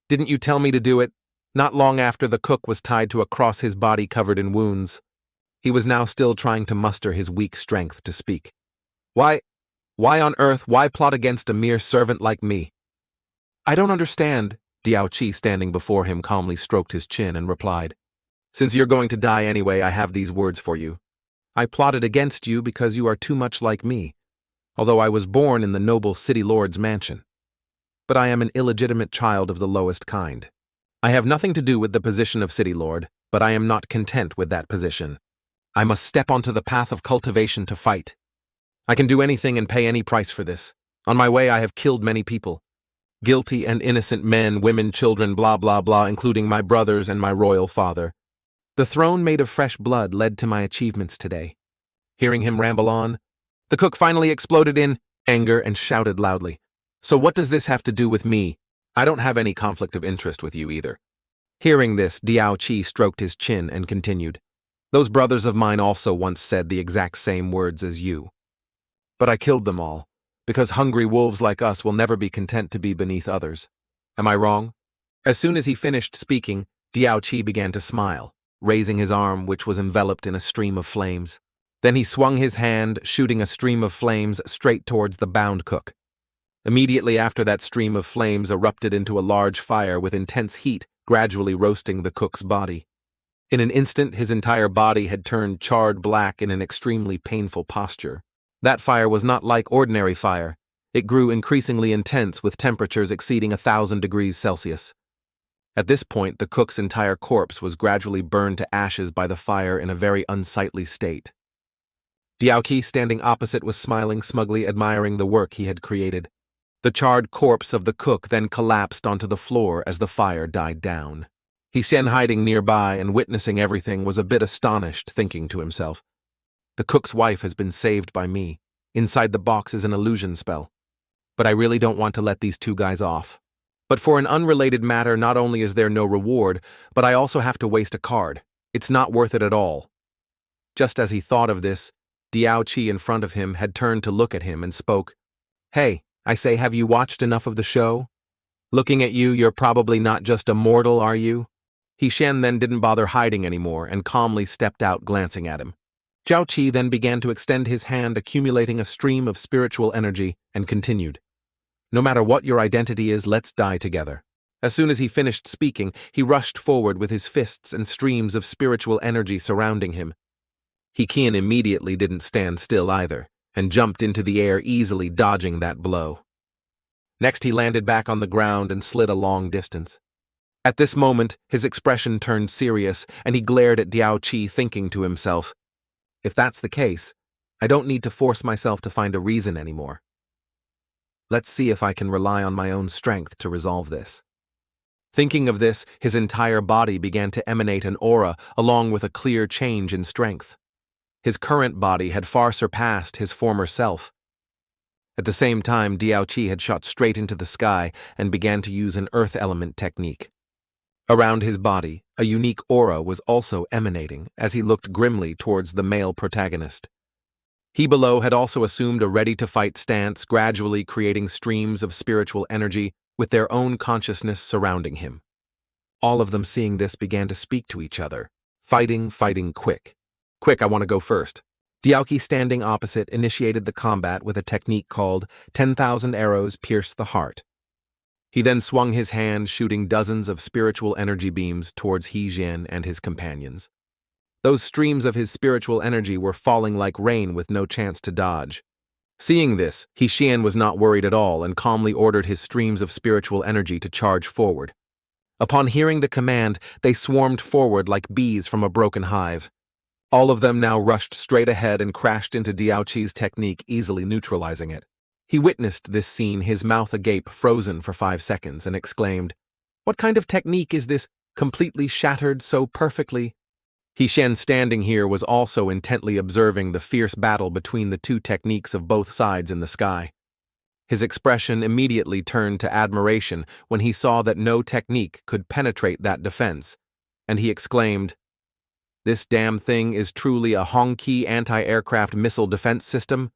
Didn't you tell me to do it? Not long after, the cook was tied to a cross, his body covered in wounds. He was now still trying to muster his weak strength to speak. Why on earth, why plot against a mere servant like me? I don't understand. Diao-Chi, standing before him, calmly stroked his chin and replied, Since you're going to die anyway, I have these words for you. I plotted against you because you are too much like me, although I was born in the noble city lord's mansion. But I am an illegitimate child of the lowest kind. I have nothing to do with the position of city lord, but I am not content with that position. I must step onto the path of cultivation to fight. I can do anything and pay any price for this. On my way, I have killed many people. Guilty and innocent men, women, children, blah, blah, blah, including my brothers and my royal father. The throne made of fresh blood led to my achievements today. Hearing him ramble on, the cook finally exploded in anger and shouted loudly, So what does this have to do with me? I don't have any conflict of interest with you either. Hearing this, Diao-Chi stroked his chin and continued, Those brothers of mine also once said the exact same words as you. But I killed them all, because hungry wolves like us will never be content to be beneath others. Am I wrong? As soon as he finished speaking, Diao-Chi began to smile, raising his arm, which was enveloped in a stream of flames. Then he swung his hand, shooting a stream of flames straight towards the bound cook. Immediately after, that stream of flames erupted into a large fire with intense heat, gradually roasting the cook's body. In an instant, his entire body had turned charred black in an extremely painful posture. That fire was not like ordinary fire. It grew increasingly intense with temperatures exceeding 1,000 degrees Celsius. At this point, the cook's entire corpse was gradually burned to ashes by the fire in a very unsightly state. Diao-Chi, standing opposite, was smiling smugly, admiring the work he had created. The charred corpse of the cook then collapsed onto the floor as the fire died down. Xian, hiding nearby and witnessing everything, was a bit astonished, thinking to himself, The cook's wife has been saved by me. Inside the box is an illusion spell. But I really don't want to let these two guys off. But for an unrelated matter, not only is there no reward, but I also have to waste a card. It's not worth it at all. Just as he thought of this, Diao-Chi in front of him had turned to look at him and spoke, Hey, I say, have you watched enough of the show? Looking at you, you're probably not just a mortal, are you? Xian then didn't bother hiding anymore and calmly stepped out, glancing at him. Zhao-Chi then began to extend his hand, accumulating a stream of spiritual energy, and continued, No matter what your identity is, let's die together. As soon as he finished speaking, he rushed forward with his fists and streams of spiritual energy surrounding him. Xian immediately didn't stand still either, and jumped into the air, easily dodging that blow. Next, he landed back on the ground and slid a long distance. At this moment, his expression turned serious, and he glared at Diao-Chi, thinking to himself, If that's the case, I don't need to force myself to find a reason anymore. Let's see if I can rely on my own strength to resolve this. Thinking of this, his entire body began to emanate an aura, along with a clear change in strength. His current body had far surpassed his former self. At the same time, Diao-Chi had shot straight into the sky and began to use an earth element technique. Around his body, a unique aura was also emanating as he looked grimly towards the male protagonist. He below had also assumed a ready-to-fight stance, gradually creating streams of spiritual energy with their own consciousness surrounding him. All of them, seeing this, began to speak to each other. Fighting, quick. Quick, I want to go first. Diao-Chi, standing opposite, initiated the combat with a technique called 10,000 arrows pierce the heart. He then swung his hand, shooting dozens of spiritual energy beams towards Xian and his companions. Those streams of his spiritual energy were falling like rain with no chance to dodge. Seeing this, Xian was not worried at all and calmly ordered his streams of spiritual energy to charge forward. Upon hearing the command, they swarmed forward like bees from a broken hive. All of them now rushed straight ahead and crashed into Diao-Chi's technique, easily neutralizing it. He witnessed this scene, his mouth agape, frozen for 5 seconds, and exclaimed, What kind of technique is this, completely shattered so perfectly? Xian, standing here, was also intently observing the fierce battle between the two techniques of both sides in the sky. His expression immediately turned to admiration when he saw that no technique could penetrate that defense, and he exclaimed, This damn thing is truly a Hongqi anti-aircraft missile defense system?